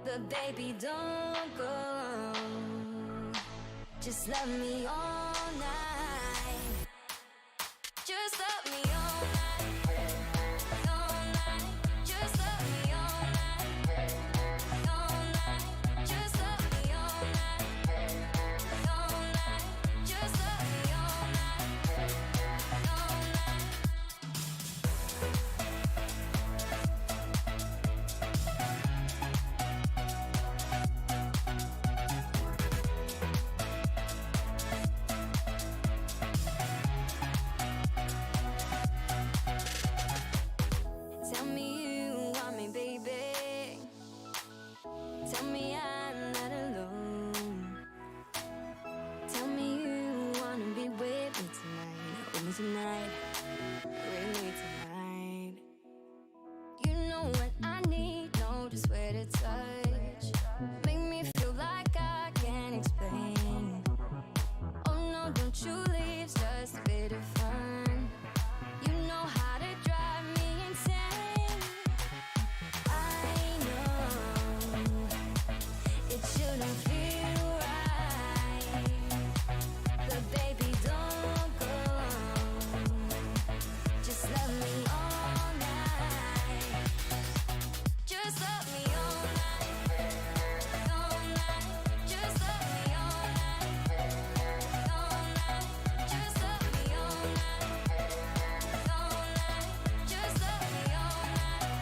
But baby, don't go. Just love me all night. Just love me all night. All night. Just love me all night. All night. Just love me all night. All night. Just love me all night. All night. Tell me you want me, baby. Tell me I'm not alone. Tell me you wanna be with me tonight. With me tonight. With me tonight. You know what I need, know just where to touch. Make me feel like I can't explain. Oh no, don't you leave, it's just a bit of fun. You know how to drive me insane. I know it shouldn't feel right, but baby, don't go. Just love me all night. Just love me all night. All night. Just love me all night. All night. Just love me all night. All night. Just love me all night.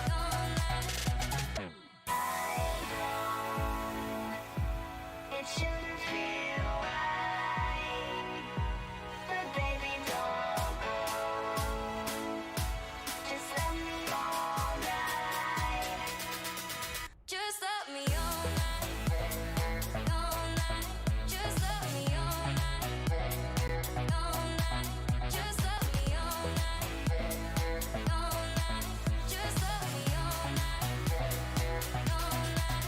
All night. It shouldn't feel right, but baby, don't go. Just love me all night. Just love me all night. All night. Just love me all night. All night. Just love me all night. All night. Just love me all night. All night.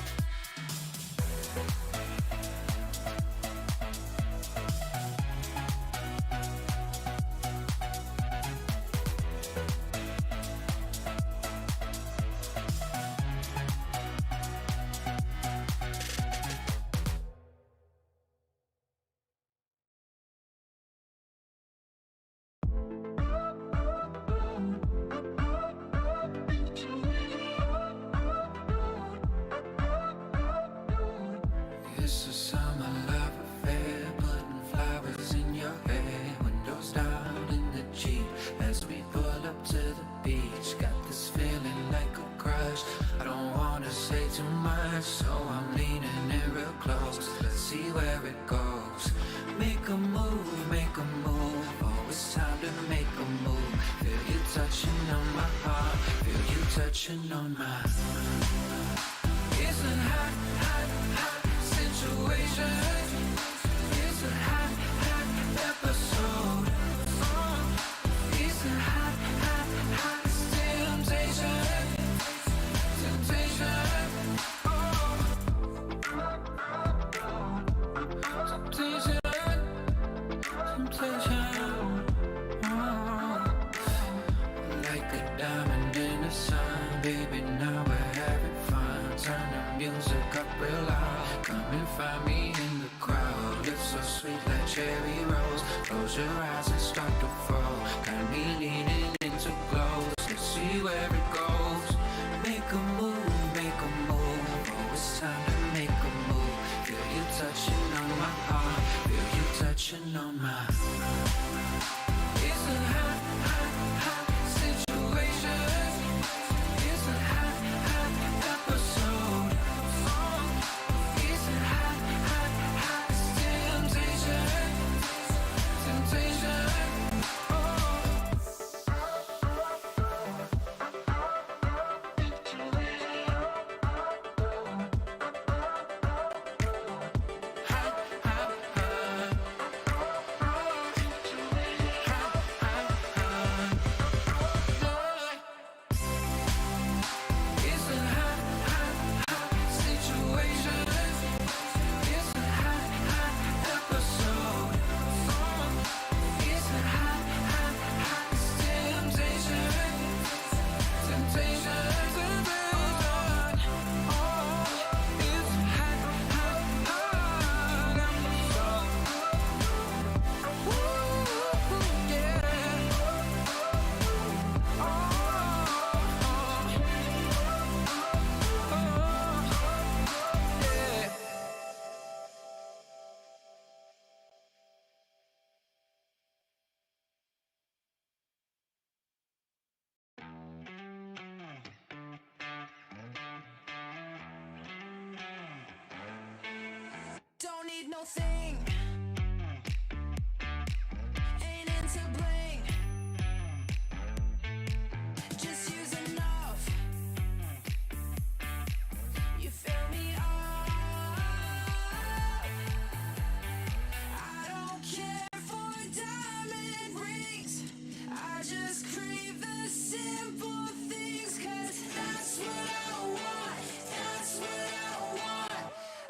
It's a summer love affair, putting flowers in your hair. Windows down in the Jeep as we pull up to the beach. Got this feeling like a crush. I don't wanna say too much, so I'm leaning in real close. Let's see where it goes. Make a move, make a move. Oh, it's time to make a move. Feel you touching on my heart, feel you touching on mine. It's a hot, hot, hot situation. It's a hot, hot episode. It's a hot, hot, hot temptation. Temptation. Temptation. Temptation. Like a diamond in the sun, baby, now we're having fun. Turn the music up real loud. Come and find me in the crowd. It's so sweet like cherry rose. Close your eyes and start to fall. Got me leaning into close. Let's see where it goes. Make a move, make a move. Oh, it's time to make a move. Feel you touching on my heart, feel you touching on mine. It's a hot, hot, hot situation. It's a hot, hot episode. It's a hot, hot, hot temptation. Temptation. Oh. need no thing. Ain't into bling. Just use enough. You fill me up. I don't care for diamond rings. I just crave the simple things, 'cause that's what I want. That's what I want.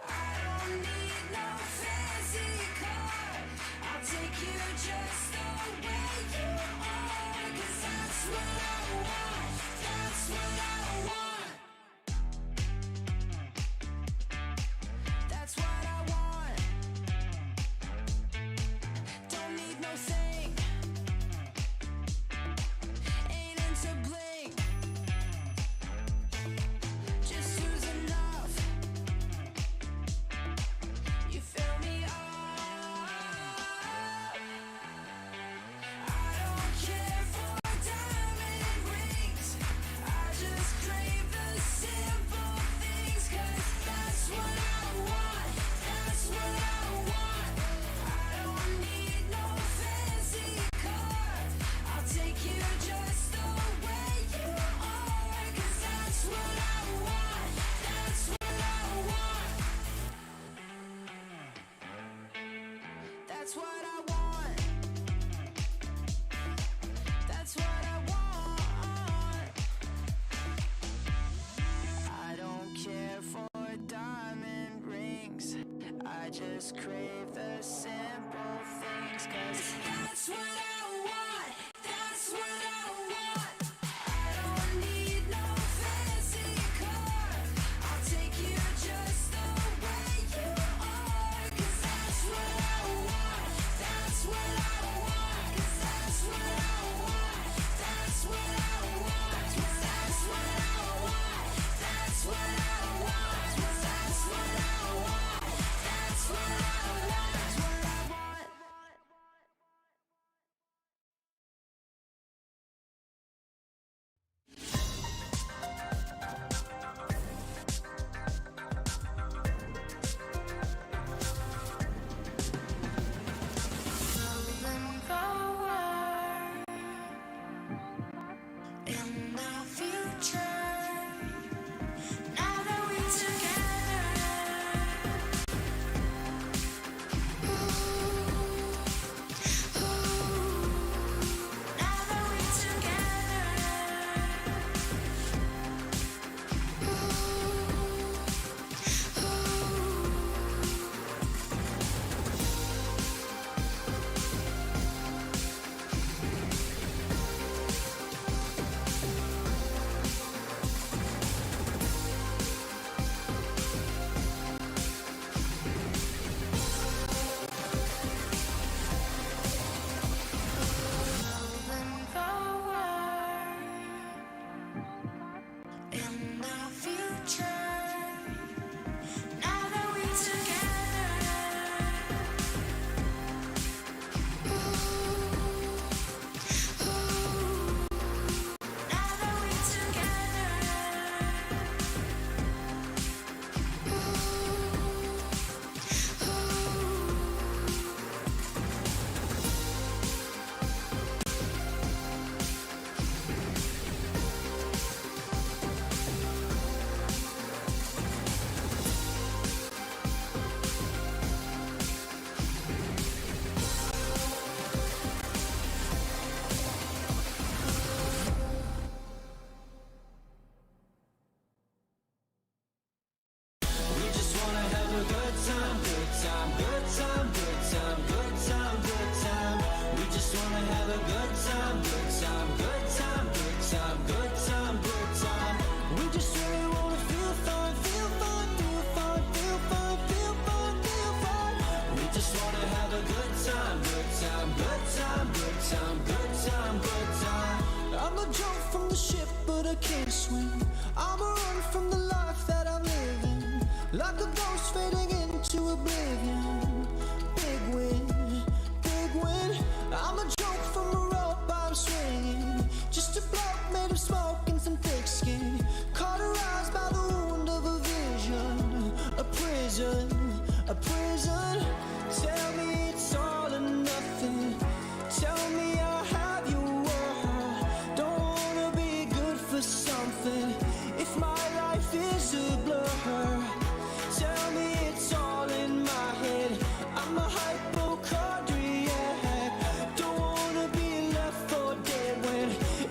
I don't need no fancy car. I'll take you just the way you are, 'cause that's what I want. That's what I want. That's what I want. Don't need no thing. Ain't into bling. Just use enough. You fill me up. I don't care for diamond rings. I just crave the simple things, 'cause that's what I want. That's what I want. I don't need no fancy car. I'll take you just the way you are, 'cause that's what I want. That's what I want. That's what I want. That's what I want. I don't care for diamond rings. I just crave the simple things, 'cause that's what I want. That's what I want. I don't need no fancy car. I'll take you just the way you are, 'cause that's what I want. That's what I want. 'Cause that's what I want. That's what I want. 'Cause that's what I want. That's what I want. 'Cause that's what I want. That's what I want. That's what I want. Moving forward in the future. Now that we're together. Now that we're moving forward in the future. Now that we're together. Now that we're We just wanna have a good time, good time, good time, good time, good time, good time. We just wanna have a good time, good time, good time, good time, good time, good time. We just really wanna feel fine, feel fine, feel fine, feel fine, feel fine, feel fine. We just wanna have a good time, good time, good time, good time, good time, good time. I'm a jump from the ship, but I can't swim. I'm a run from the life that I'm living, like a ghost fading into oblivion. Big win, big win. I'm a joke from a rope I'm swinging, just a bloke made of smoke and some thick skin, cauterized by the wound of a vision. A prison, a prison. is a blur. Tell me it's all in my head. I'm a hypochondriac. Don't wanna be left for dead when,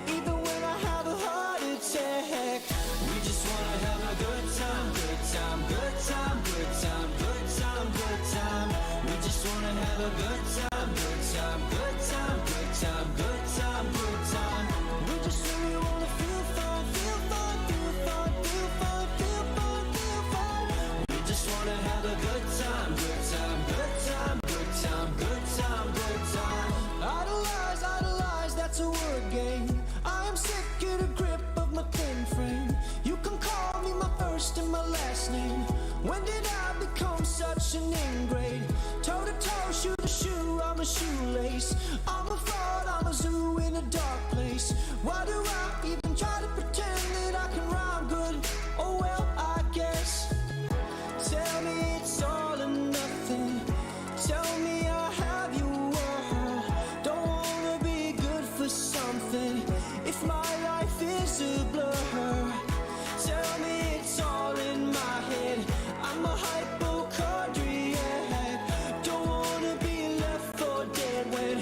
even when I have a heart attack. We just wanna have a good time, good time, good time, good time, good time, good time. We just wanna have a good time, good time, good time, good time, good time, good time. We just really wanna feel fun, feel fun, feel fun, feel fun, feel fun, feel fun. We just wanna have a good time, good time, good time, good time, good time, good time. Idolize, idolize, that's a word game. I am sick of the grip of my thin frame. You can call me my first and my last name. When did I become such an ingrate? Toe to toe, shoe to shoe, I'm a shoelace. I'm a fraud, I'm a zoo in a dark place. Why do I even try to pretend that I can rhyme good? Oh well, I guess. Tell me it's all or nothing. Tell me I'll have your world. Don't wanna be good for something if my life is a blur. Tell me it's all in my head. I'm a hypochondriac. Don't wanna be left for dead when,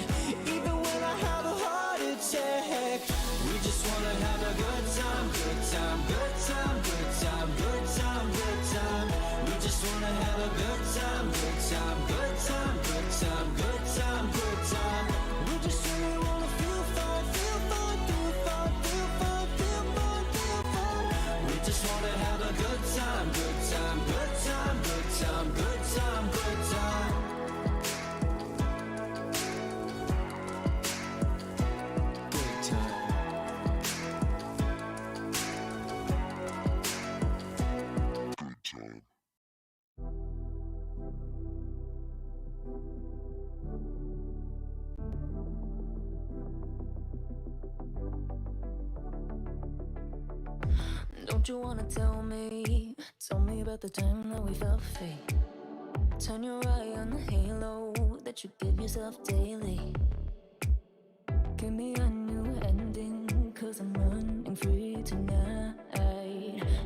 even when I have a heart attack. We just wanna have a good time, good time, good time, good time, good time, good time. We just wanna have a good time, good time, good time, good time, good time, good time. We just really wanna feel fun, feel fun, feel fun, feel fun, feel fun, feel fun. We just wanna have a good time, good time, good time, good time, good time, good time. Good time. Don't you wanna tell me about the time that we felt free? Turn your eye on the halo that you give yourself daily. Give me a new ending, cause I'm running free tonight.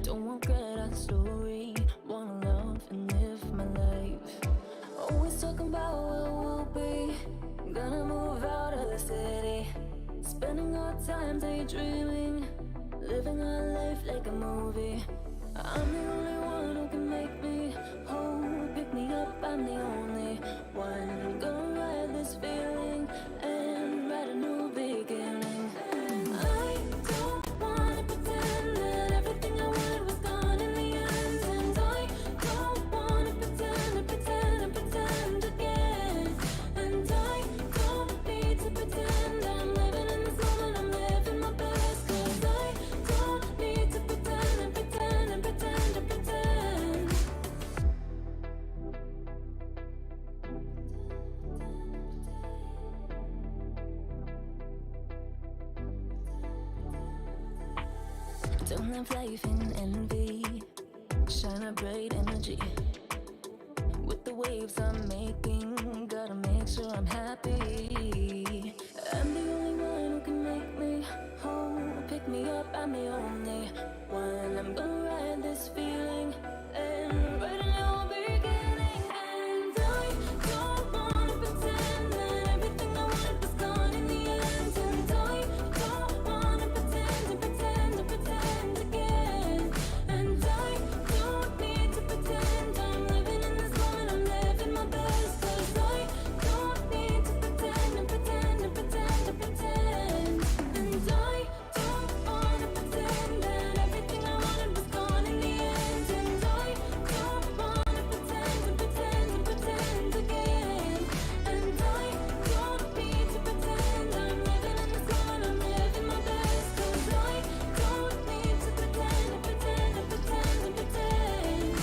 Don't want that story, wanna love and live my life. Always talking about where we'll be, gonna move out of the city. Spending our time daydreaming, living our life like a movie. I'm the only one who can make me whole. Pick me up, I'm the only one. Gonna ride this feeling and write a new beginning. I don't wanna pretend that everything I wanted was gone in the end. And I don't wanna pretend again. And I don't need to pretend I'm living in this moment, I'm living my best. Cause I don't need to pretend and pretend and pretend and pretend. Don't live life in envy, shine a bright energy. With the waves I'm making, gotta make sure I'm happy. I'm the only one who can make me whole. Pick me up, I'm the only one. I'm gonna ride this feeling and write a new beginning. And I don't wanna pretend that everything I wanted was gone in the end. And I don't wanna pretend and pretend and pretend again. And I don't need to pretend I'm living in this moment, I'm living my best. Cause I don't need to pretend and pretend and pretend and pretend. And I don't wanna pretend that everything I wanted was gone in the end. And I don't wanna pretend and pretend and pretend again. And I don't need to pretend I'm living in this moment, I'm living my best. Cause I don't need to pretend and pretend and pretend and pretend.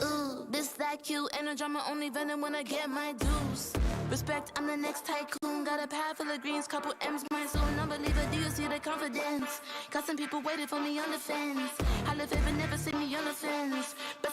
Ooh, this that cute, and a drama only venom when I get my dues. Respect, I'm the next tycoon. Got a pad full of greens, couple M's, my soul non-believer. Do you see the confidence? Got some people waiting for me on the fence. I live it but never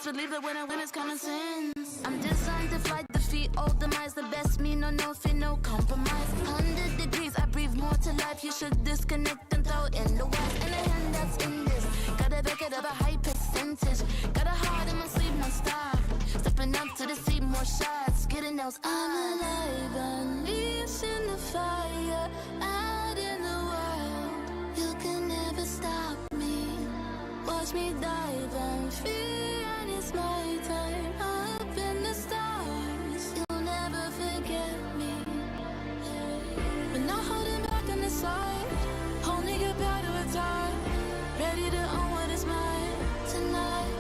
best believe that when I win, it's common sense. I'm designed to fight, defeat, all demise. The best me, no fear, no compromise. 100 degrees, I breathe more to life. You should disconnect and throw in the west. And a hand that's in this. Gotta back it up a high percentage. Got a heart in my sleeve, no stop. Stepping up to the seat, more shots. Getting those. I'm alive, unleashed in the fire. Out in the wild. You can never stop me. Watch me dive and free, and it's my time. Up in the stars, you'll never forget me. But not holding back on the side, only get better with time. Ready to own what is mine tonight.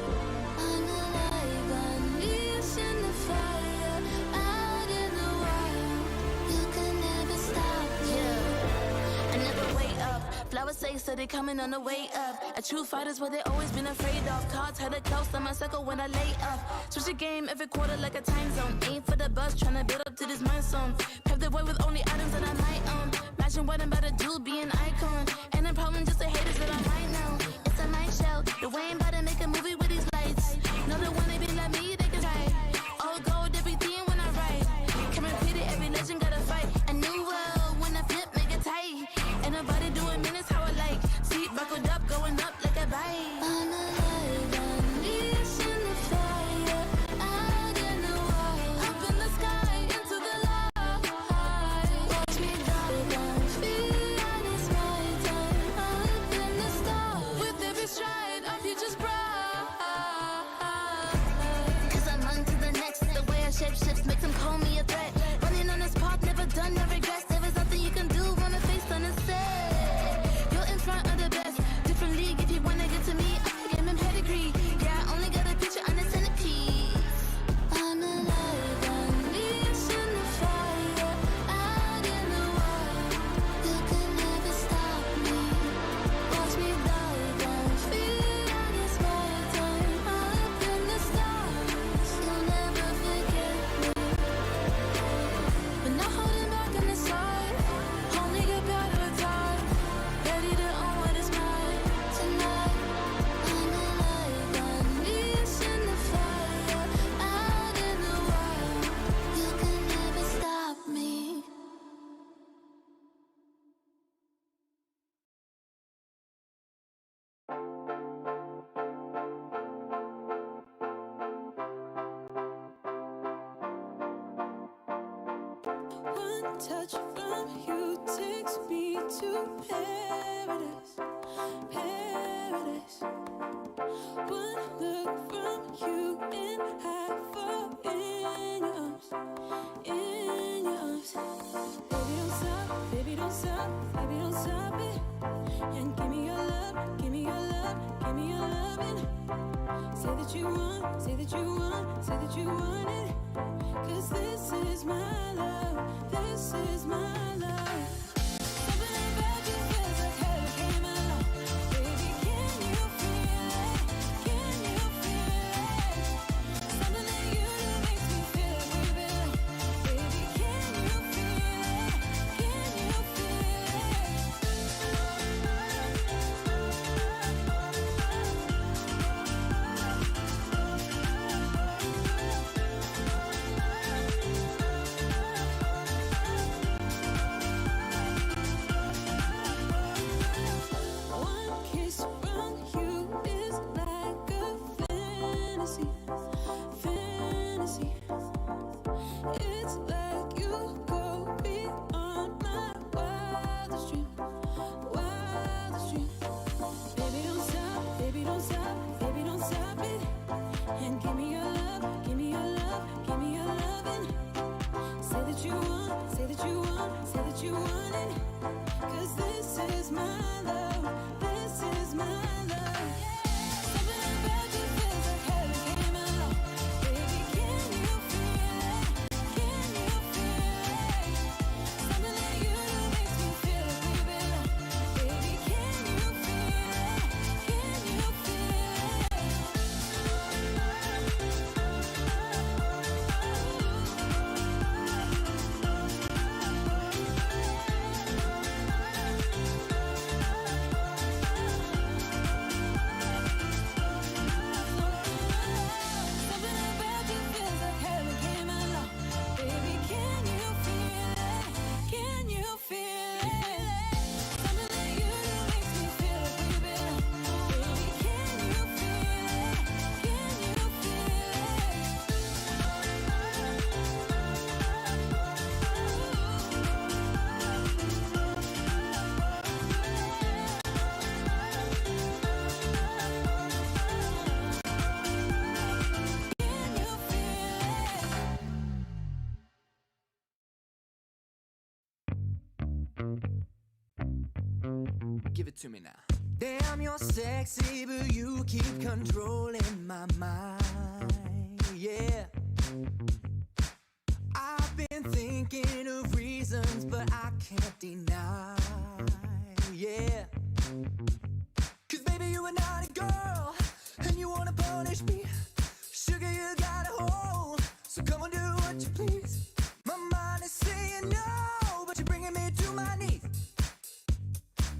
I'm alive, unleashed in the fire, out in the wild. You can never stop me. Yeah, I never wait up. Flowers say so they coming on the way up. A true fighter's what they always been afraid of. Cards had it close on my circle when I lay up. Switch the game every quarter like a time zone. Aim for the buzz, tryna build up to this milestone. Pave the way with only items that I might own. Imagine what I'm about to do, be an icon. And the problem just the haters that I might know. It's a night show, the way I'm about to make a movie with these lights. Know the one they be like me, they can try. All gold, everything when I write. Can repeat it, every legend gotta fight. A new world, when I flip, make it tight. Ain't nobody doing minutes how I like. Seat buckled up, going up like a bike. I'm alive, unleashed in the fire, out in the wild. Up in the sky, into the light. Watch me dive and free, and it's my time. Up in the stars, with every stride, our future's bright. Cause I'm on to the next. The way I shape shifts makes them call me a threat. Running on this path, never done, no regrets. There is nothing you can do when my face on the set. You're in front of the best. Different league if you wanna get to me. I'm game and pedigree. Yeah, I only got a picture on the centerpiece. I'm alive, unleashed in the fire, out in the wild. You can never stop me. Watch me dive and free, and it's my time. Up in the stars, you'll never forget me. But not holding back on the side, only get better with time. Ready to own what is mine tonight. I'm alive, unleashed in the fire, out in the wild. You can never stop me. One touch from you takes me to paradise, paradise. One look from you and I fall in your arms, in your arms. Baby don't stop, baby don't stop, baby don't stop it. And give me your love, give me your love, give me your loving. Say that you want, say that you want, say that you want it. Cause this is my love, this is my love. Something about you feels like heaven came along. Baby, can you feel it? Can you feel it? Something that you do makes me feel like we belong. Baby, can you feel it? Can you feel One kiss from you is like a fantasy, fantasy. It's like you go beyond my wildest dream, wildest dream. Baby don't stop, baby don't stop, baby don't stop it. And give me your love, give me your love, give me your loving. Say that you want, say that you want, say that you want it. Cause this is my love, this is my love. Something about you feels like heaven came along. Give it to me now. Damn, you're sexy, but you keep controlling my mind. Yeah. I've been thinking of reasons, but I can't deny. Yeah. 'Cause baby, you a naughty girl, and you wanna punish me. Sugar, you got a hold, so come on, do what you please. My mind is saying no, but you're bringing me to my knees.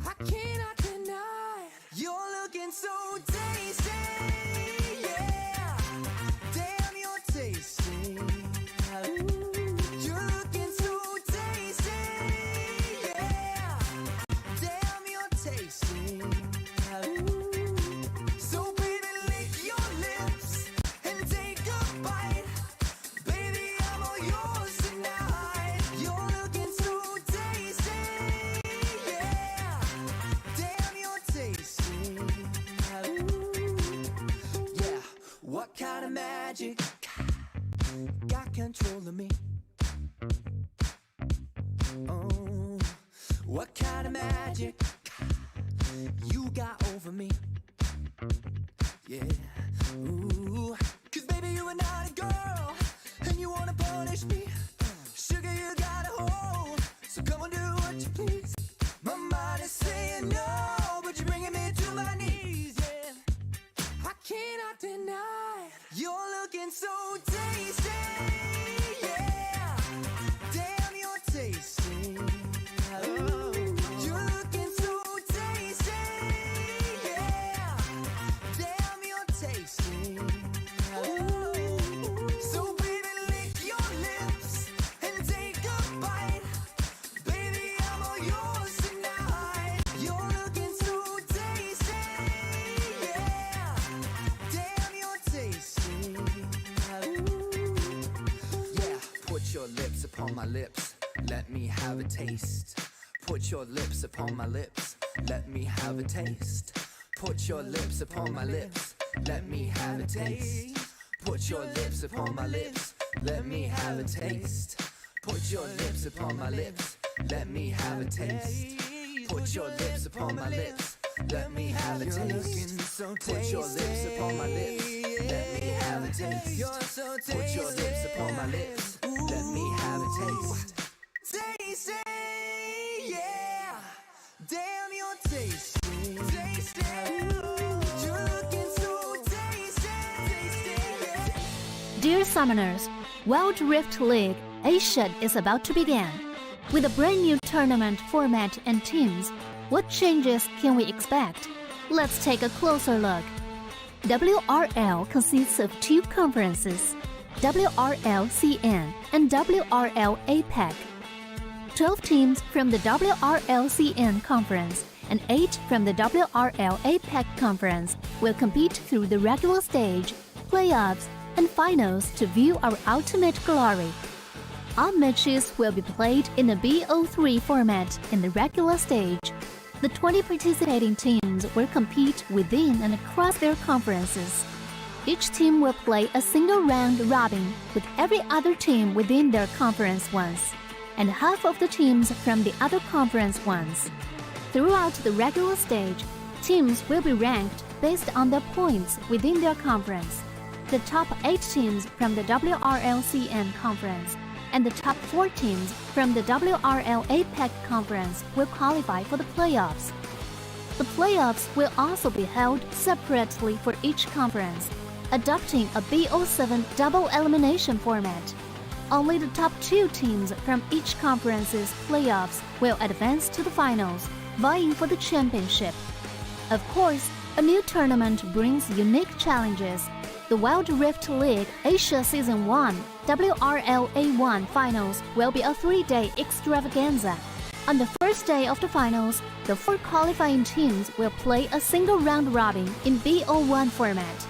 I cannot deny you're looking so tasty. Yeah, damn, you're tasty. Ooh, you're looking so tasty. Yeah, damn, you're tasty. Ooh, so baby, lick your lips and take a bite. Baby, I'm all yours tonight. You're looking so tasty. Yeah, damn, you're tasty. Ooh, yeah, what kind of magic got control of me? Oh, what kind of magic you got over me? Yeah, ooh, 'cause baby, you a naughty girl, and you wanna punish me. Sugar, you got a hold, so come on, do what you please. My mind is saying no, but you're bringing me to my knees. Yeah, I cannot deny you're looking so tasty. Yeah, damn, you're tasty. Ooh, you're looking so tasty. Yeah, damn, you're tasty. Ooh, so baby, lick your lips and take a bite. Baby, I'm all yours tonight. You're looking so tasty. Yeah, damn, you're tasty. Ooh, yeah, put your lips upon my lips. Let me have a taste. Put your lips upon my lips. Let me have a taste. Put your lips upon my lips. Let me have a taste. Put your lips upon my lips. Let me have a taste. Put your lips upon my lips. Let me have a taste. Put your lips upon my lips. Let me have a taste. Put your lips upon my lips. Let me have a taste. Put your lips upon my lips. Let me have a taste. Tasty, yeah. Damn, you're tasty. Tasty. You're looking so tasty. Tasty, yeah. Dear Summoners, Wild Rift League Asia is about to begin. With a brand new tournament format and teams, what changes can we expect? Let's take a closer look. WRL consists of two conferences, WRL CN and WRL APEC. 12 teams from the WRL CN conference and 8 from the WRL APEC conference will compete through the regular stage, playoffs, and finals to view our ultimate glory. All matches will be played in a BO3 format in the regular stage. The 20 participating teams will compete within and across their conferences. Each team will play a single round robin with every other team within their conference once, and half of the teams from the other conference once. Throughout the regular stage, teams will be ranked based on their points within their conference. The top 8 teams from the WRLCN conference and the top 4 teams from the WRL APEC conference will qualify for the playoffs. The playoffs will also be held separately for each conference, adopting a BO7 double elimination format. Only the top 2 teams from each conference's playoffs will advance to the finals, vying for the championship. Of course, a new tournament brings unique challenges. The Wild Rift League Asia Season 1 WRL A1 Finals will be a 3-day extravaganza. On the first day of the finals, the 4 qualifying teams will play a single round robin in BO1 format.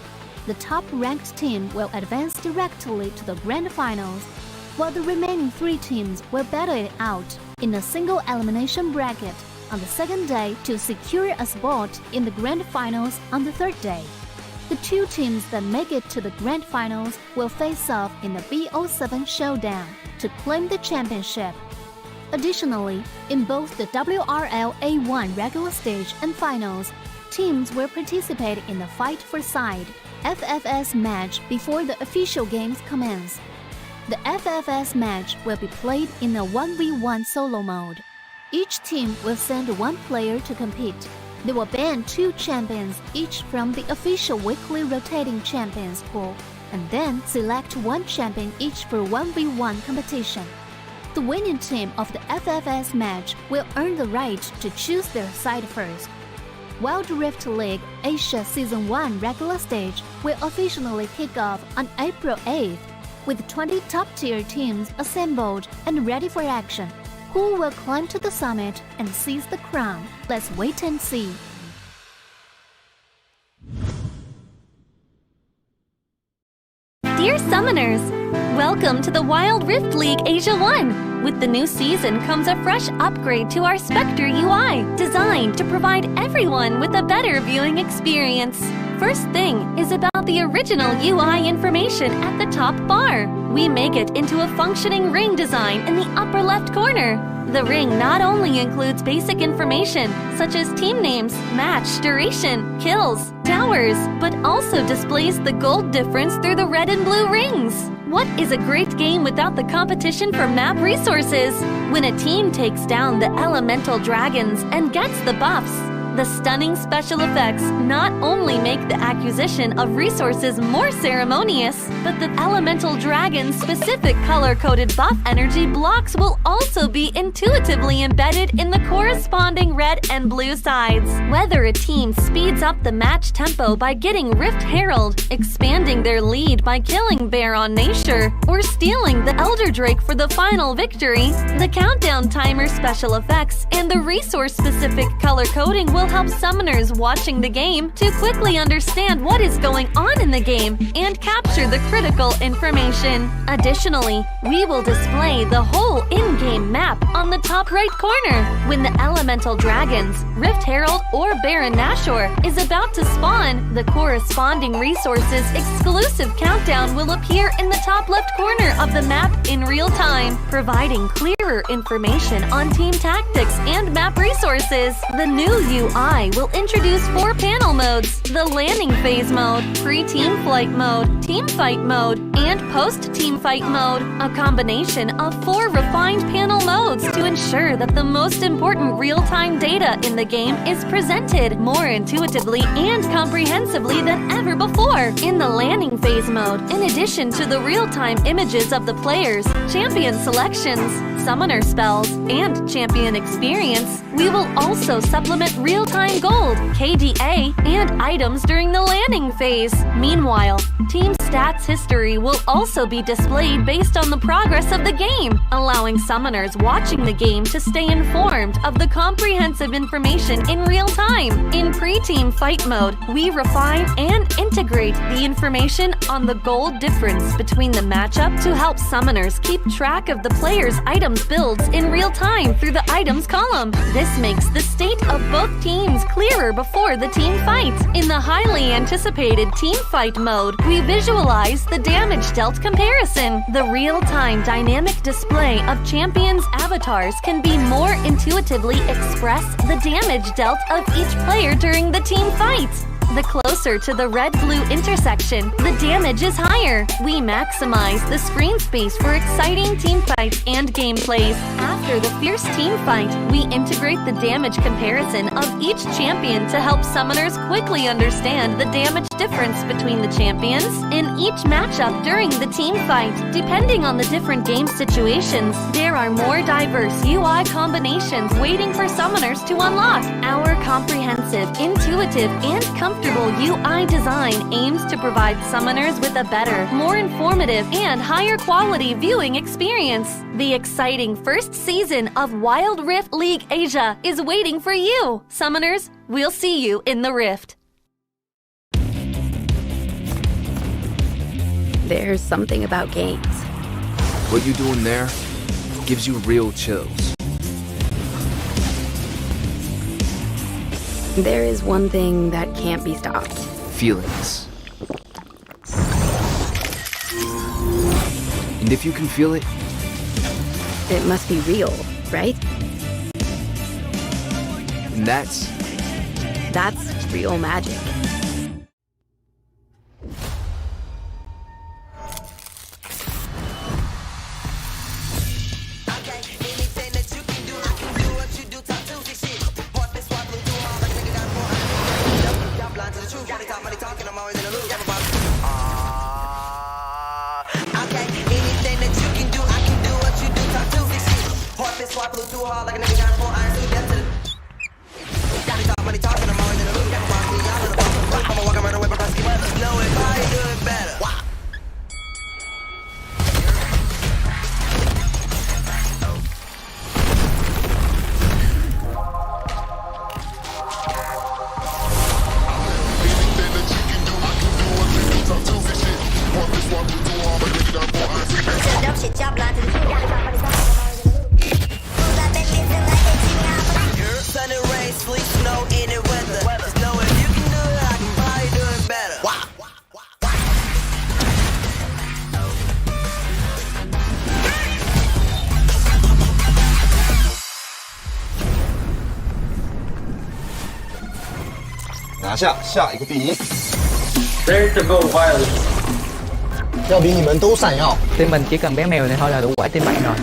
The top-ranked team will advance directly to the grand finals, while the remaining 3 teams will battle it out in a single elimination bracket on the second day to secure a spot in the grand finals on the third day. The 2 teams that make it to the grand finals will face off in the BO7 showdown to claim the championship. Additionally, in both the WRL A1 regular stage and finals, teams will participate in the Fight for Side FFS match before the official games commence. The FFS match will be played in a 1v1 solo mode. Each team will send one player to compete. They will ban 2 champions each from the official weekly rotating champions pool, and then select 1 champion each for 1v1 competition. The winning team of the FFS match will earn the right to choose their side first. Wild Rift League Asia Season 1 regular stage will officially kick off on April 8th, with 20 top-tier teams assembled and ready for action. Who will climb to the summit and seize the crown? Let's wait and see. Dear Summoners, welcome to the Wild Rift League Asia 1! With the new season comes a fresh upgrade to our Spectre UI, designed to provide everyone with a better viewing experience. First thing is about the original UI information at the top bar. We make it into a functioning ring design in the upper left corner. The ring not only includes basic information such as team names, match duration, kills, towers, but also displays the gold difference through the red and blue rings. What is a great game without the competition for map resources? When a team takes down the elemental dragons and gets the buffs, the stunning special effects not only make the acquisition of resources more ceremonious, but the elemental dragon's specific color-coded buff energy blocks will also be intuitively embedded in the corresponding red and blue sides. Whether a team speeds up the match tempo by getting Rift Herald, expanding their lead by killing Baron Nashor, or stealing the Elder Drake for the final victory, the countdown timer special effects and the resource-specific color coding will help summoners watching the game to quickly understand what is going on in the game and capture the critical information. Additionally, we will display the whole in-game map on the top right corner. When the elemental dragons, Rift Herald or Baron Nashor is about to spawn, the corresponding resources exclusive countdown will appear in the top left corner of the map in real time, providing clearer information on team tactics and map resources. The new UI will introduce 4 panel modes: the landing phase mode, pre-team flight mode, team fight mode, and post-team fight mode, a combination of 4 refined panel modes to ensure that the most important real-time data in the game is presented more intuitively and comprehensively than ever before. In the landing phase mode, in addition to the real-time images of the players, champion selections, summoner spells, and champion experience, we will also supplement real-time gold, KDA, and items during the landing phase. Meanwhile, team stats history will also be displayed based on the progress of the game, allowing summoners watching the game to stay informed of the comprehensive information in real time. In pre-team fight mode, we refine and integrate the information on the gold difference between the matchup to help summoners keep track of the players' items builds in real time through the items column. This makes the state of both teams clearer before the team fight. In the highly anticipated team fight mode, we visualize the damage dealt comparison. The real-time dynamic display of champions' avatars can be more intuitively express the damage dealt of each player during the team fight. The closer to the red-blue intersection, the damage is higher. We maximize the screen space for exciting team fights and gameplays. After the fierce team fight, we integrate the damage comparison of each champion to help summoners quickly understand the damage difference between the champions in each matchup during the team fight. Depending on the different game situations, there are more diverse UI combinations waiting for summoners to unlock. Our comprehensive, intuitive, and comfortable UI design aims to provide summoners with a better, more informative, and higher quality viewing experience. The exciting first season of Wild Rift League Asia is waiting for you. Summoners, we'll see you in the Rift. There's something about games. What you doing there gives you real chills. There is one thing that can't be stopped. Feelings. And if you can feel it, It must be real, right? And that's real magic. Sun and rain, sleet, snow, any weather. Just know if you can do it, I can probably do it better.拿下下一个第一， Veritable violence. 要比你们都闪耀。 Team mình chỉ cần bé mèo này thôi là đủ quậy team bạn rồi.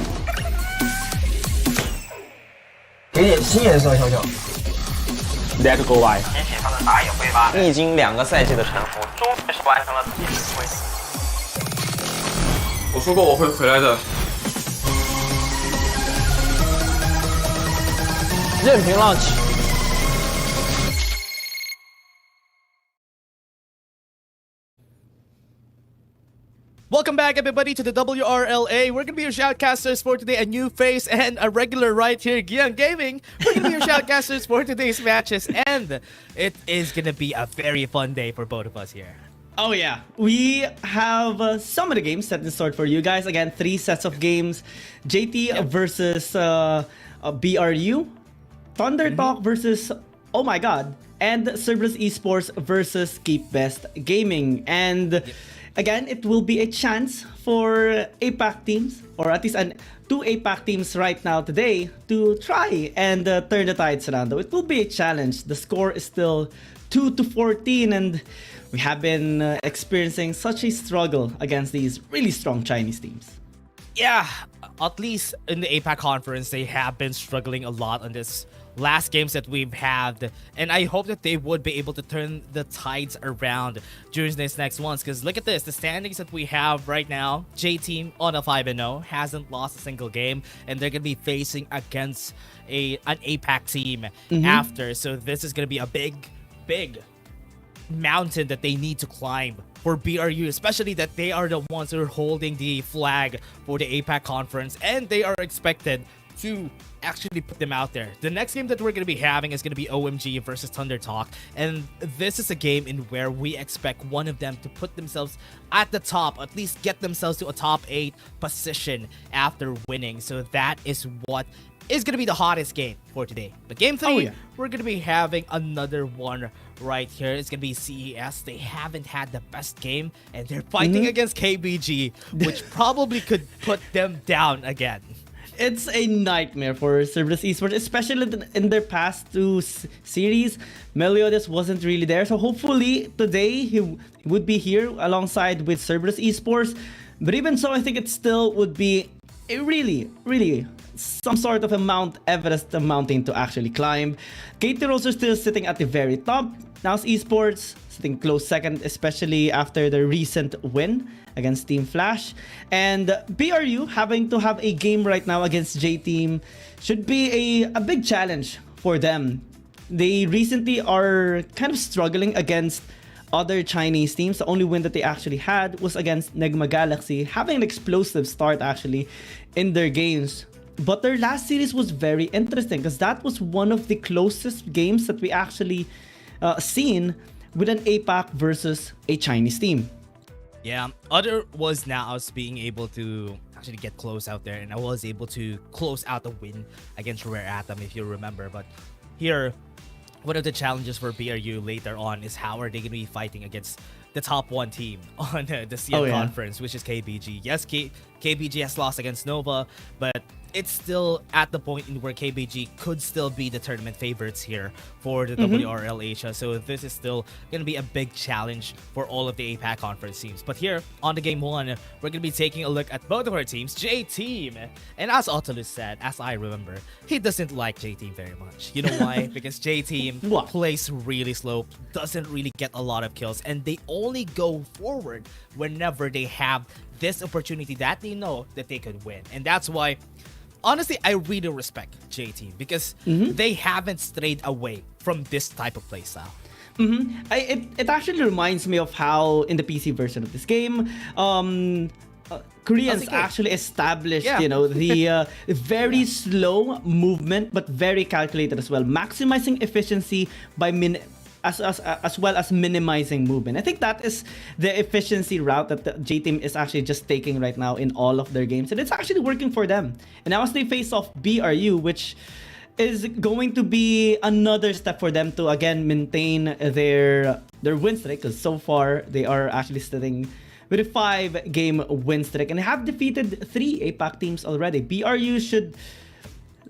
给点新颜色，小小。 Let go by. 引起他的打野挥发，历经2个赛季的沉浮，终于是完成了自己的回归。我说过我会回来的。任凭浪起。 Welcome back, everybody, to the WRLA. We're gonna be your shoutcasters for today. A new face and a regular right here, Gian Gaming. We're gonna be your shoutcasters for today's matches, and it is gonna be a very fun day for both of us here. Oh yeah, we have some of the games set in store for you guys. Again, 3 sets of games: JT versus BRU, Thunder Talk versus Oh My God, and Cerberus Esports versus Keep Best Gaming. And again, it will be a chance for APAC teams, or at least 2 APAC teams right now today, to try and turn the tides around. Though it will be a challenge. The score is still 2-14, and we have been experiencing such a struggle against these really strong Chinese teams. Yeah, at least in the APAC conference, they have been struggling a lot on this last games that we've had, and I hope that they would be able to turn the tides around during this next ones. Because look at this, the standings that we have right now: J team on a 5-0, hasn't lost a single game, and they're gonna be facing against an APAC team after. So this is gonna be a big mountain that they need to climb for BRU, especially that they are the ones who are holding the flag for the APAC conference, and they are expected to actually put them out there. The next game that we're going to be having is going to be OMG versus Thunder Talk, and this is a game in where we expect one of them to put themselves at the top, at least get themselves to a top 8 position after winning. So that is what is going to be the hottest game for today. But game 3, we're going to be having another one right here. It's going to be CES. They haven't had the best game, and they're fighting against KBG, which probably could put them down again. It's a nightmare for Cerberus Esports, especially in their past 2 series. Meliodas wasn't really there, so hopefully today he would be here alongside with Cerberus Esports. But even so, I think it still would be a really some sort of a Mount Everest mountain to actually climb. KT Rose are still sitting at the very top. Now's Esports sitting close second, especially after the recent win against Team Flash. And BRU having to have a game right now against J Team should be a big challenge for them. They recently are kind of struggling against other Chinese teams. The only win that they actually had was against Negma Galaxy, having an explosive start actually in their games. But their last series was very interesting because that was one of the closest games that we actually seen with an APAC versus a Chinese team. Yeah, other was now us being able to actually get close out there, and I was able to close out the win against Rare Atom, if you remember. But here, one of the challenges for BRU later on is how are they going to be fighting against the top 1 team on the CL conference, which is KBG. Yes, KBG has lost against Nova, but it's still at the point in where KBG could still be the tournament favorites here for the WRL Asia. So this is still going to be a big challenge for all of the APAC conference teams. But here on the game one, we're going to be taking a look at both of our teams, J-Team. And as Otolus said, as I remember, he doesn't like J-Team very much. You know why? Because J-Team plays really slow, doesn't really get a lot of kills, and they only go forward whenever they have this opportunity that they know that they could win. And that's why, honestly, I really respect J-Team because they haven't strayed away from this type of playstyle. It actually reminds me of how in the PC version of this game, Koreans actually established, you know, the very slow movement, but very calculated as well, maximizing efficiency by as well as minimizing movement. I think that is the efficiency route that the J-Team is actually just taking right now in all of their games, and it's actually working for them. And now as they face off BRU, which is going to be another step for them to again maintain their win streak, because so far they are actually sitting with a 5-game win streak and have defeated 3 APAC teams already. BRU should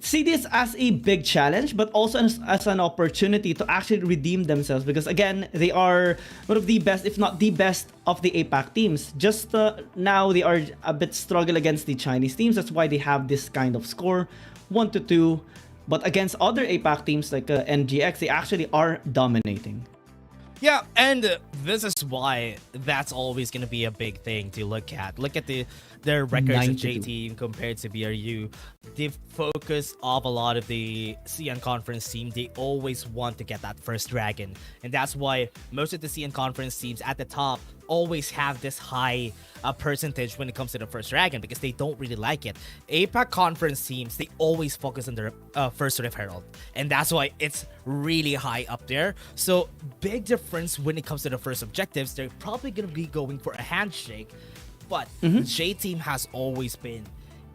see this as a big challenge, but also as an opportunity to actually redeem themselves, because again, they are one of the best, if not the best, of the APAC teams. Just now they are a bit struggle against the Chinese teams. That's why they have this kind of score, 1-2. But against other APAC teams like NGX, they actually are dominating. Yeah, and this is why that's always going to be a big thing to look at. Look at their records of J-Team compared to BRU. The focus of a lot of the CN Conference team, they always want to get that first dragon. And that's why most of the CN Conference teams at the top always have this high percentage when it comes to the first dragon, because they don't really like it. APAC Conference teams, they always focus on their first Rift Herald. And that's why it's really high up there. So big difference when it comes to the first objectives. They're probably going to be going for a handshake. But J-Team has always been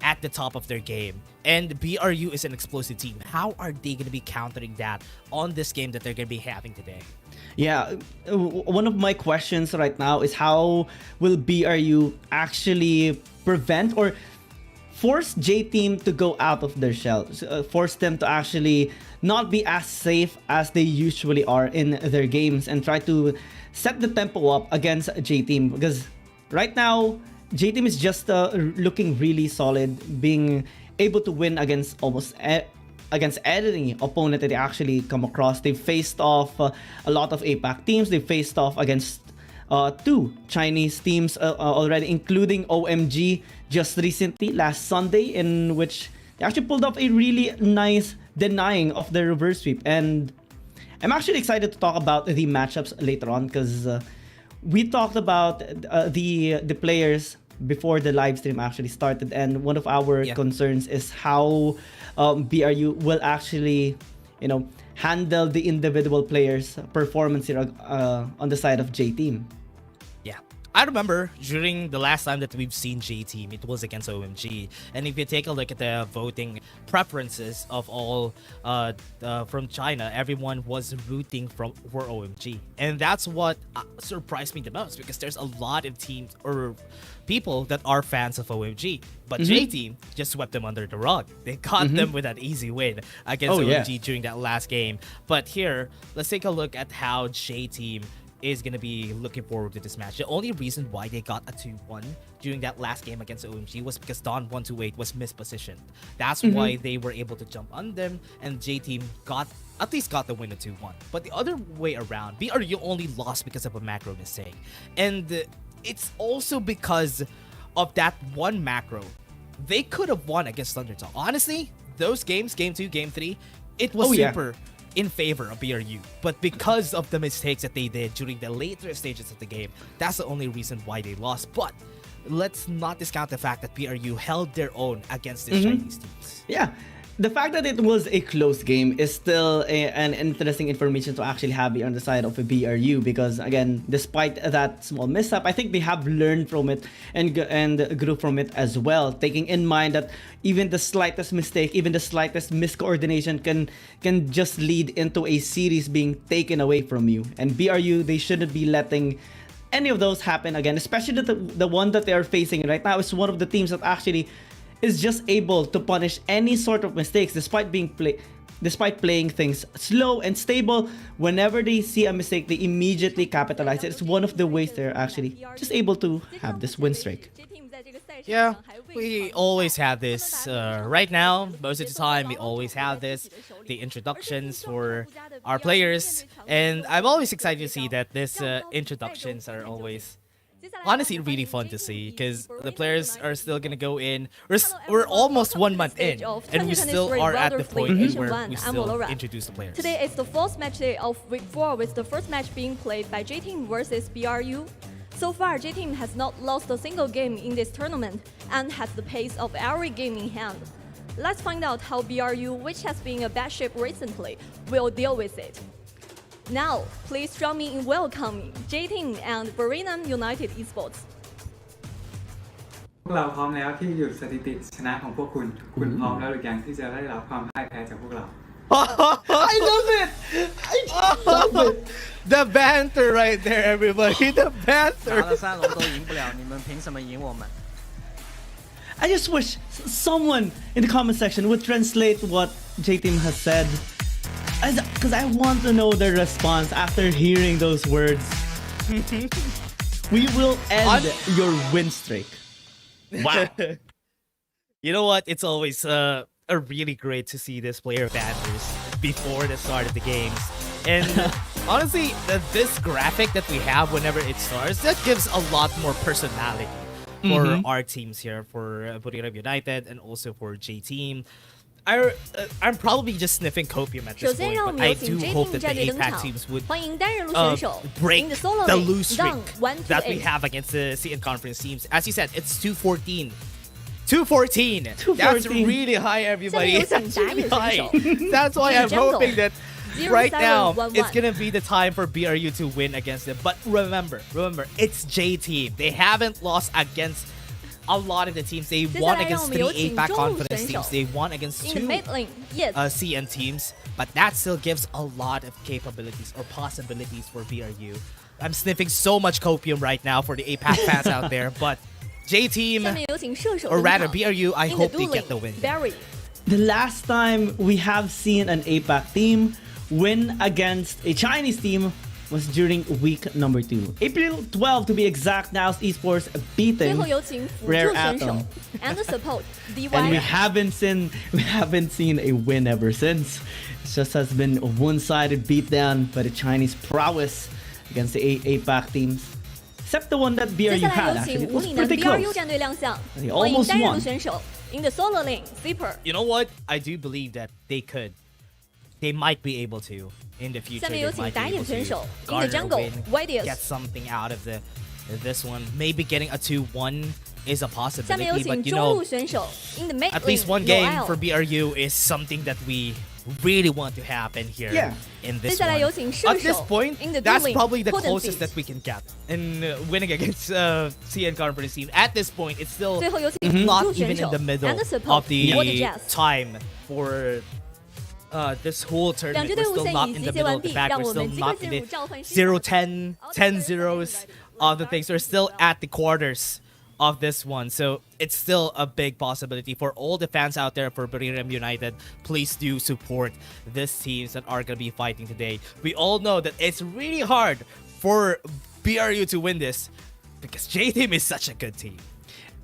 at the top of their game, and BRU is an explosive team. How are they going to be countering that on this game that they're going to be having today? Yeah, one of my questions right now is how will BRU actually prevent or force J-Team to go out of their shell, force them to actually not be as safe as they usually are in their games, and try to set the tempo up against J-Team, because right now J-Team is just looking really solid, being able to win against almost against any opponent that they actually come across. They've faced off a lot of APAC teams. They've faced off against 2 Chinese teams already, including OMG just recently, last Sunday, in which they actually pulled off a really nice denying of the reverse sweep. And I'm actually excited to talk about the matchups later on, because we talked about the players before the live stream actually started, and one of our concerns is how BRU will actually, you know, handle the individual players' performance here on the side of J-Team. Yeah, I remember during the last time that we've seen J-Team, it was against OMG. And if you take a look at the voting preferences of all from China, everyone was rooting for OMG. And that's what surprised me the most, because there's a lot of teams or people that are fans of OMG. But J-Team just swept them under the rug. They got them with an easy win against OMG during that last game. But here, let's take a look at how J-Team is going to be looking forward to this match. The only reason why they got a 2-1 during that last game against OMG was because Don 128 was mispositioned. That's why they were able to jump on them, and J-Team at least got the win at 2-1. But the other way around, BRU only lost because of a macro mistake. And it's also because of that one macro. They could have won against Thundertalk. Honestly, those games, game 2, game 3, it was super in favor of BRU. But because of the mistakes that they did during the later stages of the game, that's the only reason why they lost. But let's not discount the fact that BRU held their own against the Chinese teams. Yeah. The fact that it was a close game is still an interesting information to actually have on the side of a BRU, because again, despite that small mishap, I think they have learned from it and grew from it as well, taking in mind that even the slightest mistake, even the slightest miscoordination can just lead into a series being taken away from you. And BRU, they shouldn't be letting any of those happen again, especially the one that they are facing right now is one of the teams that actually is just able to punish any sort of mistakes despite playing things slow and stable. Whenever they see a mistake, they immediately capitalize it. It's one of the ways they're actually just able to have this win streak. Yeah, we always have this. Right now, most of the time, we always have this. The introductions for our players. And I'm always excited to see that these introductions are always honestly really fun to see, because the players are still gonna go in. We're almost 1 month in, and we still are at the point where we still introduce the players. Today is the fourth match day of week 4, with the first match being played by J-Team versus BRU. So far, J-Team has not lost a single game in this tournament and has the pace of every game in hand. Let's find out how BRU, which has been in a bad shape recently, will deal with it. Now, please join me in welcoming J-Team and Buriram United Esports. พวกเราพร้อมแล้วที่หยุดสถิติชนะของพวกคุณคุณพร้อมแล้วหรือยังที่จะได้รับความพ่ายแพ้จากพวกเรา I love it! I love it! The banter right there, everybody. The banter. 打了3轮都赢不了，你们凭什么赢我们？ I just wish someone in the comment section would translate what J-Team has said, because I want to know their response after hearing those words. We will end your win streak. Wow. You know what? It's always really great to see this player banters before the start of the games. And honestly, this graphic that we have whenever it starts, that gives a lot more personality for our teams here, for Buriram United and also for J-Team. I'm probably just sniffing copium at this point, but I do hope that the APAC teams would break the lose streak that we have against the CN Conference teams. As you said, it's 214. 214! That's really high, everybody. That's really high. That's why I'm hoping that right now it's gonna be the time for BRU to win against them. But remember, it's J-Team. They haven't lost against a lot of the teams. They won against 3 APAC Conference teams. They won against 2 CN teams. But that still gives a lot of capabilities or possibilities for BRU. I'm sniffing so much copium right now for the APAC fans out there. But J-Team, or rather BRU, I hope they get the win. The last time we have seen an APAC team win against a Chinese team was during week number 2. April 12 to be exact, now Esports beating Rare Atom. And the support, and we haven't seen a win ever since. It just has been a one-sided beatdown by the Chinese prowess against the APAC teams. Except the one that BRU had, actually. It was pretty close. They almost won. In the solo lane, Zipper. You know what? I do believe that they might be able to in the future. They might be able to garner a win, get something out of this one. Maybe getting a 2-1 is a possibility, but you know, at least one game for BRU is something that we really want to happen here in this one. At this point, that's probably the closest that we can get in winning against CN Conference team. At this point, it's still not even in the middle of the time for this whole tournament. We're still not in the middle of the pack. We're still not in the 0-10, 10-0s of the things. We're still at the quarters of this one, so it's still a big possibility for all the fans out there for Buriram United. Please do support these teams that are going to be fighting today. We all know that it's really hard for BRU to win this because J-Team is such a good team.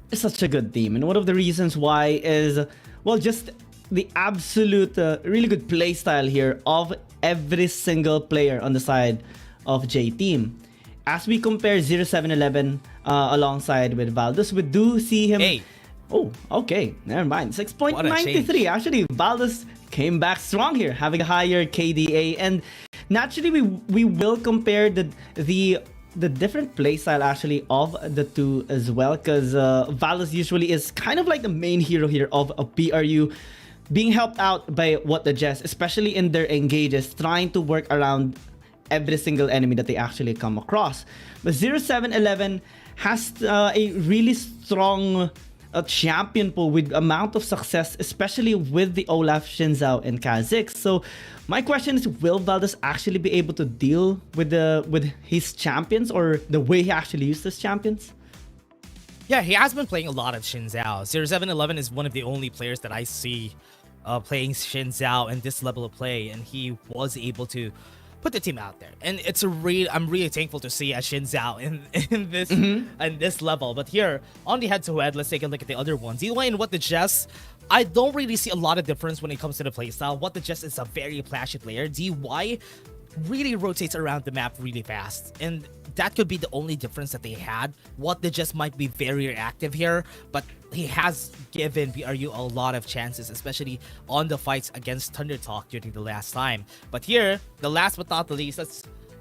It's such a good team, and one of the reasons why is, well, just the absolute really good play style here of every single player on the side of J-Team. As we compare 0711 alongside with Valdez, we do see him. Oh, okay, never mind. 6.93. Actually, Valdez came back strong here, having a higher KDA, and naturally we will compare the different playstyle actually of the two as well, because Valdez usually is kind of like the main hero here of BRU, being helped out by what the Jess, especially in their engages, trying to work around every single enemy that they actually come across. But 0711 has a really strong a champion pool with amount of success, especially with the Olaf, Shinzao, and Kha'Zix. So my question is, will Valdez actually be able to deal with his champions, or the way he actually used his champions? Yeah, he has been playing a lot of Shinzao. 0711 is one of the only players that I see playing Shinzao in this level of play, and he was able to put the team out there. And I'm really thankful to see a Shinzao in this level. But here on the head-to-head, let's take a look at the other ones. DY and What the Jess, I don't really see a lot of difference when it comes to the playstyle. What the Jess is a very flashy player. DY really rotates around the map really fast, and that could be the only difference that they had. What the Jess might be very reactive here, but he has given BRU a lot of chances, especially on the fights against Thunder Talk during the last time. But here, the last but not the least,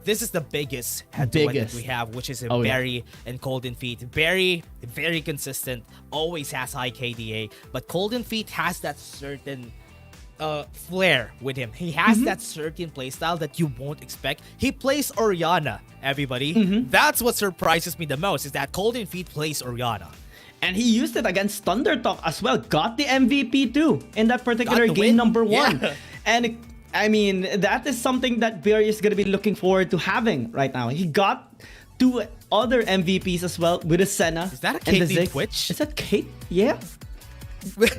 this is the biggest head-to-head that we have, which is Barry and Golden Feet. Barry, very consistent, always has high KDA, but Golden Feet has that certain flair with him. He has that certain playstyle that you won't expect. He plays Orianna, everybody. That's what surprises me the most, is that Golden Feet plays Orianna. And he used it against Thunder Talk as well. Got the MVP too in that particular game number 1. Yeah. And I mean, that is something that BRU is going to be looking forward to having right now. He got 2 other MVPs as well with the Senna. Is that a Caitlyn Twitch? Is that Kate? Yeah.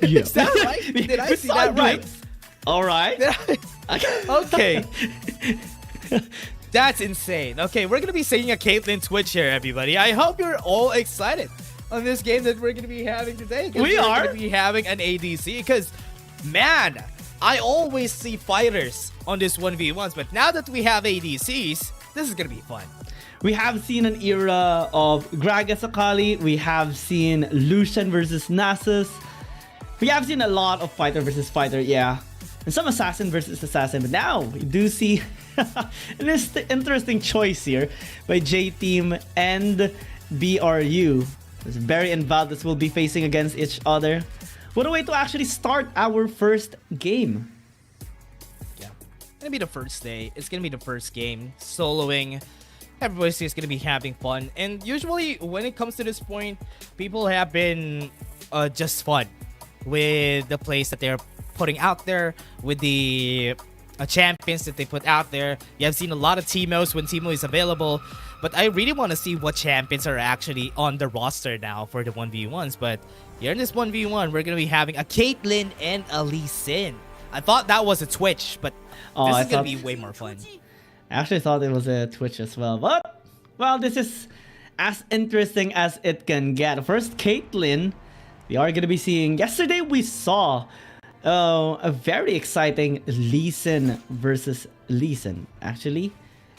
Is that right? Did I see that right? All right. Okay. That's insane. Okay, we're going to be seeing a Caitlyn Twitch here, everybody. I hope you're all excited on this game that we're going to be having today. We are going to be having an ADC because, man, I always see fighters on this 1v1s, but now that we have ADCs, this is going to be fun. We have seen an era of Gragas Akali. We have seen Lucian versus Nasus. We have seen a lot of fighter versus fighter, yeah. And some assassin versus assassin. But now, we do see an interesting choice here by J-Team and BRU. Barry and Valdez will be facing against each other. What a way to actually start our first game. Yeah, it's gonna be the first day. It's gonna be the first game. Soloing. Everybody's just gonna be having fun. And usually, when it comes to this point, people have been just fun with the plays that they're putting out there, with the champions that they put out there. You have seen a lot of Teemos when Teemo is available, but I really want to see what champions are actually on the roster now for the 1v1s. But here in this 1v1, we're going to be having a Caitlyn and a Lee Sin. I thought that was a Twitch, but this is going to be way more fun. I actually thought it was a Twitch as well, but, well, this is as interesting as it can get. First, Caitlyn, we are going to be seeing... Yesterday, we saw a very exciting Lee Sin versus Lee Sin, actually,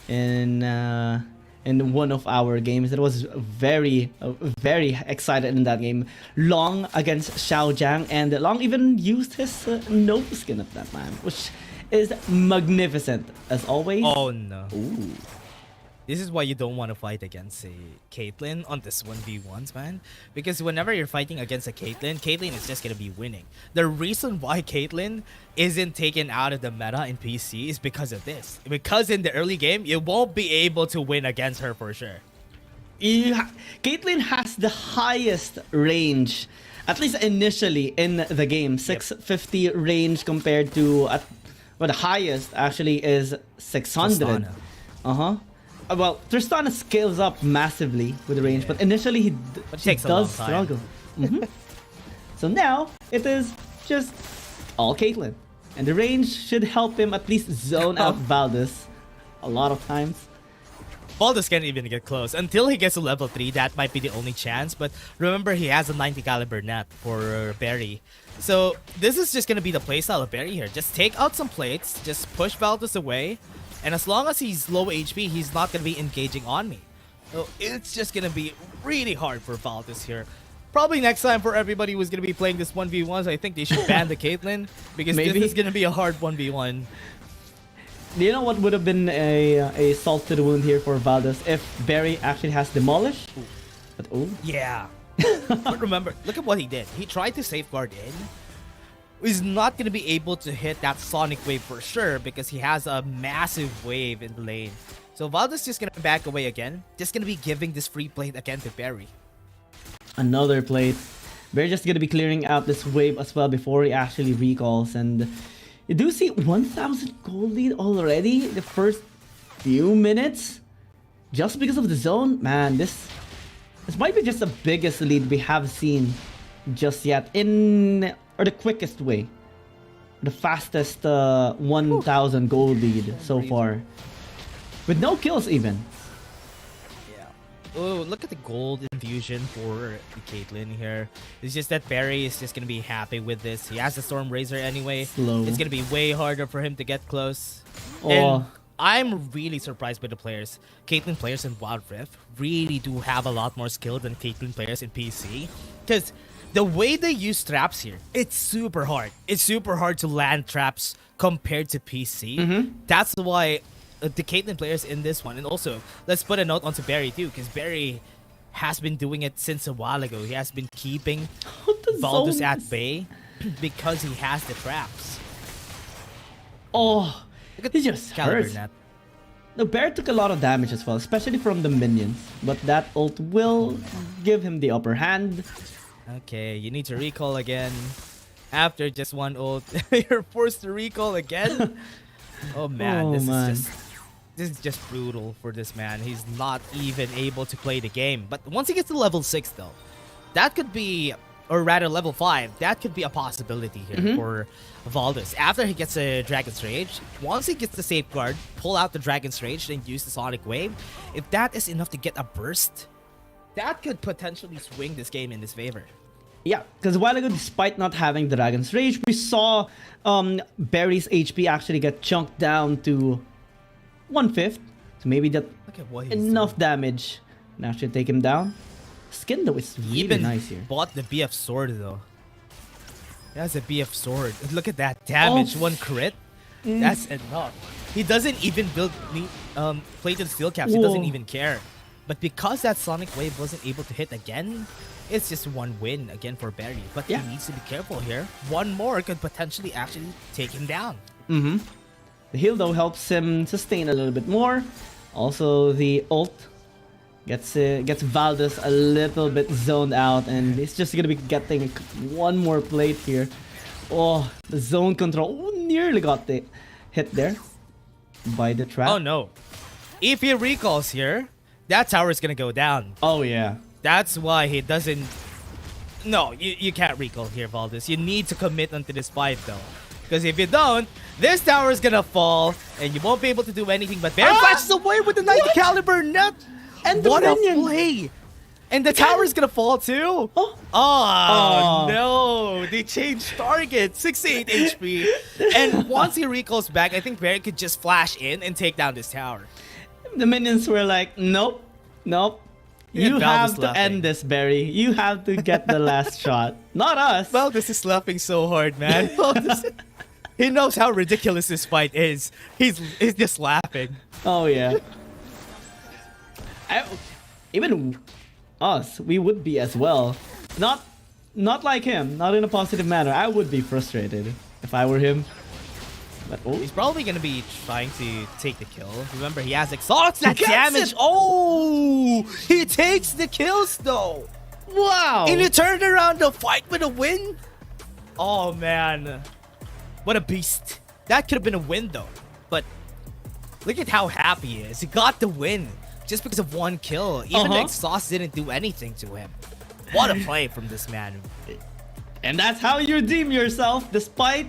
in one of our games. It was very excited in that game. Long against Xiao Jiang, and Long even used his nose skin at that time, which is magnificent as always. Oh no. Ooh. This is why you don't want to fight against a Caitlyn on this 1v1s, man. Because whenever you're fighting against a Caitlyn is just going to be winning. The reason why Caitlyn isn't taken out of the meta in PC is because of this. Because in the early game, you won't be able to win against her for sure. Caitlyn has the highest range, at least initially in the game. 650 range compared to... well, the highest actually is 600. Well, Tristana scales up massively with the range, but initially he does struggle. So now it is just all Caitlyn, and the range should help him at least zone out Valdez a lot of times. Valdez can't even get close until he gets to level 3. That might be the only chance, but remember, he has a 90 caliber net for Barry. So this is just gonna be the playstyle of Barry here. Just take out some plates, just push Valdez away. And as long as he's low HP, he's not going to be engaging on me. So it's just going to be really hard for Valdez here. Probably next time for everybody who's going to be playing this 1v1s, I think they should ban the Caitlyn. Because this is going to be a hard 1v1. Do you know what would have been a salt to the wound here for Valdez if Barry actually has Demolish? But, yeah. But remember, look at what he did. He tried to safeguard in. He's not going to be able to hit that Sonic Wave for sure because he has a massive wave in the lane. So Valdez just going to back away again. Just going to be giving this free plate again to Barry. Another plate. We're just gonna be clearing out this wave as well before he actually recalls. And you do see 1,000 gold lead already the first few minutes, just because of the zone. Man, this might be just the biggest lead we have seen just yet, or the quickest way, the fastest 1,000 gold lead so far, with no kills even. Oh, look at the gold infusion for Caitlyn here. It's just that Barry is just going to be happy with this. He has the Storm Razor anyway. Slow. It's going to be way harder for him to get close. Oh. And I'm really surprised by the players. Caitlyn players in Wild Rift really do have a lot more skill than Caitlyn players in PC. Because the way they use traps here, it's super hard. It's super hard to land traps compared to PC. That's why the Caitlyn players in this one. And also, let's put a note onto Barry too, because Barry has been doing it since a while ago. He has been keeping Valdus at bay because he has the traps. Oh, he just hurts. No, Bear took a lot of damage as well, especially from the minions. But that ult will give him the upper hand. Okay, you need to recall again. After just one ult, you're forced to recall again. Oh man, this is just brutal for this man. He's not even able to play the game. But once he gets to level 6 though, that could be, or rather level 5, that could be a possibility here for Valdus. After he gets a Dragon's Rage, once he gets the Safeguard, pull out the Dragon's Rage, then use the Sonic Wave. If that is enough to get a burst, that could potentially swing this game in his favor. Yeah, because a while ago, despite not having the Dragon's Rage, we saw Barry's HP actually get chunked down to 1/5. So maybe that enough damage and actually take him down. Skin though is really nice here. Bought the BF sword though. He has a BF sword. Look at that damage. One crit. That's enough. He doesn't even build plated steel caps. He doesn't even care. But because that Sonic Wave wasn't able to hit again, it's just one win again for Barry. But he needs to be careful here. One more could potentially actually take him down. The heal though helps him sustain a little bit more. Also the ult gets Valdus a little bit zoned out, and he's just gonna be getting one more plate here. Oh, the zone control nearly got the hit there by the trap. Oh no. If he recalls here, that tower is gonna go down. Oh yeah. That's why he doesn't... No, you can't recall here, Valdus. You need to commit onto this fight though. Because if you don't, this tower is gonna fall and you won't be able to do anything but Bear flashes away with the 90 caliber net. And the what minion. a play! And the tower is gonna fall too. Oh no! They changed target. 68 HP. And once he recalls back, I think Bear could just flash in and take down this tower. The minions were like, nope, nope. You have to end this, Barry. You have to get the last shot. Not us. Well, this is laughing so hard, man. He knows how ridiculous this fight is. He's just laughing. Oh yeah. Even us, we would be as well. Not like him. Not in a positive manner. I would be frustrated if I were him. But he's probably gonna be trying to take the kill. Remember, he has exhaust that damage. Oh, he takes the kills though. Wow! And he turned around the fight with a win. Oh man, what a beast! That could have been a win though. But look at how happy he is. He got the win just because of one kill. Even the exhaust didn't do anything to him. What a play from this man! And that's how you redeem yourself, despite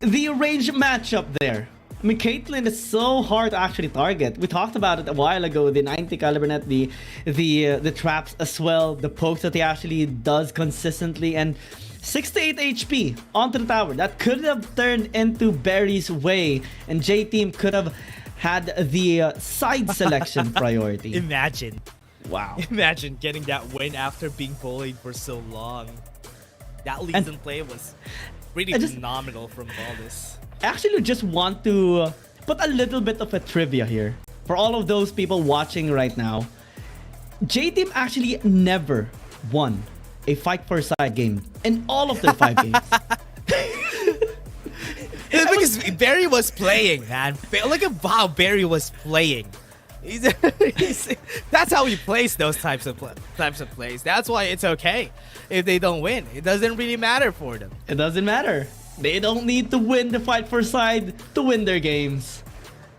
the range matchup there. I mean, Caitlyn is so hard to actually target. We talked about it a while ago. The 90 caliber net, the traps as well, the pokes that he actually does consistently, and 68 HP onto the tower. That could have turned into Barry's way, and J-Team could have had the side selection priority. Imagine. Wow. Imagine getting that win after being bullied for so long. That lead in play was really phenomenal from Valdus. I actually just want to put a little bit of a trivia here for all of those people watching right now. J-Team actually never won a fight for side game in all of their 5 games. Because Barry was playing, man. Look at how Barry was playing. That's how he plays those types of plays. That's why it's okay if they don't win. It doesn't really matter for them. It doesn't matter. They don't need to win the fight for side to win their games.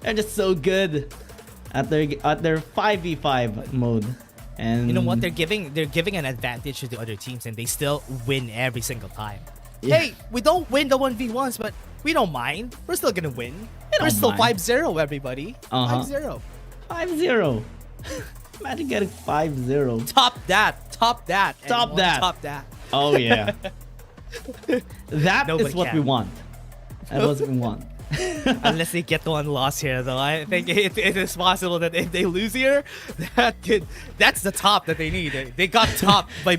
They're just so good at their 5v5 mode. And you know what? They're giving an advantage to the other teams, and they still win every single time. Yeah. Hey, we don't win the 1v1s, but we don't mind. We're still gonna win. We're still 5-0, everybody. 5-0. 5-0. Imagine getting 5-0. Top that. Top that. Oh yeah. That is what we want. That's what we want. Unless they get one loss here, though, I think it is possible that if they lose here, that's the top that they need. They got topped by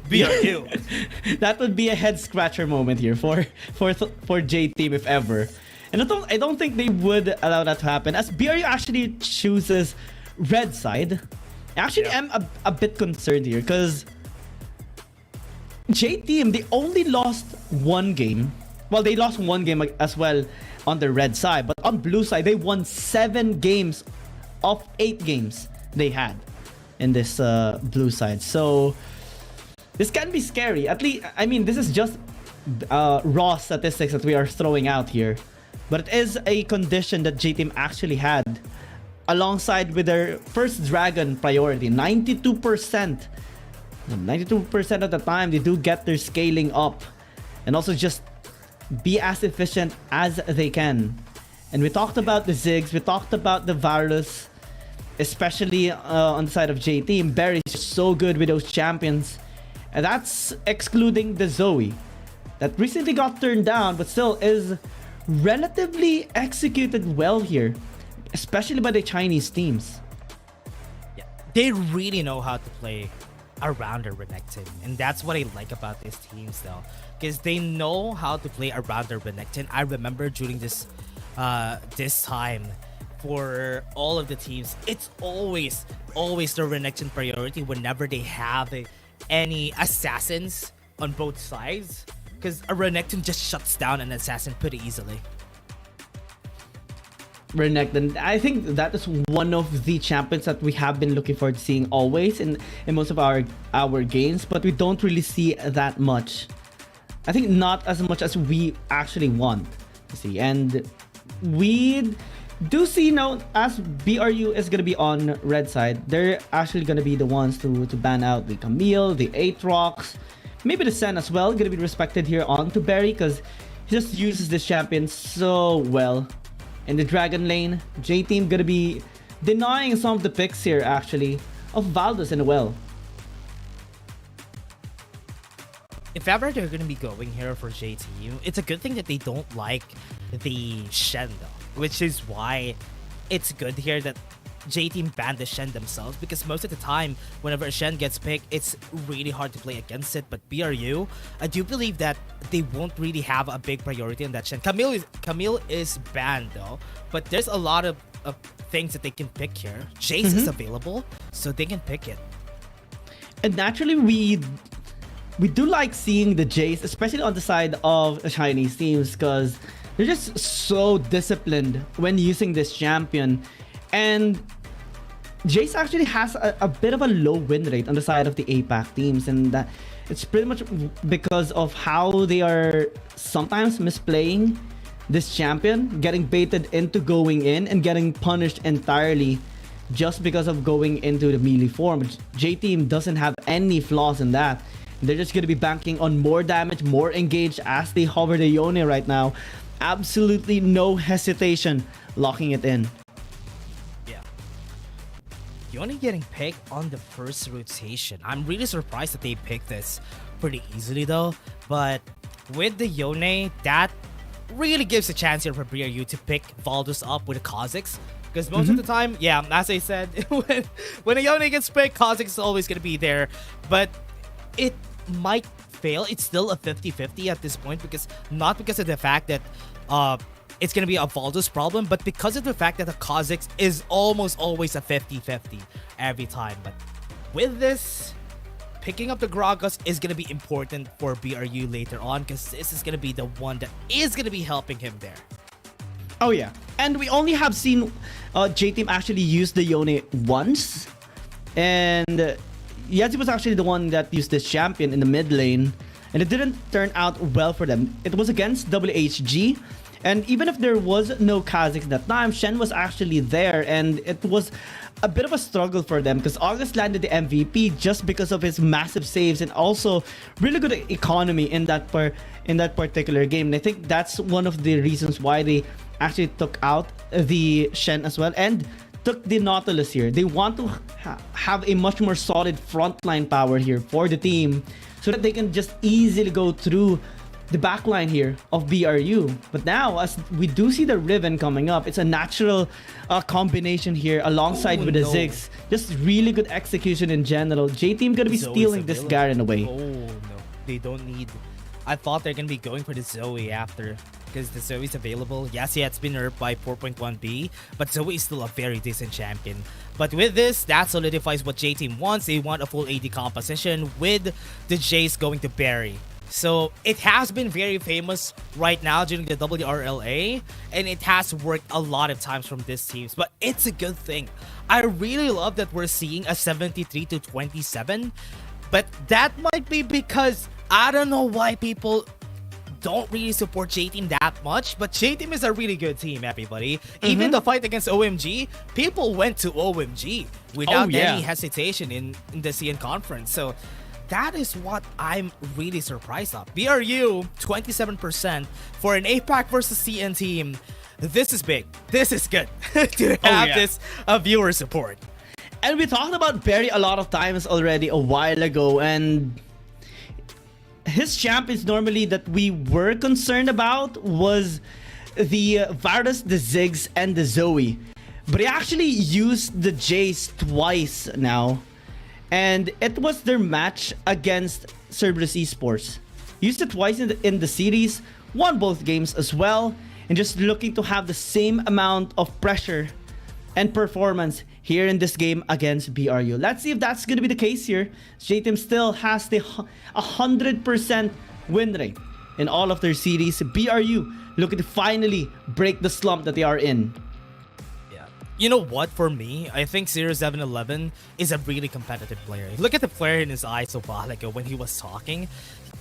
BRU. That would be a head scratcher moment here for J Team if ever. And I don't think they would allow that to happen, as BRU actually chooses red side. I actually am a bit concerned here because J Team, they only lost one game. Well, they lost one game as well on the red side, but on blue side they won 7 games of 8 games they had in this blue side. So this can be scary. At least, I mean, this is just raw statistics that we are throwing out here, but it is a condition that J Team actually had alongside with their first dragon priority. 92% of the time they do get their scaling up and also just be as efficient as they can. And we talked about the Ziggs, we talked about the Varus, especially on the side of J Team. Barry's just so good with those champions, and that's excluding the Zoe that recently got turned down, but still is relatively executed well here, especially by the Chinese teams. Yeah, they really know how to play around a Renekton, and that's what I like about these teams, though, because they know how to play around the Renekton. I remember during this time for all of the teams, it's always the Renekton priority whenever they have any assassins on both sides, because a Renekton just shuts down an assassin pretty easily. Renekton, I think that is one of the champions that we have been looking forward to seeing always in most of our games, but we don't really see that much. I think not as much as we actually want to see. And we do see now, as BRU is going to be on red side, they're actually going to be the ones to ban out the Camille, the Aatrox, maybe the Sen as well, going to be respected here onto Barry because he just uses this champion so well. In the Dragon lane, J Team gonna be denying some of the picks here actually of Valdez and well. If ever they're gonna be going here for J Team, it's a good thing that they don't like the Shen though, which is why it's good here that J Team banned the Shen themselves, because most of the time whenever a Shen gets picked, it's really hard to play against it. But BRU, I do believe that they won't really have a big priority on that Shen. Camille is banned though, but there's a lot of things that they can pick here. Jace is available, so they can pick it. And naturally we do like seeing the Jace, especially on the side of the Chinese teams, because they're just so disciplined when using this champion. And Jace actually has a bit of a low win rate on the side of the APAC teams, and that it's pretty much because of how they are sometimes misplaying this champion, getting baited into going in and getting punished entirely just because of going into the melee form. J Team doesn't have any flaws in that. They're just going to be banking on more damage, more engaged as they hover the Yone right now. Absolutely no hesitation locking it in. Yone getting picked on the first rotation. I'm really surprised that they picked this pretty easily though. But with the Yone, that really gives a chance here for BRU to pick Valdez up with the Kha'Zix. Because most of the time, yeah, as I said, when a Yone gets picked, Kha'Zix is always going to be there. But it might fail. It's still a 50-50 at this point, because not because of the fact that it's going to be a Valdez problem, but because of the fact that the Kha'Zix is almost always a 50-50 every time. But with this, picking up the Gragas is going to be important for BRU later on, because this is going to be the one that is going to be helping him there. Oh yeah, And we only have seen J-Team actually use the Yone once. And Yezi was actually the one that used this champion in the mid lane. And it didn't turn out well for them. It was against WHG. And even if there was no Kazakhs that time, Shen was actually there. And it was a bit of a struggle for them because August landed the MVP just because of his massive saves and also really good economy in that particular game. And I think that's one of the reasons why they actually took out the Shen as well and took the Nautilus here. They want to have a much more solid frontline power here for the team so that they can just easily go through the backline here of BRU. But now, as we do see the Riven coming up, it's a natural combination here alongside with the Ziggs. Just really good execution in general. J-Team gonna be stealing this Garen away. Oh no, they don't need... I thought they're gonna be going for the Zoe after, because the Zoe's available. Yes, yeah, it's been nerfed by 4.1b, but Zoe is still a very decent champion. But with this, that solidifies what J-Team wants. They want a full AD composition with the Jace going to Barry. So it has been very famous right now during the WRLA, and it has worked a lot of times from these teams, but it's a good thing. I really love that we're seeing a 73-27, but that might be because I don't know why people don't really support J-Team that much, but J-Team is a really good team, everybody. Even the fight against OMG, people went to OMG without any hesitation in the CN conference. So that is what I'm really surprised of. BRU, 27% for an APAC versus CN team. This is big. This is good to have this viewer support. And we talked about Barry a lot of times already a while ago, and his champions normally that we were concerned about was the Varus, the Ziggs, and the Zoe. But he actually used the Jace twice now. And it was their match against Cerberus Esports. Used it twice in the series, won both games as well, and just looking to have the same amount of pressure and performance here in this game against BRU. Let's see if that's going to be the case here. J-Team still has the 100% win rate in all of their series. BRU looking to finally break the slump that they are in. You know what, for me, I think 0711 is a really competitive player. Look at the flare in his eyes so far, like when he was talking.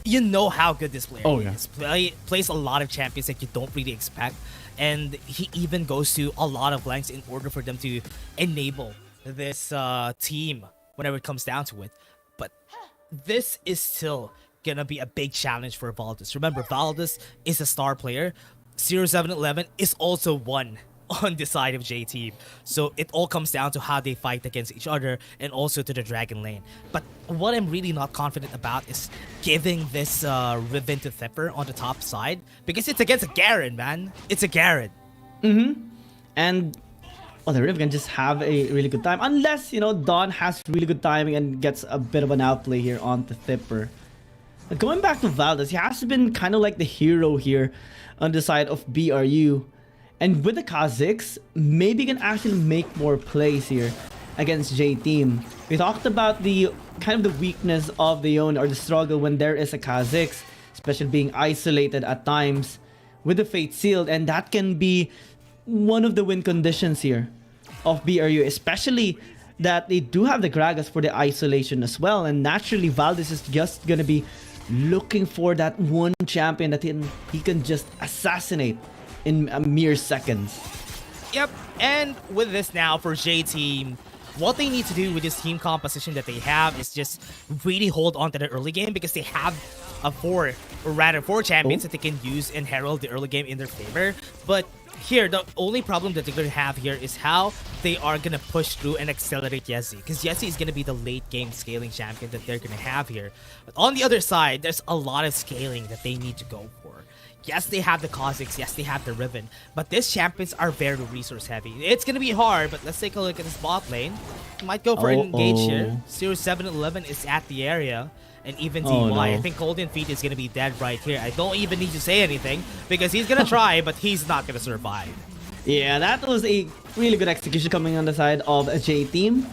You know how good this player is. Plays a lot of champions that you don't really expect. And he even goes to a lot of lengths in order for them to enable this team whenever it comes down to it. But this is still gonna be a big challenge for Valdez. Remember, Valdez is a star player. 0711 is also one on the side of J-Team. So it all comes down to how they fight against each other and also to the Dragon lane. But what I'm really not confident about is giving this Riven to Thipper on the top side, because it's against a Garen, man. It's a Garen. And the Riven can just have a really good time, unless, you know, Dawn has really good timing and gets a bit of an outplay here on the Thipper. But going back to Valdez, he has been kind of like the hero here on the side of BRU. And with the Kazakhs, maybe can actually make more plays here against J-Team. We talked about the kind of the weakness of the Yone, or the struggle when there is a Kazakhs, especially being isolated at times with the Fate Sealed, and that can be one of the win conditions here of BRU, especially that they do have the Gragas for the isolation as well. And naturally, Valdez is just gonna be looking for that one champion that he can just assassinate in a mere seconds. Yep, and with this now for J-Team, what they need to do with this team composition that they have is just really hold on to the early game, because they have four champions that they can use and herald the early game in their favor. But here, the only problem that they're going to have here is how they are going to push through and accelerate Yezi, because Yezi is going to be the late game scaling champion that they're going to have here. But on the other side, there's a lot of scaling that they need to go for. Yes, they have the Kazakhs. Yes, they have the Riven. But these champions are very resource heavy. It's going to be hard, but let's take a look at this bot lane. Might go for an engage here. 0711 is at the area. And even DY. I think Golden Feet is going to be dead right here. I don't even need to say anything, because he's going to try, but he's not going to survive. Yeah, that was a really good execution coming on the side of a J-Team.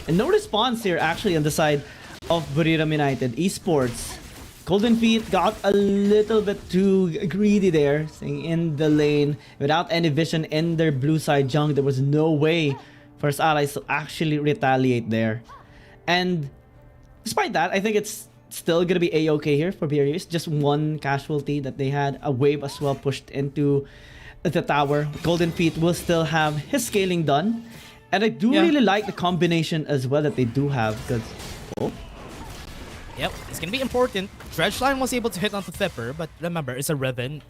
And no response here actually on the side of Buriram United Esports. Golden Feet got a little bit too greedy there, staying in the lane without any vision in their blue side junk. There was no way for his allies to actually retaliate there. And despite that, I think it's still gonna be a-okay here for BRU. It's just one casualty that they had. A wave as well pushed into the tower. Golden Feet will still have his scaling done. And I do really like the combination as well that they do have, because... Yep, it's gonna be important. Dredgeline was able to hit onto Thipper, but remember, it's a Riven.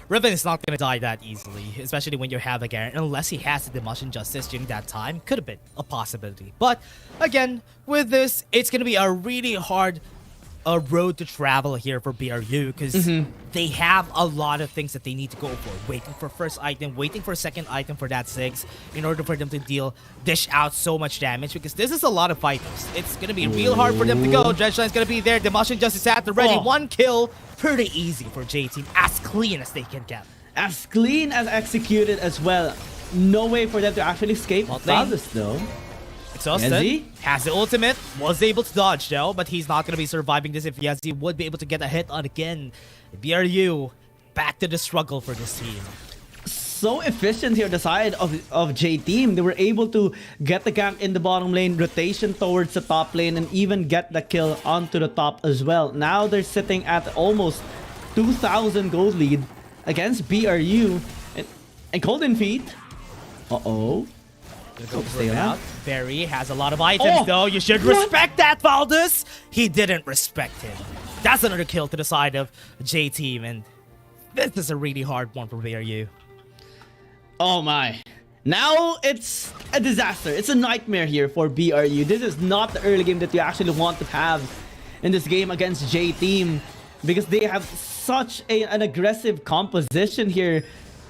Riven is not gonna die that easily, especially when you have a Garen, unless he has the Demolition Justice during that time. Could have been a possibility. But again, with this, it's gonna be a really hard road to travel here for BRU, because they have a lot of things that they need to go for. Waiting for first item, waiting for second item for that 6 in order for them to dish out so much damage, because this is a lot of fighters. It's gonna be real hard for them to go. Dredgeline's gonna be there. Demolition Justice at the ready. 1 kill. Pretty easy for J-Team. As clean as they can get. As clean as executed as well. No way for them to actually escape. Valdez though. Exhausted, has the ultimate, was able to dodge though, but he's not going to be surviving this if Yazzie would be able to get a hit on again. BRU, back to the struggle for this team. So efficient here on the side of J-Team. They were able to get the gank in the bottom lane, rotation towards the top lane, and even get the kill onto the top as well. Now they're sitting at almost 2,000 gold lead against BRU. And Golden Feet. Uh-oh. Go stay out. Barry has a lot of items though. You should respect that, Valdez. He didn't respect him. That's another kill to the side of J-Team, and this is a really hard one for BRU. Oh my. Now it's a disaster. It's a nightmare here for BRU. This is not the early game that you actually want to have in this game against J-Team, because they have such an aggressive composition here.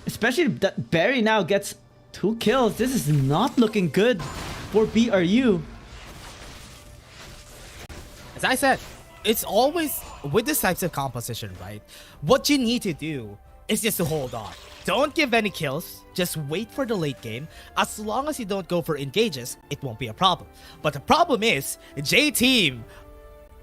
Especially that Barry now gets 2 kills. This is not looking good for BRU. As I said, it's always with this types of composition, right? What you need to do is just to hold on. Don't give any kills. Just wait for the late game. As long as you don't go for engages, it won't be a problem. But the problem is, J-Team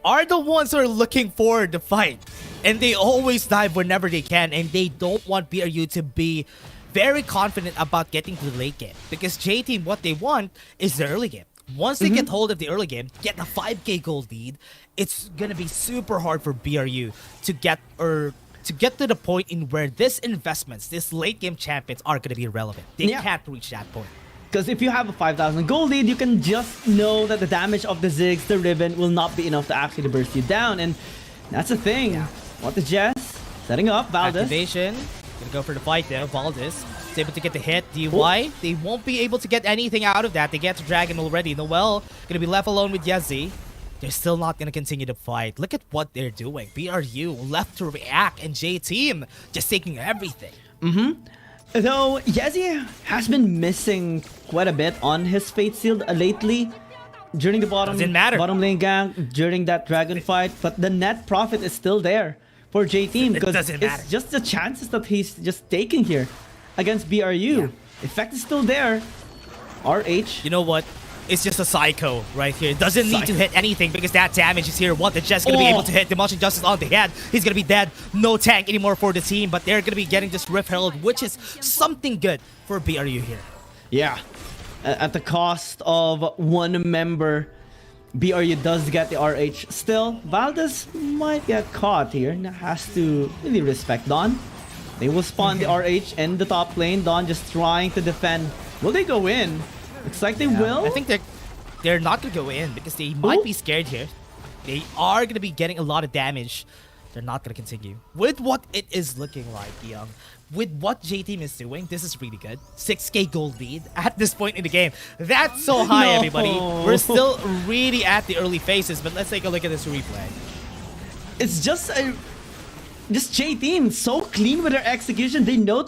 are the ones who are looking for the fight. And they always dive whenever they can. And they don't want BRU to be very confident about getting to the late game, because J-Team, what they want is the early game. Once they get hold of the early game, get the 5k gold lead, it's gonna be super hard for BRU to get to the point in where this investments, this late game champions are gonna be relevant. They can't reach that point. Because if you have a 5,000 gold lead, you can just know that the damage of the Ziggs, the Riven, will not be enough to actually burst you down, and that's the thing. What the Jess setting up, Valdez. Activation. Gonna go for the fight there. Valdez is able to get the hit. DY, they won't be able to get anything out of that. They get to Dragon already. Noel gonna be left alone with Yazzie. They're still not gonna continue to fight. Look at what they're doing. BRU left to react, and J-Team just taking everything. Though Yazzie has been missing quite a bit on his Fate Shield lately during the bottom lane gank, during that Dragon fight, but the net profit is still there for J-Team, because it's just the chances that he's just taking here against BRU. Effect is still there. RH. You know what? It's just a psycho right here. It doesn't need to hit anything, because that damage is here. What the Jess gonna be able to hit Demolition Justice on the head. He's gonna be dead. No tank anymore for the team, but they're gonna be getting this Rift Herald, which is something good for BRU here. Yeah. At the cost of 1 member, BRU does get the RH. Still, Valdez might get caught here. Has to really respect Dawn. They will spawn the RH in the top lane. Dawn just trying to defend. Will they go in? Looks like they will. I think they're not gonna go in, because they might be scared here. They are gonna be getting a lot of damage. They're not gonna continue. With what it is looking like, Young, with what J-Team is doing, this is really good. 6k gold lead at this point in the game. That's so high, everybody. We're still really at the early phases, but let's take a look at this replay. It's just J-Team so clean with their execution. They know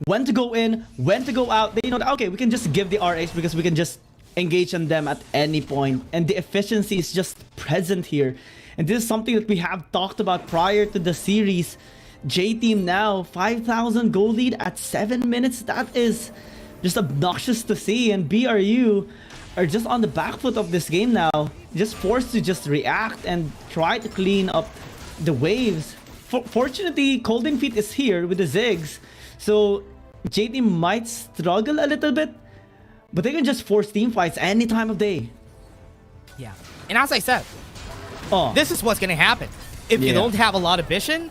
when to go in, when to go out. They know that, okay, we can just give the RH, because we can just engage on them at any point. And the efficiency is just present here. And this is something that we have talked about prior to the series. J-Team now 5,000 gold lead at 7 minutes. That is just obnoxious to see. And BRU are just on the back foot of this game now. Just forced to just react and try to clean up the waves. Fortunately, Golden Feet is here with the Ziggs, so JT might struggle a little bit, but they can just force team fights any time of day. Yeah, and as I said, this is what's gonna happen. If you don't have a lot of vision,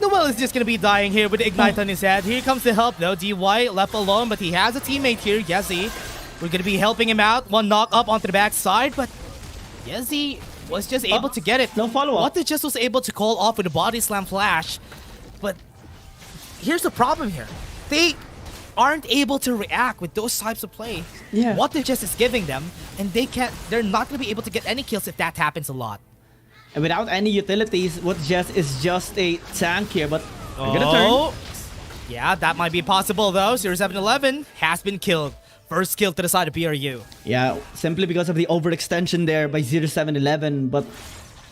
Noel is just gonna be dying here with Ignite on his head. Here comes the help though. DY left alone, but he has a teammate here, Yezi. We're gonna be helping him out. One knock up onto the backside, but Yezi was just able to get it. No follow-up. What just was able to call off with a body slam flash. But here's the problem here. They aren't able to react with those types of play. Yeah. What the just is giving them, and they're not gonna be able to get any kills if that happens a lot. And without any utilities, what Jess is just a tank here, but they're gonna turn. Yeah, that might be possible though. 0711 has been killed. First kill to the side of BRU. Yeah, simply because of the overextension there by 0711, but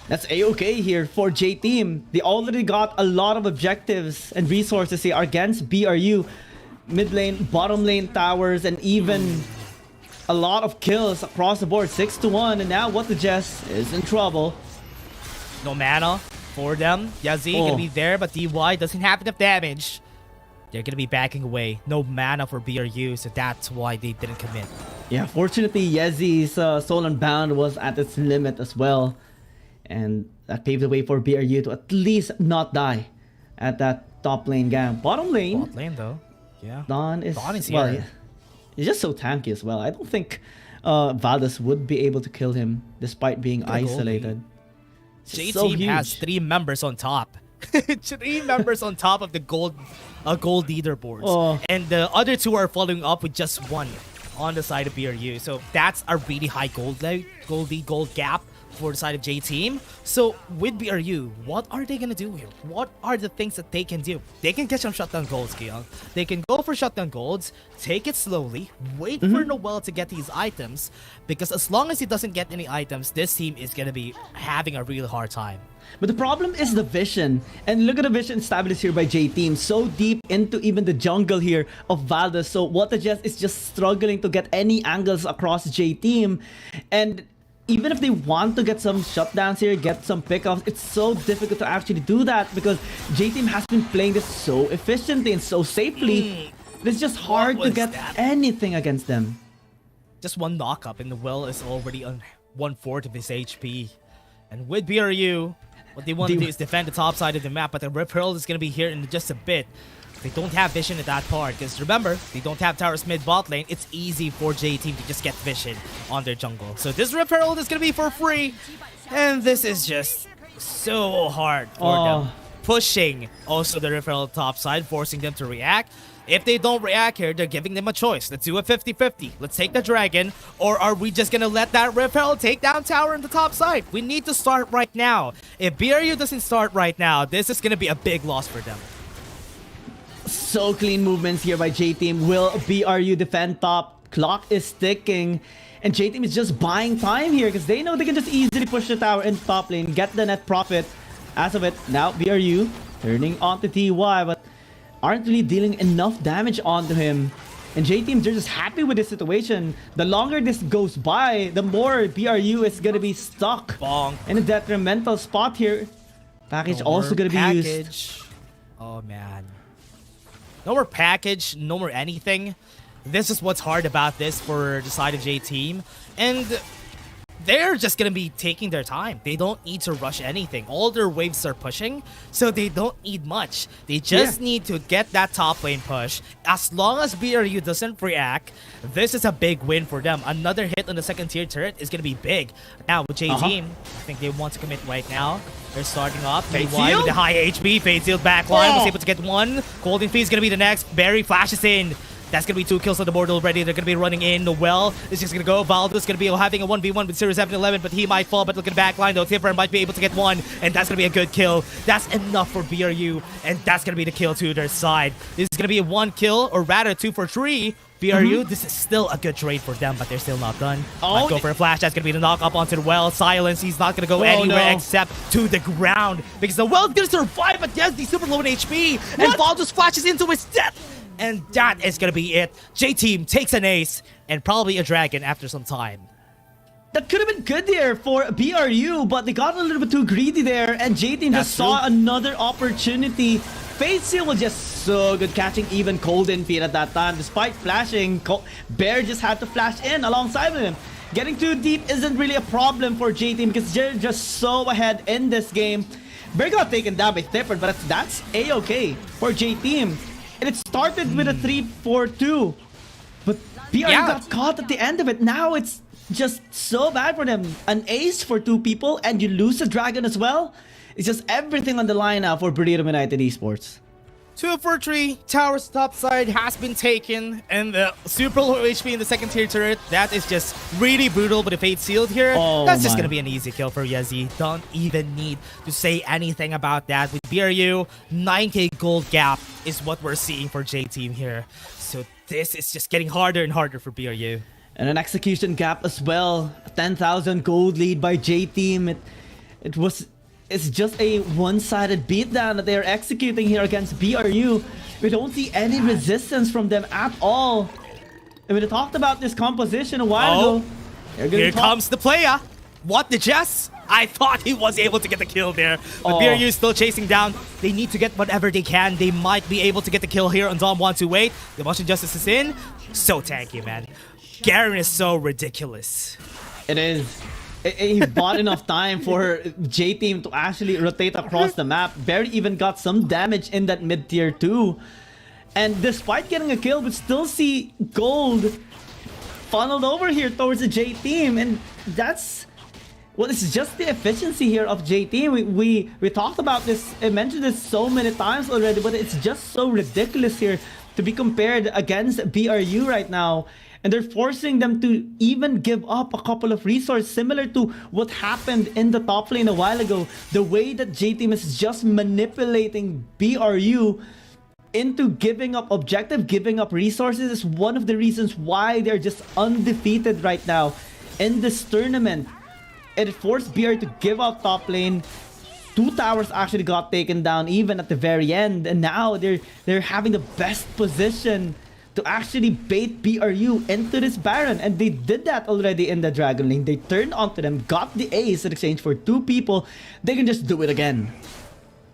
that's a-okay here for J-Team. They already got a lot of objectives and resources here against BRU. Mid lane, bottom lane towers, and even a lot of kills across the board. 6-1, and now What the Jess is in trouble. No mana for them. Yazi gonna be there, but DY doesn't have enough damage. They're gonna be backing away. No mana for BRU, so that's why they didn't commit. Yeah, fortunately, Yezi's Soul Unbound was at its limit as well. And that paved the way for BRU to at least not die at that top lane gang. Bottom lane. Bot lane though. Yeah. Dawn is here. Well, he's just so tanky as well. I don't think Valdez would be able to kill him despite being isolated. J-Team has 3 members on top. 3 members on top of the gold leaderboards. And the other 2 are following up with just 1 on the side of BRU. So that's a really high gold gap for the side of J-Team. So with BRU, what are they gonna do here? What are the things that they can do? They can get some shutdown golds, Kiyoung. They can go for shutdown golds, take it slowly, wait for Noel to get these items, because as long as he doesn't get any items, this team is gonna be having a really hard time. But the problem is the vision. And look at the vision established here by J-Team. So deep into even the jungle here of Valdez. So What the Jess is just struggling to get any angles across J-Team. And even if they want to get some shutdowns here, get some pickoffs, it's so difficult to actually do that because J-Team has been playing this so efficiently and so safely. It's just hard to get anything against them. Just 1 knock-up and the Will is already on 1/4 of his HP. And with BRU, what they want to do is defend the top side of the map, but the Rip Hurl is going to be here in just a bit. They don't have vision at that part, because remember, they don't have towers mid bot lane. It's easy for J-Team to just get vision on their jungle. So this Rip Herald is going to be for free, and this is just so hard for them. Pushing also the Rip Herald top side, forcing them to react. If they don't react here, they're giving them a choice. Let's do a 50-50. Let's take the dragon, or are we just going to let that Rip Herald take down tower in the top side? We need to start right now. If BRU doesn't start right now, this is going to be a big loss for them. So clean movements here by J-Team. Will BRU defend top? Clock is ticking. And J-Team is just buying time here because they know they can just easily push the tower in top lane, get the net profit. As of it, now BRU turning onto TY, but aren't really dealing enough damage onto him. And J-Team, they're just happy with this situation. The longer this goes by, the more BRU is going to be stuck in a detrimental spot here. Package also going to be used. Oh, man. No more package, no more anything. This is what's hard about this for the side of J-Team. And they're just going to be taking their time. They don't need to rush anything. All their waves are pushing, so they don't need much. They just need to get that top lane push. As long as BRU doesn't react, this is a big win for them. Another hit on the second tier turret is going to be big. Now with J-Team, I think they want to commit right now. They're starting off. With the high HP. Fade Sealed backline was able to get 1. Golden Fee is going to be the next. Barry flashes in. That's going to be 2 kills on the board already. They're going to be running in. Noel is just going to go. Valdo's going to be having a 1v1 with 0711, but he might fall. But look at the back line, though. Tipper might be able to get 1, and that's going to be a good kill. That's enough for BRU, and that's going to be the kill to their side. This is going to be a 1 kill, or rather 2 for 3. BRU, this is still a good trade for them, but they're still not done. Might go for a flash. That's going to be the knock up onto the Well. Silence. He's not going to go anywhere except to the ground, because the Well's going to survive, but yes, he's super low in HP, and Valdos flashes into his death. And that is going to be it. J-Team takes an ace and probably a dragon after some time. That could have been good there for BRU, but they got a little bit too greedy there, and J-Team just saw another opportunity. Fate Seal was just so good catching even Golden Feet at that time. Despite flashing, Bear just had to flash in alongside with him. Getting too deep isn't really a problem for J-Team because they're just so ahead in this game. Bear got taken down by Thifford, but that's A-okay for J-Team. And it started with a 3-4-2. But BRU got caught at the end of it. Now it's just so bad for them. An ace for 2 people and you lose the dragon as well. It's just everything on the line now for Buriram United Esports. 2 for 3, Tower's top side has been taken, and the super low HP in the second tier turret, that is just really brutal with the Fate Sealed here. That's just gonna be an easy kill for Yezi. Don't even need to say anything about that. With BRU, 9k gold gap is what we're seeing for J-Team here. So this is just getting harder and harder for BRU. And an execution gap as well. 10,000 gold lead by J-Team. It's just a one-sided beatdown that they're executing here against BRU. We don't see any resistance from them at all. And we talked about this composition a while ago. Here comes the player. What the Jess? I thought he was able to get the kill there. But BRU is still chasing down. They need to get whatever they can. They might be able to get the kill here on Dom 128. The motion justice is in. So tanky, man. Garen is so ridiculous. It is. He bought enough time for J-Team to actually rotate across the map. Barry even got some damage in that mid-tier too. And despite getting a kill, we still see gold funneled over here towards the J-Team. And that's... well, it's just the efficiency here of J-Team. We talked about this, I mentioned this so many times already, but it's just so ridiculous here to be compared against BRU right now. And they're forcing them to even give up a couple of resources, similar to what happened in the top lane a while ago. The way that J-Team is just manipulating BRU into giving up objective, giving up resources is one of the reasons why they're just undefeated right now in this tournament. It forced BRU to give up top lane. 2 towers actually got taken down even at the very end. And now they're having the best position to actually bait BRU into this Baron. And they did that already in the Dragon Lane. They turned onto them, got the ace in exchange for 2 people. They can just do it again.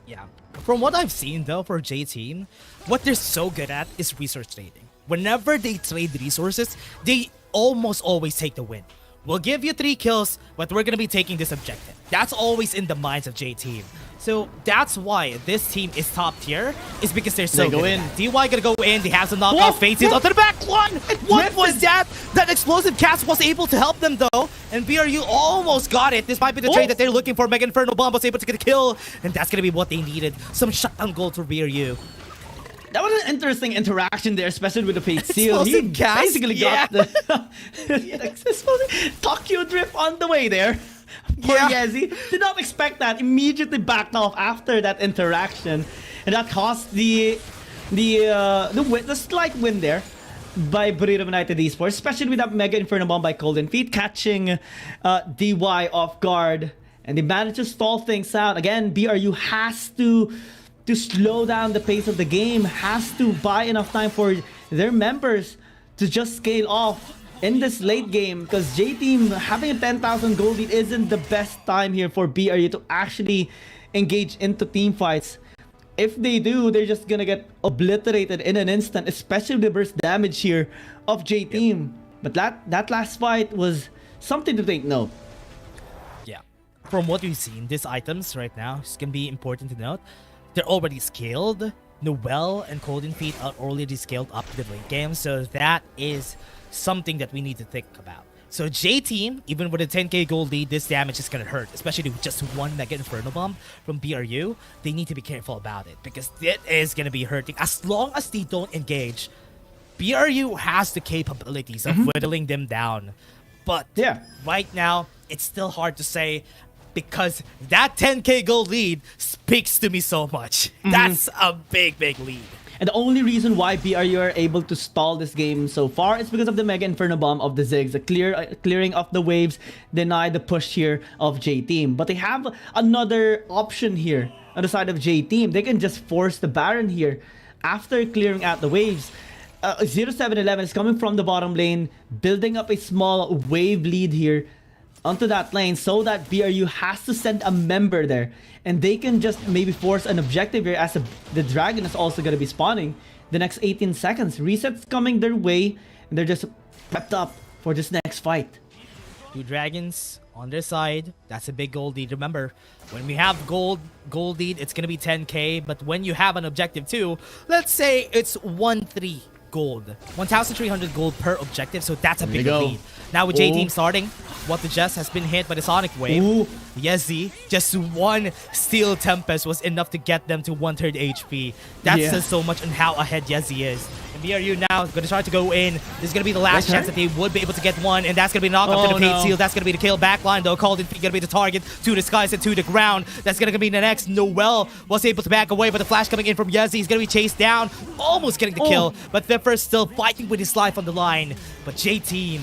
Yeah. From what I've seen though for J-Team, what they're so good at is resource trading. Whenever they trade resources, they almost always take the win. We'll give you 3 kills, but we're gonna be taking this objective. That's always in the minds of J-Team. So that's why this team is top tier, is because they're so good. DY gonna go in, they have some knockout faces onto the back one! What was that? That explosive cast was able to help them though, and BRU almost got it. This might be the trade that they're looking for. Mega Inferno Bomb was able to get a kill, and that's gonna be what they needed. Some shutdown gold for BRU. That was an interesting interaction there, especially with the Fate Seal. He basically got the Tokyo Drift on the way there. Poor Yezi. Did not expect that. Immediately backed off after that interaction. And that cost the slight win there by Buriram United Esports, especially with that Mega Inferno Bomb by Golden Feet, catching DY off guard. And they managed to stall things out. Again, BRU has to slow down the pace of the game, has to buy enough time for their members to just scale off in this late game, because J-Team having a 10,000 gold lead isn't the best time here for BRU to actually engage into team fights. If they do, they're just gonna get obliterated in an instant, especially the burst damage here of J-Team. But that last fight was something to take note. Yeah. From what we've seen, these items right now is gonna be important to note. They're already scaled. Noelle and Golden Feet are already scaled up to the late game, so that is something that we need to think about. So J-Team, even with a 10k gold lead, this damage is gonna hurt, especially with just 1 Mega Inferno Bomb from BRU. They need to be careful about it, because it is gonna be hurting. As long as they don't engage, BRU has the capabilities of whittling them down. But right now, it's still hard to say, because that 10k gold lead speaks to me so much. That's a big lead. And the only reason why BRU are able to stall this game so far is because of the Mega Inferno Bomb of the Ziggs. The clearing of the waves deny the push here of J-Team. But they have another option here on the side of J-Team. They can just force the Baron here after clearing out the waves. 0711 is coming from the bottom lane, building up a small wave lead here. onto that lane so that BRU has to send a member there. And they can just maybe force an objective here as the dragon is also going to be spawning the next 18 seconds. Resets coming their way, and they're just prepped up for this next fight. 2 dragons on their side. That's a big gold lead. Remember, when we have gold lead, it's going to be 10k. But when you have an objective too, let's say it's 1-3 gold. 1,300 gold per objective, so that's a big lead. Now with J Team starting, What the Just has been hit by the Sonic Wave. Yezi, just one Steel Tempest was enough to get them to 1/3 HP. That says so much on how ahead Yezi is. And BRU now going to try to go in. This is going to be the last chance that they would be able to get one, and that's going to be a knock-off to the Fate Seal. That's going to be the kill backline, though. Called in, going to be the target to the skies and to the ground. That's going to be the next. Noel was able to back away, but the flash coming in from Yezi. He's going to be chased down, almost getting the kill, but Vipper still fighting with his life on the line. But J-Team,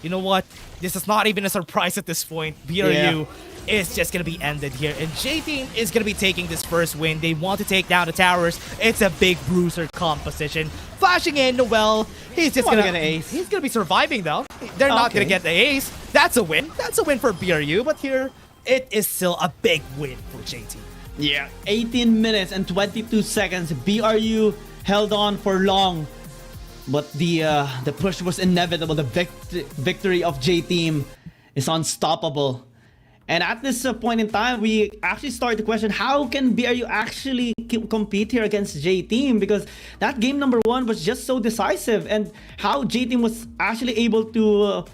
you know what? This is not even a surprise at this point. BRU is just going to be ended here. And J-Team is going to be taking this first win. They want to take down the towers. It's a big bruiser composition. Flashing in, Noel. He's just going to get an ace. He's going to be surviving, though. They're not going to get the ace. That's a win. That's a win for BRU. But here, it is still a big win for J-Team. Yeah, 18 minutes and 22 seconds. BRU held on for long. But the push was inevitable. The victory of J-Team is unstoppable. And at this point in time, we actually start to question, how can BRU actually compete here against J-Team? Because that game number 1 was just so decisive. And how J-Team was actually able to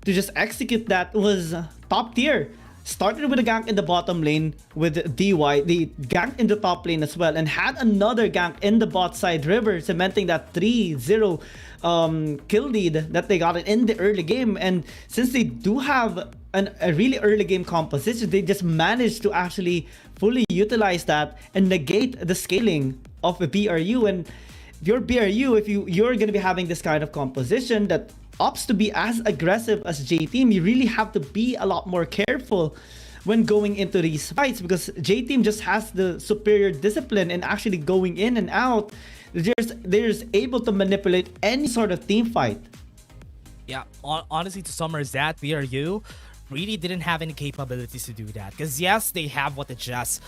just execute that was top tier. Started with a gank in the bottom lane with DY. They ganked in the top lane as well and had another gank in the bot side river, cementing that 3-0 kill lead that they got in the early game. And since they do have a really early game composition, they just managed to actually fully utilize that and negate the scaling of the BRU. And if you're BRU, if you're going to be having this kind of composition that opts to be as aggressive as J-Team, you really have to be a lot more careful when going into these fights, because J-Team just has the superior discipline in actually going in and out. They're just able to manipulate any sort of team fight. Yeah, honestly, to summarize that, BRU really didn't have any capabilities to do that. Because yes, they have What the Just.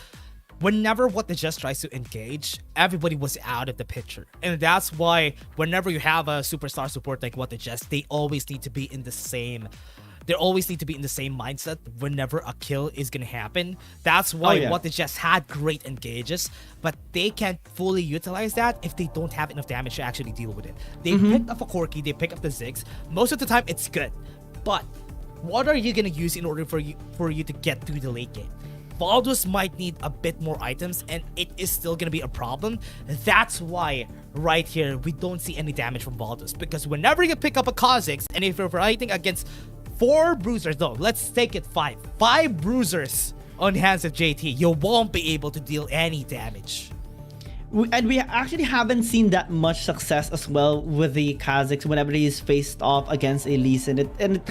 Whenever What the Just tries to engage, everybody was out of the picture. And that's why whenever you have a superstar support like What the Just, they always need to be in the same mindset whenever a kill is gonna happen. That's why What the Just had great engages, but they can't fully utilize that if they don't have enough damage to actually deal with it. They picked up a Corki, they pick up the Ziggs. Most of the time it's good, but what are you gonna use in order for you to get through the late game? Baldus might need a bit more items, and it is still gonna be a problem. That's why right here we don't see any damage from Baldus, because whenever you pick up a Kha'Zix, and if you're fighting against 4 bruisers, though, let's take it 5 bruisers on the hands of JT, you won't be able to deal any damage. And we actually haven't seen that much success as well with the Kha'Zix whenever he's faced off against a Lee Sin. And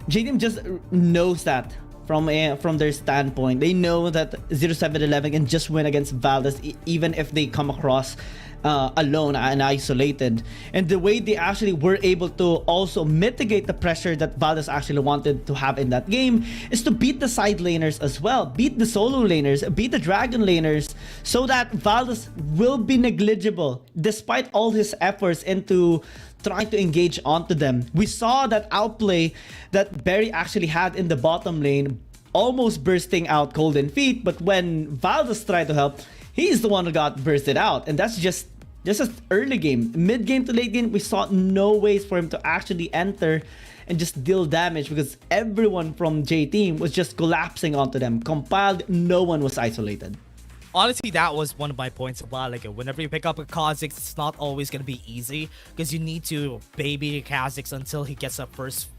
J-Team just knows that. From their standpoint, they know that 0711 can just win against Valdez even if they come across alone and isolated. And the way they actually were able to also mitigate the pressure that Valdez actually wanted to have in that game is to beat the side laners as well, beat the solo laners, beat the dragon laners, so that Valdez will be negligible despite all his efforts into trying to engage onto them. We saw that outplay that Barry actually had in the bottom lane, almost bursting out Golden Feet, but when Valdez tried to help, he's the one who got bursted out. And that's just an early game. Mid game to late game, we saw no ways for him to actually enter and just deal damage, because everyone from J-Team was just collapsing onto them. Compiled, no one was isolated. Honestly, that was one of my points a while ago. Whenever you pick up a Kha'Zix, it's not always going to be easy, because you need to baby Kha'Zix until he gets a first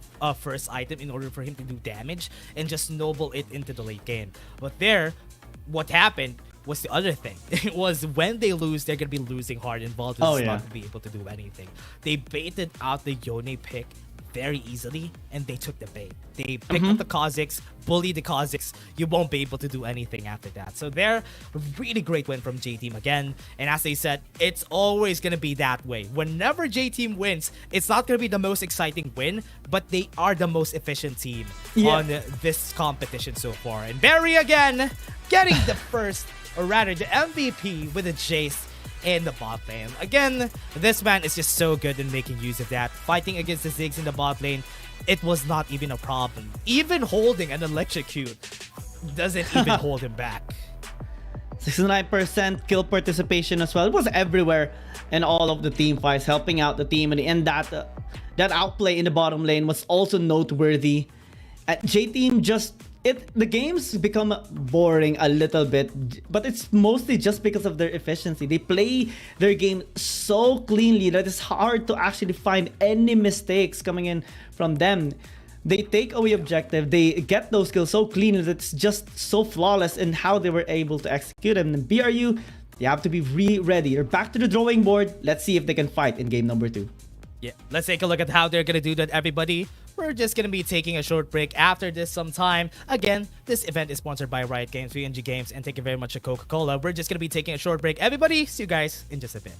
item in order for him to do damage and just snowball it into the late game. But there, what happened was the other thing. It was when they lose, they're going to be losing hard, and Valdez is not going to be able to do anything. They baited out the Yone pick very easily, and they took the bait. They picked up the Kazakhs, bullied the Kazakhs. You won't be able to do anything after that. So they're a really great win from J-Team again. And as they said, it's always going to be that way. Whenever J-Team wins, it's not going to be the most exciting win, but they are the most efficient team on this competition so far. And Barry again, getting the first, or rather the MVP with a Jace in the bot lane. Again, this man is just so good in making use of that. Fighting against the Ziggs in the bot lane, it was not even a problem. Even holding an electrocute doesn't even hold him back. 69% kill participation as well. It was everywhere in all of the team fights, helping out the team. And that outplay in the bottom lane was also noteworthy. At J-Team the games become boring a little bit, but it's mostly just because of their efficiency. They play their game so cleanly that it's hard to actually find any mistakes coming in from them. They take away objective, they get those kills so clean that it's just so flawless in how they were able to execute them. And BRU, they have to be ready. They're back to the drawing board. Let's see if they can fight in game number 2. Yeah, let's take a look at how they're gonna do that, everybody. We're just gonna be taking a short break after this sometime. Again, this event is sponsored by Riot Games, OMG Games, and thank you very much to Coca-Cola. We're just gonna be taking a short break. Everybody, see you guys in just a bit.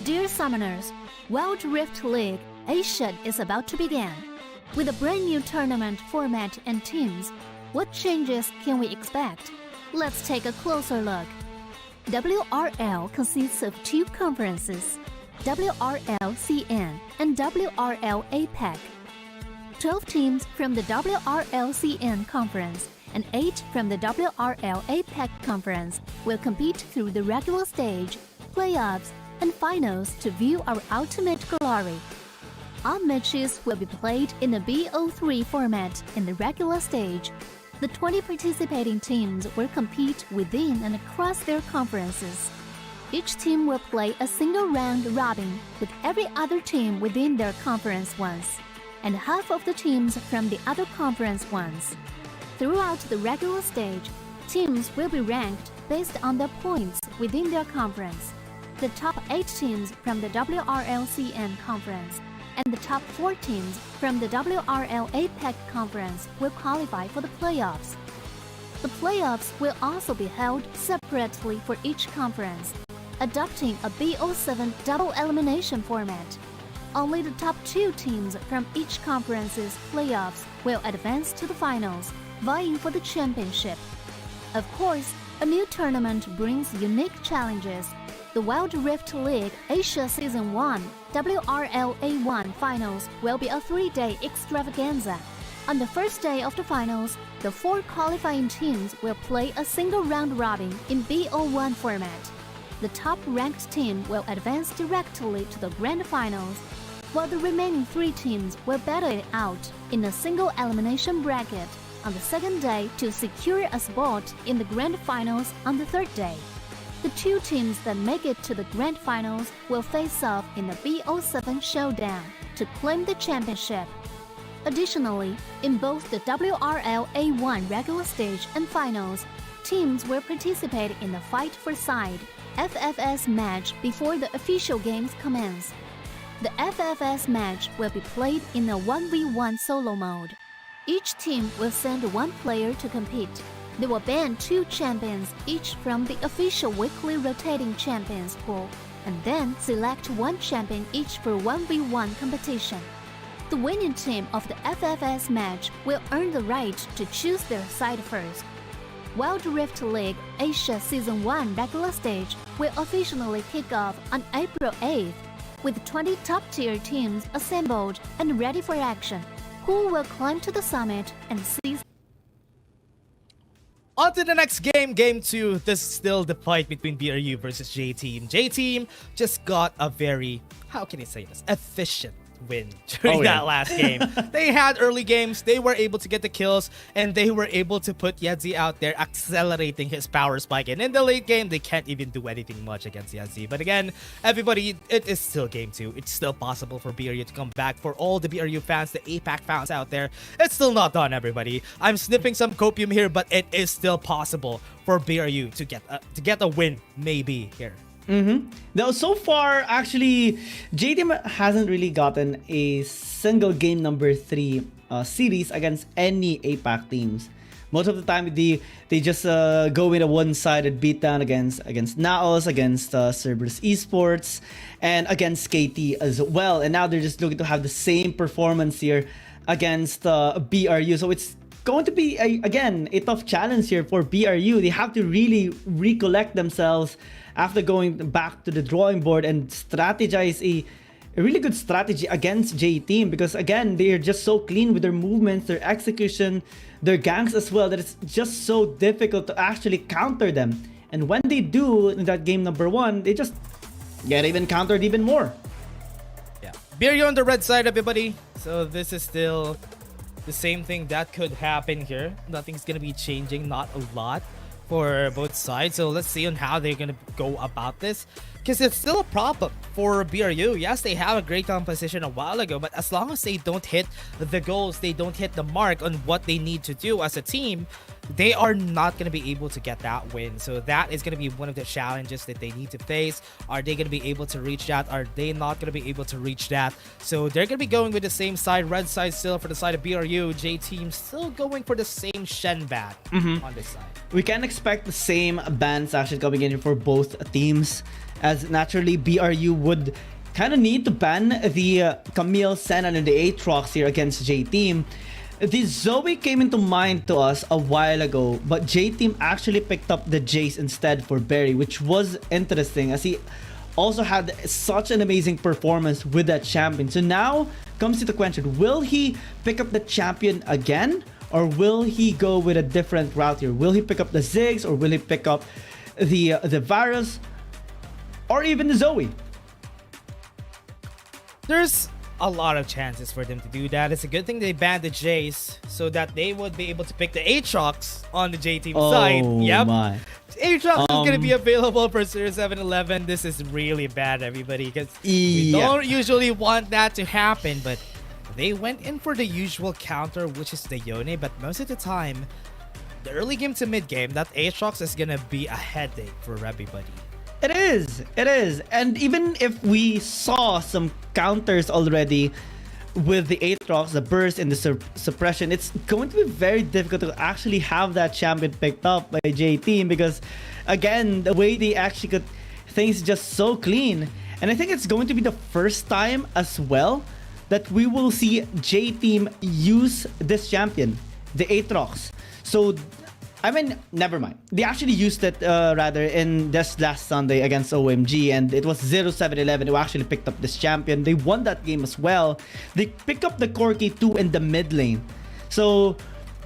Dear Summoners, Wild Rift League Asia is about to begin. With a brand new tournament format and teams, what changes can we expect? Let's take a closer look. WRL consists of 2 conferences, WRL CN and WRL APAC. 12 teams from the WRL CN conference and 8 from the WRL APAC conference will compete through the regular stage, playoffs, and finals to view our ultimate glory. All matches will be played in the BO3 format in the regular stage. The 20 participating teams will compete within and across their conferences. Each team will play a single round robin with every other team within their conference once, and half of the teams from the other conference once. Throughout the regular stage, teams will be ranked based on their points within their conference. The top 8 teams from the WRLCN conference and the top 4 teams from the WRL APAC conference will qualify for the playoffs. The playoffs will also be held separately for each conference, adopting a BO7 double elimination format. Only the top 2 teams from each conference's playoffs will advance to the finals, vying for the championship. Of course, a new tournament brings unique challenges. The Wild Rift League Asia Season 1 WRL A1 Finals will be a 3-day extravaganza. On the first day of the finals, the 4 qualifying teams will play a single round robin in BO1 format. The top-ranked team will advance directly to the grand finals, while the remaining 3 teams will battle it out in a single elimination bracket on the second day to secure a spot in the grand finals on the third day. The 2 teams that make it to the grand finals will face off in the BO7 showdown to claim the championship. Additionally, in both the WRL A1 regular stage and finals, teams will participate in the Fight for Side FFS match before the official games commence. The FFS match will be played in a 1v1 solo mode. Each team will send 1 player to compete. They will ban 2 champions each from the official weekly rotating champions pool, and then select 1 champion each for 1v1 competition. The winning team of the FFS match will earn the right to choose their side first. Wild Rift League Asia Season 1 regular stage will officially kick off on April 8th, with 20 top-tier teams assembled and ready for action. Who will climb to the summit and seize? On to the next game, Game 2. This is still the fight between BRU versus J-Team. J-Team just got a very, how can I say this, efficient win during that last game. They had early games, they were able to get the kills, and they were able to put Yedzi out there, accelerating his power spike. And in the late game, they can't even do anything much against Yedzi. But again, everybody, it is still Game 2. It's still possible for BRU to come back. For all the BRU fans, the APAC fans out there, it's still not done, everybody. I'm snipping some copium here, but it is still possible for BRU to get a win, maybe, here. Now, so far, actually, J-Team hasn't really gotten a single game number 3 series against any APAC teams. Most of the time, they just go with a one-sided beatdown against Naos, against Cerberus Esports, and against KT as well. And now they're just looking to have the same performance here against BRU. So it's going to be, again, a tough challenge here for BRU. They have to really recollect themselves after going back to the drawing board and strategize a really good strategy against J-Team, because again, they're just so clean with their movements, their execution, their ganks as well, that it's just so difficult to actually counter them. And when they do in that game number 1, they just get even countered even more. Yeah, BRU on the red side, everybody. So this is still the same thing that could happen here. Nothing's gonna be changing, not a lot for both sides. So let's see on how they're gonna go about this, because it's still a problem for BRU. Yes, they have a great composition a while ago, but as long as they don't hit the goals, they don't hit the mark on what they need to do as a team, they are not going to be able to get that win. So that is going to be one of the challenges that they need to face. Are they going to be able to reach that? Are they not going to be able to reach that? So they're going to be going with the same side. Red side still for the side of BRU. J-Team still going for the same Shen ban on this side. We can expect the same bans actually coming in for both teams, as naturally BRU would kind of need to ban the Camille, Senna, and the Aatrox here against J-Team. The Zoe came into mind to us a while ago, but J-Team actually picked up the Jace instead for Barry, which was interesting as he also had such an amazing performance with that champion. So now comes to the question, will he pick up the champion again, or will he go with a different route here? Will he pick up the Ziggs, or will he pick up the Varus, or even the Zoe? There's a lot of chances for them to do that. It's a good thing they banned the Jace so that they would be able to pick the Aatrox on the J-Team side. Yep. My. Aatrox is going to be available for 0711. This is really bad, everybody, because we don't usually want that to happen, but they went in for the usual counter, which is the Yone, but most of the time, the early game to mid game, that Aatrox is going to be a headache for everybody. It is. And even if we saw some counters already with the Aatrox, the burst and the suppression, it's going to be very difficult to actually have that champion picked up by J-Team, because again, the way they actually got things just so clean. And I think it's going to be the first time as well that we will see J-Team use this champion, the Aatrox. So I mean, never mind. They actually used it rather in this last Sunday against OMG, and it was 0711 who actually picked up this champion. They won that game as well. They pick up the Corki 2 in the mid lane. So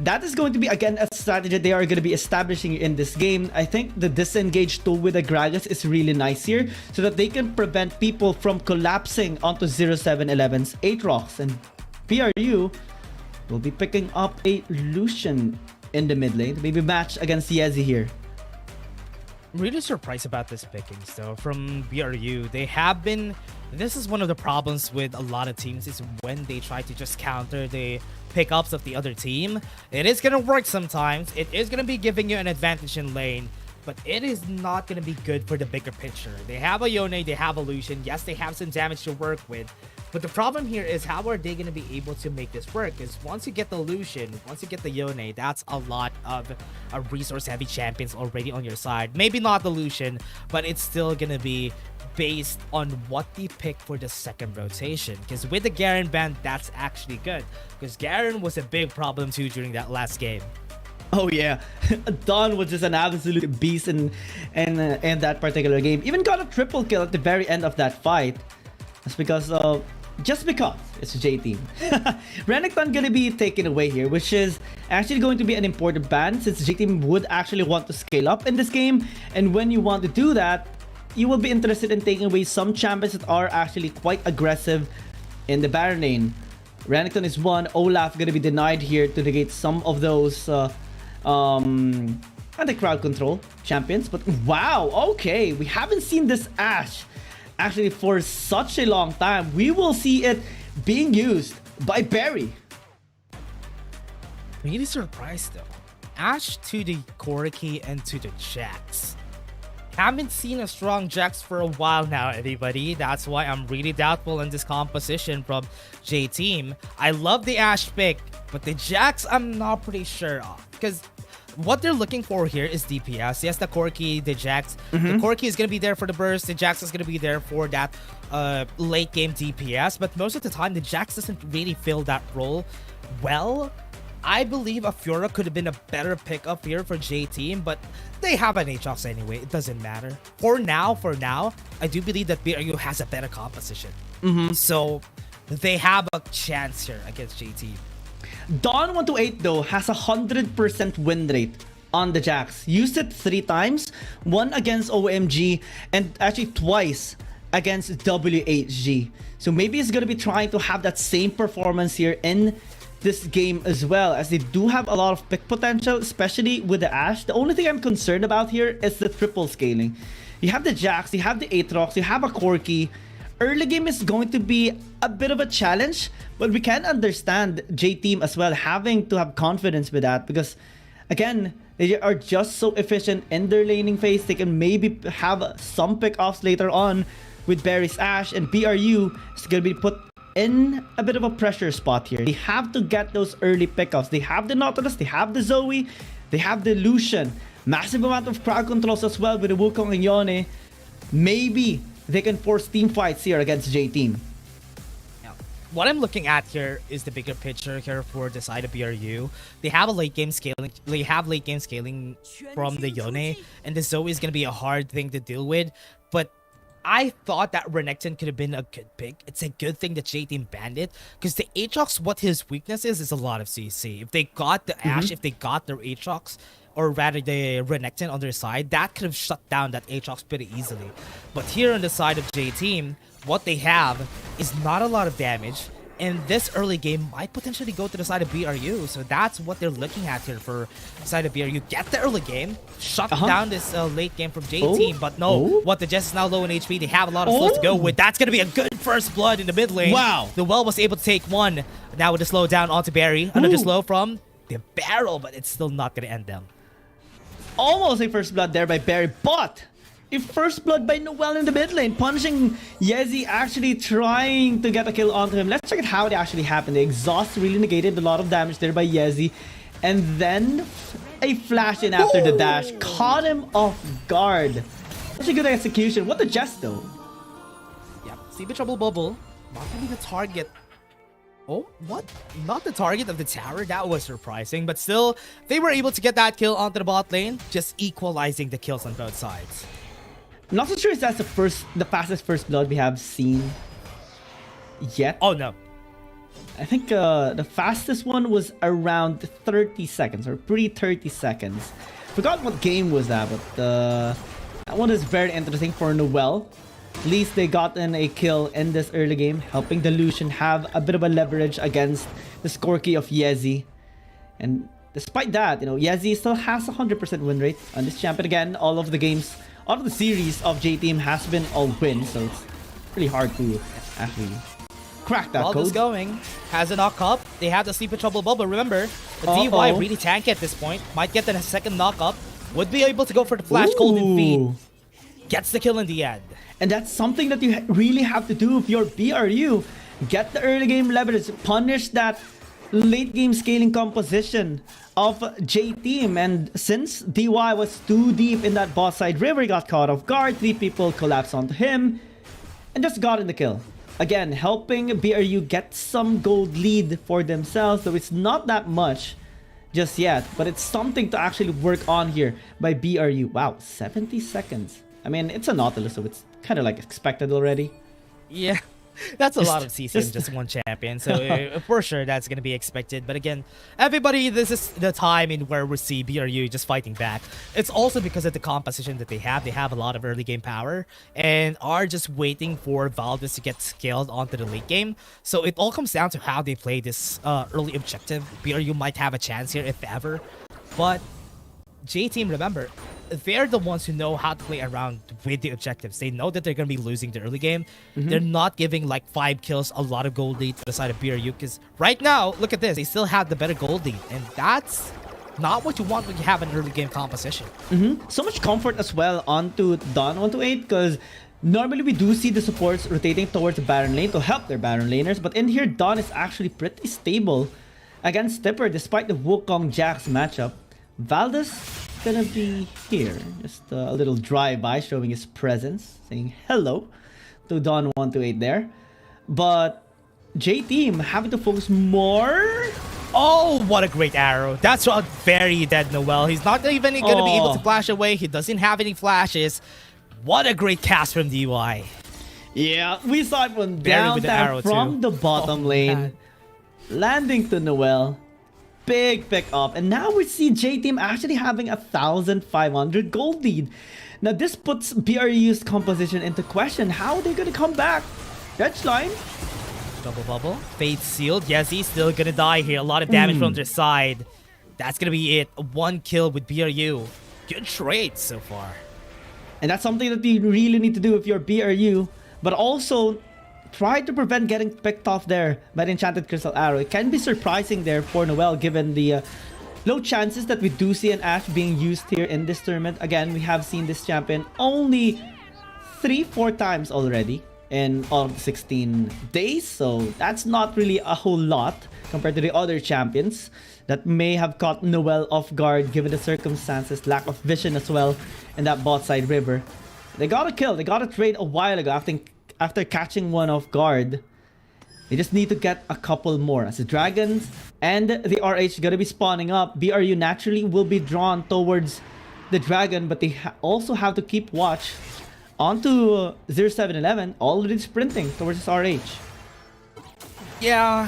that is going to be, again, a strategy they are going to be establishing in this game. I think the disengage tool with the Gragas is really nice here, so that they can prevent people from collapsing onto 0711's Aatrox. And BRU will be picking up a Lucian in the mid lane, maybe match against Yezi here. I'm really surprised about this pickings though from BRU. They have been, this is one of the problems with a lot of teams, is when they try to just counter the pickups of the other team. It is gonna work sometimes, it is gonna be giving you an advantage in lane, but it is not gonna be good for the bigger picture. They have a Yone, they have a Lucian, yes, they have some damage to work with, but the problem here is how are they going to be able to make this work? Because once you get the Lucian, once you get the Yone, that's a lot of resource-heavy champions already on your side. Maybe not the Lucian, but it's still going to be based on what they pick for the second rotation. Because with the Garen ban, that's actually good. Because Garen was a big problem too during that last game. Oh yeah, Dawn was just an absolute beast in that particular game. Even got a triple kill at the very end of that fight. That's because just because it's J-Team. Renekton gonna be taken away here, which is actually going to be an important ban, since J-Team would actually want to scale up in this game. And when you want to do that, you will be interested in taking away some champions that are actually quite aggressive in the Baron lane. Renekton is one. Olaf gonna be denied here to negate some of those anti-crowd control champions. But wow, okay, we haven't seen this Ashe actually for such a long time. We will see it being used by Barry. Really surprised though. Ashe to the Corki and to the Jax. haven't seen a strong Jax for a while now, everybody. That's why I'm really doubtful in this composition from J-Team. I love the Ashe pick, but the Jax, I'm not pretty sure of. Because what they're looking for here is DPS. Yes, the Corki, the Jax. The Corki is going to be there for the burst. The Jax is going to be there for that late game DPS. But most of the time, the Jax doesn't really fill that role well. I believe a Fiora could have been a better pickup here for J-Team, but they have an Aatrox anyway. It doesn't matter. For now, I do believe that BRU has a better composition. So they have a chance here against J-Team. Dawn128 though has a 100% win rate on the Jax. Used it 3 times, one against OMG and actually twice against WHG. So maybe he's gonna be trying to have that same performance here in this game as well, as they do have a lot of pick potential, especially with the Ashe. The only thing I'm concerned about here is the triple scaling. You have the Jax, you have the Aatrox, you have a Corki. Early game is going to be a bit of a challenge, but we can understand J-Team as well having to have confidence with that, because again, they are just so efficient in their laning phase. They can maybe have some pick-offs later on with Barry's Ashe, and BRU is going to be put in a bit of a pressure spot here. They have to get those early pickups. They have the Nautilus, they have the Zoe, they have the Lucian. Massive amount of crowd controls as well with the Wukong and Yone. Maybe they can force team fights here against J-Team. What I'm looking at here is the bigger picture here for the side of BRU. They have a late game scaling. They have late game scaling from the Yone, and the Zoe is going to be a hard thing to deal with. But I thought that Renekton could have been a good pick. It's a good thing that J-Team banned it, because the Aatrox, what his weakness is a lot of CC. If they got the Ashe, if they got their Aatrox, or rather the Renekton on their side, that could have shut down that Aatrox pretty easily. But here on the side of J-Team, what they have is not a lot of damage, and this early game might potentially go to the side of BRU. So that's what they're looking at here for the side of BRU. Get the early game, shut down this late game from J-Team, but no, what the Jess is now low in HP. They have a lot of slows to go with. That's going to be a good first blood in the mid lane. Wow. The Well was able to take one. Now with the slow down onto Barry. Another slow from the Barrel, but it's still not going to end them. Almost a first blood there by Barry, but a first blood by Noel in the mid lane, punishing Yezi, actually trying to get a kill onto him. Let's check out how it actually happened. The exhaust really negated a lot of damage there by Yezi, and then a flash in after the dash caught him off guard. Such a good execution. What the jest though? Yep, CB Trouble Bubble, not gonna be the target. Oh, what? Not the target of the tower? That was surprising, but still, they were able to get that kill onto the bot lane, just equalizing the kills on both sides. I'm not so sure if that's the fastest first blood we have seen yet. Oh no. I think the fastest one was around 30 seconds, or pre-30 seconds. Forgot what game was that, but that one is very interesting for Noel. At least they got in a kill in this early game, helping the Lucian have a bit of a leverage against the Skorky of Yezi. And despite that, you know, Yezi still has a 100% win rate on this champion. Again, all of the games, all of the series of J-Team has been all wins, so it's really hard to actually crack that code. Going, has a knock up. They have the Sleep in Trouble Bubble. Remember, the DY really tanky at this point. Might get the second knock up. Would be able to go for the flash golden feed. Gets the kill in the end. And that's something that you really have to do if you're BRU. Get the early game leverage, punish that late game scaling composition of J-Team. And since DY was too deep in that boss side river, he got caught off guard. 3 people collapsed onto him and just got in the kill. Again, helping BRU get some gold lead for themselves, though it's not that much just yet, but it's something to actually work on here by BRU. Wow, 70 seconds. I mean, it's a Nautilus, so it's kind of like expected already. Yeah, that's a lot of CC in just one champion, so for sure that's going to be expected. But again, everybody, this is the time in where we see BRU just fighting back. It's also because of the composition that they have. They have a lot of early game power and are just waiting for Valdez to get scaled onto the late game. So it all comes down to how they play this early objective. BRU might have a chance here if ever, but J-Team, remember, they're the ones who know how to play around with the objectives. They know that they're going to be losing the early game. They're not giving like 5 kills, a lot of gold lead to the side of BRU, because right now, look at this, they still have the better gold lead, and that's not what you want when you have an early game composition. So much comfort as well onto Dawn 128 because normally we do see the supports rotating towards the Baron lane to help their Baron laners, but in here Dawn is actually pretty stable against Tipper despite the Wukong Jax matchup. Valdez gonna be here, just a little drive-by showing his presence, saying hello to Dawn 128 there. But J-Team having to focus more. Oh, what a great arrow. That's a very dead Noel. He's not even going to be able to flash away. He doesn't have any flashes. What a great cast from DY. Yeah, we saw it from Buried down from the bottom lane. Landing to Noel. Big pick up. And now we see J-Team actually having 1,500 gold lead. Now this puts BRU's composition into question. How are they going to come back? Fetch line. Double bubble. Fate sealed. Yes, he's still gonna die here. A lot of damage from their side. That's gonna be it. One kill with BRU. Good trade so far. And that's something that you really need to do if you're BRU. But also, try to prevent getting picked off there by the Enchanted Crystal Arrow. It can be surprising there for Noel given the low chances that we do see an Ashe being used here in this tournament. Again, we have seen this champion only 3-4 times already in all of the 16 days, so that's not really a whole lot compared to the other champions that may have caught Noel off guard given the circumstances, lack of vision as well in that bot side river. They got a kill, they got a trade a while ago after catching one off guard. They just need to get a couple more as the dragons and the RH gonna be spawning up. BRU naturally will be drawn towards the dragon, but they also have to keep watch onto 0711, already sprinting towards his RH. Yeah.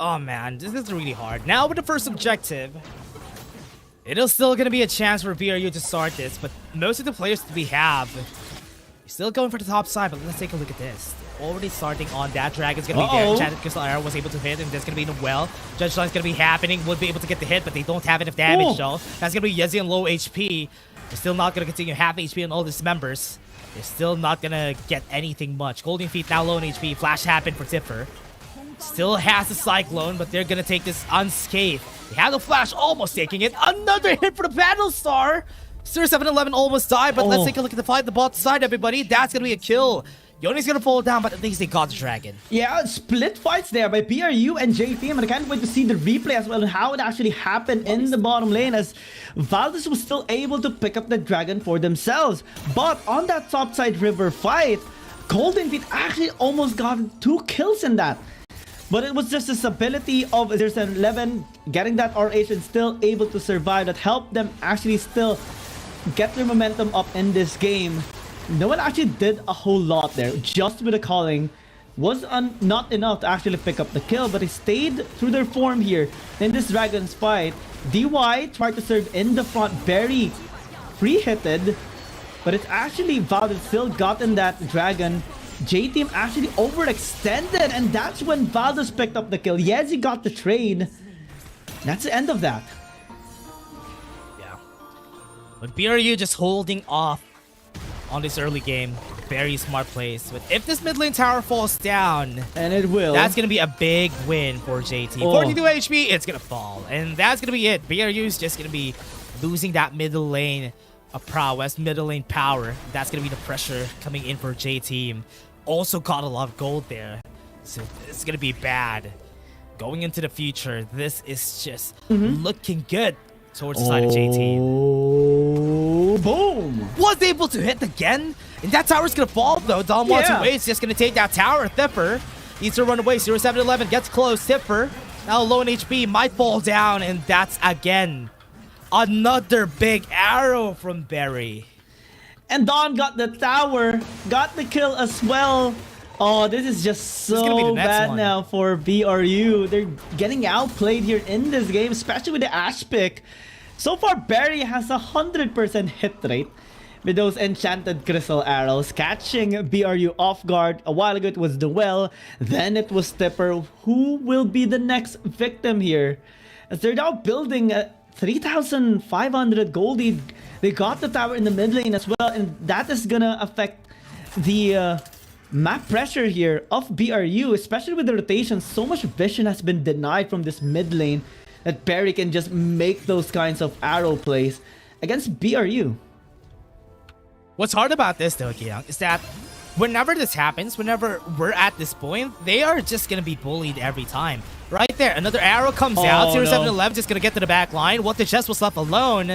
Oh man, this is really hard. Now with the first objective, it'll still gonna be a chance for BRU to start this, but most of the players that we have, still going for the top side, but let's take a look at this. Already starting on that. Dragon's gonna be there. Enchanted Crystal Arrow was able to hit, and that's gonna be in the well. Judge Line's gonna be happening, would be able to get the hit, but they don't have enough damage though. That's gonna be Yezi on low HP. They're still not gonna continue half HP on all these members. They're still not gonna get anything much. Golden Feet now low on HP. Flash happened for Tipper. Still has the Cyclone, but they're gonna take this unscathed. They have the Flash almost taking it. Another hit for the Battlestar. 0711 almost died, but let's take a look at the fight. The bot side, everybody. That's gonna be a kill. Yoni's gonna fall down, but at least they got the dragon. Yeah, split fights there by BRU and J-Team, and I can't wait to see the replay as well and how it actually happened in the bottom lane as Valdez was still able to pick up the dragon for themselves. But on that topside river fight, Golden Feet actually almost got 2 kills in that. But it was just this ability of 0711 getting that RH and still able to survive that helped them actually still get their momentum up in this game. No one actually did a whole lot there. Just with the calling was not enough to actually pick up the kill, but they stayed through their form here in this Dragon's fight. DY tried to serve in the front, very free-hitted, but it's actually Valdez still gotten that Dragon. J-Team actually overextended, and that's when Valdez picked up the kill. Yezi got the trade. That's the end of that. Yeah. But BRU just holding off on this early game. Very smart plays. But if this mid lane tower falls down, and it will, that's going to be a big win for JT. 42 HP, it's going to fall. And that's going to be it. BRU is just going to be losing that middle lane prowess, middle lane power. That's going to be the pressure coming in for J-Team. Also got a lot of gold there. So it's going to be bad. Going into the future, this is just looking good towards the side of J-Team. Boom! Was able to hit again? And that tower's gonna fall though. Dom wants away. It's just gonna take that tower. Thipper needs to run away. 0711 gets close. Thipper now low in HP, might fall down, and that's again another big arrow from Barry. And Don got the tower, got the kill as well. Oh, this is just so bad now for BRU. They're getting outplayed here in this game, especially with the Ashe pick. So far, Barry has 100% hit rate with those enchanted crystal arrows, catching BRU off guard. A while ago, it was Noel. Then it was Tipper. Who will be the next victim here? As they're now building a 3,500 gold lead. They got the tower in the mid lane as well, and that is gonna affect the map pressure here of BRU, especially with the rotation. So much vision has been denied from this mid lane that Barry can just make those kinds of arrow plays against BRU. What's hard about this though, Kiyoung, is that whenever this happens, whenever we're at this point, they are just gonna be bullied every time. Right there, another arrow comes out. 0711 just gonna get to the back line. What the Jess was left alone.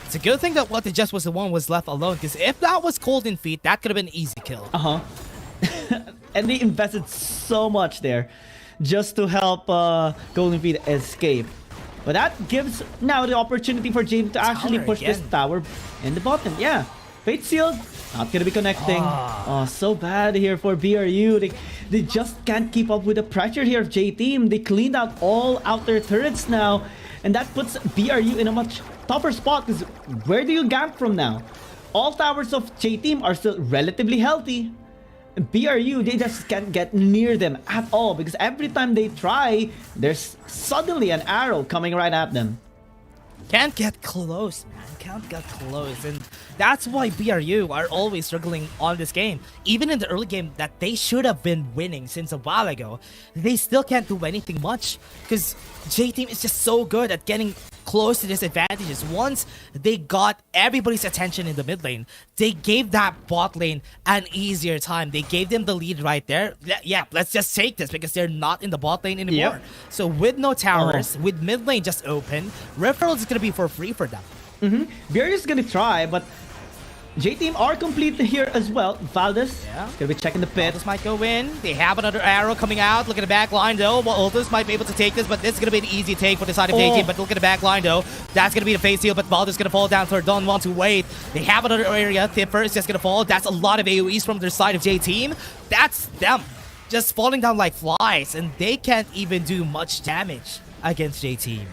It's a good thing that What the Jess was the one was left alone, because if that was Golden Feet, that could have been an easy kill. And they invested so much there just to help Golden Feet escape. But that gives now the opportunity for James to actually push this tower in the bottom. Yeah, Fate Seal, not gonna be connecting. Oh, so bad here for BRU. They just can't keep up with the pressure here of J-Team. They cleaned out all outer turrets now, and that puts BRU in a much tougher spot, because where do you gank from now? All towers of J-Team are still relatively healthy. BRU, they just can't get near them at all, because every time they try, there's suddenly an arrow coming right at them. Can't get close, man. Can't get close. And that's why BRU are always struggling on this game. Even in the early game that they should have been winning since a while ago, they still can't do anything much, because J-Team is just so good at getting close to disadvantages. Once they got everybody's attention in the mid lane, they gave that bot lane an easier time. They gave them the lead right there. Yeah, let's just take this, because they're not in the bot lane anymore. So with no towers, with mid lane just open, referral is going to be for free for them. BRU is going to try, but J-Team are complete here as well. Valdez gonna be checking the pit. Valdez might go in. They have another arrow coming out. Look at the back line though. Well, Ultus might be able to take this, but this is gonna be an easy take for the side of J-Team. But look at the back line though. That's gonna be the face heal, but Valdez is gonna fall down, so don't want to wait. They have another area. Thipper is just gonna fall. That's a lot of AoEs from their side of J-Team. That's them just falling down like flies, and they can't even do much damage against J-Team.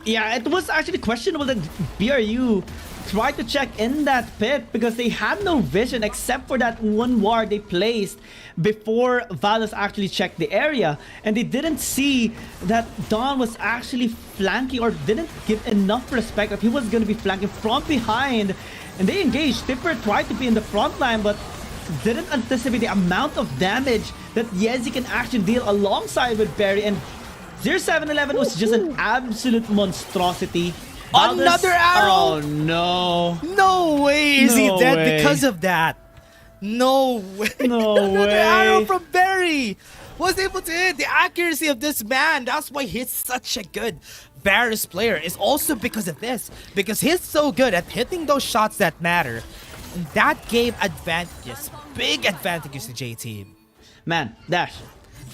Yeah, it was actually questionable that BRU tried to check in that pit, because they had no vision except for that one ward they placed before Valdez actually checked the area, and they didn't see that Dawn was actually flanking, or didn't give enough respect that he was going to be flanking from behind, and they engaged. Tipper tried to be in the front line, but didn't anticipate the amount of damage that Yezi can actually deal alongside with Barry, and 0711 was just an absolute monstrosity. Valdez, another arrow! Oh no. No way is he dead because of that. No way. No another way. arrow from Barry was able to hit. The accuracy of this man, that's why he's such a good Varus player, is also because of this. Because he's so good at hitting those shots that matter. And that gave advantages, big advantages to J-Team. Man, Dash,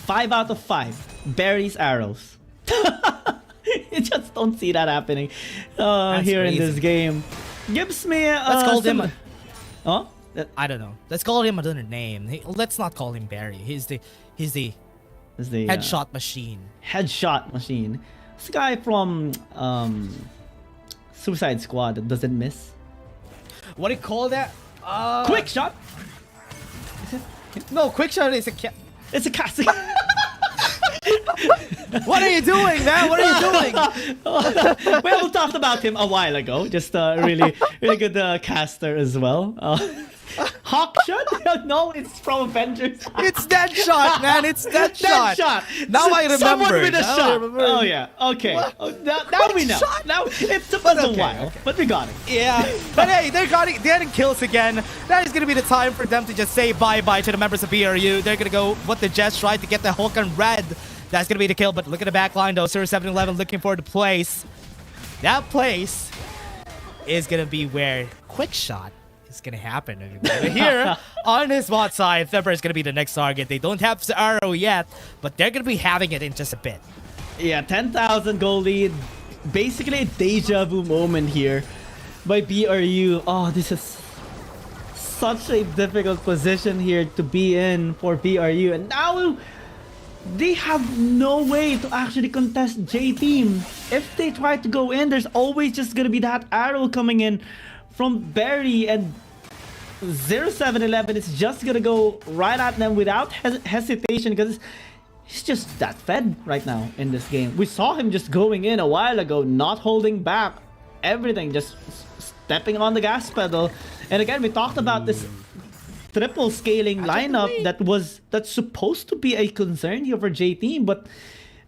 5 out of 5 Barry's arrows. You just don't see that happening here in this game. Gives me let's call him oh, I don't know. Let's call him another name. Let's not call him Barry. He's the headshot machine. Headshot machine. This guy from Suicide Squad that doesn't miss. What do you call that? Quick shot. No, quick shot is it's a cast. What are you doing, man? What are you doing? Well, we talked about him a while ago. Just a really good caster as well. Hawk shot? No, it's from Avengers. It's that shot, man. It's that shot. Shot. Now I remember. Someone with a shot. Oh yeah. Okay. Now we know. Now it took us a while, but we got it. Yeah. But hey, they're getting kills again. That is gonna be the time for them to just say bye-bye to the members of BRU. They're gonna go what the Jets tried to get the hook on red. That's gonna be the kill. But look at the back line though. 0711 looking for the place. That place is gonna be where quick shot is gonna happen. Here on his bot side, Thumper is gonna be the next target. They don't have the arrow yet, but they're gonna be having it in just a bit. Yeah, 10,000 goal lead. Basically a deja vu moment here by BRU. Oh, this is such a difficult position here to be in for BRU, and now they have no way to actually contest J-Team. If they try to go in, there's always just gonna be that arrow coming in from Barry, and 0711 is just gonna go right at them without hesitation, because he's just that fed right now in this game. We saw him just going in a while ago, not holding back, everything, just stepping on the gas pedal. And again, we talked about this triple scaling lineup that's supposed to be a concern here for J-Team, but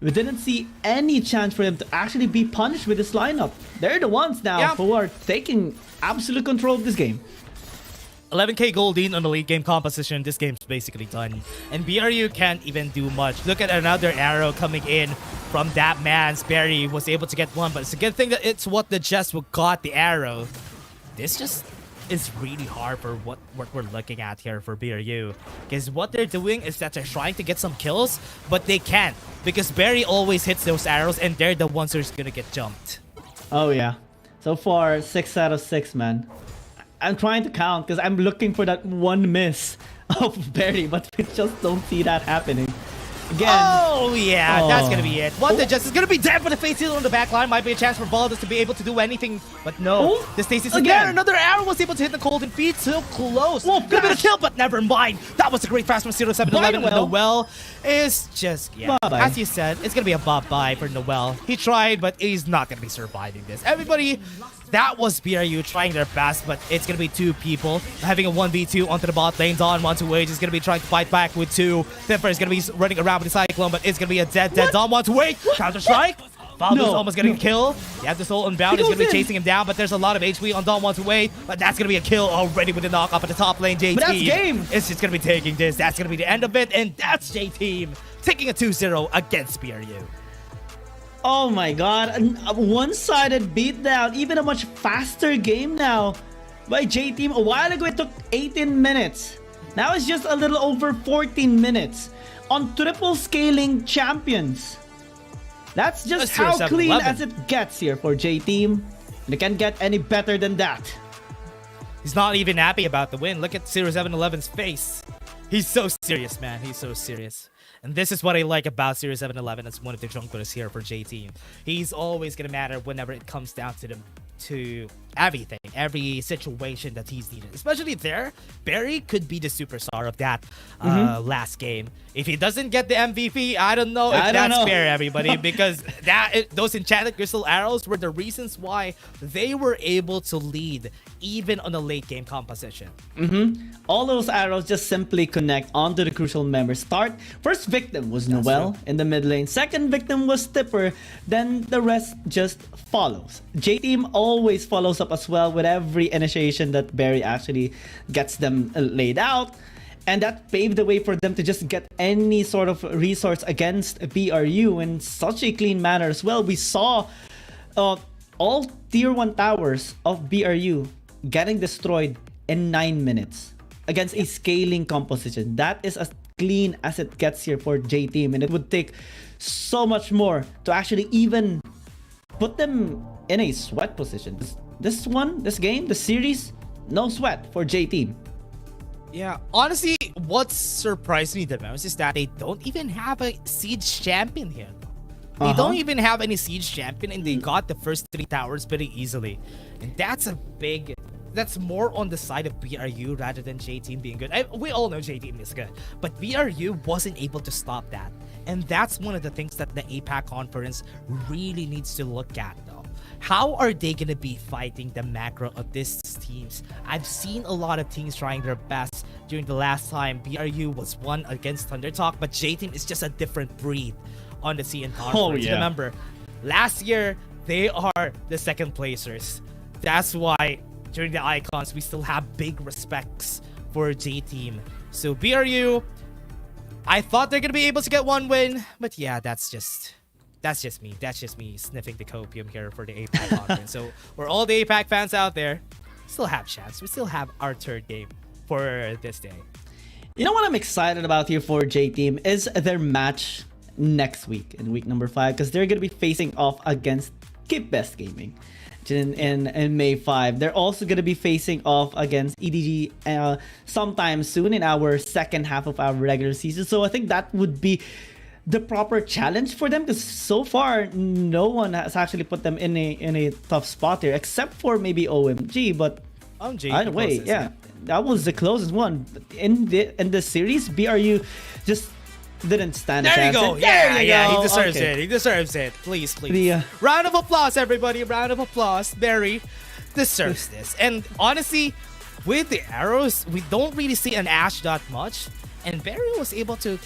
we didn't see any chance for them to actually be punished with this lineup. They're the ones now who are taking absolute control of this game. 11k gold lead on the late game composition. This game's basically done. And BRU can't even do much. Look at another arrow coming in from that man. Barry was able to get one, but it's a good thing that it's what the Jess got the arrow. This just is really hard for what we're looking at here for BRU. Because what they're doing is that they're trying to get some kills, but they can't. Because Barry always hits those arrows and they're the ones who's gonna get jumped. Oh yeah. So far, 6 out of 6, man. I'm trying to count because I'm looking for that one miss of Barry, but we just don't see that happening. Again. Oh, yeah, that's gonna be it. What the Just is gonna be dead for the face heal on the back line. Might be a chance for Baldus to be able to do anything, but no. The Stasis again. Another arrow was able to hit the golden feet. So close. Could have been a kill, but never mind. That was a great fast from 0711. Noel is just, bye-bye. As you said, it's gonna be a bye-bye for Noel. He tried, but he's not gonna be surviving this. Everybody, that was BRU trying their best, but it's gonna be 2 people having a 1v2 onto the bot lane. Don 1-2 is gonna be trying to fight back with 2. Thiffer is gonna be running around with the Cyclone, but it's gonna be a dead Don 1-2. Counter strike. Faldo's almost getting a kill. Yeah, the Soul Unbound is gonna be chasing him down, but there's a lot of HP on Don 1-2, but that's gonna be a kill already with the knock up at the top lane. J-Team. But that's game. It's just gonna be taking this. That's gonna be the end of it, and that's J-Team taking a 2-0 against BRU. Oh my god, a one-sided beatdown, even a much faster game now by J-Team. A while ago it took 18 minutes. Now it's just a little over 14 minutes on triple scaling champions. That's just how clean as it gets here for J-Team. They can't get any better than that. He's not even happy about the win. Look at 0711's face. He's so serious, man. He's so serious. And this is what I like about 0711 as one of the junglers here for J-Team. He's always going to matter whenever it comes down to everything, every situation that he's needed. Especially there, Barry could be the superstar of that last game. If he doesn't get the MVP, I don't know if that's fair, everybody, because those enchanted crystal arrows were the reasons why they were able to lead even on a late game composition. All those arrows just simply connect onto the crucial member. First victim was Noel in the mid lane. Second victim was Tipper. Then the rest just follows. J-Team always follows up as well with every initiation that Barry actually gets them laid out. And that paved the way for them to just get any sort of resource against BRU in such a clean manner as well. We saw all tier 1 towers of BRU getting destroyed in 9 minutes against a scaling composition. That is as clean as it gets here for J-Team, and it would take so much more to actually even put them in a sweat position. This game, the series, no sweat for J-Team. Yeah, honestly, what surprised me the most is that they don't even have a Siege champion here. They don't even have any Siege champion, and they got the first 3 towers pretty easily. And that's more on the side of BRU rather than J-Team being good. We all know J-Team is good, but BRU wasn't able to stop that. And that's one of the things that the APAC conference really needs to look at, though. How are they going to be fighting the macro of these teams? I've seen a lot of teams trying their best during the last time BRU was won against Thundertalk, but J-Team is just a different breed on the CN conference. Remember, last year, they are the second placers. That's why during the icons, we still have big respects for J-Team. So BRU, I thought they're going to be able to get 1 win, but yeah, that's just me. That's just me sniffing the copium here for the APAC conference. So for all the APAC fans out there, still have chance. We still have our 3rd game for this day. You know what I'm excited about here for J-Team is their match next week, in week number 5, because they're going to be facing off against Keep Best Gaming in May 5. They're also going to be facing off against EDG sometime soon in our second half of our regular season. So I think that would be the proper challenge for them, because so far no one has actually put them in a tough spot here except for maybe OMG. But either way, that was the closest one in the series. BRU just didn't stand a chance. There you go. Yeah, he deserves it. He deserves it. Please. Round of applause, everybody. Round of applause. Barry deserves this. And honestly, with the arrows, we don't really see an Ash that much. And Barry was able to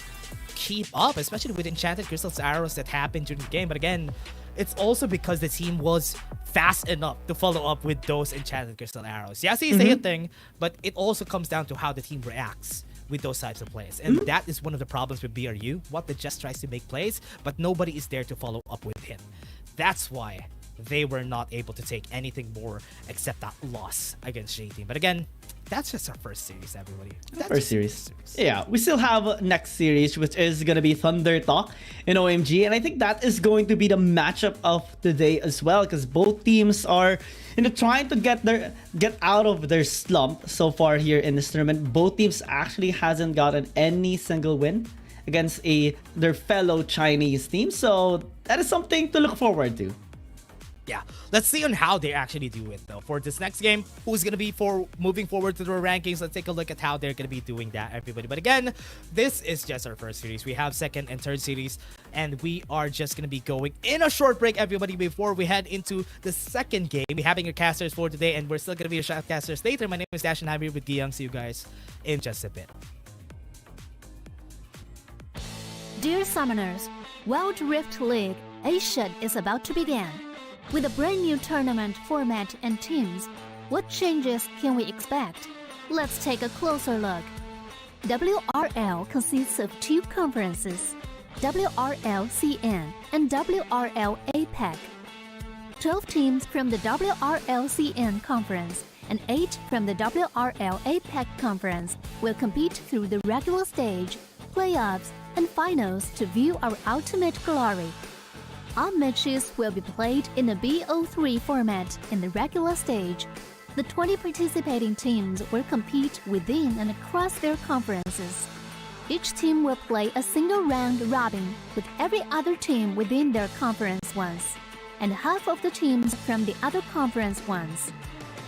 keep up, especially with Enchanted Crystals arrows that happened during the game. But again, it's also because the team was fast enough to follow up with those Enchanted Crystal arrows. Yes, it's a hit thing, but it also comes down to how the team reacts with those types of plays. And that is one of the problems with BRU. What the just tries to make plays, but nobody is there to follow up with him. That's why they were not able to take anything more except that loss against J-Team. But again, that's just our first series, everybody. First series. Yeah, we still have next series, which is going to be Thunder Talk in OMG. And I think that is going to be the matchup of the day as well, because both teams are trying to get out of their slump so far here in this tournament. Both teams actually hasn't gotten any single win against their fellow Chinese team. So that is something to look forward to. Yeah, let's see on how they actually do it though. For this next game, who's going to be moving forward to the rankings? Let's take a look at how they're going to be doing that, everybody. But again, this is just our first series. We have second and third series, and we are just going to be going in a short break, everybody, before we head into the second game. We're having your casters for today, and we're still going to be your casters later. My name is Dash, and I'm here with Giyang. See you guys in just a bit. Dear Summoners, Wild Rift League Asia is about to begin. With a brand new tournament format and teams, what changes can we expect? Let's take a closer look. WRL consists of two conferences, WRL CN and WRL APAC. 12 teams from the WRL CN conference and 8 from the WRL APAC conference will compete through the regular stage, playoffs, and finals to view our ultimate glory. All matches will be played in the BO3 format in the regular stage. The 20 participating teams will compete within and across their conferences. Each team will play a single round robin with every other team within their conference once, and half of the teams from the other conference once.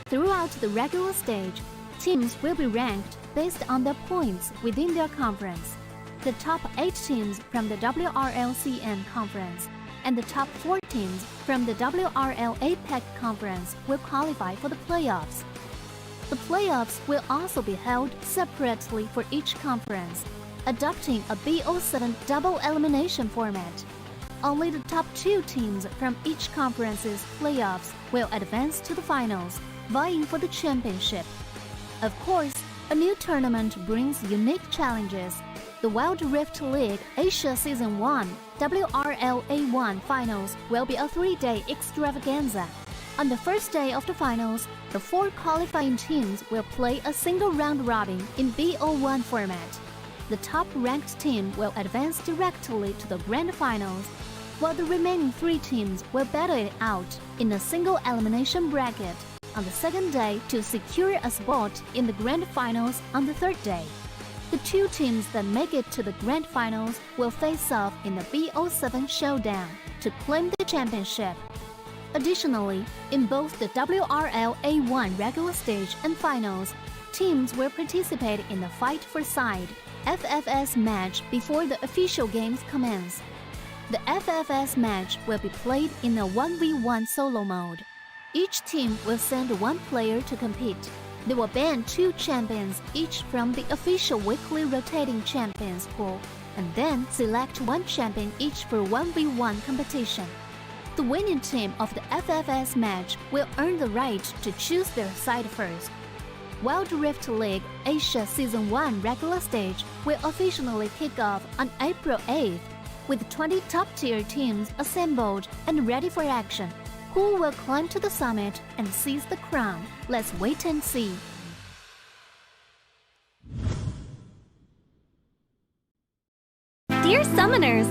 Throughout the regular stage, teams will be ranked based on their points within their conference. The top 8 teams from the WRL CN conference and the top 4 teams from the WRL APAC conference will qualify for the playoffs. The playoffs will also be held separately for each conference, adopting a BO7 double elimination format. Only the top 2 teams from each conference's playoffs will advance to the finals, vying for the championship. Of course, a new tournament brings unique challenges. The Wild Rift League Asia Season 1 WRL A1 Finals will be a 3-day extravaganza. On the first day of the finals, the 4 qualifying teams will play a single round robin in BO1 format. The top-ranked team will advance directly to the grand finals, while the remaining 3 teams will battle it out in a single elimination bracket on the second day to secure a spot in the grand finals on the third day. The 2 teams that make it to the grand finals will face off in the BO7 showdown to claim the championship. Additionally, in both the WRL A1 regular stage and finals, teams will participate in the Fight for Side FFS match before the official games commence. The FFS match will be played in a 1v1 solo mode. Each team will send 1 player to compete. They will ban 2 champions each from the official weekly rotating champions pool, and then select 1 champion each for 1v1 competition. The winning team of the FFS match will earn the right to choose their side first. Wild Rift League Asia Season 1 regular stage will officially kick off on April 8th, with 20 top-tier teams assembled and ready for action. Who will climb to the summit and seize the crown? Let's wait and see. Dear Summoners,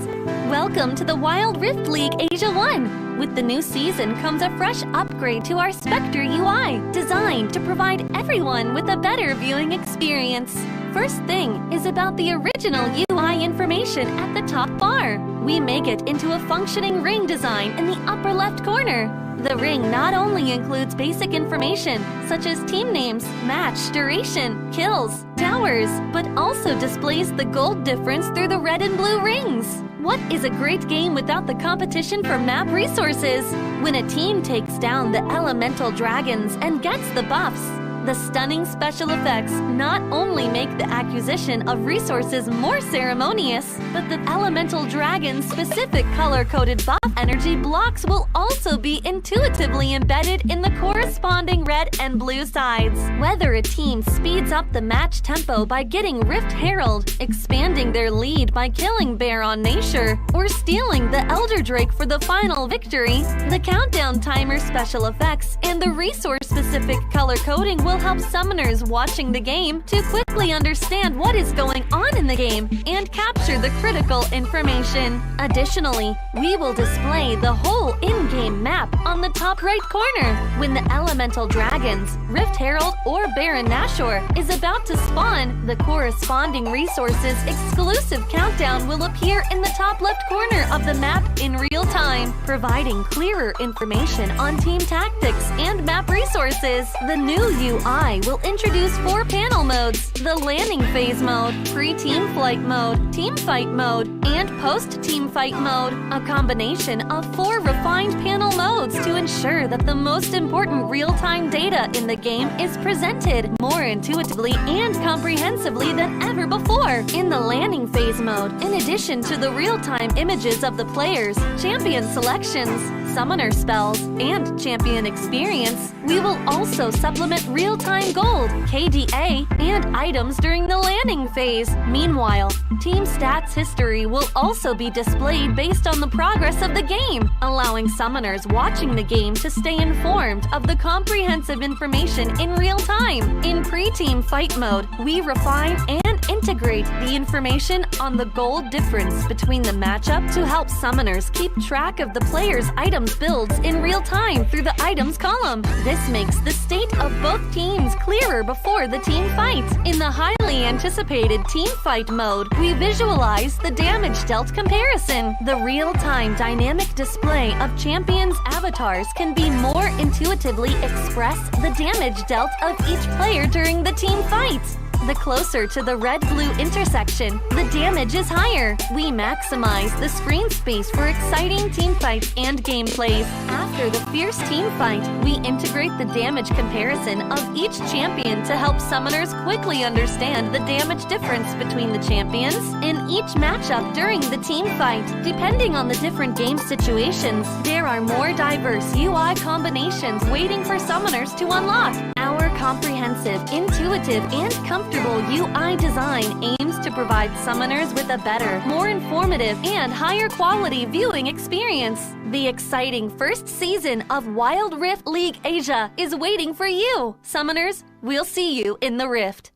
welcome to the Wild Rift League Asia 1. With the new season comes a fresh upgrade to our Spectre UI, designed to provide everyone with a better viewing experience. First thing is about the original UI information at the top bar. We make it into a functioning ring design in the upper left corner. The ring not only includes basic information, such as team names, match duration, kills, towers, but also displays the gold difference through the red and blue rings. What is a great game without the competition for map resources? When a team takes down the elemental dragons and gets the buffs, The stunning special effects not only make the acquisition of resources more ceremonious, but the elemental dragon's specific color-coded buff energy blocks will also be intuitively embedded in the corresponding red and blue sides. Whether a team speeds up the match tempo by getting Rift Herald, expanding their lead by killing Baron Nashor, or stealing the Elder Drake for the final victory, the countdown timer special effects and the resource-specific color coding will help summoners watching the game to quickly understand what is going on in the game and capture the critical information. Additionally, we will display the whole in-game map on the top right corner. When the elemental dragons, Rift Herald, or Baron Nashor is about to spawn, the corresponding resources exclusive countdown will appear in the top left corner of the map in real time, providing clearer information on team tactics and map resources. The new UI will introduce 4 panel modes: the landing phase mode, pre-team flight mode, team fight mode, and post-team fight mode, a combination of 4 refined panel modes to ensure that the most important real-time data in the game is presented more intuitively and comprehensively than ever before. In the landing phase mode, in addition to the real-time images of the players, champion selections, summoner spells, and champion experience, we will also supplement real-time gold, KDA, and items during the landing phase. Meanwhile, team stats history will also be displayed based on the progress of the game, allowing summoners watching the game to stay informed of the comprehensive information in real time. In pre-team fight mode, we refine and integrate the information on the gold difference between the matchup to help summoners keep track of the players' items builds in real time through the items column. This makes the state of both teams clearer before the team fight. In the highly anticipated team fight mode, we visualize the damage dealt comparison. The real-time dynamic display of champions' avatars can be more intuitively express the damage dealt of each player during the team fight. The closer to the red-blue intersection, the damage is higher. We maximize the screen space for exciting team fights and gameplays. After the fierce team fight, we integrate the damage comparison of each champion to help summoners quickly understand the damage difference between the champions in each matchup during the team fight. Depending on the different game situations, there are more diverse UI combinations waiting for summoners to unlock. Our comprehensive, intuitive, and comfortable UI design aims to provide summoners with a better, more informative, and higher quality viewing experience. The exciting first season of Wild Rift League Asia is waiting for you. Summoners, we'll see you in the Rift.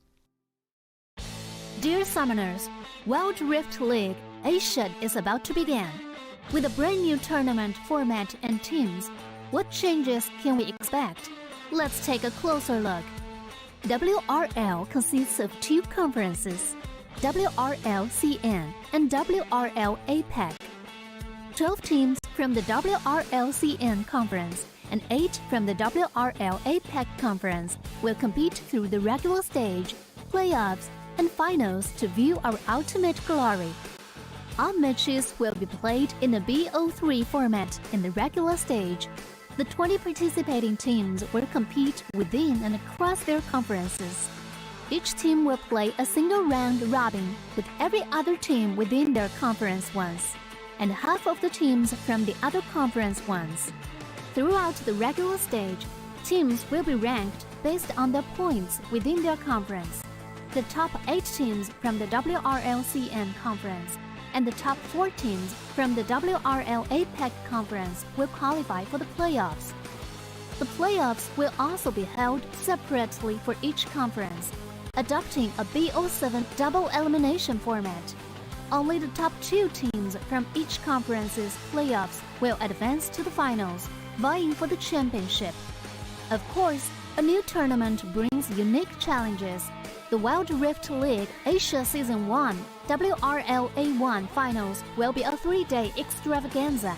Dear Summoners, Wild Rift League Asia is about to begin. With a brand new tournament format and teams, what changes can we expect? Let's take a closer look. WRL consists of 2 conferences, WRL CN and WRL APEC. 12 teams from the WRL CN conference and 8 from the WRL APEC conference will compete through the regular stage, playoffs, and finals to view our ultimate glory. All matches will be played in a BO3 format in the regular stage. The 20 participating teams will compete within and across their conferences. Each team will play a single round robin with every other team within their conference once, and half of the teams from the other conference once. Throughout the regular stage, teams will be ranked based on their points within their conference. The top 8 teams from the WRLCN conference and the top 4 teams from the WRL APEC conference will qualify for the playoffs. The playoffs will also be held separately for each conference, adopting a BO7 double elimination format. Only the top 2 teams from each conference's playoffs will advance to the finals, vying for the championship. Of course, a new tournament brings unique challenges. The Wild Rift League Asia Season 1 WRL A1 Finals will be a 3-day extravaganza.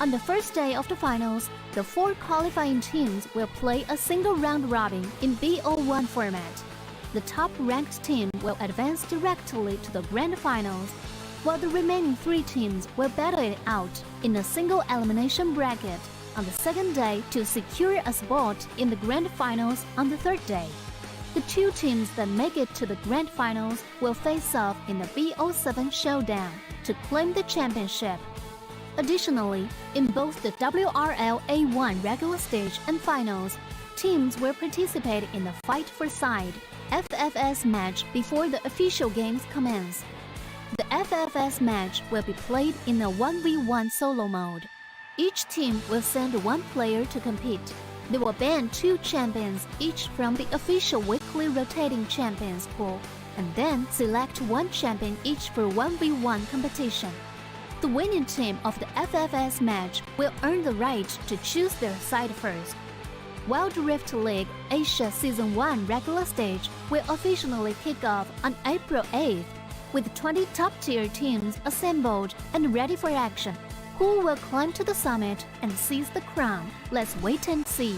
On the first day of the finals, the 4 qualifying teams will play a single round robin in BO1 format. The top-ranked team will advance directly to the grand finals, while the remaining 3 teams will battle it out in a single elimination bracket on the second day to secure a spot in the grand finals on the third day. The two teams that make it to the grand finals will face off in the BO3 showdown to claim the championship. Additionally, in both the WRL A1 regular stage and finals, teams will participate in the Fight for Side FFS match before the official games commence. The FFS match will be played in a 1v1 solo mode. Each team will send one player to compete. They will ban two champions each from the official weekly rotating champions pool, and then select one champion each for 1v1 competition. The winning team of the FFS match will earn the right to choose their side first. Wild Rift League Asia Season 1 regular stage will officially kick off on April 8th, with 20 top-tier teams assembled and ready for action. Who will climb to the summit and seize the crown? Let's wait and see.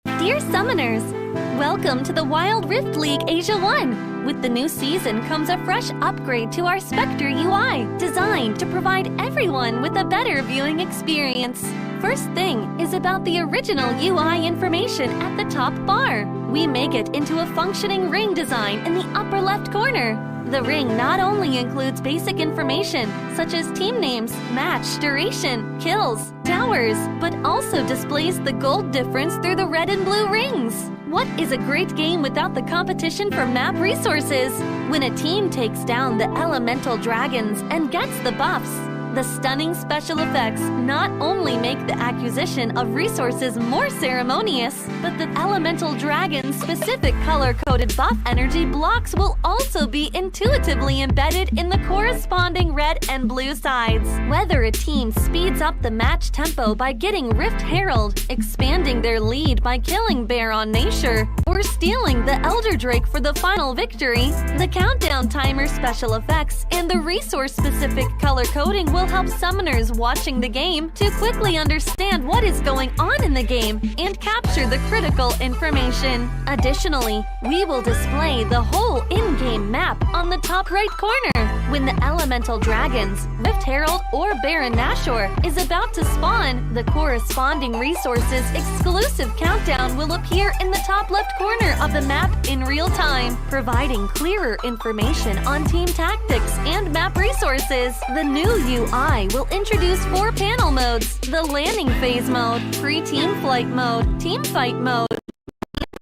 Dear Summoners, welcome to the Wild Rift League Asia 1. With the new season comes a fresh upgrade to our Spectre UI, designed to provide everyone with a better viewing experience. First thing is about the original UI information at the top bar. We make it into a functioning ring design in the upper left corner. The ring not only includes basic information such as team names, match duration, kills, towers, but also displays the gold difference through the red and blue rings. What is a great game without the competition for map resources? When a team takes down the elemental dragons and gets the buffs, the stunning special effects not only make the acquisition of resources more ceremonious, but the elemental dragon's specific color-coded buff energy blocks will also be intuitively embedded in the corresponding red and blue sides. Whether a team speeds up the match tempo by getting Rift Herald, expanding their lead by killing Baron Nashor, or stealing the Elder Drake for the final victory, the countdown timer special effects and the resource-specific color coding will help summoners watching the game to quickly understand what is going on in the game and capture the critical information. Additionally, we will display the whole in-game map on the top right corner. When the elemental dragons, Rift Herald, or Baron Nashor is about to spawn, the corresponding resources exclusive countdown will appear in the top left corner of the map in real time, providing clearer information on team tactics and map resources. The new UI will introduce 4 panel modes: the landing phase mode, pre-team flight mode, team fight mode,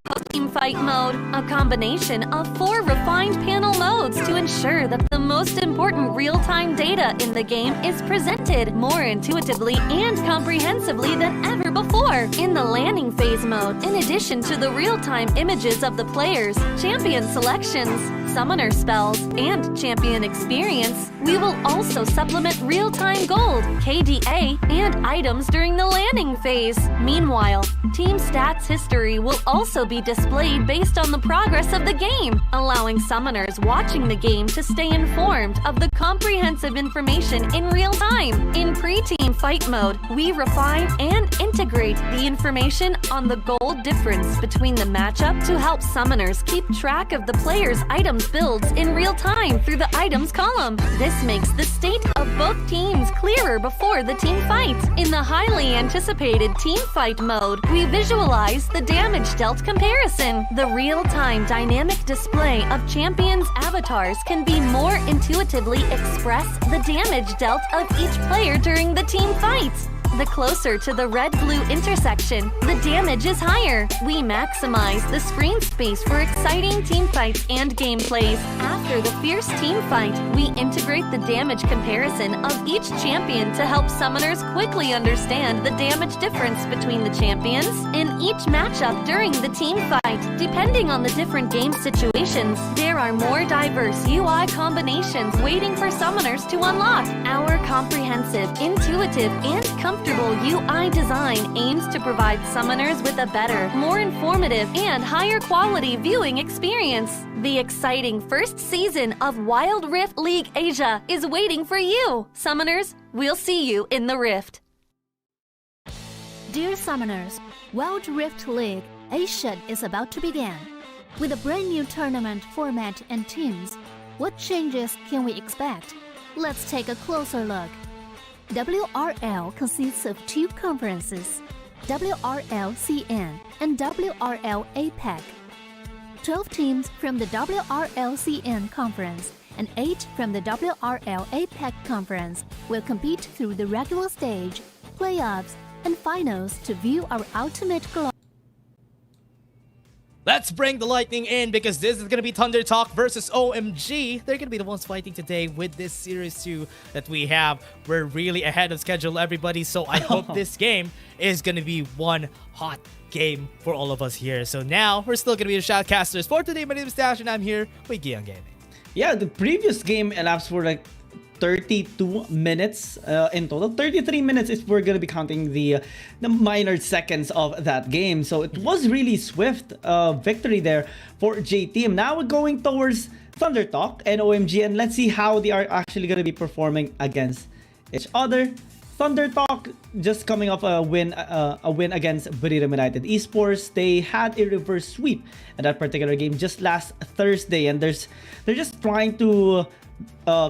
post-team fight mode, a combination of 4 refined panel modes to ensure that the most important real-time data in the game is presented more intuitively and comprehensively than ever before. In the landing phase mode, in addition to the real-time images of the players, champion selections, summoner spells, and champion experience, we will also supplement real-time gold, KDA, and items during the landing phase. Meanwhile, team stats history will also be displayed based on the progress of the game, allowing summoners watching the game to stay informed of the comprehensive information in real time. In pre-team fight mode, we refine and integrate the information on the gold difference between the matchup to help summoners keep track of the players' items builds in real time through the items column. This makes the state of both teams clearer before the team fight. In the highly anticipated team fight mode, we visualize the damage dealt comparison. The real-time dynamic display of champions' avatars can be more intuitively express the damage dealt of each player during the team fight. The closer to the red-blue intersection, the damage is higher. We maximize the screen space for exciting team fights and gameplays. After the fierce team fight, we integrate the damage comparison of each champion to help summoners quickly understand the damage difference between the champions in each matchup during the team fight. Depending on the different game situations, there are more diverse UI combinations waiting for summoners to unlock. Our comprehensive, intuitive, and comfortable UI design aims to provide summoners with a better, more informative, and higher quality viewing experience. The exciting first season of Wild Rift League Asia is waiting for you. Summoners, we'll see you in the Rift. Dear Summoners, Wild Rift League Asia is about to begin. With a brand new tournament format and teams, what changes can we expect? Let's take a closer look. WRL consists of 2 conferences, WRL CN, and WRL APEC. 12 teams from the WRL CN conference and 8 from the WRL APEC conference will compete through the regular stage, playoffs, and finals to view our ultimate glory. Let's bring the lightning in because this is going to be Thunder Talk versus OMG. They're going to be the ones fighting today with this Series 2 that we have. We're really ahead of schedule, everybody, so I hope this game is going to be one hot game for all of us here. So now, we're still going to be the Shoutcasters. For today, my name is Dash and I'm here with Gion Gaming. Yeah, the previous game elapsed for like 32 minutes in total. 33 minutes if we're gonna be counting the minor seconds of that game. So it was really swift victory there for J Team. Now we're going towards Thunder Talk and OMG, and let's see how they are actually gonna be performing against each other. Thunder Talk just coming off a win against Buriram United Esports. They had a reverse sweep in that particular game just last Thursday, and they're just trying to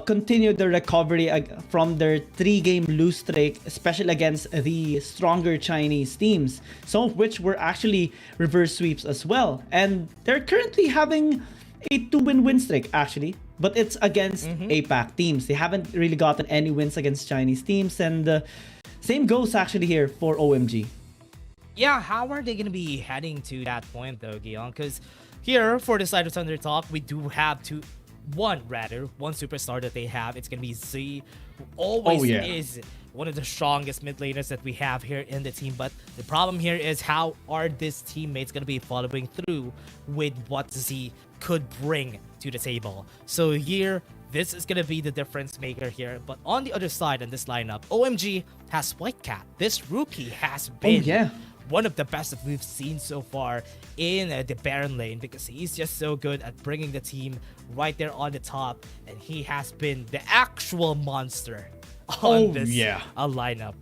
continue the recovery from their 3-game lose streak, especially against the stronger Chinese teams, some of which were actually reverse sweeps as well. And they're currently having a 2-win streak actually, but it's against APAC teams. They haven't really gotten any wins against Chinese teams, and same goes actually here for OMG. Yeah, how are they going to be heading to that point though, Gion? Because here for the side of Thunder Talk, we do have one superstar that they have. It's gonna be Z, who always is one of the strongest mid laners that we have here in the team. But the problem here is, how are these teammates gonna be following through with what Z could bring to the table? So here, this is gonna be the difference maker here. But on the other side in this lineup, OMG has White Cat. This rookie has been one of the best that we've seen so far in the Baron lane, because he's just so good at bringing the team right there on the top, and he has been the actual monster on this lineup.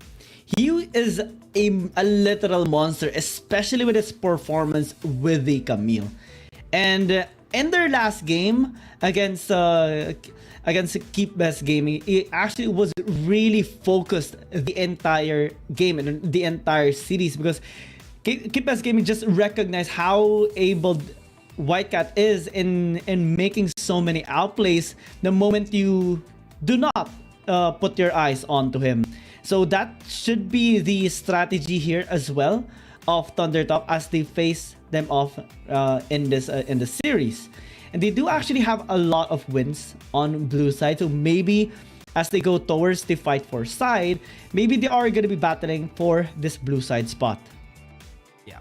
He is a literal monster, especially with his performance with the Camille. And in their last game against Keep Best Gaming, he actually was really focused the entire game and the entire series, because Keep Best Gaming just recognized how able White Cat is in making so many outplays the moment you do not put your eyes onto him. So that should be the strategy here as well of Thunder Talk as they face them off in the series. And they do actually have a lot of wins on blue side, so maybe as they go towards the fight for side, maybe they are going to be battling for this blue side spot. Yeah.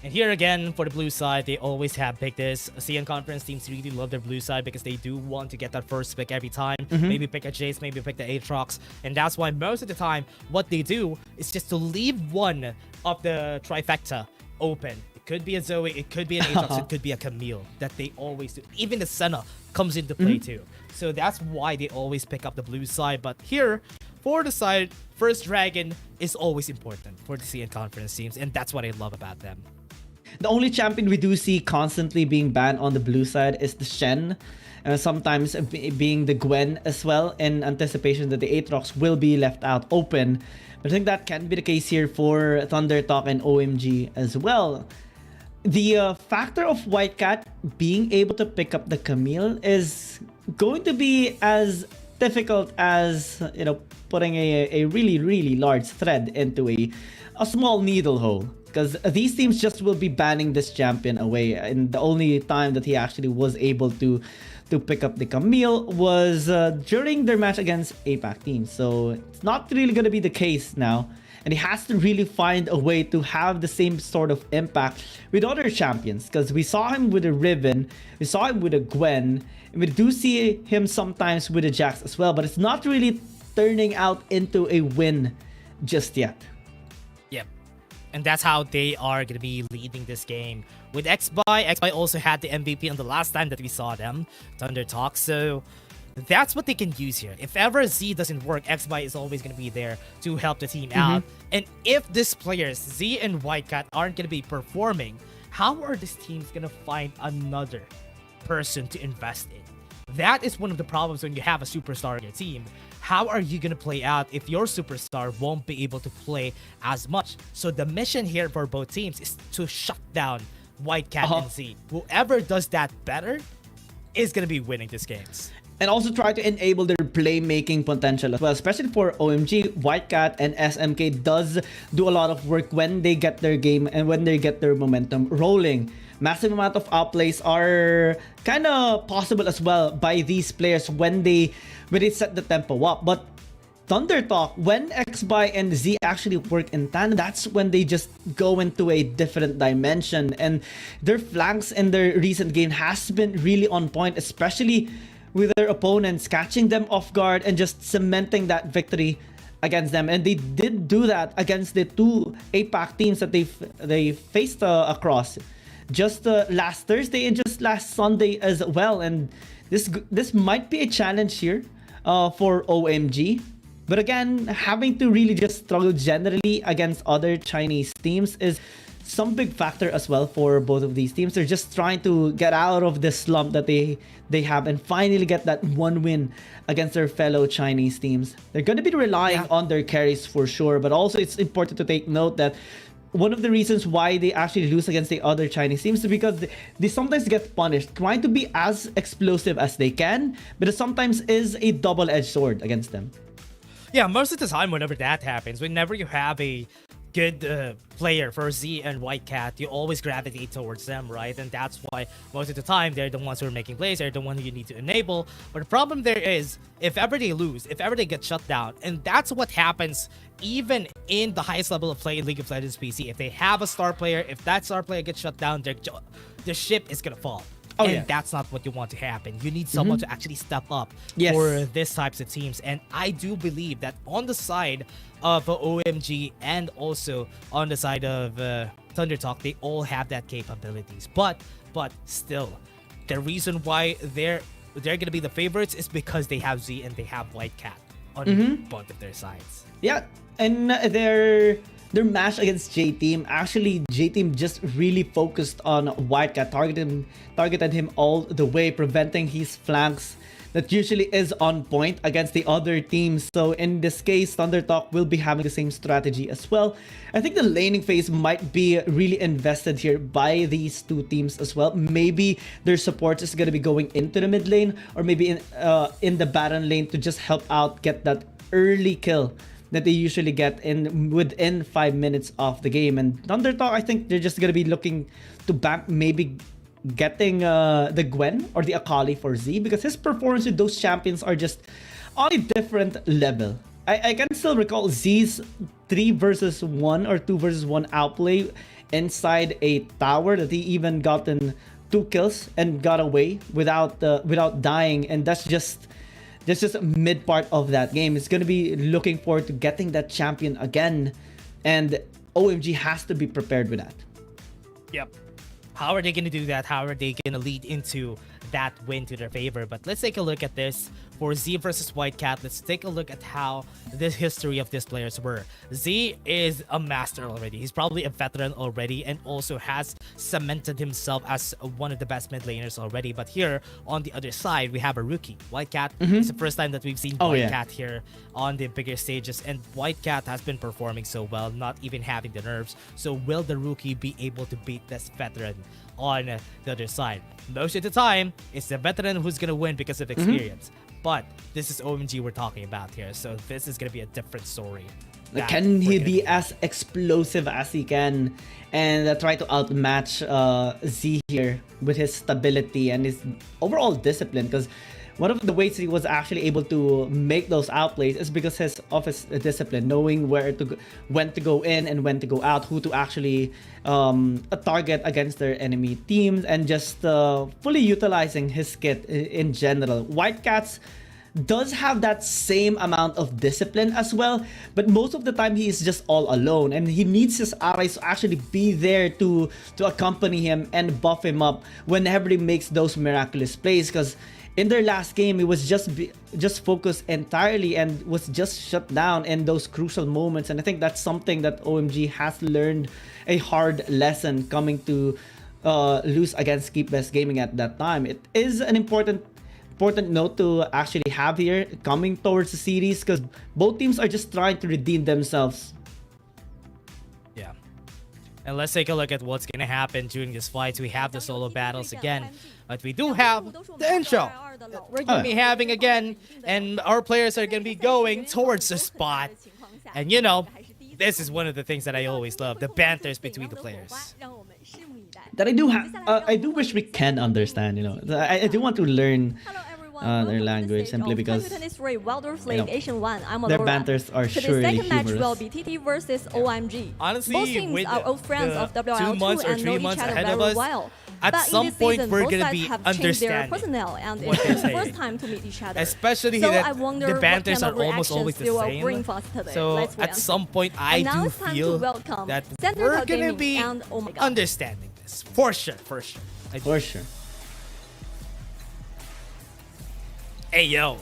And here again, for the blue side, they always have picked this. CN conference teams really love their blue side because they do want to get that first pick every time. Maybe pick a Jace, maybe pick the Aatrox. And that's why most of the time, what they do is just to leave one of the trifecta open. It could be a Zoe, it could be an Aatrox, it could be a Camille that they always do. Even the Senna comes into play too. So that's why they always pick up the blue side. But here, for the side, first Dragon is always important for the CN conference teams, and that's what I love about them. The only champion we do see constantly being banned on the blue side is the Shen, sometimes being the Gwen as well, in anticipation that the Aatrox will be left out open. But I think that can be the case here for Thunder Talk and OMG as well. The factor of White Cat being able to pick up the Camille is going to be as difficult as, you know, putting a really large thread into a small needle hole, because these teams just will be banning this champion away, and the only time that he actually was able to pick up the Camille was during their match against APAC teams. So it's not really going to be the case now, and he has to really find a way to have the same sort of impact with other champions, because we saw him with a Riven, we saw him with a Gwen, and we do see him sometimes with a Jax as well, but it's not really turning out into a win just yet. Yep. And that's how they are going to be leading this game. With XBY also had the MVP on the last time that we saw them, Thunder Talk, so that's what they can use here. If ever Z doesn't work, XBY is always going to be there to help the team out. And if these players, Z and White Cat, aren't going to be performing, how are these teams going to find another person to invest in? That is one of the problems when you have a superstar on your team. how are you going to play out if your superstar won't be able to play as much? So the mission here for both teams is to shut down White Cat and Z. Whoever does that better is going to be winning these games. And also try to enable their playmaking potential as well, especially for OMG. White Cat and SMK does do a lot of work when they get their game and when they get their momentum rolling. Massive amount of outplays are kind of possible as well by these players when they set the tempo up. But Thunder Talk, when XBY and Z actually work in tandem, that's when they just go into a different dimension. And their flanks in their recent game has been really on point, especially with their opponents, catching them off guard and just cementing that victory against them. And they did do that against the two APAC teams that they faced across just last Thursday and just last Sunday as well. And this might be a challenge here for OMG. But again, having to really just struggle generally against other Chinese teams is some big factor as well for both of these teams. They're just trying to get out of this slump that they have and finally get that one win against their fellow Chinese teams. They're going to be relying on their carries for sure, but also it's important to take note that one of the reasons why they actually lose against the other Chinese teams is because they sometimes get punished, trying to be as explosive as they can, but it sometimes is a double-edged sword against them. Yeah, most of the time whenever that happens, whenever you have a good player for Z and White Cat, you always gravitate towards them, right? And that's why most of the time they're the ones who are making plays, they're the one who you need to enable. But the problem there is, if ever they lose, if ever they get shut down, and that's what happens even in the highest level of play in League of Legends PC. If they have a star player, if that star player gets shut down, the ship is gonna fall. That's not what you want to happen. You need someone to actually step up for these types of teams. And I do believe that on the side of OMG and also on the side of Thunder Talk, they all have that capabilities. But still, the reason why they're gonna be the favorites is because they have Z and they have White Cat on both of their sides. Yeah, and their match against J-Team, actually J-Team just really focused on White Cat, targeted him all the way, preventing his flanks that usually is on point against the other teams. So in this case, Thunder Talk will be having the same strategy as well. I think the laning phase might be really invested here by these two teams as well. Maybe their support is going to be going into the mid lane, or maybe in the Baron lane to just help out get that early kill that they usually get within 5 minutes of the game. And Thunder Talk, I think they're just going to be looking to bank maybe getting the Gwen or the Akali for Z, because his performance with those champions are just on a different level. I can still recall Z's 3 versus 1 or 2 versus 1 outplay inside a tower that he even gotten 2 kills and got away without dying, and that's just mid part of that game. It's going to be looking forward to getting that champion again, and OMG has to be prepared with that. Yep. How are they going to do that? How are they going to lead into that win to their favor? But let's take a look at this for Z versus White Cat. Let's take a look at how the history of these players were. Z is a master already. He's probably a veteran already, and also has cemented himself as one of the best mid laners already. But here on the other side, we have a rookie. White Cat. It's the first time that we've seen White Cat here on the bigger stages, and White Cat has been performing so well, not even having the nerves. So will the rookie be able to beat this veteran on the other side? Most of the time, it's the veteran who's gonna win because of experience. But this is OMG we're talking about here, so this is gonna be a different story. Can he be as explosive as he can and try to outmatch Z here with his stability and his overall discipline? Because one of the ways he was actually able to make those outplays is because of his discipline, knowing when to go in and when to go out, who to actually target against their enemy teams, and just fully utilizing his kit in general. White Cats does have that same amount of discipline as well, but most of the time he is just all alone, and he needs his allies to actually be there to accompany him and buff him up whenever he makes those miraculous plays. Because in their last game, it was just focused entirely and was just shut down in those crucial moments. And I think that's something that OMG has learned a hard lesson coming to lose against Keep Best Gaming at that time. It is an important important note to actually have here coming towards the series, because both teams are just trying to redeem themselves. Yeah. And let's take a look at what's going to happen during this fight. We have the solo battles again, but we do have the intro we're going to be having again, and our players are going to be going towards the spot. And you know, this is one of the things that I always love, the banters between the players. That I do wish we can understand, you know. I do want to learn their language simply because Asian 1. I'm their banters are surely second match will humorous. be TT versus OMG. Honestly, both teams with are old friends of WRL 2 months or and 3 know months each other ahead very of us, well. at But some in this point season, we're both going to sides be have changed their understanding personnel, and what it's they're the saying. first time to meet each other. Especially so that I wonder the banters what are kind of almost always reactions the they will bring same. for us today. So Let's at wait. some point, I And now do it's time to feel welcome that Center we're Talk going to Gaming be and Oh My God. understanding this. For sure, for sure. For sure. Hey, yo.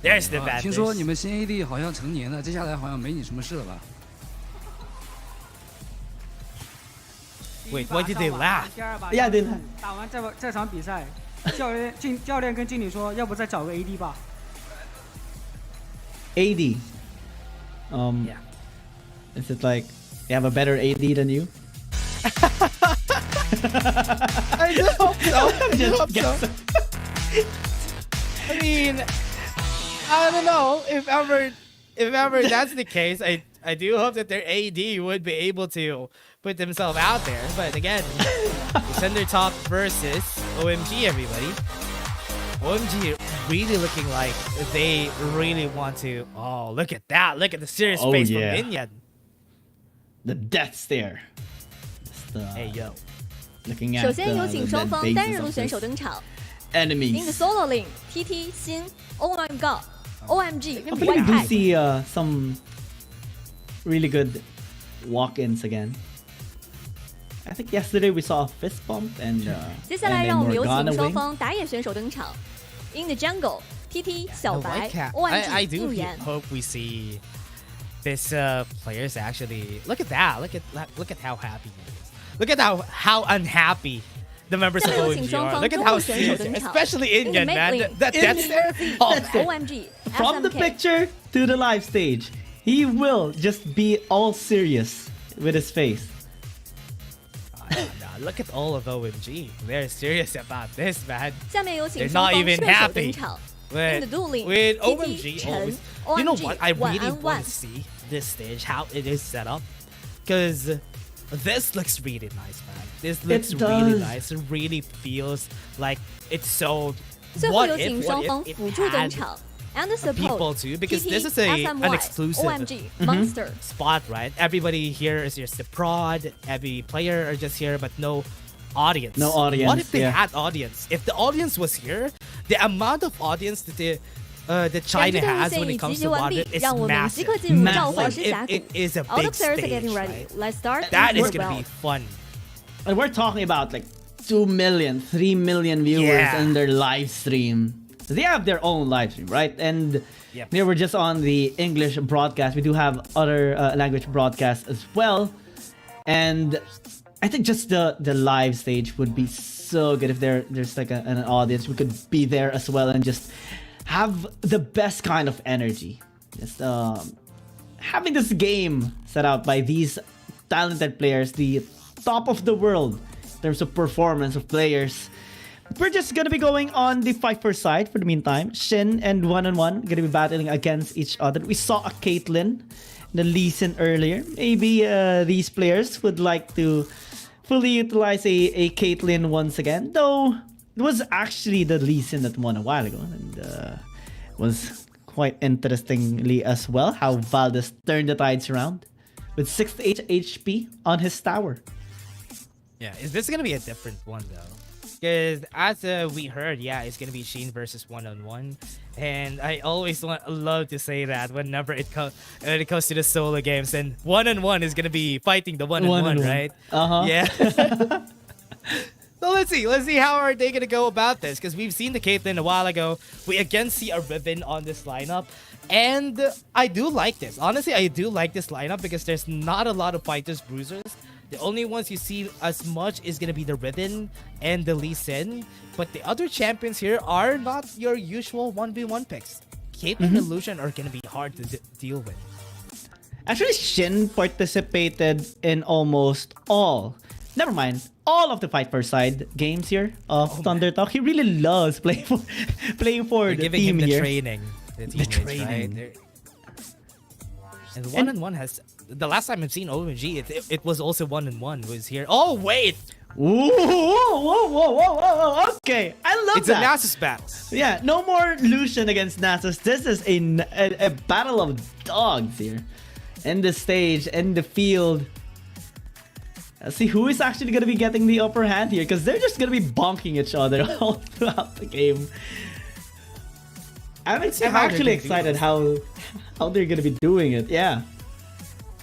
There's the banters. 听说你们新 AD 好像成年了，接下来好像没你什么事了吧？ Wait, why did they laugh? Yeah, they 打完这场比赛，教练跟经理说，要不再找个 AD 吧。 AD. Yeah. Is it like they have a better AD than you? I just hope so. I just hope Yes. so. I mean, I don't know if ever that's the case. I do hope that their AD would be able to put themselves out there. But again, Center Top versus OMG, everybody. OMG really looking like they really want to. Oh, look at that! Look at the serious Oh, face yeah. from Minion. The death stare. Hey yo. Looking 首 at 先有请 the 双方 dead 单 faces 人路 of 选手 his 登场。 enemies. In the solo lane, TT, Xin, Oh My God, OMG, Hopefully we White do Hat. see some really good walk-ins again. I think yesterday we saw a fist bump and 接下来 and 让我 then 们有请 Morgana 双 wing. 方打野选手登场。In the jungle, TT, 小 The 白 White Cat. I OMG, do 应援。 hope we see this players actually look at that. Look at how happy he is. Look at how unhappy the members of 下面有请 OMG 双 are. 方 Look at 中 how 路选手 serious, 登场。 especially In the Indian mid man. lane, That's BO3, oh, OMG, From the SMK. picture to the live stage, he will just be all serious with his face. nah, look at all of OMG. They're serious about this, man. 下面有请 They're 双 not 方 even 射手 happy 登场。 with, In the dueling, with TT, OMG. Chen, Always, you know OMG, what? I really 1-on-1. want to see this stage, how it is set up, because this looks really nice, man. This looks really does. nice. It really feels like it's so. 最后 What 有 if? 请 What 双 if 方 it 辅助登 had 场。And the people support, too? Because TT, this is an SMY, exclusive OMG, Monster. spot, right? Everybody here is just the prod. Every player are just here, but no audience. No audience, What if they yeah. had audience? If the audience was here, the amount of audience that that 两 China 支队伍 has 现 when 已 it 集 comes 结 to 完毕 audience，is 让我们即刻 massive. 进入召唤 Like, 师峡 it 谷。 is a All the big players are stage, getting ready. right? Let's start. That is Work gonna well. be fun. And we're talking about like 2 million, 3 million viewers Yeah. in their live stream. They have their own live stream, right? And Yep. here we're just on the English broadcast. We do have other language broadcasts as well. And I think just the live stage would be so good if there's like an audience. We could be there as well and just have the best kind of energy. Just having this game set out by these talented players, the top of the world in terms of performance of players. We're just gonna be going on the fight for side for the meantime. Shin and 1-on-1 gonna be battling against each other. We saw a Caitlyn, the Lee Sin earlier. Maybe these players would like to fully utilize a Caitlyn once again. Though it was actually the Lee Sin that won a while ago, and was quite interestingly as well how Valdez turned the tides around with 68 HP on his tower. Yeah, is this gonna be a different one though? Because as we heard, yeah, it's gonna be Sheen versus 1-on-1, and I always love to say that whenever when it comes to the solo games, and 1-on-1 is gonna be fighting the 1-on-1, right? Yeah. So let's see how are they gonna go about this? Because we've seen the Caitlyn a while ago. We again see a Ribbon on this lineup, and I do like this. Honestly, I do like this lineup because there's not a lot of fighters bruisers The only ones you see as much is gonna be the Riven and the Lee Sin, but the other champions here are not your usual 1v1 picks. Caitlyn and Lucian are gonna be hard to deal with. Actually, Shin participated in almost all, never mind, all of the Fight for Side games here of Thunder Talk. He really loves playing for They're the giving team him the here. training. The training. Right? And 1-on-1 has... The last time I've seen OMG, it was also 1-on-1 was here. Oh, wait! Ooh, whoa. Okay, I love it's that. It's a Nasus battle. Yeah, no more Lucian against Nasus. This is a battle of dogs here. In the stage, in the field. Let's see who is actually going to be getting the upper hand here, because they're just going to be bonking each other all throughout the game. I'm actually excited how they're going to be doing it. Yeah.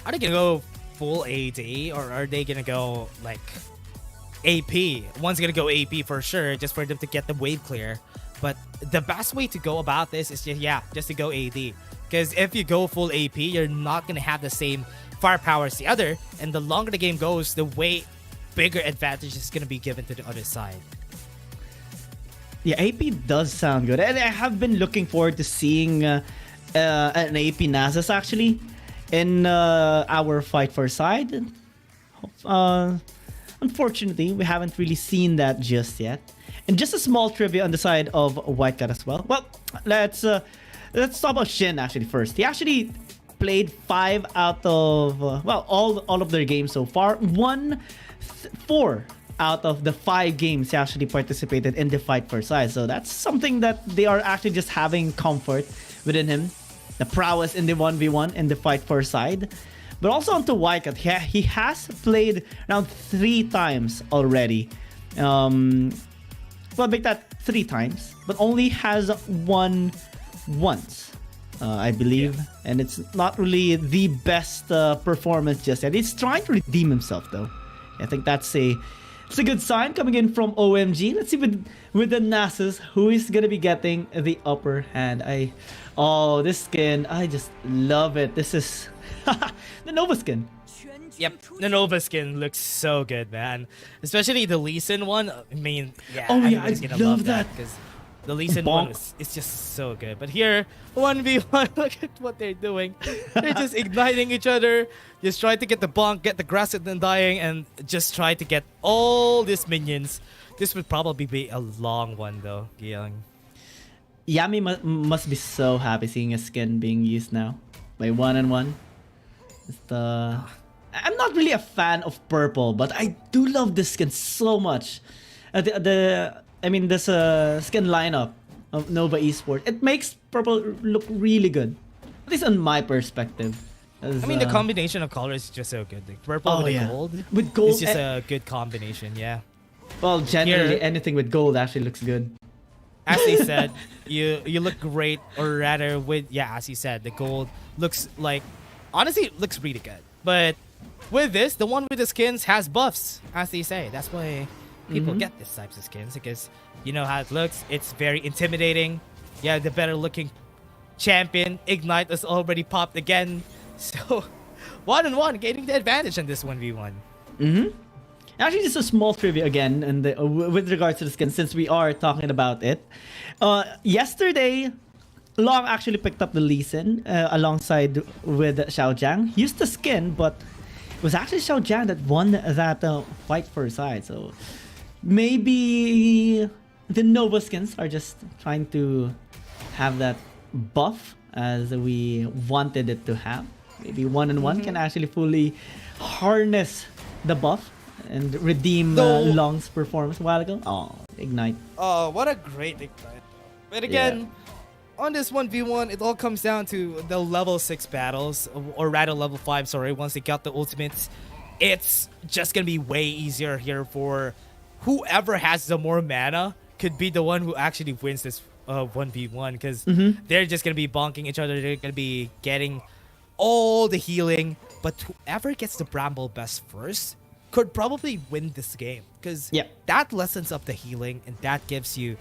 Are they going to go full AD, or are they going to go like AP? One's going to go AP for sure, just for them to get the wave clear. But the best way to go about this is just to go AD. Because if you go full AP, you're not going to have the same firepower as the other. And the longer the game goes, the way bigger advantage is going to be given to the other side. Yeah, AP does sound good. And I have been looking forward to seeing an AP Nasus actually in our Fight for Side. Unfortunately, we haven't really seen that just yet. And just a small trivia on the side of White Cat as well. Well, let's talk about Shin actually first. He actually played 5 out of all of their games so far. Won 4 out of the 5 games he actually participated in the Fight for Side. So that's something that they are actually just having comfort within him. The prowess in the 1v1 in the Fight for Side. But also onto White Cat, he has played around 3 times already. Well, make that 3 times, but only has won once, I believe. And it's not really the best performance just yet. He's trying to redeem himself, though. I think it's a good sign coming in from OMG. Let's see with the Nasus, who is gonna be getting the upper hand. This skin, I just love it. This is the Nova skin. Yep, the Nova skin looks so good, man. Especially the Lee Sin one. I mean, everybody's gonna love that because the Lee Sin one is just so good. But here, 1v1, look at what they're doing. They're just igniting each other, just trying to get the bonk, get the grass and then dying, and just try to get all these minions. This would probably be a long one though, Giyang. Yami must be so happy seeing a skin being used now by 1-on-1. I'm not really a fan of purple, but I do love this skin so much. This skin lineup of Nova Esports, it makes purple look really good. At least on my perspective. The combination of colors is just so good. Like purple with gold. With gold, it's just a good combination. Yeah. Well, generally anything with gold actually looks good. As they said, you look great, or rather, as you said, the gold looks like, honestly, it looks really good. But with this, the one with the skins has buffs, as they say. That's why people get these types of skins, because you know how it looks. It's very intimidating. Yeah, the better looking champion. Ignite has already popped again. So 1-on-1 getting the advantage in this 1v1. Actually, just a small trivia again, and with regards to the skin, since we are talking about it. Yesterday, Long actually picked up the Lee Sin alongside with Xiao Jiang. Used the skin, but it was actually Xiao Jiang that won that Fight for Side. So maybe the Nova skins are just trying to have that buff as we wanted it to have. Maybe 1-on-1 can actually fully harness the buff and redeem Long's performance a while ago. Oh, Ignite. Oh, what a great Ignite. But again, on this 1v1, it all comes down to the level 6 battles, or rather level 5, sorry. Once they got the ultimates, it's just gonna be way easier here for whoever has the more mana could be the one who actually wins this 1v1, because they're just gonna be bonking each other. They're gonna be getting all the healing, but whoever gets the Bramble Best first could probably win this game, because that lessens up the healing and that gives you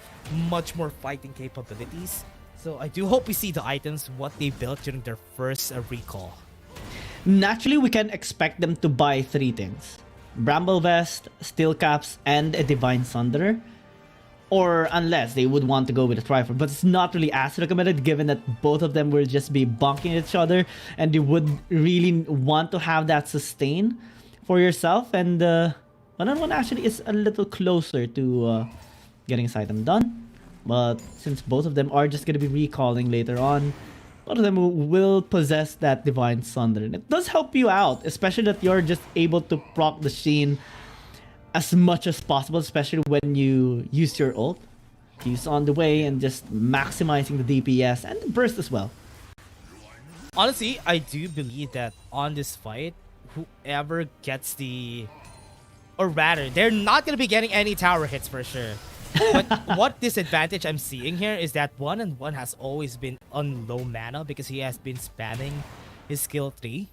much more fighting capabilities. So I do hope we see the items, what they built during their first recall. Naturally, we can expect them to buy 3 things. Bramble Vest, Steel Caps, and a Divine Sunderer. Or unless they would want to go with a Triforce, but it's not really as recommended given that both of them will just be bonking each other and you would really want to have that sustain for yourself. And one-on-one actually is a little closer to getting this item done. But since both of them are just going to be recalling later on, both of them will possess that Divine Sunder. And it does help you out, especially that you're just able to proc the Sheen as much as possible, especially when you use your ult. He's on the way and just maximizing the DPS and the burst as well. Honestly, I do believe that on this fight, whoever gets the... Or rather, they're not going to be getting any tower hits for sure. But what disadvantage I'm seeing here is that 1-on-1 has always been on low mana because he has been spamming his skill 3.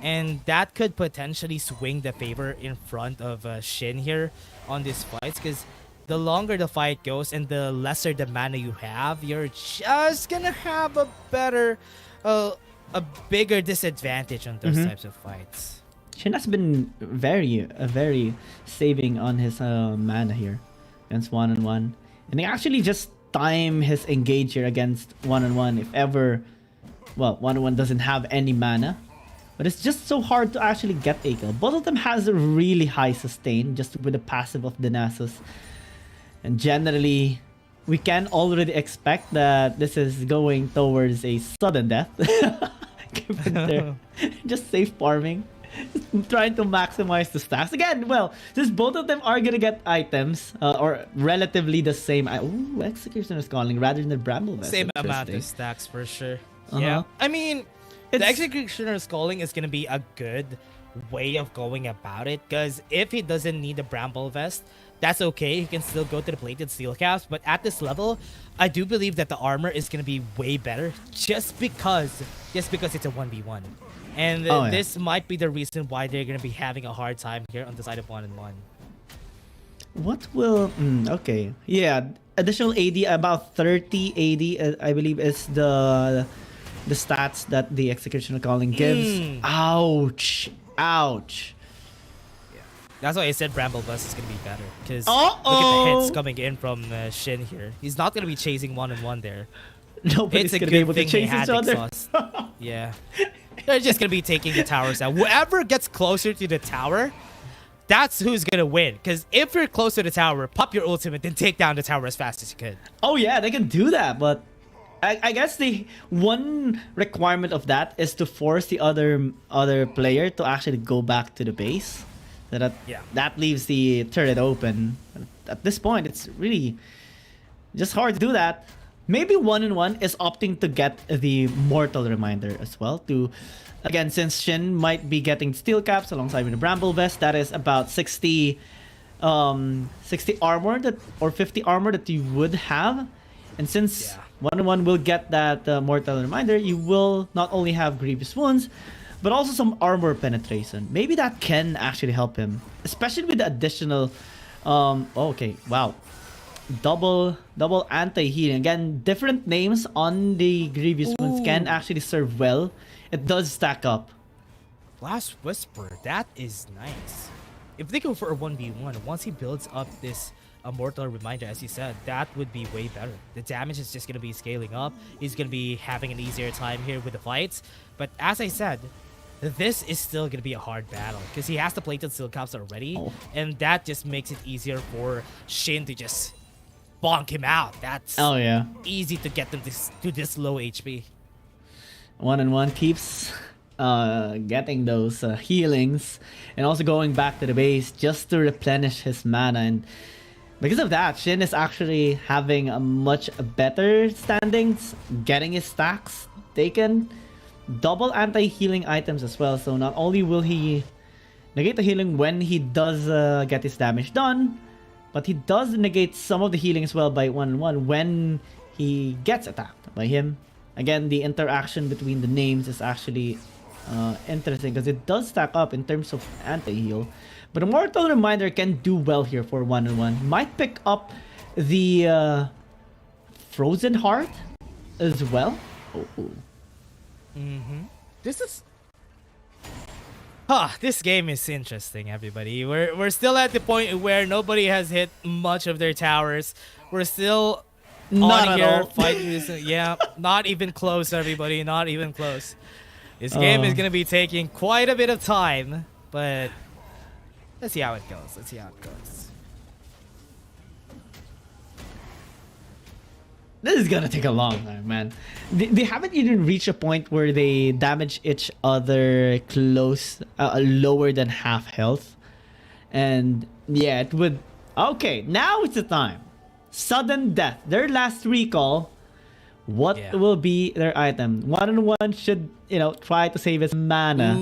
And that could potentially swing the favor in front of Shin here on this fight, because the longer the fight goes and the lesser the mana you have, you're just gonna have a better, a bigger disadvantage on those types of fights. Shin has been very saving on his mana here against 1-on-1. And he actually just time his engage here against 1-on-1 if ever, well, 1-on-1 doesn't have any mana. But it's just so hard to actually get a kill. Both of them has a really high sustain just with the passive of the Nasus. And generally, we can already expect that this is going towards a sudden death. Given they're just safe farming. Trying to maximize the stacks. Again, well, since both of them are gonna get items, or relatively the same... Ooh, Executioner's Calling rather than the Bramble Vest. Same amount of stacks for sure. Yeah. I mean... The Executioner's Calling is going to be a good way of going about it, because if he doesn't need the Bramble Vest, that's okay. He can still go to the plated steel caps, but at this level, I do believe that the armor is going to be way better just because it's a 1v1. And this might be the reason why they're going to be having a hard time here on the side of 1-on-1. What will... okay. Yeah, additional AD, about 30 AD, I believe, is the stats that the Executioner Calling gives. Ouch. Ouch. Yeah. That's why I said Bramble Vest is going to be better. Because look at the hits coming in from Shin here. He's not going to be chasing 1-on-1 there. Nobody's going to be able to chase each other. Yeah. They're just going to be taking the towers out. Whoever gets closer to the tower, that's who's going to win. Because if you're close to the tower, pop your ultimate, then take down the tower as fast as you can. Oh yeah, they can do that, but... I guess the one requirement of that is to force the other player to actually go back to the base. So that leaves the turret open. At this point, it's really just hard to do that. Maybe 1-on-1 is opting to get the Mortal Reminder as well. Again, since Shin might be getting steel caps alongside with the Bramble Vest, that is about 60 armor or 50 armor that you would have. And since 1-on-1 will get that Mortal Reminder, you will not only have Grievous Wounds, but also some armor penetration. Maybe that can actually help him, especially with the additional... okay, wow. Double anti-healing. Again, different names on the Grievous Wounds can actually serve well. It does stack up. Blast Whisper, that is nice. If they go for a 1v1, once he builds up this... a Mortal Reminder, as you said, that would be way better. The damage is just going to be scaling up. He's going to be having an easier time here with the fights. But as I said, this is still going to be a hard battle because he has the plated steel caps already. And that just makes it easier for Shin to just bonk him out. That's easy to get them to this low HP. 1-on-1 keeps getting those healings and also going back to the base just to replenish his mana. And because of that, Shin is actually having a much better standings, getting his stacks taken, double anti-healing items as well. So not only will he negate the healing when he does get his damage done, but he does negate some of the healing as well by 1-on-1 when he gets attacked by him. Again, the interaction between the names is actually interesting because it does stack up in terms of anti-heal. But a Mortal Reminder can do well here for 1-on-1. Might pick up the Frozen Heart as well. This is... This game is interesting, everybody. We're still at the point where nobody has hit much of their towers. We're still Not on at here all. fighting this. Yeah, not even close, everybody. Not even close. This game is gonna be taking quite a bit of time, but let's see how it goes. Let's see how it goes. This is gonna take a long time, man. They haven't even reached a point where they damage each other close, lower than half health. And yeah, it would... Okay, now it's the time. Sudden death. Their last recall. What will be their item? 1-on-1 should, try to save his mana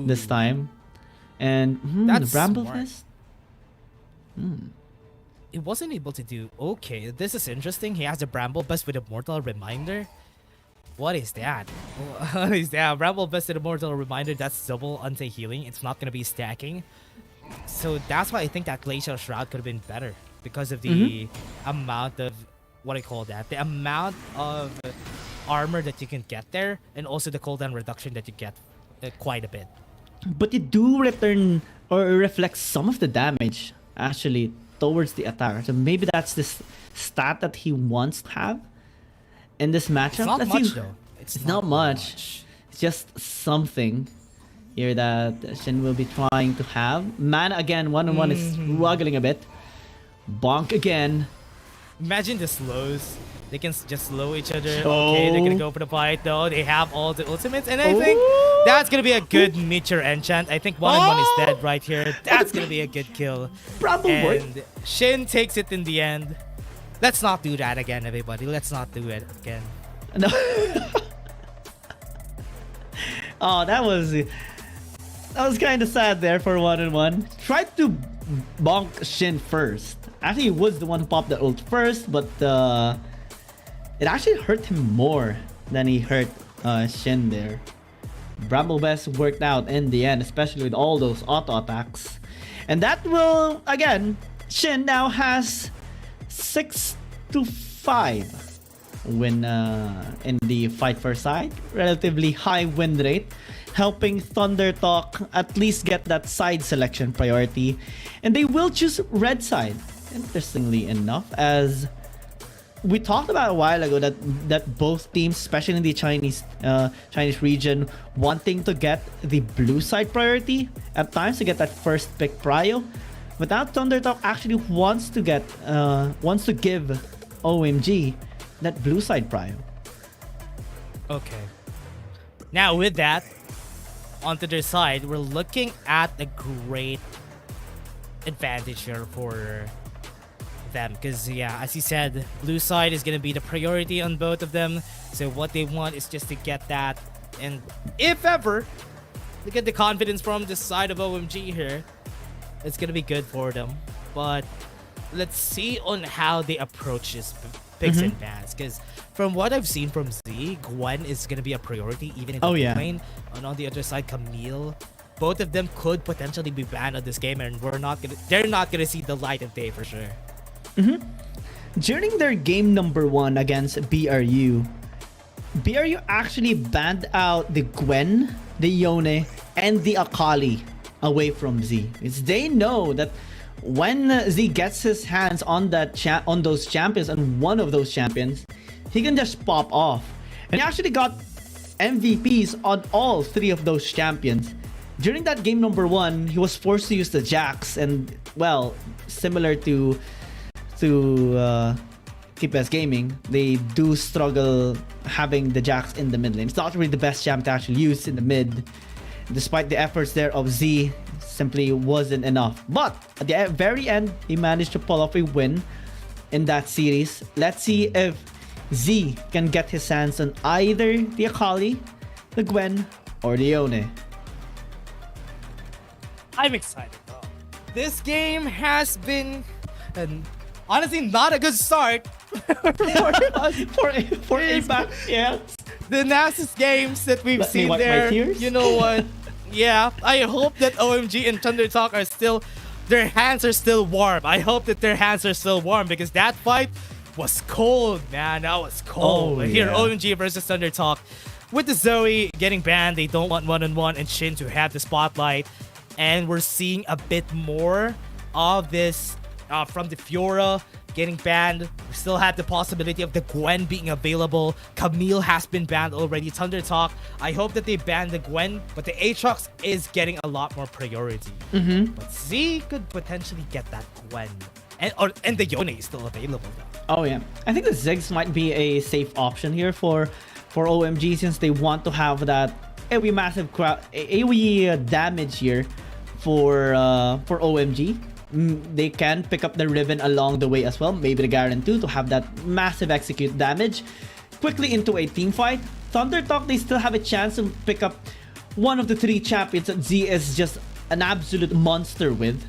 this time. And That's the Bramble smart. Fist? It wasn't able to do. Okay, this is interesting. He has a Bramble Bust with a Mortal Reminder. What is that? What is that? Bramble Bust with a Mortal Reminder. That's double anti-healing. It's not gonna be stacking. So that's why I think that Glacial Shroud could have been better because of the amount of what I call that. The amount of armor that you can get there, and also the cooldown reduction that you get quite a bit. But you do return or reflect some of the damage actually towards the attacker. So maybe that's this stat that he wants to have in this matchup. It's not Let's much see. though. It's not much. It's just something here that Shin will be trying to have. Mana again, 1-on-1 is struggling a bit. Bonk again. Imagine the slows. They can just slow each other. Okay, they're gonna go for the fight though. They have all the ultimates, and I think that's gonna be a good meteor enchant. I think 1-on-1 is dead right here. That's gonna be a good kill. And Shin takes it in the end. Let's not do that again, everybody. Let's not do it again. No. Oh, that was kind of sad there for 1-on-1. Tried to bonk Shin first. Actually, he was the one who popped the ult first, but it actually hurt him more than he hurt Shin there. Bramble Best worked out in the end, especially with all those auto attacks. And that will, again, Shin now has 6-5 win in the fight for side. Relatively high win rate, helping Thunder Talk at least get that side selection priority. And they will choose red side, interestingly enough, as we talked about a while ago that both teams, especially in the Chinese region, wanting to get the blue side priority at times to get that first pick prio. But now Thunder Talk actually wants to give OMG that blue side prio. Okay. Now with that, onto their side, we're looking at a great advantage here for them, because yeah, as you said, blue side is gonna be the priority on both of them. So what they want is just to get that, and if ever they get the confidence from the side of OMG here, it's gonna be good for them. But let's see on how they approach this picks and bans, because from what I've seen from Z, Gwen is gonna be a priority even in the lane. And on the other side, Camille, both of them could potentially be banned on this game, and they're not gonna see the light of day for sure. During their game number 1 against BRU actually banned out the Gwen, the Yone, and the Akali away from Z. It's they know that when Z gets his hands on those champions, and one of those champions, he can just pop off. And he actually got MVPs on all 3 of those champions. During that game number 1, he was forced to use the Jax, and well, similar to KBG Gaming, they do struggle having the Jax in the mid lane. It's not really the best champ to actually use in the mid. Despite the efforts there of Z, simply wasn't enough. But at the very end, he managed to pull off a win in that series. Let's see if Z can get his hands on either the Akali, the Gwen, or the Yone. I'm excited though. This game has been honestly not a good start for APAC. Yeah. The nicest games that we've seen wipe my there. tears. You know what? Yeah, I hope that OMG and Thunder Talk are still, their hands are still warm. I hope that their hands are still warm, because that fight was cold, man. That was cold. Here, OMG versus Thunder Talk. with the Zoe getting banned, they don't want 1-on-1 and Shin to have the spotlight. And we're seeing a bit more of this from the Fiora getting banned. We still had the possibility of the Gwen being available. Camille has been banned already. Thunder Talk, I hope that they ban the Gwen, but the Aatrox is getting a lot more priority. But Z could potentially get that Gwen. And the Yone is still available though. Oh yeah, I think the Ziggs might be a safe option here for OMG, since they want to have that AoE massive AoE damage here for OMG. They can pick up the Riven along the way as well, maybe the Garen too, to have that massive execute damage quickly into a team fight. Thunder Talk, they still have a chance to pick up one of the 3 champions that Z is just an absolute monster with.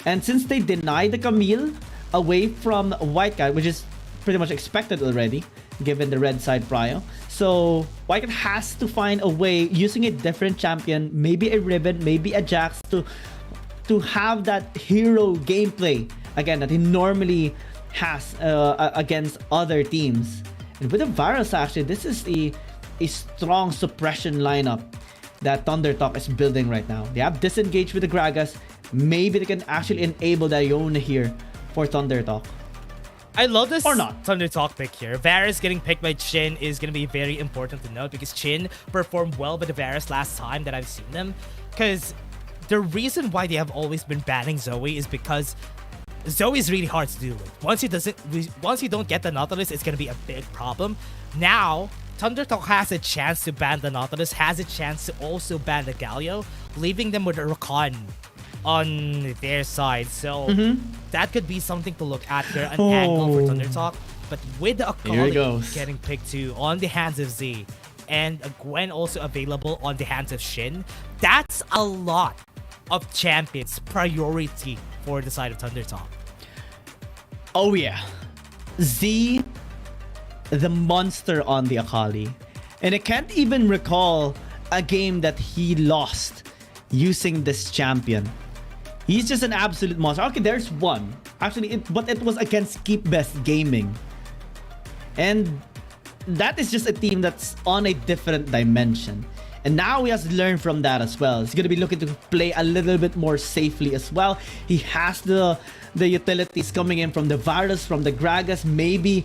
And since they denied the Camille away from Whitecat, which is pretty much expected already, given the red side prio, so Whitecat has to find a way using a different champion, maybe a Riven, maybe a Jax, to have that hero gameplay again that he normally has against other teams. And with the Varus, actually, this is a strong suppression lineup that Thunder Talk is building right now. They have disengaged with the Gragas. Maybe they can actually enable the Iona here for Thunder Talk. I love this or not. Thunder Talk pick here. Varus getting picked by Chin is going to be very important to note, because Chin performed well with the Varus last time that I've seen them. Because the reason why they have always been banning Zoe is because Zoe is really hard to deal with. Once you don't get the Nautilus, it's going to be a big problem. Now, Thunder Talk has a chance to ban the Nautilus, has a chance to also ban the Galio, leaving them with a Rakan on their side. So that could be something to look at here, an angle for Thunder Talk. But with the Akali getting picked too on the hands of Z, and a Gwen also available on the hands of Shin, that's a lot of champions priority for the side of Thunder Talk. Oh yeah, Z, the monster on the Akali. And I can't even recall a game that he lost using this champion. He's just an absolute monster. Okay, there's one. Actually, but it was against Keep Best Gaming. And that is just a team that's on a different dimension. And now he has learned from that as well. He's going to be looking to play a little bit more safely as well. He has the utilities coming in from the Varus, from the Gragas. Maybe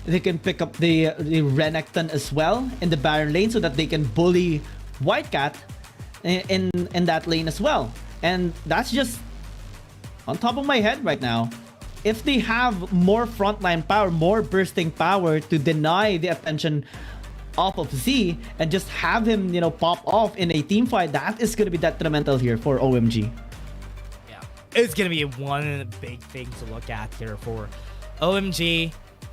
they can pick up the Renekton as well in the Baron lane, so that they can bully Whitecat in that lane as well. And that's just on top of my head right now. If they have more frontline power, more bursting power to deny the attention off of Z and just have him, you know, pop off in a team fight, that is going to be detrimental here for OMG. Yeah, it's going to be one big thing to look at here for OMG.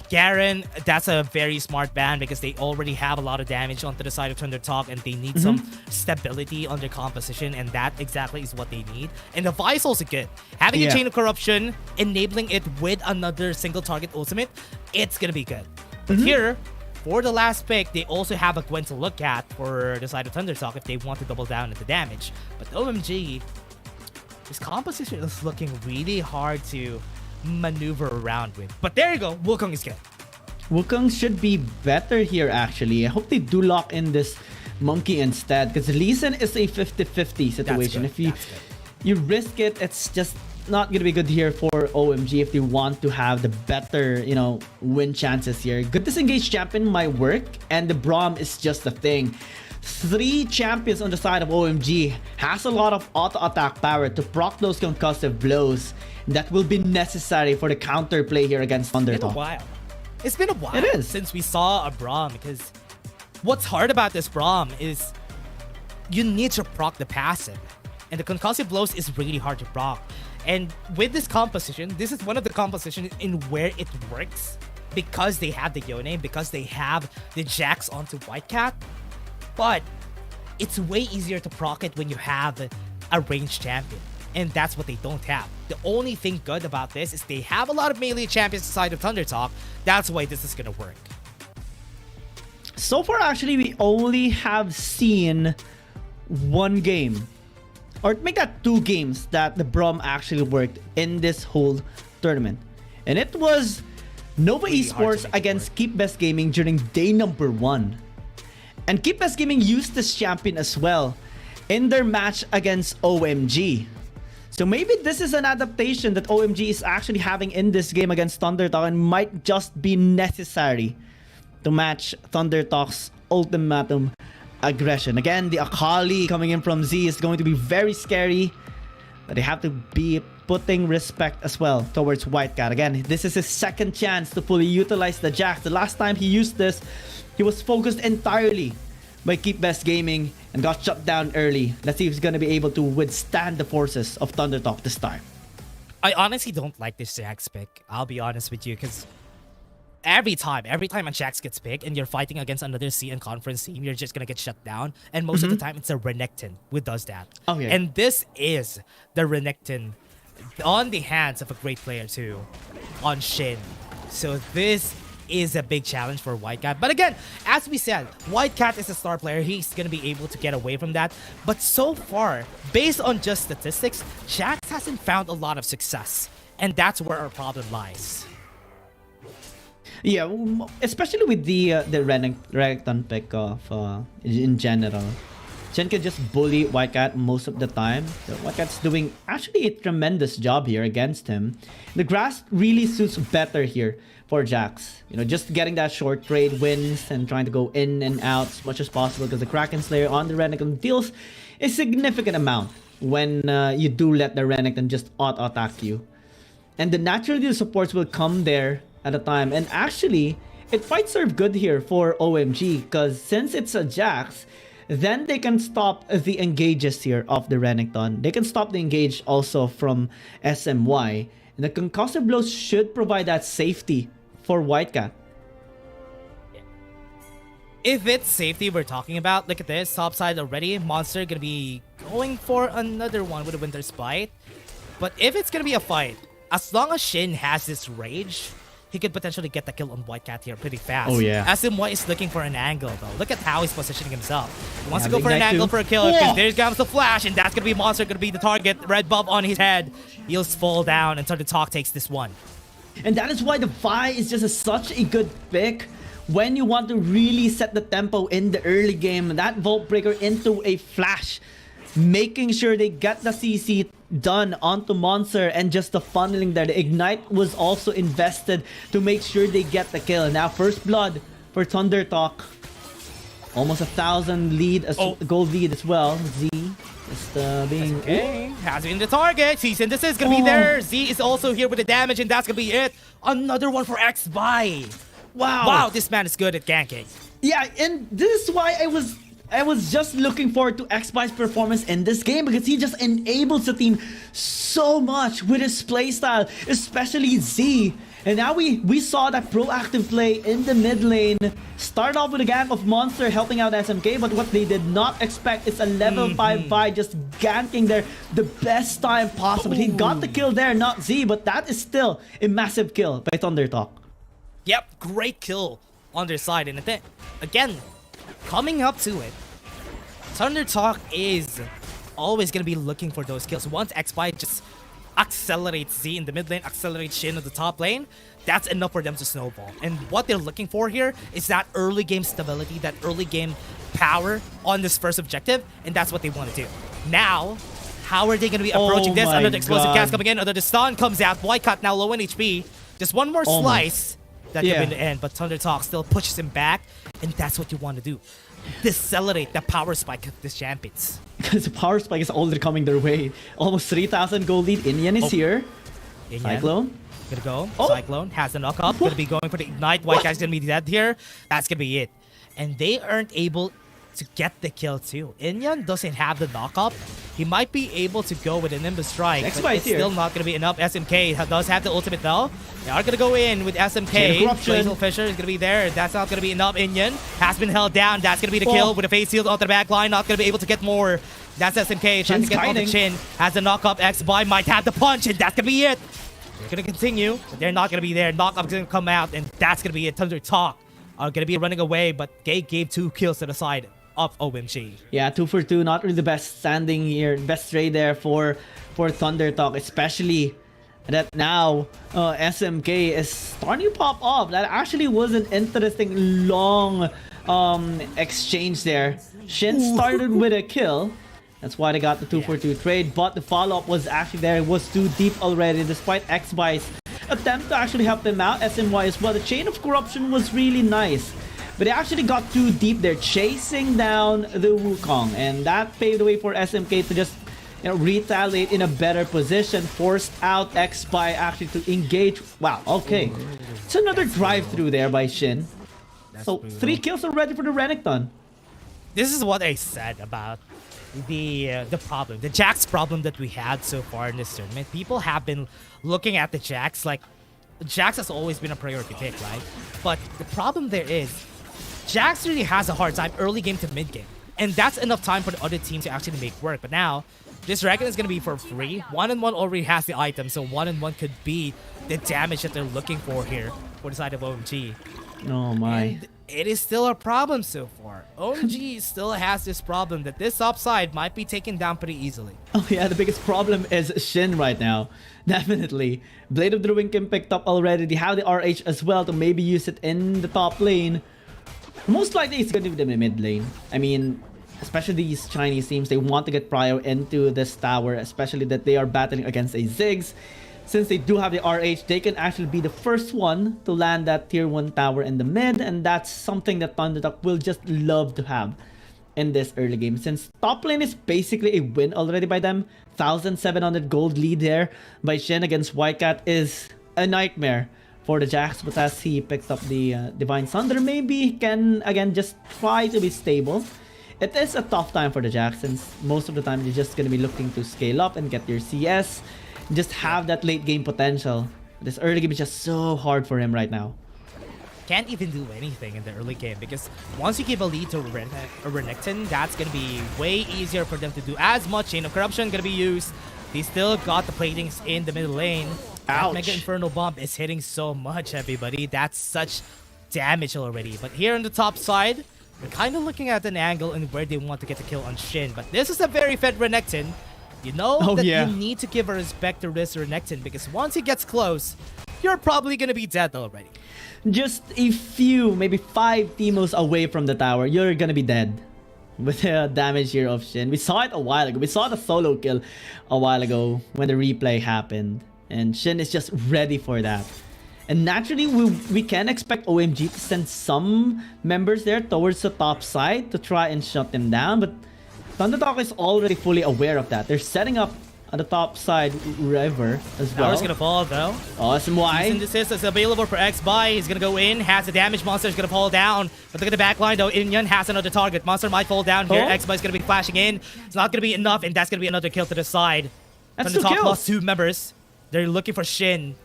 Garen, that's a very smart ban, because they already have a lot of damage onto the side of Thunder Talk, and they need some stability on their composition, and that exactly is what they need. And the Vi is also good. Having a Chain of Corruption, enabling it with another single target ultimate, it's gonna be good. But here, for the last pick, they also have a Gwen to look at for the side of Thunder Talk if they want to double down at the damage. But OMG, his composition is looking really hard to maneuver around with. But there you go, Wukong is good. Wukong should be better here, actually. I hope they do lock in this Monkey instead, because Lee Sin is a 50-50 situation. If you risk it, it's just not going to be good here for OMG if they want to have the better, you know, win chances here. Good disengage champion might work, and the Braum is just the thing. 3 champions on the side of OMG has a lot of auto attack power to proc those concussive blows that will be necessary for the counter play here against Thunder Talk. It's been a while since we saw a Braum, because what's hard about this Braum is you need to proc the passive, and the concussive blows is really hard to proc. And with this composition, this is one of the compositions in where it works, because they have the Yone, because they have the Jax onto Whitecat. But it's way easier to proc it when you have a ranged champion, and that's what they don't have. The only thing good about this is they have a lot of melee champions aside of Thunder Talk. That's why this is gonna work. So far, actually, we only have seen one game, or make that 2 games, that the Braum actually worked in this whole tournament. And it was Nova Esports against Keep Best Gaming during day number 1. And KBG Gaming used this champion as well in their match against OMG. So maybe this is an adaptation that OMG is actually having in this game against ThunderTalk and might just be necessary to match ThunderTalk's ultimatum aggression. Again, the Akali coming in from Z is going to be very scary, but they have to be putting respect as well towards Whitecat. Again, this is his second chance to fully utilize the Jax. The last time he used this, he was focused entirely by KBG Gaming and got shut down early. Let's see if he's going to be able to withstand the forces of ThunderTalk this time. I honestly don't like this Jax pick. I'll be honest with you, because every time a Jax gets picked and you're fighting against another CN conference team, you're just gonna get shut down. And most of the time, it's a Renekton who does that. Oh, yeah. And this is the Renekton on the hands of a great player too, on Shin. So this is a big challenge for Whitecat. But again, as we said, Whitecat is a star player. He's gonna be able to get away from that. But so far, based on just statistics, Jax hasn't found a lot of success. And that's where our problem lies. Yeah, especially with the Renekton pick of in general. Shen can just bully Whitecat most of the time. So Whitecat's doing actually a tremendous job here against him. The grass really suits better here for Jax. You know, just getting that short trade wins and trying to go in and out as much as possible, because the Kraken Slayer on the Renekton deals a significant amount when you do let the Renekton just auto-attack you. And the naturally the supports will come there at a time. And actually, it might serve good here for OMG, because since it's a Jax, then they can stop the engages here of the Renekton. They can stop the engage also from SMY. And the concussive blows should provide that safety for Whitecat. If it's safety we're talking about, look at this. Top side already. Monster gonna be going for another one with a Winter Spite. But if it's gonna be a fight, as long as Shin has this rage, he could potentially get the kill on Whitecat here pretty fast. Oh, yeah. SMY is looking for an angle, though. Look at how he's positioning himself. He wants to go for an angle for a kill. Because there comes the flash, and that's going to be Monster, going to be the target. Red buff on his head. He'll fall down, and ThunderTalk takes this one. And that is why the Vi is just such a good pick when you want to really set the tempo in the early game. That Vault Breaker into a flash, making sure they get the CC done onto Monster, and just the funneling there. The Ignite was also invested to make sure they get the kill. Now first blood for ThunderTalk. Almost 1,000 lead, gold lead as well. Z just being... Okay, has been the target. Cease and desist is going to be there. Z is also here with the damage, and that's going to be it. Another one for X-By. Wow. Wow, this man is good at ganking. Yeah, and this is why I was just looking forward to X-By's performance in this game, because he just enables the team so much with his playstyle, especially Z. And now we saw that proactive play in the mid lane. Start off with a gang of Monster helping out SMK, but what they did not expect is a level 5 Vi just ganking there the best time possible. He got the kill there, not Z, but that is still a massive kill by ThunderTalk. Yep, great kill on their side. And then, again, coming up to it, ThunderTalk is always going to be looking for those kills. Once X-By just accelerates Z in the mid lane, accelerates Shin in the top lane, that's enough for them to snowball. And what they're looking for here is that early game stability, that early game power on this first objective, and that's what they want to do. Now, how are they going to be approaching this? Another explosive cast coming in, another stun comes out, Whitecat now low in HP. Just one more slice. That could be the end, but ThunderTalk still pushes him back, and that's what you want to do. Decelerate the power spike of these champions. Because the power spike is already coming their way. Almost 3,000 gold lead. Inyan is here. Inyan. Cyclone. Gonna go. Cyclone has the knock up. Gonna be going for the Ignite. Whitecat's gonna be dead here. That's gonna be it. And they aren't able to get the kill too. Inyan doesn't have the knock up. He might be able to go with an Nimbus Strike, but it's still not going to be enough. SMK does have the ultimate though. They are going to go in with SMK. Blazel Fisher is going to be there. That's not going to be enough. Inyan has been held down. That's going to be the kill with a face shield onto the back line. Not going to be able to get more. That's SMK trying to get on the Chin. Has the knock up. X-By might have the punch, and that's going to be it. They're going to continue, but they're not going to be there. Knock up is going to come out, and that's going to be it. ThunderTalk are going to be running away, but Gate gave 2 kills to the side of OMG. Yeah, 2 for 2, not really the best standing here, best trade there for ThunderTalk, especially that now SMK is starting to pop off. That actually was an interesting long exchange there. Shin started with a kill. That's why they got the 2-for-2 trade, but the follow-up was actually there. It was too deep already, despite XBy's attempt to actually help them out. SMY as well. The chain of corruption was really nice, but they actually got too deep there, chasing down the Wukong, and that paved the way for SMK to just retaliate in a better position, forced out XBy actually to engage. Wow, okay. It's another drive-through there by Shin. So 3 kills already for the Renekton. This is what I said about the problem, the Jax problem that we had so far in this tournament. People have been looking at the Jax like Jax has always been a priority pick, right? But the problem there is Jax really has a hard time early game to mid game, and that's enough time for the other team to actually make work. But now this Reckon is going to be for free. 1-on-1 already has the item, so 1-on-1 could be the damage that they're looking for here for the side of OMG. Oh my. And it is still a problem so far. OMG still has this problem that this upside might be taken down pretty easily. Oh yeah, the biggest problem is Shin right now. Definitely. Blade of the Ruin Kim picked up already. They have the RH as well to maybe use it in the top lane. Most likely it's going to be the mid lane. I mean, especially these Chinese teams, they want to get prior into this tower, especially that they are battling against a Ziggs. Since they do have the RH, they can actually be the first one to land that tier 1 tower in the mid, and that's something that Thundertalk will just love to have in this early game. Since top lane is basically a win already by them, 1,700 gold lead there by Shen against Whitecat is a nightmare for the Jax, but as he picked up the Divine Thunder, maybe he can again just try to be stable. It is a tough time for the Jax, since most of the time you're just going to be looking to scale up and get your CS, just have that late game potential. This early game is just so hard for him right now. Can't even do anything in the early game, because once you give a lead to Renekton, that's going to be way easier for them to do as much. Chain of Corruption going to be used. They still got the platings in the middle lane. That Mega Inferno Bomb is hitting so much, everybody. That's such damage already. But here on the top side, we're kind of looking at an angle and where they want to get the kill on Shin. But this is a very fed Renekton. You know that you need to give a respect to this Renekton, because once he gets close, you're probably going to be dead already. Just a few, maybe 5 Teemos away from the tower, you're going to be dead. With the damage here of Shin. We saw it a while ago. We saw the solo kill a while ago when the replay happened. And Shin is just ready for that. And naturally, we can expect OMG to send some members there towards the top side to try and shut them down. But Thundertalk is already fully aware of that. They're setting up on the top side river as well. Tower's gonna fall though. Awesome. Why? Cease and desist is available for XBy. He's gonna go in, has the damage. Monster is gonna fall down. But look at the backline though. Inyan has another target. Monster might fall down here. XBy is gonna be flashing in. It's not gonna be enough, and that's gonna be another kill to the side. That's From the 2 top kills. lost 2 members. They're looking for Shin.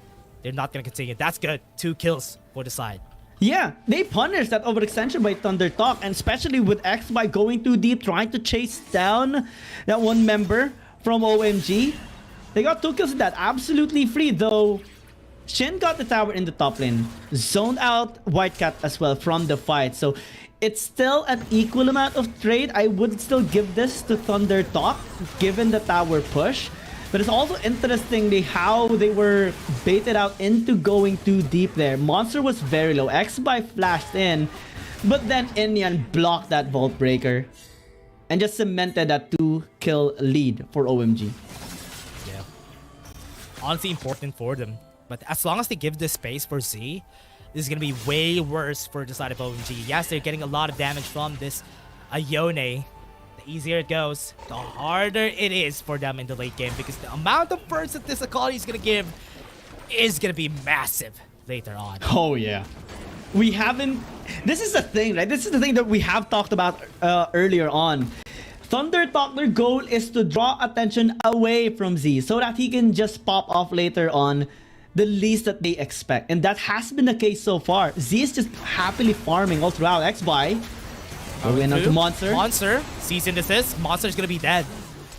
They're not gonna continue. That's good. 2 kills for the side. Yeah, they punished that overextension by Thundertalk, and especially with XBy going too deep, trying to chase down that one member from OMG. They got 2 kills in that, absolutely free, though Shin got the tower in the top lane, zoned out Whitecat as well from the fight, so it's still an equal amount of trade. I would still give this to Thundertalk, given the tower push. But it's also interestingly how they were baited out into going too deep there. Monster was very low. XBy flashed in, but then Inyan blocked that Vault Breaker and just cemented that 2-kill lead for OMG. Yeah. Honestly important for them. But as long as they give this space for Z, this is going to be way worse for the side of OMG. Yes, they're getting a lot of damage from this Ione. The easier it goes, the harder it is for them in the late game, because the amount of bursts that this Akali is going to give is going to be massive later on. Oh yeah. We haven't... This is the thing, right? This is the thing that we have talked about earlier on. Thundertalk, their goal is to draw attention away from Z so that he can just pop off later on the least that they expect. And that has been the case so far. Z is just happily farming all throughout. XBy going up to Monster. Monster, cease and desist. Monster's gonna be dead.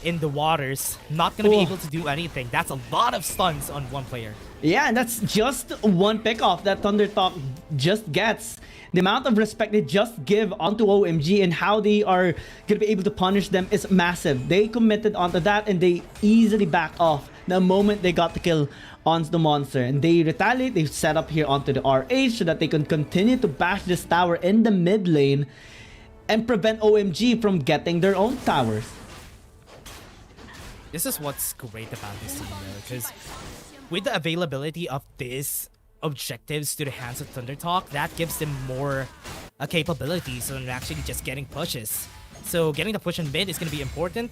in the waters, not gonna be able to do anything. That's a lot of stuns on one player. Yeah, and that's just one pickoff that Thundertalk just gets. The amount of respect they just give onto OMG and how they are gonna be able to punish them is massive. They committed onto that and they easily back off the moment they got the kill on the monster. And they retaliate, they set up here onto the RH so that they can continue to bash this tower in the mid lane and prevent OMG from getting their own towers. This is what's great about this team, though, because with the availability of these objectives to the hands of Thundertalk, that gives them more capabilities than actually just getting pushes. So getting the push in mid is going to be important.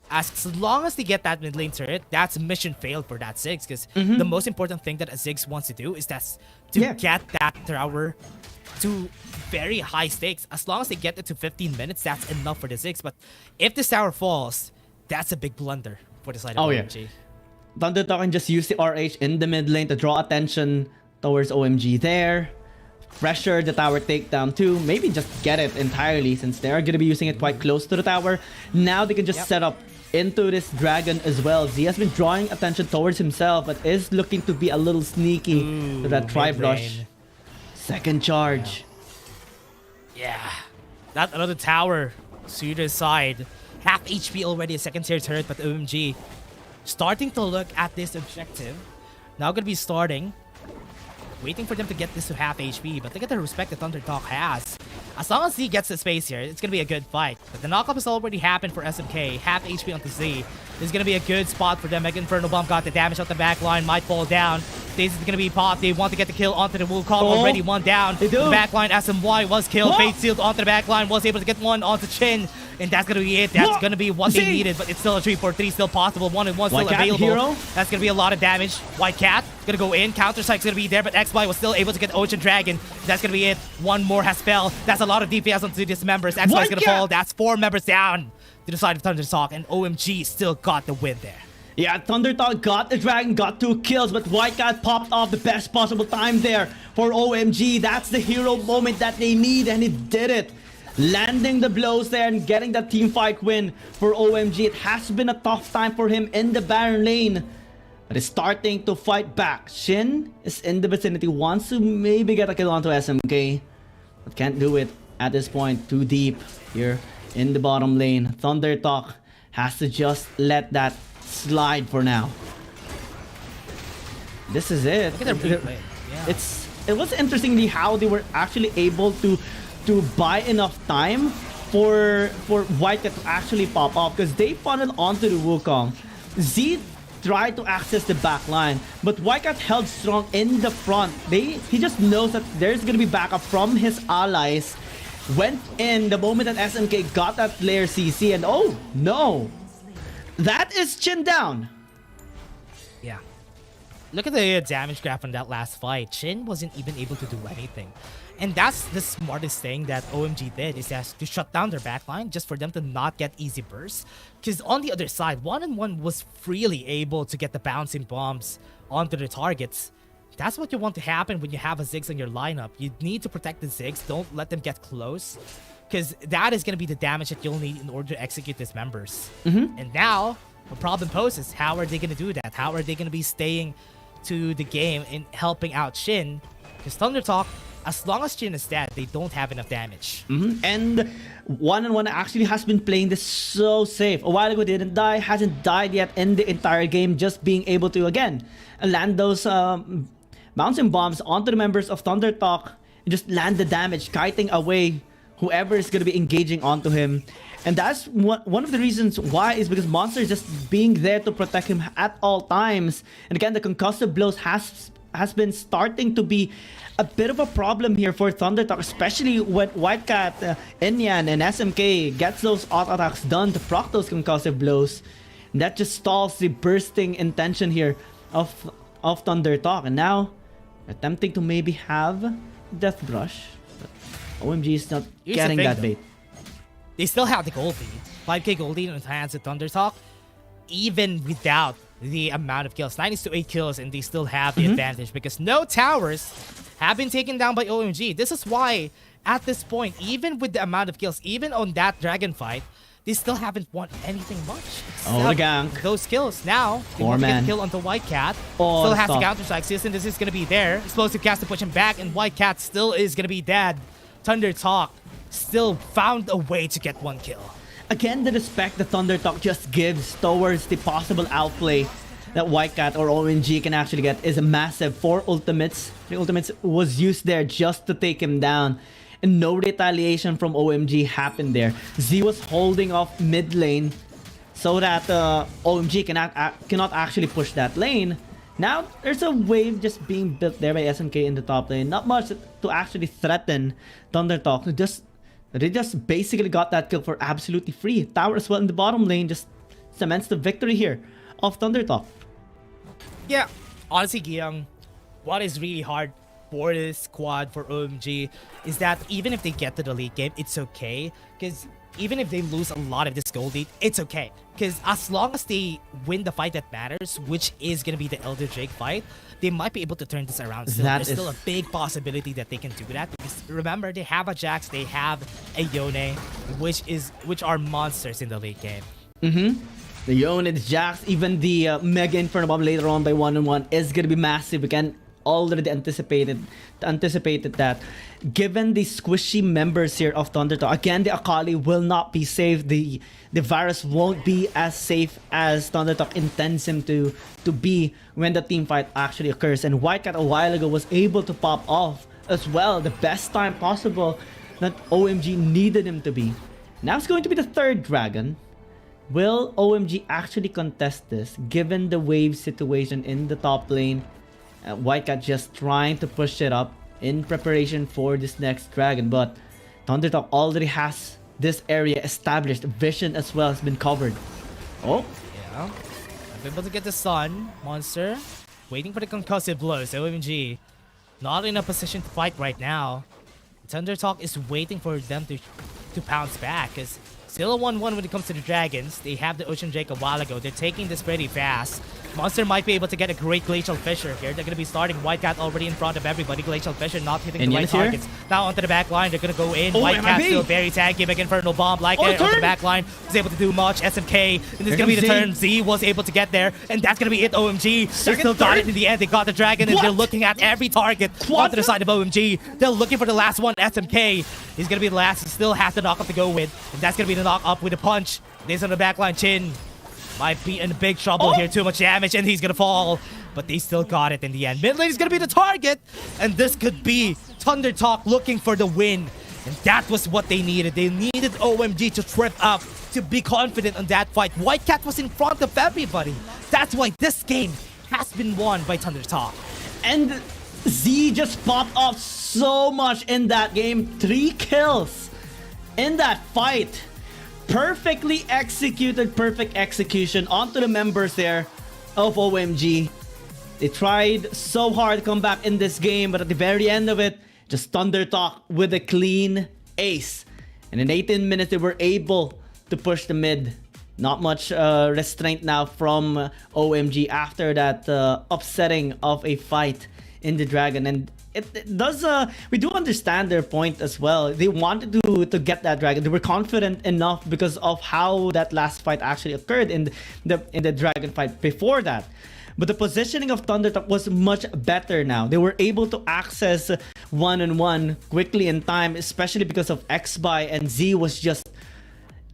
As long as they get that mid lane turret, that's mission failed for that Ziggs, because the most important thing that a Ziggs wants to do is to get that tower to very high stakes. As long as they get it to 15 minutes, that's enough for the Ziggs. But if this tower falls, that's a big blunder for the side of OMG. Thundertalk can just use the RH in the mid lane to draw attention towards OMG there. Pressure the tower takedown too. Maybe just get it entirely since they are going to be using it quite close to the tower. Now they can just set up into this dragon as well. Z has been drawing attention towards himself but is looking to be a little sneaky to that tribe rush. Second charge. Yeah. That another tower to the side. Half HP already, a second tier turret, but OMG starting to look at this objective. Now gonna be starting. Waiting for them to get this to half HP, but look at the respect that Thundertalk has. As long as Z gets the space here, it's gonna be a good fight. But the knockup has already happened for SMK. Half HP onto Z. This is gonna be a good spot for them. Mega Inferno Bomb got the damage out the back line, might fall down. This is gonna be popped. They want to get the kill onto the Wukong. Already one down. The back line, SMY was killed. Fate sealed onto the back line, was able to get one onto Chin. And that's gonna be it. That's gonna be what they needed, but it's still a 3-4-3, still possible. 1-1 still available. Hero. That's gonna be a lot of damage. White Cat gonna go in. Counter Strike's gonna be there, but XY was still able to get Ocean Dragon. That's gonna be it. One more has fell. That's a lot of DPS onto these members. XY's gonna fall. That's 4 members down to the side of Thundertalk, and OMG still got the win there. Yeah, Thundertalk got the dragon, got 2 kills, but White Cat popped off the best possible time there for OMG. That's the hero moment that they need, and it did it. Landing the blows there and getting that team fight win for OMG. It has been a tough time for him in the Baron lane, but is starting to fight back. Shin is in the vicinity, wants to maybe get a kill onto SMK, but can't do it at this point. Too deep here in the bottom lane. Thundertalk has to just let that slide for now. This is it. Look at their replay. Yeah. It was interestingly how they were actually able to buy enough time for White Cat to actually pop off, because they funneled onto the Wukong. Z tried to access the back line, but White Cat held strong in the front. He just knows that there's gonna be backup from his allies. Went in the moment that SMK got that layer CC, and oh no, that is Chin down. Yeah. Look at the damage graph on that last fight. Chin wasn't even able to do anything. And that's the smartest thing that OMG did, is to shut down their backline just for them to not get easy bursts. Because on the other side, 1-1 was freely able to get the bouncing bombs onto the targets. That's what you want to happen when you have a Ziggs in your lineup. You need to protect the Ziggs. Don't let them get close, because that is going to be the damage that you'll need in order to execute these members. And now, the problem poses, how are they going to do that? How are they going to be staying to the game and helping out Shin? Because Thundertalk, as long as Chin is dead, they don't have enough damage. And 1-1 actually has been playing this so safe. A while ago, didn't die, hasn't died yet in the entire game, just being able to, again, land those bouncing bombs onto the members of Thundertalk and just land the damage, kiting away whoever is going to be engaging onto him. And that's one of the reasons why, is because Monster is just being there to protect him at all times. And again, the concussive blows has been starting to be a bit of a problem here for Thundertalk, especially when White Cat, Inyan, and SMK gets those auto attacks done to proc those concussive blows. And that just stalls the bursting intention here of Thundertalk. And now, attempting to maybe have Death Brush. But OMG is not getting that bait. They still have the gold lead. 5k gold lead in the hands of Thundertalk, even without the amount of kills. 9-8 kills, and they still have the advantage because no towers have been taken down by OMG. This is why, at this point, even with the amount of kills, even on that dragon fight, they still haven't won anything much. Oh, the gank. Those kills. Now, they want to get a kill onto White Cat. Oh, still has stop. to counter-strike. Season, this is going to be there. Explosive cast to push him back, and White Cat still is going to be dead. Thunder Talk still found a way to get one kill. Again, the respect the Thunder Talk just gives towards the possible outplay that White Cat or OMG can actually get is a massive. 4 ultimates. 3 ultimates was used there just to take him down. And no retaliation from OMG happened there. Z was holding off mid lane so that OMG cannot actually push that lane. Now, there's a wave just being built there by SMK in the top lane. Not much to actually threaten Thunder Talk. They just basically got that kill for absolutely free. Tower as well in the bottom lane just cements the victory here of Thunder Talk. Yeah, honestly, Giyang, what is really hard for this squad for OMG is that even if they get to the late game, it's okay. Because even if they lose a lot of this gold lead, it's okay. Because as long as they win the fight that matters, which is going to be the Elder Drake fight, they might be able to turn this around. So there's still a big possibility that they can do that. Because remember, they have a Jax, they have a Yone, which are monsters in the late game. The Yone, the Jax, even the Mega Inferno Bomb later on by 1-on-1 is going to be massive. We can already anticipated that. Given the squishy members here of Thunder Talk, again, the Akali will not be safe. The virus won't be as safe as Thunder Talk intends him to be when the team fight actually occurs. And White Cat a while ago was able to pop off as well, the best time possible that OMG needed him to be. Now it's going to be the 3rd dragon. Will OMG actually contest this given the wave situation in the top lane? White Cat just trying to push it up in preparation for this next dragon, but Thunder Talk already has this area established. Vision as well has been covered. Oh, yeah. I'm able to get the Sun monster, waiting for the concussive blows. OMG, not in a position to fight right now. Thunder Talk is waiting for them to pounce back, because still a 1-1 when it comes to the dragons. They have the Ocean Drake a while ago. They're taking this pretty fast. Monster might be able to get a great Glacial Fissure here. They're going to be starting White Cat already in front of everybody. Glacial Fissure not hitting the right targets. Now onto the back line. They're going to go in. White Cat still very tanky. Big Infernal Bomb like it onto the back line. Was able to do much. SMK. And this is going to be the turn. Z was able to get there. And that's going to be it. OMG. They still got it in the end. They got the dragon. And they're looking at every target onto the side of OMG. They're looking for the last one. SMK. He's going to be the last. He still has the knock up to go with. And that's going to be the knock up with a punch. This on the back line. Chin might be in big trouble here. Too much damage and he's gonna fall. But they still got it in the end. Mid lane is gonna be the target. And this could be Thunder Talk looking for the win. And that was what they needed. They needed OMG to trip up, to be confident on that fight. White Cat was in front of everybody. That's why this game has been won by Thunder Talk. And Z just popped off so much in that game. 3 kills in that fight. Perfectly executed, perfect execution onto the members there of OMG. They tried so hard to come back in this game, but at the very end of it, just Thunder Talk with a clean ace. And in 18 minutes, they were able to push the mid. Not much restraint now from OMG after that upsetting of a fight in the Dragon. And it does, we do understand their point as well. They wanted to get that dragon. They were confident enough because of how that last fight actually occurred in the dragon fight before that. But the positioning of Thunder Talk was much better now. They were able to access 1-on-1 quickly in time, especially because of X-Buy, and Z was just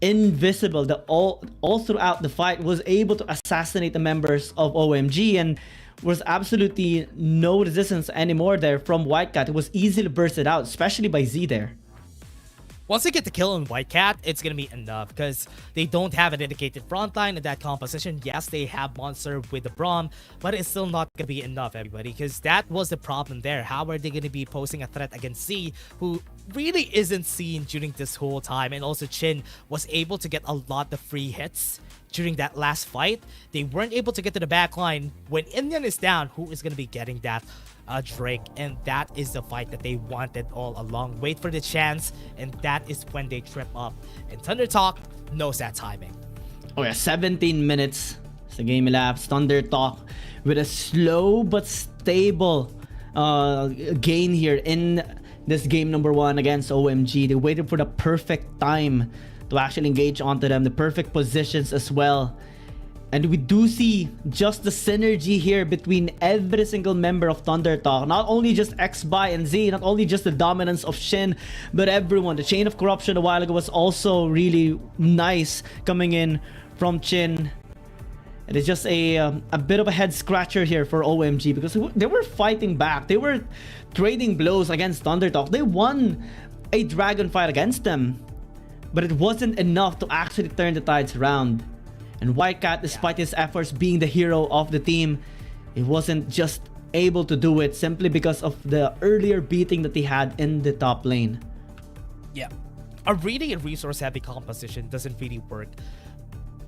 invisible. All throughout the fight was able to assassinate the members of OMG, and was absolutely no resistance anymore there from White Cat. It was easily bursted out, especially by Z there. Once they get the kill on White Cat, it's going to be enough because they don't have a dedicated frontline in that composition. Yes, they have Monster with the Braum, but it's still not going to be enough, everybody, because that was the problem there. How are they going to be posing a threat against Z, who really isn't seen during this whole time? And also Chin was able to get a lot of free hits during that last fight. They weren't able to get to the back line. When Indian is down, who is going to be getting that? Drake, and that is the fight that they wanted all along. Wait for the chance, and that is when they trip up. And Thunder Talk knows that timing. Oh yeah, 17 minutes. It's the game elapsed. Thunder Talk with a slow but stable gain here in this game number 1 against OMG. They waited for the perfect time to actually engage onto them, the perfect positions as well. And we do see just the synergy here between every single member of Thunder Talk. Not only just XBY and Z, not only just the dominance of Shin, but everyone. The Chain of Corruption a while ago was also really nice coming in from Chin. It is just a bit of a head scratcher here for OMG because they were fighting back. They were trading blows against Thunder Talk. They won a dragon fight against them, but it wasn't enough to actually turn the tides around. And Wildcat, despite his efforts being the hero of the team, he wasn't just able to do it simply because of the earlier beating that he had in the top lane. Yeah. A really resource-heavy composition doesn't really work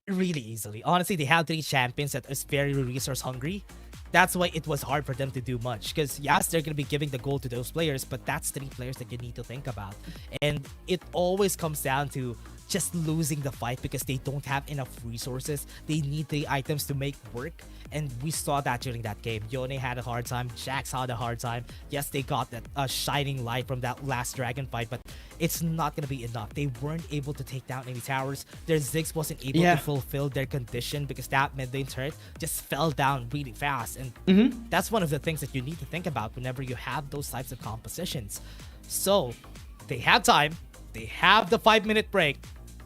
really easily. Honestly, they have 3 champions that is very resource-hungry. That's why it was hard for them to do much. Because yes, they're going to be giving the gold to those players, but that's 3 players that you need to think about. And it always comes down to just losing the fight because they don't have enough resources. They need the items to make work, and we saw that during that game. Yone had a hard time, Jax had a hard time. Yes, they got that shining light from that last dragon fight, but it's not gonna be enough. They weren't able to take down any towers. Their Ziggs wasn't able to fulfill their condition because that mid lane turret just fell down really fast, and that's one of the things that you need to think about whenever you have those types of compositions. So they have time, they have the 5-minute break,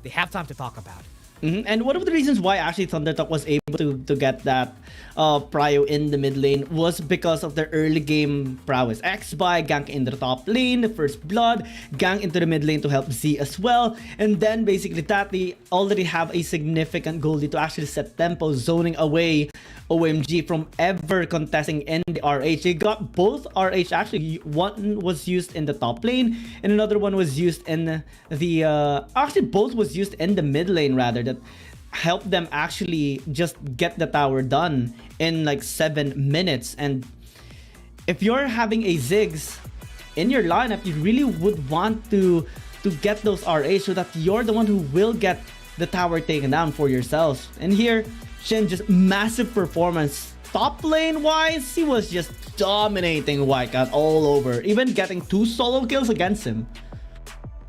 they have time to talk about it. And one of the reasons why actually Thunder Talk was able to get that prio in the mid lane was because of their early game prowess. XBY gank in the top lane, the first blood, gank into the mid lane to help Z as well. And then basically that they already have a significant goal lead to actually set tempo, zoning away OMG from ever contesting in the RH. They got both RH actually. One was used in the top lane and another one was used in the actually both was used in the mid lane rather, that helped them actually just get the tower done in like 7 minutes. And if you're having a Ziggs in your lineup, you really would want to get those RH so that you're the one who will get the tower taken down for yourselves. And here Shin, just massive performance. Top lane wise, he was just dominating Wildcat all over, even getting 2 solo kills against him.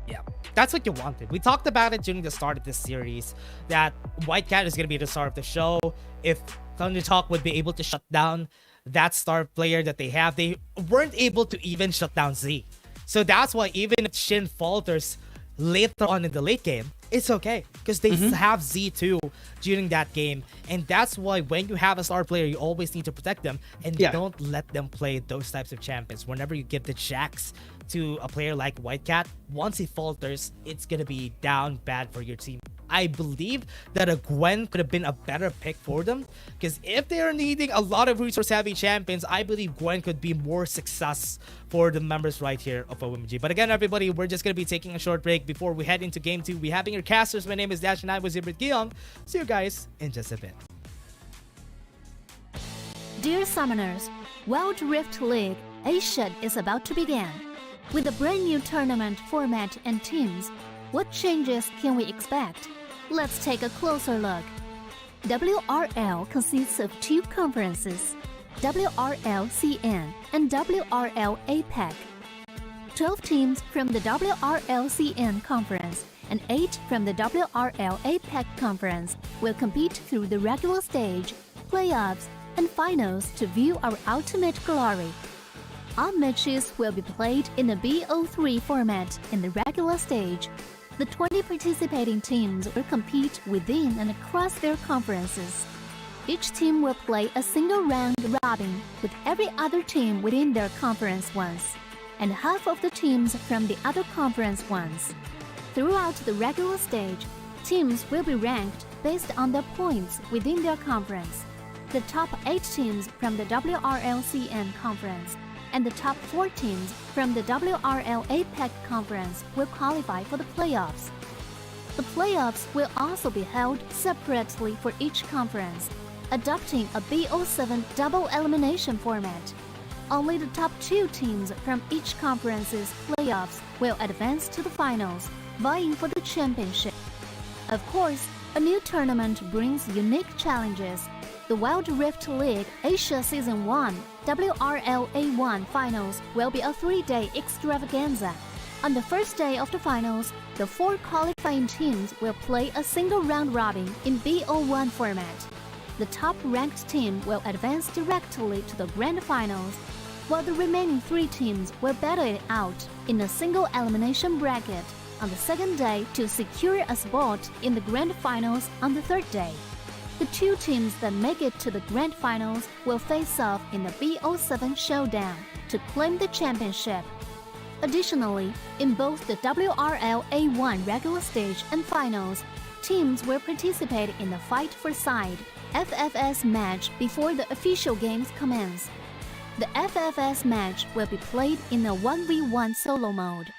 Yeah, that's what you wanted. We talked about it during the start of this series, that Wildcat is going to be the star of the show. If Thunder Talk would be able to shut down that star player that they have, they weren't able to even shut down Z. So that's why even if Shin falters later on in the late game, it's okay because they have Z2 during that game, and that's why when you have a star player, you always need to protect them and don't let them play those types of champions. Whenever you give the Jax to a player like Wildcat, once he falters, it's gonna be down bad for your team. I believe that a Gwen could have been a better pick for them, because if they are needing a lot of resource-heavy champions, I believe Gwen could be more success for the members right here of OMG. But again, everybody, we're just going to be taking a short break before we head into Game 2. We're having your casters. My name is Dash and I was here with Giyong. See you guys in just a bit. Dear Summoners, Wild Rift League Asia is about to begin. With a brand new tournament format and teams, what changes can we expect? Let's take a closer look. WRL consists of 2 conferences, WRL CN and WRL APAC. 12 teams from the WRL CN conference and 8 from the WRL APAC conference will compete through the regular stage, playoffs, and finals to view our ultimate glory. All matches will be played in the BO3 format in the regular stage. The 20 participating teams will compete within and across their conferences. Each team will play a single round robin with every other team within their conference once, and half of the teams from the other conference once. Throughout the regular stage, teams will be ranked based on their points within their conference. The top 8 teams from the WRLCN conference and the top 4 teams from the WRL APAC conference will qualify for the playoffs. The playoffs will also be held separately for each conference, adopting a BO7 double elimination format. Only the top 2 teams from each conference's playoffs will advance to the finals, vying for the championship. Of course, a new tournament brings unique challenges. The Wild Rift League Asia Season 1 WRL A1 Finals will be a 3-day extravaganza. On the first day of the finals, the 4 qualifying teams will play a single round robin in BO1 format. The top-ranked team will advance directly to the grand finals, while the remaining 3 teams will battle it out in a single elimination bracket on the second day to secure a spot in the grand finals on the third day. The 2 teams that make it to the grand finals will face off in the BO7 showdown to claim the championship. Additionally, in both the WRL A1 regular stage and finals, teams will participate in the Fight for Side FFS match before the official games commence. The FFS match will be played in a 1v1 solo mode.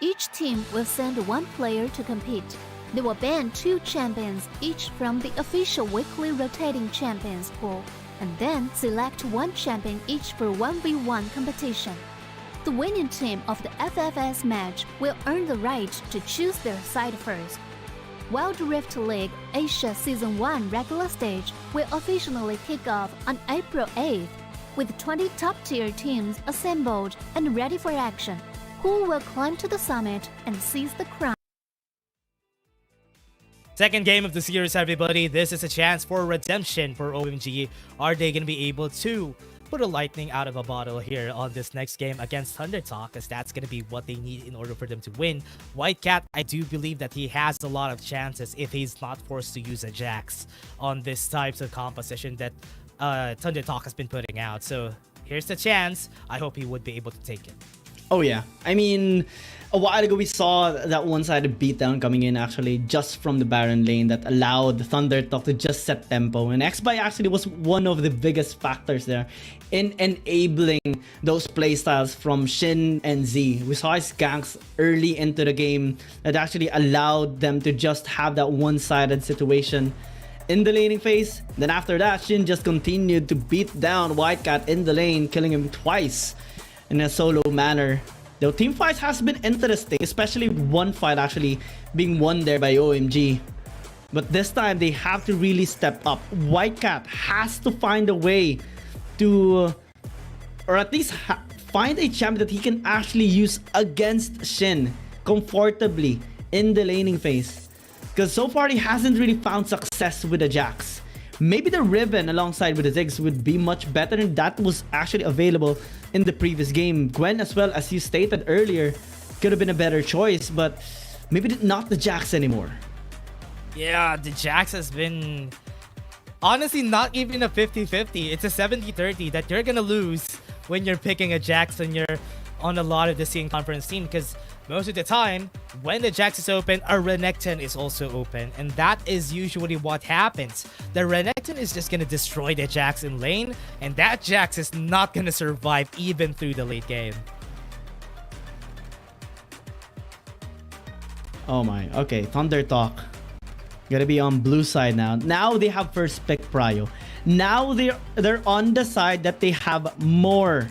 Each team will send 1 player to compete. They will ban 2 champions each from the official weekly rotating champions pool, and then select 1 champion each for 1v1 competition. The winning team of the FFS match will earn the right to choose their side first. Wild Rift League Asia Season 1 regular stage will officially kick off on April 8th, with 20 top-tier teams assembled and ready for action, who will climb to the summit and seize the crown. Second game of the series, everybody. This is a chance for redemption for OMG. Are they going to be able to put a lightning out of a bottle here on this next game against Thunder Talk, because that's going to be what they need in order for them to win? White Cat, I do believe that he has a lot of chances if he's not forced to use a Jax on this types of composition that Thunder Talk has been putting out. So here's the chance. I hope he would be able to take it. Oh yeah, I mean, a while ago we saw that one-sided beatdown coming in actually just from the Baron lane that allowed Thunder Talk to just set tempo, and XBY actually was one of the biggest factors there in enabling those playstyles from Shin and Z. We saw his ganks early into the game that actually allowed them to just have that one-sided situation in the laning phase. Then after that, Shin just continued to beat down White Cat in the lane, killing him twice in a solo manner. The team fights has been interesting, especially one fight actually being won there by OMG. But this time they have to really step up. White Cat has to find a way to, or at least find a champion that he can actually use against Shin comfortably in the laning phase. Because so far he hasn't really found success with the Jax. Maybe the Riven alongside with the Ziggs would be much better, and that was actually available in the previous game. Gwen, as well as you stated earlier, could have been a better choice, but maybe not the Jax anymore. Yeah, the Jax has been honestly not even a 50-50. It's a 70-30 that you're gonna lose when you're picking a Jax and you're on a lot of the CN conference team, because most of the time, when the Jax is open, a Renekton is also open. And that is usually what happens. The Renekton is just going to destroy the Jax in lane. And that Jax is not going to survive even through the late game. Oh my. Okay, Thunder Talk. Gotta be on blue side now. Now they have first pick Prio. Now they're on the side that they have more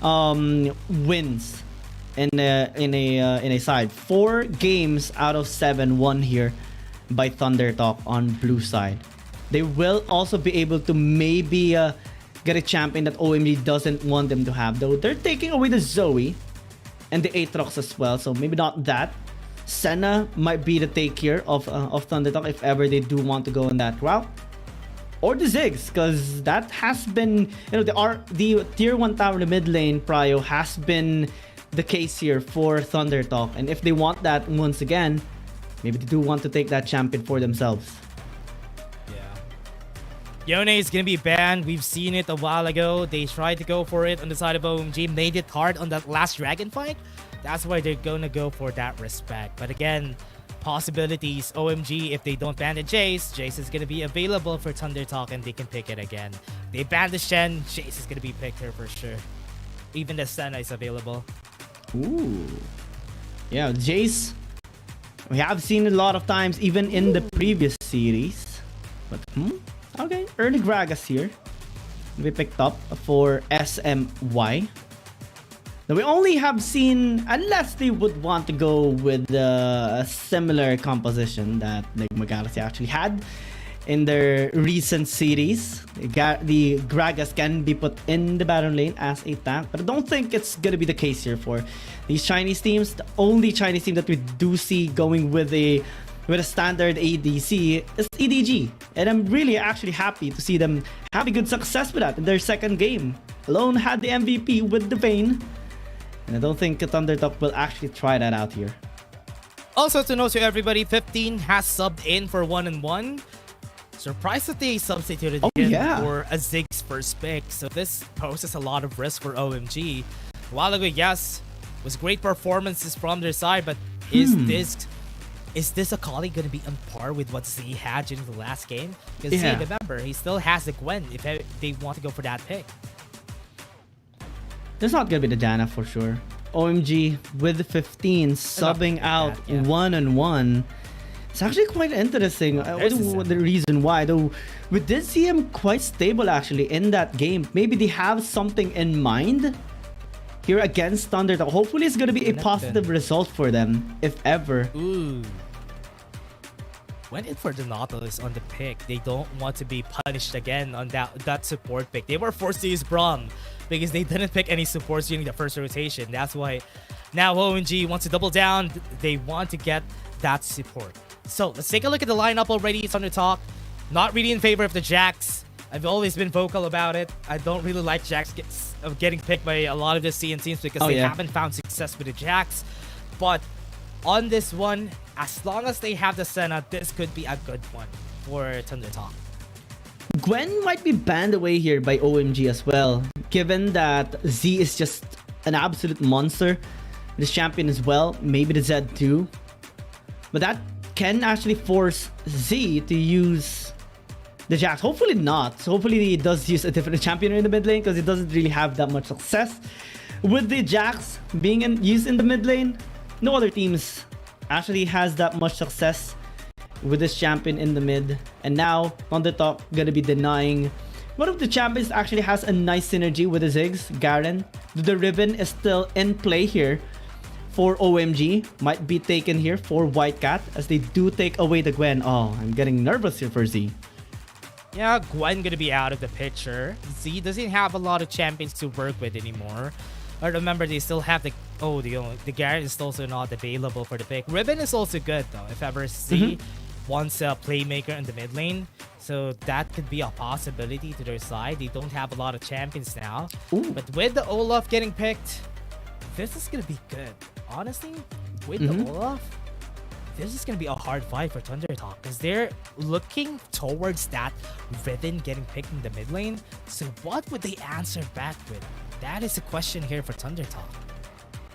wins in a side. 4 games out of 7 won here by Thunder Talk on blue side. They will also be able to maybe get a champion that OMG doesn't want them to have, though. They're taking away the Zoe and the Aatrox as well, so maybe not that. Senna might be the take here of Thunder Talk if ever they do want to go in that route. Or the Ziggs, because that has been, you know, the tier 1 tower in the mid lane Prio has been the case here for Thunder Talk. And if they want that once again, maybe they do want to take that champion for themselves. Yeah. Yone is going to be banned. We've seen it a while ago. They tried to go for it on the side of OMG, made it hard on that last dragon fight. That's why they're going to go for that respect. But again, possibilities. OMG, if they don't ban the Jace is going to be available for Thunder Talk and they can pick it again. They ban the Shen, Jace is going to be picked here for sure. Even the Senna is available. Ooh. Yeah, Jace, we have seen it a lot of times, even in the previous series. But, okay, early Gragas here. We picked up for SMY. Now, we only have seen, unless they would want to go with a similar composition that Ligma Galaxy actually had in their recent series. The Gragas can be put in the bottom lane as a tank, but I don't think it's gonna be the case here for these Chinese teams. The only Chinese team that we do see going with a standard ADC is EDG, and I'm really actually happy to see them having good success with that in their second game. Alone had the MVP with the Vayne, and I don't think Thundertop will actually try that out here. Also to note to everybody, 15 has subbed in for 1-1. Surprised that they substituted him for a Ziggs first pick. So this poses a lot of risk for OMG. A while ago, yes, was great performances from their side, but is this Akali going to be on par with what Z had during the last game? Because Z, remember, he still has the Gwen if they want to go for that pick. There's not going to be the Janna for sure. OMG with 15 subbing out 1-on-1. It's actually quite interesting. I don't know the reason why, though. We did see him quite stable actually in that game. Maybe they have something in mind here against Thundertop. Hopefully it's going to be a positive result for them, if ever. Ooh. Went in for the Nautilus on the pick. They don't want to be punished again on that support pick. They were forced to use Braum because they didn't pick any supports during the first rotation. That's why now OMG wants to double down. They want to get that support. So let's take a look at the lineup already. It's under talk. Not really in favor of the Jax. I've always been vocal about it. I don't really like Jax getting picked by a lot of the CN teams because they haven't found success with the Jax. But on this one, as long as they have the Senna, this could be a good one for Thundertop. Gwen might be banned away here by OMG as well, given that Z is just an absolute monster. This champion as well, maybe the Zed too. But that can actually force Z to use the Jax. Hopefully not. So hopefully he does use a different champion in the mid lane because he doesn't really have that much success with the Jax being used in the mid lane. No other teams actually has that much success with this champion in the mid. And now Thundertop gonna be denying one of the champions actually has a nice synergy with the Ziggs, Garen. The Ribbon is still in play here for OMG. Might be taken here for White Cat as they do take away the Gwen. Oh, I'm getting nervous here for Z. Yeah, Gwen gonna be out of the picture. Z doesn't have a lot of champions to work with anymore. But remember, they still have the Garen is also not available for the pick. Ribbon is also good though, if ever Z wants a playmaker in the mid lane. So that could be a possibility to their side. They don't have a lot of champions now. But with the Olaf getting picked, this is gonna be good. Honestly, with the Olaf, this is gonna be a hard fight for Thundertop because they're looking towards that Ribbon getting picked in the mid lane. So what would they answer back with? That is a question here for Thundertop.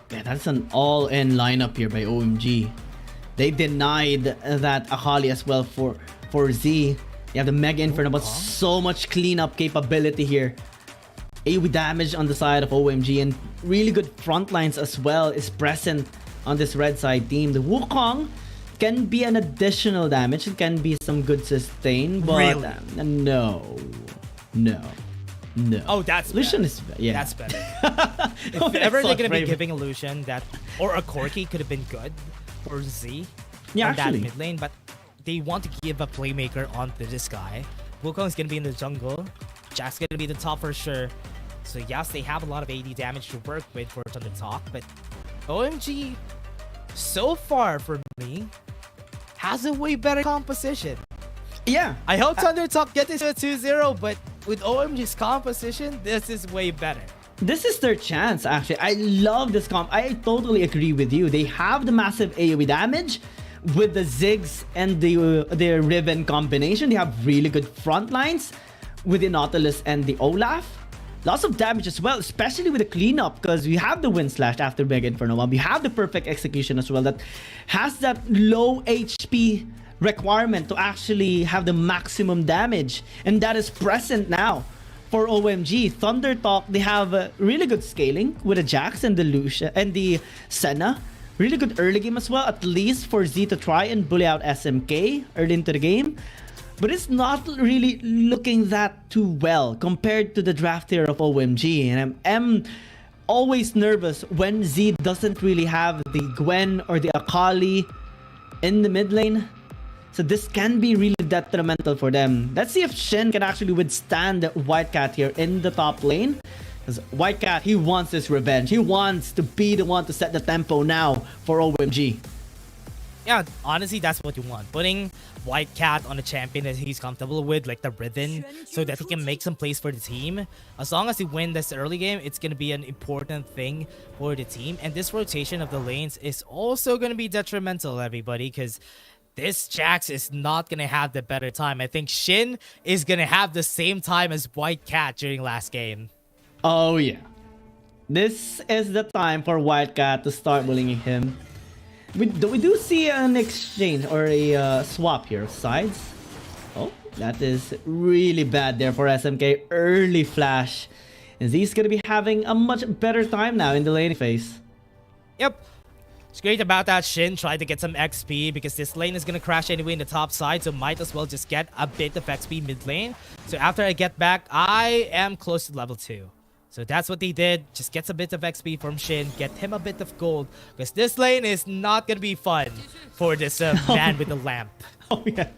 Yeah, that's an all-in lineup here by OMG. They denied that Akali as well for Z. You have the Mega Inferno, but so much cleanup capability here. AoE damage on the side of OMG and really good front lines as well is present on this red side team. The Wukong can be an additional damage. It can be some good sustain, but no. Oh, that's Lucian is that's better. If ever they're gonna be giving Lucian that, or a Corki could have been good for Z on that mid lane, but they want to give a playmaker onto this guy. Wukong's gonna be in the jungle. Jack's gonna be the top for sure. So yes, they have a lot of AD damage to work with for Thundertop, but OMG, so far for me, has a way better composition. Yeah. I hope Thundertop gets into a 2-0, but with OMG's composition, this is way better. This is their chance, actually. I love this comp. I totally agree with you. They have the massive AoE damage with the Ziggs and the Ribbon combination. They have really good front lines with the Nautilus and the Olaf. Lots of damage as well, especially with the cleanup because we have the Wind Slash after Mega Inferno. We have the perfect execution as well that has that low HP requirement to actually have the maximum damage, and that is present now for OMG. Thundertop, they have really good scaling with the Jax and the Lucia and the Senna. Really good early game as well, at least for Z to try and bully out SMK early into the game. But it's not really looking that too well compared to the draft here of OMG. And I'm always nervous when Z doesn't really have the Gwen or the Akali in the mid lane. So this can be really detrimental for them. Let's see if Shin can actually withstand White Cat here in the top lane. Because White Cat, he wants his revenge. He wants to be the one to set the tempo now for OMG. Yeah, honestly, that's what you want. Putting White Cat on a champion that he's comfortable with, like the Riven, so that he can make some plays for the team. As long as he win this early game, it's going to be an important thing for the team. And this rotation of the lanes is also going to be detrimental, everybody, because this Jax is not going to have the better time. I think Shin is going to have the same time as White Cat during last game. Oh, yeah. This is the time for White Cat to start bullying him. We do see an exchange or a swap here of sides. Oh, that is really bad there for SMK. Early flash. And he's going to be having a much better time now in the lane phase. Yep. It's great about that. Shin tried to get some XP because this lane is going to crash anyway in the top side. So might as well just get a bit of XP mid lane. So after I get back, I am close to level 2. So that's what they did. Just gets a bit of XP from Shin. Get him a bit of gold. Because this lane is not going to be fun for this man with the lamp. Oh, yeah.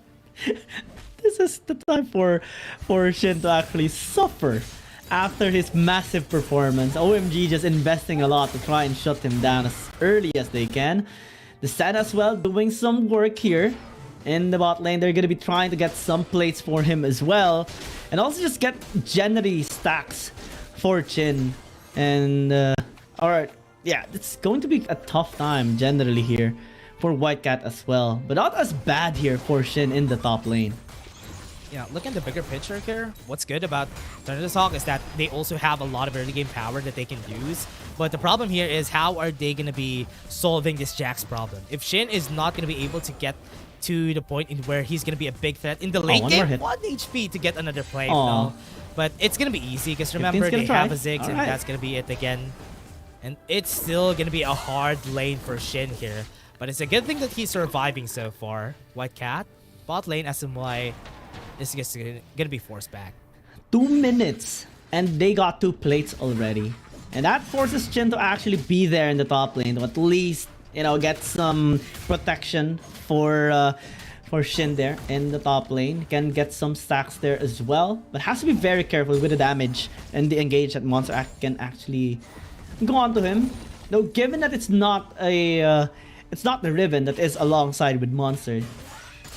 This is the time for Shin to actually suffer after his massive performance. OMG just investing a lot to try and shut him down as early as they can. The Sen as well doing some work here in the bot lane. They're going to be trying to get some plates for him as well. And also just get generally stacks for Chin. And alright, yeah, it's going to be a tough time generally here for White Cat as well, but not as bad here for Shin in the top lane. Yeah, look at the bigger picture here. What's good about Thunderhawk is that they also have a lot of early game power that they can use. But the problem here is how are they going to be solving this Jax problem? If Shin is not going to be able to get to the point in where he's going to be a big threat in the late game, 1 HP to get another play. No. But it's going to be easy because remember, they have a Ziggs and that's going to be it again. And it's still going to be a hard lane for Shin here. But it's a good thing that he's surviving so far. White Cat, bot lane SMY is just going to be forced back. 2 minutes and they got 2 plates already. And that forces Shin to actually be there in the top lane to at least, you know, get some protection for Shin there in the top lane. Can get some stacks there as well, but has to be very careful with the damage and the engage that Monster can actually go on to him. Though given that it's not the Riven that is alongside with Monster, it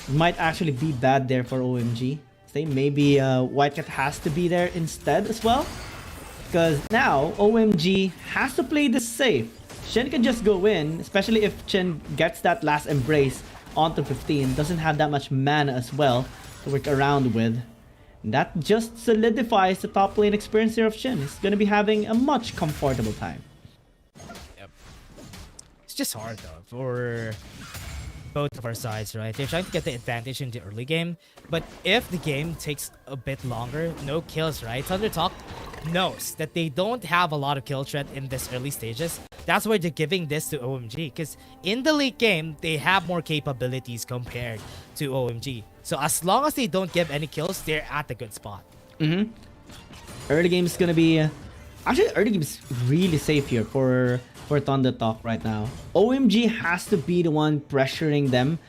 might actually be bad there for OMG. Say maybe White Cat has to be there instead as well, because now OMG has to play this safe. Shin can just go in, especially if Shin gets that last embrace onto 15, doesn't have that much mana as well to work around with. And that just solidifies the top lane experience here of Shin. He's going to be having a much comfortable time. Yep. It's just hard though for both of our sides, right? They're trying to get the advantage in the early game, but if the game takes a bit longer, no kills, right? Thunderhawk knows that they don't have a lot of kill threat in this early stages. That's why they're giving this to OMG, because in the late game, they have more capabilities compared to OMG. So as long as they don't give any kills, they're at a good spot. Early game is going to be... actually, early game is really safe here for Thunderhawk right now. OMG has to be the one pressuring them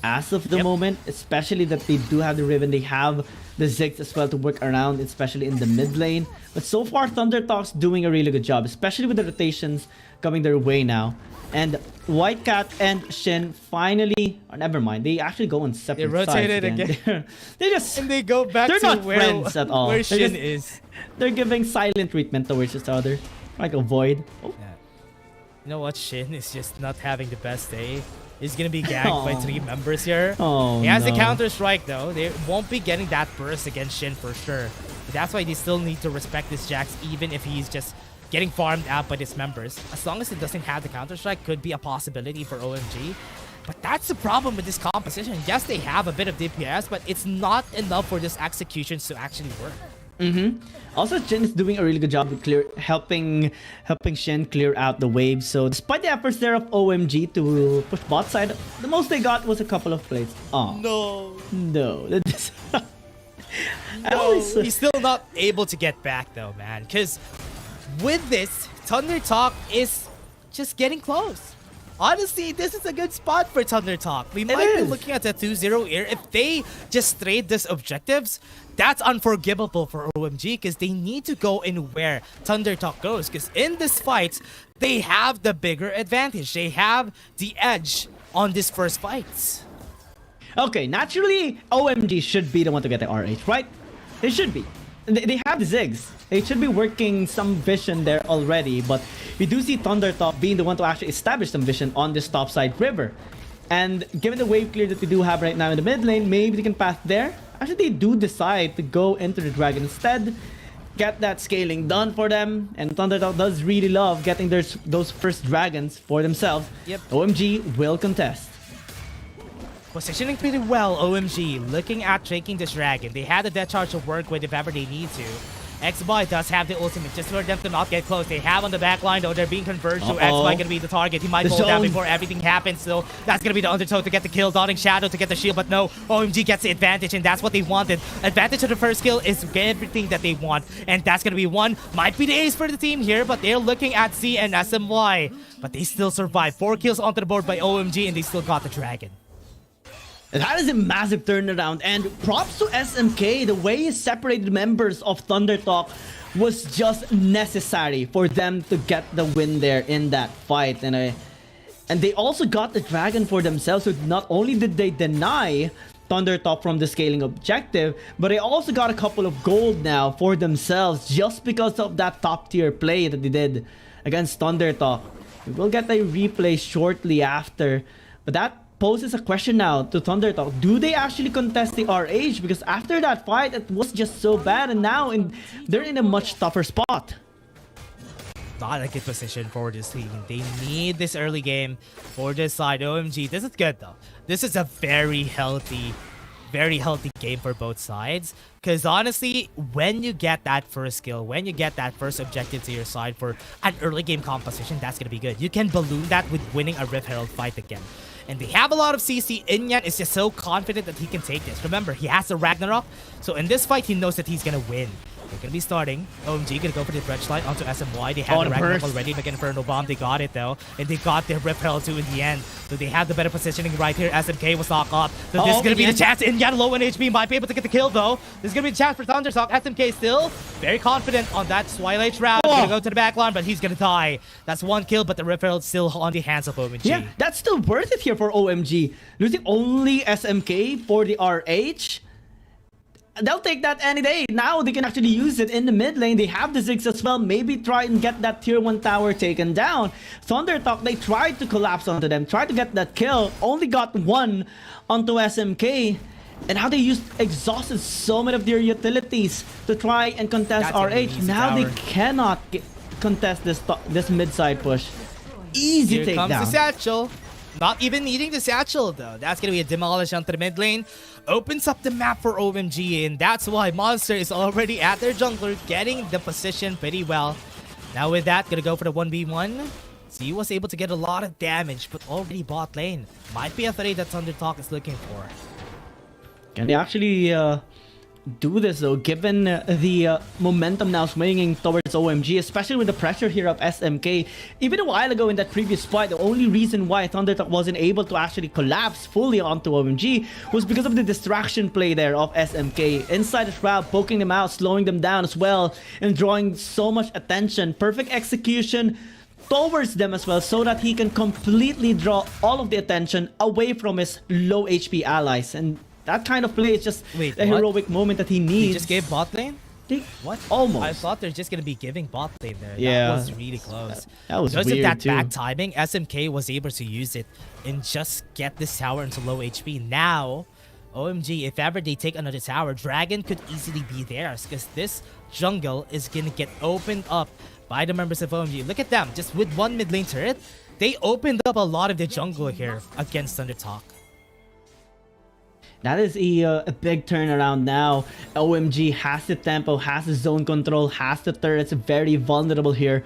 as of the moment, especially that they do have the Riven. They have the Ziggs as well to work around, especially in the mid lane. But so far, Thunderhawk's doing a really good job, especially with the rotations coming their way now. And White Cat and Shin finally... or never mind, they actually go on separate sides. They rotated again. They just... and they go back they're to not where friends at all. Where Shin is. They're giving silent treatment towards each other. Like a void. Oh. Yeah. You know what? Shin is just not having the best day. He's gonna be gagged by 3 members here. Oh, he has no. the counter strike though. They won't be getting that burst against Shin for sure. But that's why they still need to respect this Jax, even if he's just getting farmed out by his members. As long as it doesn't have the counter strike, could be a possibility for OMG. But that's the problem with this composition. Yes, they have a bit of DPS, but it's not enough for this executions to actually work. Also, Shin is doing a really good job with helping Shin clear out the waves. So despite the efforts there of OMG to push bot side, the most they got was a couple of plates. Oh no. No, he's still not able to get back though, man. Because with this, Thunderhawk is just getting close. honestly, this is a good spot for Thunder Talk. We might be looking at a 2-0 here. If they just trade these objectives, that's unforgivable for OMG because they need to go in where Thunder Talk goes. Because in this fight, they have the bigger advantage. They have the edge on this first fight. Okay, naturally, OMG should be the one to get the RH, right? They should be. They have the Ziggs. They should be working some vision there already, but we do see Thunder Talk being the one to actually establish some vision on this top side river. And given the wave clear that we do have right now in the mid lane, maybe they can path there. Actually, they do decide to go into the dragon instead, get that scaling done for them, and Thunder Talk does really love getting those first dragons for themselves. Yep. OMG will contest. Positioning pretty well, OMG. Looking at taking this dragon. They had the death charge to work with if ever they need to. X-Boy does have the ultimate just for them to not get close. They have on the back line though, they're being converged to X-Boy gonna be the target. He might pull down before everything happens, so that's gonna be the undertow to get the kill. Dotting Shadow to get the shield, but no, OMG gets the advantage and that's what they wanted. Advantage of the first kill is everything that they want, and that's gonna be one. Might be the ace for the team here, but they're looking at C and SMY. But they still survive. 4 kills onto the board by OMG and they still got the dragon. That is a massive turnaround, and props to SMK. The way he separated members of Thunder Talk was just necessary for them to get the win there in that fight. And they also got the dragon for themselves, so not only did they deny Thunder Talk from the scaling objective, but they also got a couple of gold now for themselves just because of that top tier play that they did against Thunder Talk. We will get a replay shortly after, but that poses a question now to Thunder Talk. Do they actually contest the RH? Because after that fight, it was just so bad, and now they're in a much tougher spot. Not a good position for this team. They need this early game for this side. OMG, this is good though. This is a very healthy game for both sides. Because honestly, when you get that first kill, when you get that first objective to your side for an early game composition, that's going to be good. You can balloon that with winning a Rift Herald fight again. And they have a lot of CC. Inyan is just so confident that he can take this. Remember, he has the Ragnarok. So in this fight, he knows that he's going to win. They're going to be starting. OMG going to go for the Dredge Light onto SMY. They have the Ragnarok already. Like Inferno Bomb, they got it though. And they got their Rift Herald too in the end. So they have the better positioning right here. SMK was knocked up. So this is going to be the chance. Inyan low on HP. Might be able to get the kill though. This is going to be the chance for Thunderstock. SMK still very confident on that Twilight Shroud. Going to go to the back line, but he's going to die. That's one kill, but the Rift Herald still on the hands of OMG. Yeah, that's still worth it here for OMG. Losing only SMK for the RH. They'll take that any day. Now they can actually use it in the mid lane. They have the Ziggs as well. Maybe try and get that tier 1 tower taken down. Thunder Talk, they tried to collapse onto them. Tried to get that kill. Only got one onto SMK. And how they exhausted so many of their utilities to try and contest RH. Now they cannot contest this mid-side push. Easy takedown. Here comes the satchel. Not even needing the satchel though. That's gonna be a demolish onto the mid lane. Opens up the map for OMG, and that's why Monster is already at their jungler, getting the position pretty well. Now with that, gonna go for the 1v1. Z was able to get a lot of damage, but already bot lane. Might be a trade that Thunder Talk is looking for. Can they actually do this though, given the momentum now swinging towards OMG, especially with the pressure here of SMK? Even a while ago in that previous fight, the only reason why Thunder Talk wasn't able to actually collapse fully onto OMG was because of the distraction play there of SMK. Inside the shroud, poking them out, slowing them down as well, and drawing so much attention. Perfect execution towards them as well, so that he can completely draw all of the attention away from his low HP allies. And that kind of play is just a heroic moment that he needs. He just gave bot lane? What? Almost. I thought they're just going to be giving bot lane there. Yeah. That was really close. That was because weird of that too. back timing, SMK was able to use it and just get this tower into low HP. Now, OMG, if ever they take another tower, Dragon could easily be theirs because this jungle is going to get opened up by the members of OMG. Look at them, just with one mid lane turret, they opened up a lot of the jungle here against Thunder Talk. That is a big turnaround now. OMG has the tempo, has the zone control, has the turrets. Very vulnerable here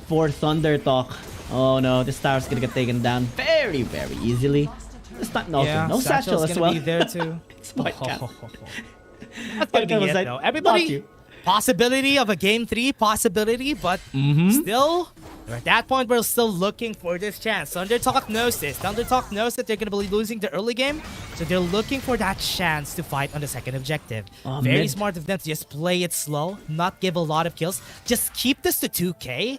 for Thunder Talk. Oh no, this tower's gonna get taken down very, very easily. It's not no satchel as well. Be there too. That's gonna be it though. Everybody, possibility of a game 3, possibility, but still At that point, we're still looking for this chance. ThunderTalk knows this. ThunderTalk knows that they're going to be losing the early game, so they're looking for that chance to fight on the second objective. Very smart of them to just play it slow, not give a lot of kills. Just keep this to 2K.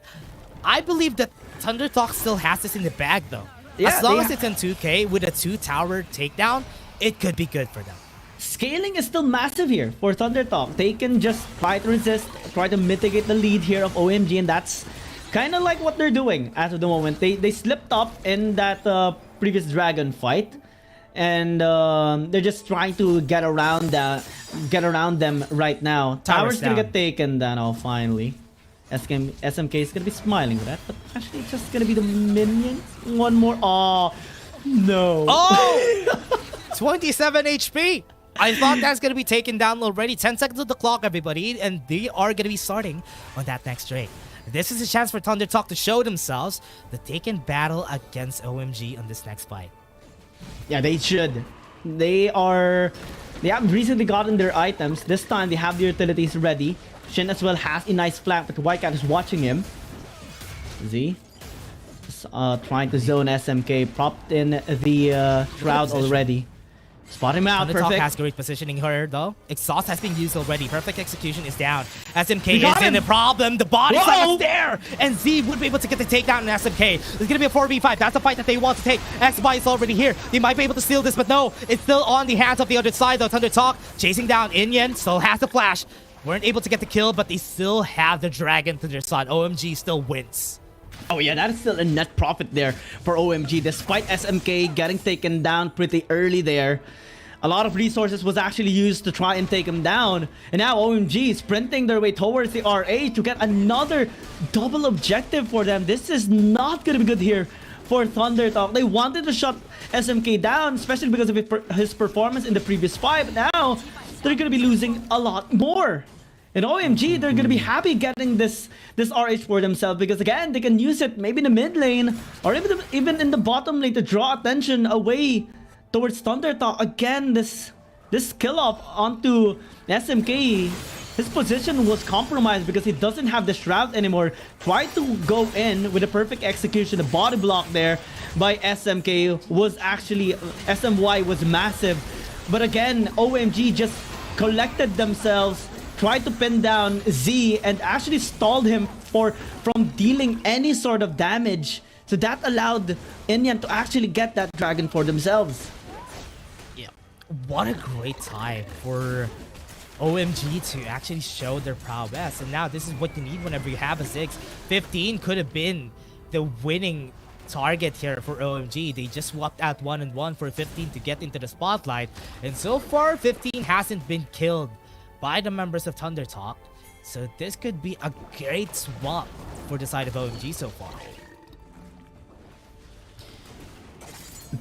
I believe that ThunderTalk still has this in the bag, though. Yeah, as long as it's in 2K with a 2-tower takedown, it could be good for them. Scaling is still massive here for ThunderTalk. They can just try to resist, try to mitigate the lead here of OMG, and that's kind of like what they're doing as of the moment. They slipped up in that previous Dragon fight, and they're just trying to get around them right now. Tower's gonna get taken down. Oh, finally. SMK is gonna be smiling with that, but actually it's just gonna be the minions. One more. Oh no. Oh! 27 HP. I thought that's gonna be taken down already. 10 seconds of the clock, everybody, and they are gonna be starting on that next trade. This is a chance for ThunderTalk to show themselves that they can battle against OMG on this next fight. Yeah, they should. They have recently gotten their items. This time they have the utilities ready. Shin as well has a nice flank, but Whitecat is watching him. Z trying to zone SMK, propped in the Shroud already. Spot him out, ThunderTalk perfect. has great positioning here, though. Exhaust has been used already. Perfect execution is down. SMK is in the problem. The body slam is there. And Z would be able to get the takedown in SMK. It's going to be a 4v5. That's the fight that they want to take. X-Buy is already here. They might be able to steal this, but no. It's still on the hands of the other side, though. ThunderTalk chasing down Inyan. Still has the flash. Weren't able to get the kill, but they still have the dragon to their side. OMG still wins. Oh yeah, that is still a net profit there for OMG, despite SMK getting taken down pretty early there. A lot of resources was actually used to try and take him down. And now OMG sprinting their way towards the RA to get another double objective for them. This is not going to be good here for ThunderTalk. They wanted to shut SMK down, especially because of his performance in the previous fight. But now they're going to be losing a lot more. And OMG, they're going to be happy getting this RH for themselves, because again, they can use it maybe in the mid lane or even in the bottom lane to draw attention away towards ThunderTalk. Again, this kill off onto SMK, his position was compromised because he doesn't have the Shroud anymore. Tried to go in with a perfect execution. The body block there by SMK was actually, SMY was massive. But again, OMG just collected themselves, tried to pin down Z, and actually stalled him from dealing any sort of damage. So that allowed Inyan to actually get that dragon for themselves. Yeah, what a great time for OMG to actually show their prowess. And now this is what you need whenever you have a Ziggs. 15 could have been the winning target here for OMG. They just swapped out 1-1 for 15 to get into the spotlight. And so far, 15 hasn't been killed by the members of ThunderTalk. So this could be a great swap for the side of OMG so far.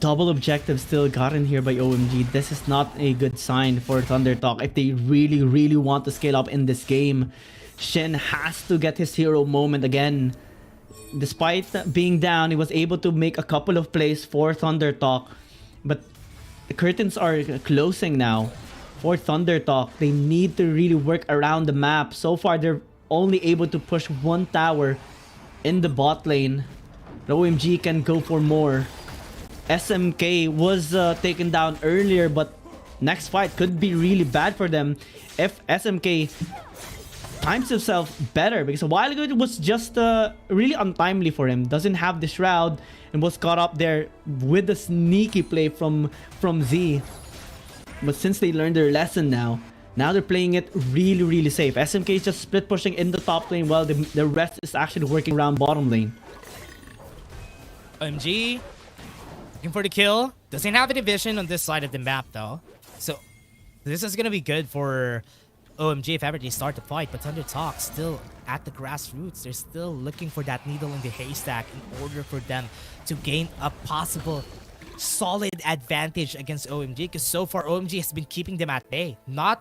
Double objective still gotten here by OMG. This is not a good sign for ThunderTalk if they really want to scale up in this game. Shin has to get his hero moment again. Despite being down, he was able to make a couple of plays for ThunderTalk. But the curtains are closing now for ThunderTalk. They need to really work around the map. So far, they're only able to push one tower in the bot lane. The OMG can go for more. SMK was taken down earlier, but next fight could be really bad for them if SMK times himself better, because a while ago it was just really untimely for him. Doesn't have the Shroud and was caught up there with the sneaky play from Z. But since they learned their lesson now they're playing it really safe. SMK is just split pushing in the top lane while the rest is actually working around bottom lane. OMG looking for the kill. Doesn't have any vision on this side of the map though. So this is gonna be good for OMG if ever they start the fight. But ThunderTalk still at the grassroots. They're still looking for that needle in the haystack in order for them to gain a possible solid advantage against OMG. Because so far OMG has been keeping them at bay. Not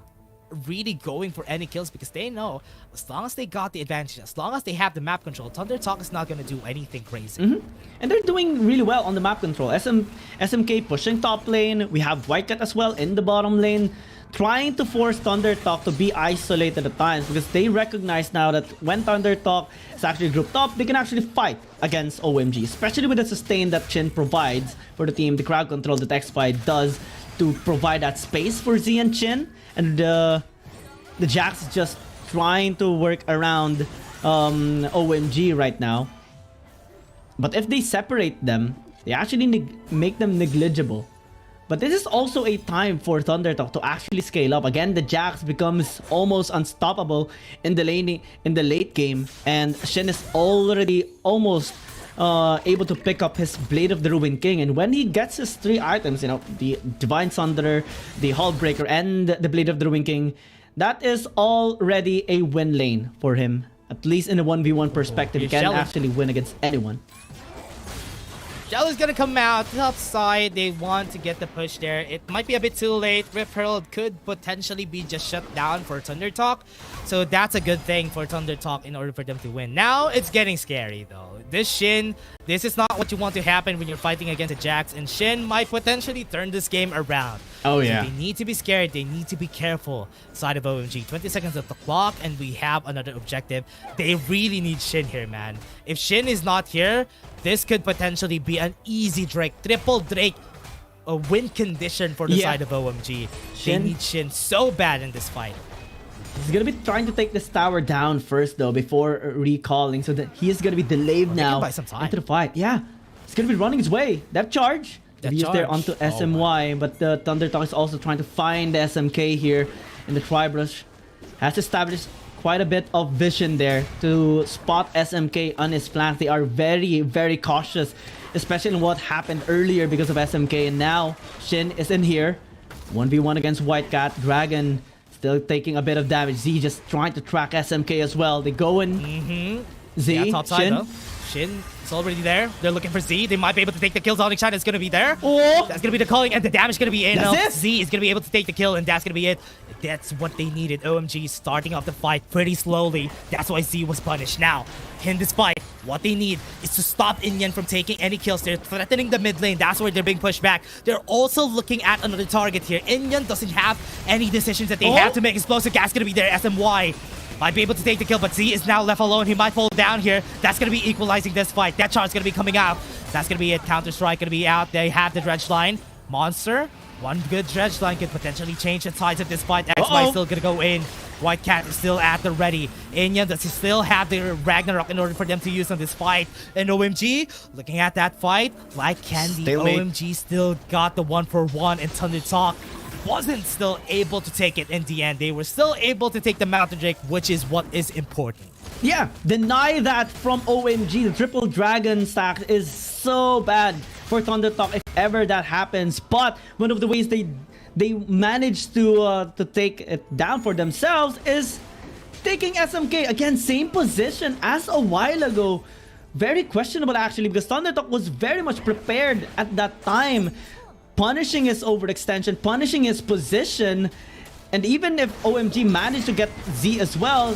really going for any kills because they know as long as they got the advantage, as long as they have the map control, ThunderTalk is not going to do anything crazy. And they're doing really well on the map control. SMK pushing top lane. We have Whitecat as well in the bottom lane. trying to force Thunder Talk to be isolated at times because they recognize now that when Thunder Talk is actually grouped up, they can actually fight against OMG, especially with the sustain that Chin provides for the team, the crowd control that X-Spy does to provide that space for Z and Chin, and the Jax is just trying to work around OMG right now. But if they separate them, they actually make them negligible. But this is also a time for Thunder Talk to actually scale up. Again, the Jax becomes almost unstoppable in the late game, and Shin is already almost able to pick up his Blade of the Ruined King. And when he gets his 3 items, you know, the Divine Sunderer, the Hull Breaker, and the Blade of the Ruined King, that is already a win lane for him. At least in a 1v1 perspective, he can actually win against anyone. Shell is gonna come out top side. They want to get the push there. It might be a bit too late. Rip Hurl could potentially be just shut down for Thunder Talk. So that's a good thing for Thunder Talk in order for them to win. Now it's getting scary though. This Shin, this is not what you want to happen when you're fighting against a Jax, and Shin might potentially turn this game around. Oh yeah. So they need to be scared. They need to be careful. Side of OMG. 20 seconds of the clock, and we have another objective. They really need Shin here, man. If Shin is not here, this could potentially be an easy Drake, triple Drake, a win condition for the side of OMG. They need Shin so bad in this fight. He's gonna be trying to take this tower down first though before recalling, so that he is gonna be delayed now into the fight. Yeah, he's gonna be running his way. That charge. He's there onto SMY, but the Thunder Talk is also trying to find the SMK here in the Tribrush. Has established quite a bit of vision there to spot SMK on his flank. They are very, very cautious, especially in what happened earlier because of SMK. And now Shin is in here. 1v1 against White Cat. Dragon still taking a bit of damage. Z just trying to track SMK as well. They go in. Z, yeah, top side, Shin. though. Shin is already there. They're looking for Z. They might be able to take the kill. Zonic Shine is going to be there. Oh. That's going to be the calling, and the damage is going to be in. That's it. Z is going to be able to take the kill, and that's going to be it. That's what they needed. OMG starting off the fight pretty slowly. That's why Z was punished. Now, in this fight, what they need is to stop Inyan from taking any kills. They're threatening the mid lane. That's where they're being pushed back. They're also looking at another target here. Inyan doesn't have any decisions that they have to make. Explosive gas going to be there. SMY might be able to take the kill, but Z is now left alone. He might fall down here. That's going to be equalizing this fight. That charge is going to be coming out. That's going to be it. Counter-Strike going to be out. They have the dredge line. Monster. One good dredge line could potentially change the sides of this fight. X-Y is still going to go in. White Cat is still at the ready. Inyan does still have the Ragnarok in order for them to use on this fight. And OMG, looking at that fight, like candy, OMG still got the 1-for-1, and Thunder Talk wasn't still able to take it in the end. They were still able to take the Mountain Drake, which is what is important. Yeah, deny that from OMG. The triple dragon stack is so bad for Thunder Talk if ever that happens. But one of the ways they managed to take it down for themselves is taking SMK. Again, same position as a while ago. Very questionable actually, because Thunder Talk was very much prepared at that time, punishing his overextension, punishing his position. And even if OMG managed to get Z as well,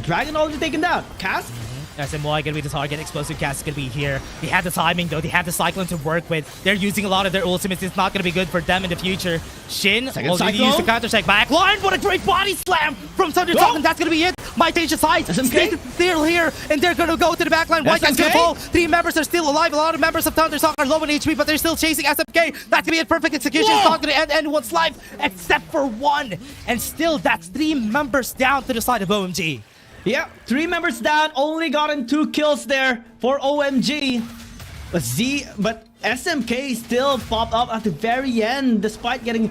Dragon already taken down. Cast? SMY gonna be the target. Explosive Cast is gonna be here. They have the timing though. They have the Cyclone to work with. They're using a lot of their ultimates. It's not gonna be good for them in the future. Shin already used the counter-strike back line. What a great body slam from Thunder Talk, and that's gonna be it. Might change the side. SMK Still here, and they're gonna go to the back line. White Cat's gonna fall. 3 members are still alive. A lot of members of Thunder Talk are low in HP, but they're still chasing SMK. That's gonna be a perfect execution. It's not gonna end anyone's life except for one. And still, that's 3 members down to the side of OMG. Yeah, 3 members down, only gotten 2 kills there for OMG. But SMK still popped up at the very end despite getting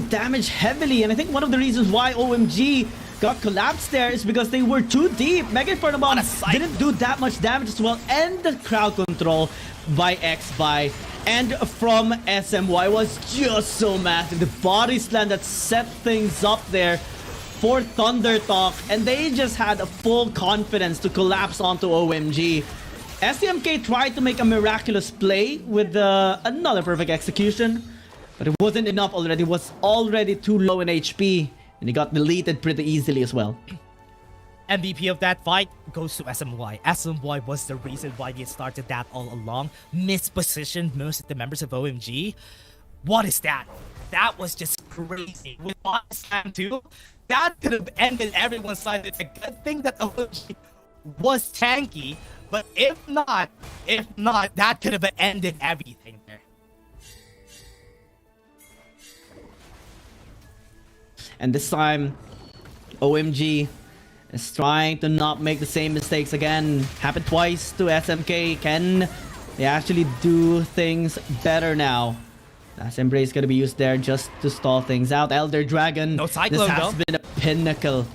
damaged heavily. And I think one of the reasons why OMG got collapsed there is because they were too deep. Mega Inferno Bomb didn't do that much damage as well. And the crowd control by X-By and from SMY was just so massive. The body slam that set things up there for Thunder Talk, and they just had a full confidence to collapse onto OMG. STMK tried to make a miraculous play with another perfect execution, but it wasn't enough already. It was already too low in HP, and he got deleted pretty easily as well. MVP of that fight goes to SMY. SMY was the reason why they started that all along. Mispositioned most of the members of OMG. What is that? That was just crazy. With Body Slam 2, that could have ended everyone's side. It's a good thing that OMG was tanky, but if not, that could have ended everything there. And this time, OMG is trying to not make the same mistakes again. Happened twice to SMK. Can they actually do things better now? That's Embrace gonna be used there just to stall things out. Elder Dragon. No Cyclone, this has been a pinnacle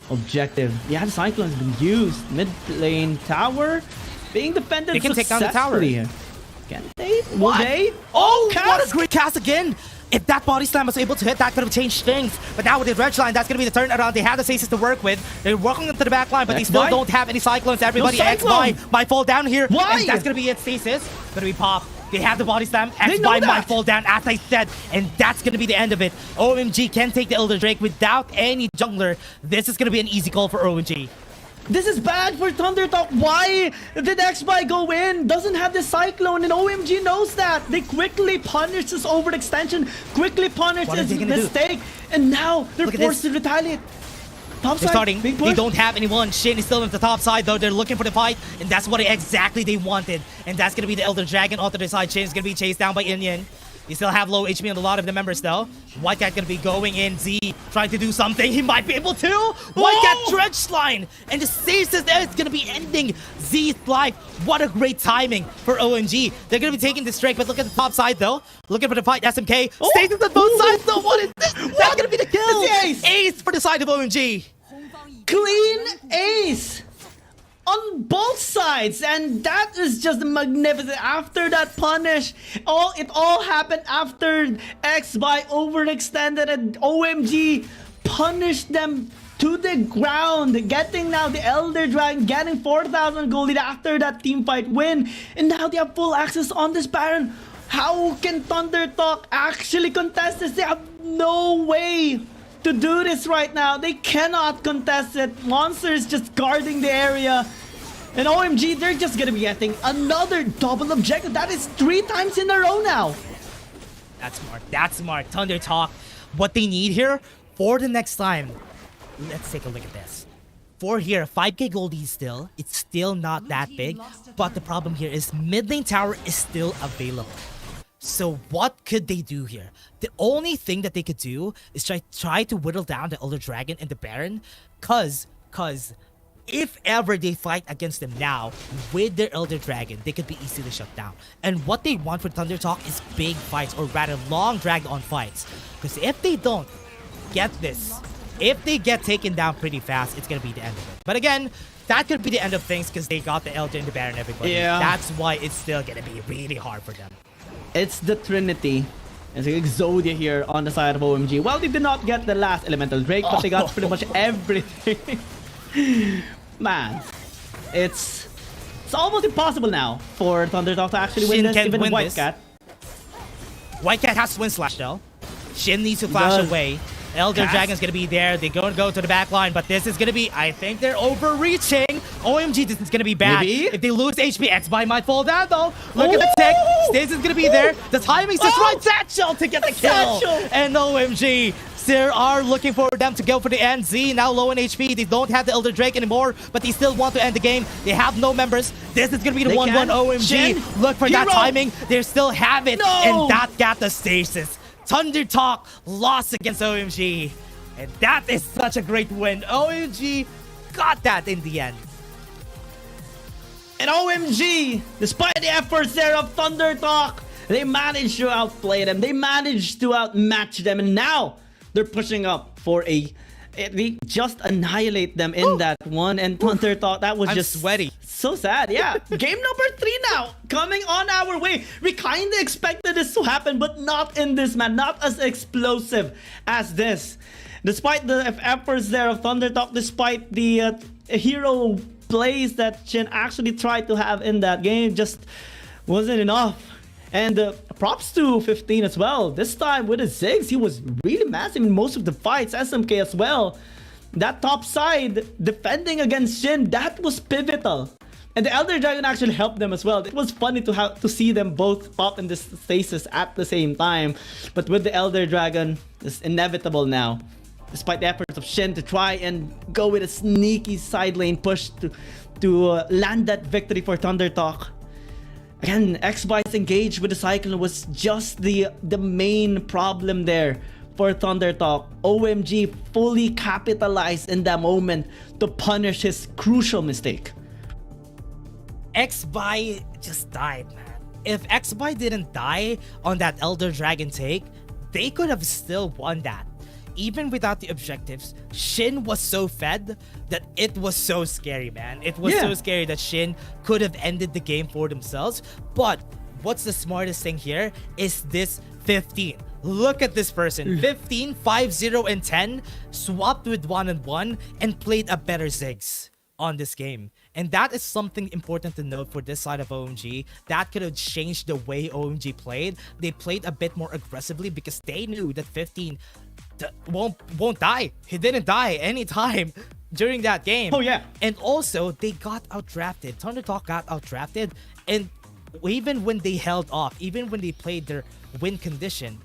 objective. Yeah, the Cyclone has been used. Mid lane tower being defended. They can take down the tower. Here. Can they? Will they? Oh, what a great cast again! If that body slam was able to hit, that could have changed things. But now with the red line, that's going to be the turnaround. They have the stasis to work with. They're working into the back line, but they still don't have any cyclones. Everybody X might fall down here. Why? And that's going to be it. Stasis. Going to be pop. They have the body slam. X might fall down, as I said. And that's going to be the end of it. OMG can take the Elder Drake without any jungler. This is going to be an easy call for OMG. This is bad for ThunderTalk. Why did X-By go in? Doesn't have the Cyclone, and OMG knows that. They quickly punish this overextension, quickly punish this mistake, and now they're forced to retaliate. Top They're side, starting. big push. They don't have anyone. Shin is still on the top side, though. They're looking for the fight, and that's what exactly they wanted. And that's going to be the Elder Dragon onto the side. Shin is going to be chased down by Inyan. They still have low HP on a lot of the members, though. White Cat going to be going in. Z trying to do something. He might be able to. White Cat Dredge Line. And the stasis there is going to be ending Z's life. What a great timing for OMG. They're going to be taking this Drake, but look at the top side, though. Looking for the fight. SMK. Stasis on both sides, though. What is this? That's going to be the kill. Ace. Ace for the side of OMG. Clean ace on both sides, and that is just magnificent. After that punish, it all happened after X-By overextended and OMG punished them to the ground, getting now the Elder Dragon, getting 4,000 gold lead after that team fight win, and now they have full access on this Baron. How can ThunderTalk actually contest this? They have no way to do this right now. They cannot contest it. Monster is just guarding the area. And OMG, they're just gonna be getting another double objective. That is 3 times in a row now. That's smart. That's smart. ThunderTalk. What they need here for the next time. Let's take a look at this. For here, 5k goldie still. It's still not that big. But the problem here is mid lane tower is still available. So what could they do here? The only thing that they could do is try to whittle down the Elder Dragon and the Baron. Cause if ever they fight against them now with their Elder Dragon, they could be easily shut down. And what they want for ThunderTalk is big fights, or rather long dragged on fights. Because if they don't get this, if they get taken down pretty fast, it's gonna be the end of it. But again, that could be the end of things because they got the Elder and the Baron, everybody. Yeah. That's why it's still gonna be really hard for them. It's the Trinity. It's like Exodia here on the side of OMG. Well, they did not get the last Elemental Drake, but they got pretty much everything. Man, it's almost impossible now for ThunderTalk to actually win this, even White Cat. White Cat has Twin Slash though. Shin needs to flash away. Elder Dragon's gonna be there. They're gonna go to the back line, but this is gonna be, I think they're overreaching. OMG, this is gonna be bad. Maybe? If they lose HP, X-By might fall down though. Look at the tick. Stasis is gonna be there. The timing's just right. Satchel to get the kill. And OMG, they are looking for them to go for the end. Z now low in HP. They don't have the Elder Drake anymore, but they still want to end the game. They have no members. This is gonna be the 1-1 OMG. Shin, look for that timing. They still have it. No. And that got the stasis. ThunderTalk lost against OMG. And that is such a great win. OMG got that in the end. And OMG, despite the efforts there of ThunderTalk, they managed to outplay them. They managed to outmatch them. And now they're pushing up for they just annihilate them in that one. And ThunderTalk, that was just sweaty. So sad. Yeah. Game number 3 now coming on our way. We kind of expected this to happen, but not in this, man. Not as explosive as this. Despite the efforts there of ThunderTalk, despite the hero plays that Shin actually tried to have in that game, just wasn't enough. And props to 15 as well. This time with his Ziggs, he was really massive in most of the fights. SMK as well. That top side defending against Shin, that was pivotal. And the Elder Dragon actually helped them as well. It was funny to see them both pop in this stasis at the same time. But with the Elder Dragon, it's inevitable now. Despite the efforts of Shin to try and go with a sneaky side lane push to land that victory for Thunder Talk. Again, X-Byte's engage with the Cyclone was just the main problem there for Thunder Talk. OMG fully capitalized in that moment to punish his crucial mistake. X-Byte just died, man. If X-Byte didn't die on that Elder Dragon take, they could have still won that. Even without the objectives, Shin was so fed that it was so scary, man. It was so scary that Shin could have ended the game for themselves. But what's the smartest thing here is this 15. Look at this person. 15, 5-0, and 10 swapped with 1-1 and played a better Ziggs on this game. And that is something important to note for this side of OMG. That could have changed the way OMG played. They played a bit more aggressively because they knew that 15 won't die. He didn't die anytime during that game. Oh yeah. And also, they got outdrafted. Thunder Talk got outdrafted. And even when they held off, even when they played their win condition,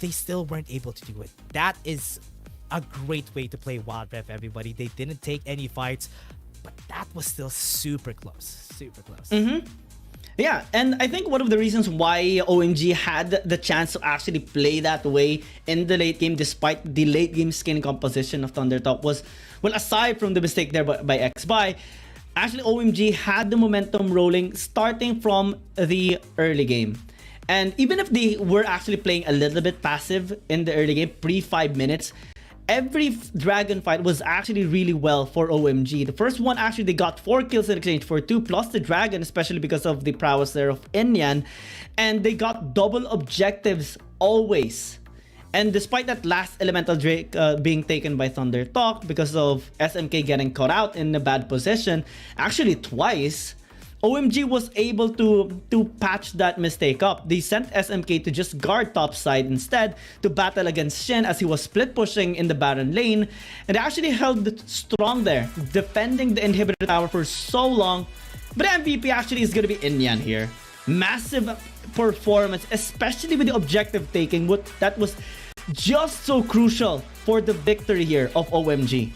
they still weren't able to do it. That is a great way to play Wild Rift, everybody. They didn't take any fights, but that was still super close. Super close. Yeah, and I think one of the reasons why OMG had the chance to actually play that way in the late game, despite the late game skin composition of Thunder Talk, was, well, aside from the mistake there by X-By, actually OMG had the momentum rolling starting from the early game. And even if they were actually playing a little bit passive in the early game, pre-5 minutes, every dragon fight was actually really well for OMG. The first one, actually, they got 4 kills in exchange for 2, plus the dragon, especially because of the prowess there of Inyan. And they got double objectives always. And despite that last elemental Drake being taken by Thunder Talk because of SMK getting caught out in a bad position, actually twice, OMG was able to patch that mistake up. They sent SMK to just guard top side instead to battle against Shin as he was split pushing in the Baron lane. And they actually held strong there, defending the inhibitor tower for so long. But MVP actually is going to be Inyan here. Massive performance, especially with the objective taking. That was just so crucial for the victory here of OMG.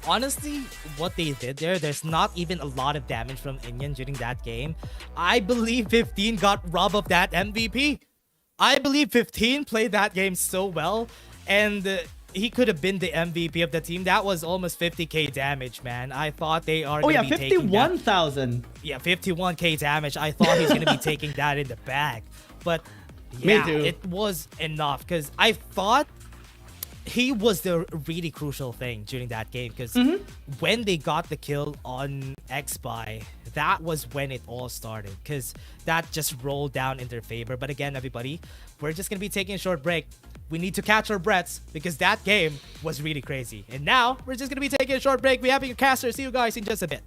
Honestly, what they did there, there's not even a lot of damage from Inyan during that game. I believe 15 got robbed of that MVP. I believe 15 played that game so well, and he could have been the MVP of the team. That was almost 50k damage, man. I thought they are going to be taking 51,000. Yeah, 51k damage. I thought he's going to be taking that in the bag. But yeah, it was enough because I thought he was the really crucial thing during that game because when they got the kill on X-By, that was when it all started because that just rolled down in their favor. But again, everybody, we're just going to be taking a short break. We need to catch our breaths because that game was really crazy. And now, we're just going to be taking a short break. We're having a caster. See you guys in just a bit.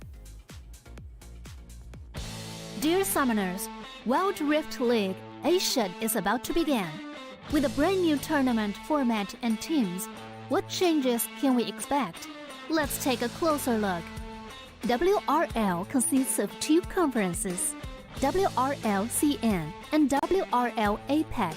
Dear Summoners, Wild Rift League Asia is about to begin. With a brand new tournament format and teams, what changes can we expect? Let's take a closer look. WRL consists of 2 conferences, WRL CN and WRL APEC.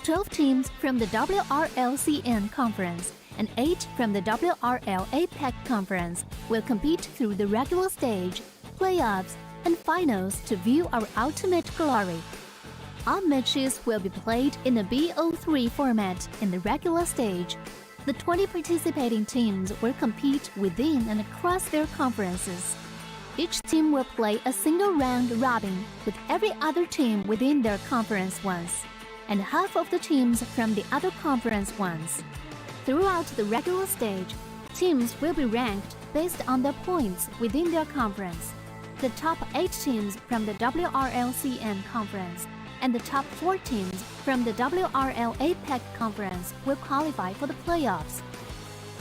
12 teams from the WRL CN conference and 8 from the WRL APEC conference will compete through the regular stage, playoffs, and finals to view our ultimate glory. All matches will be played in the BO3 format in the regular stage. The 20 participating teams will compete within and across their conferences. Each team will play a single round robin with every other team within their conference once, and half of the teams from the other conference once. Throughout the regular stage, teams will be ranked based on their points within their conference. The top 8 teams from the WRLCN conference and the top 4 teams from the WRL APEC conference will qualify for the playoffs.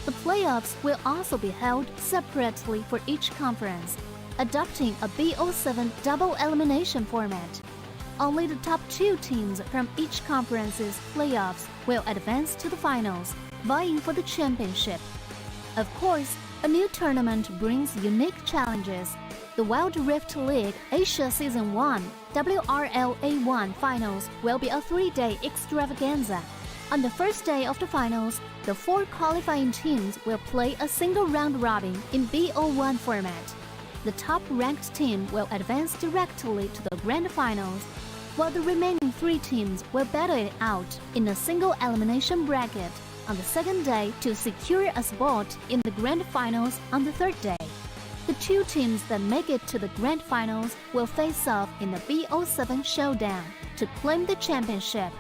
The playoffs will also be held separately for each conference, adopting a BO7 double elimination format. Only the top 2 teams from each conference's playoffs will advance to the finals, vying for the championship. Of course, a new tournament brings unique challenges. The Wild Rift League Asia Season 1 WRL A1 Finals will be a 3-day extravaganza. On the first day of the finals, the 4 qualifying teams will play a single round robin in BO3 format. The top-ranked team will advance directly to the grand finals, while the remaining 3 teams will battle it out in a single elimination bracket on the second day to secure a spot in the grand finals on the third day. The 2 teams that make it to the grand finals will face off in the BO7 showdown to claim the championship.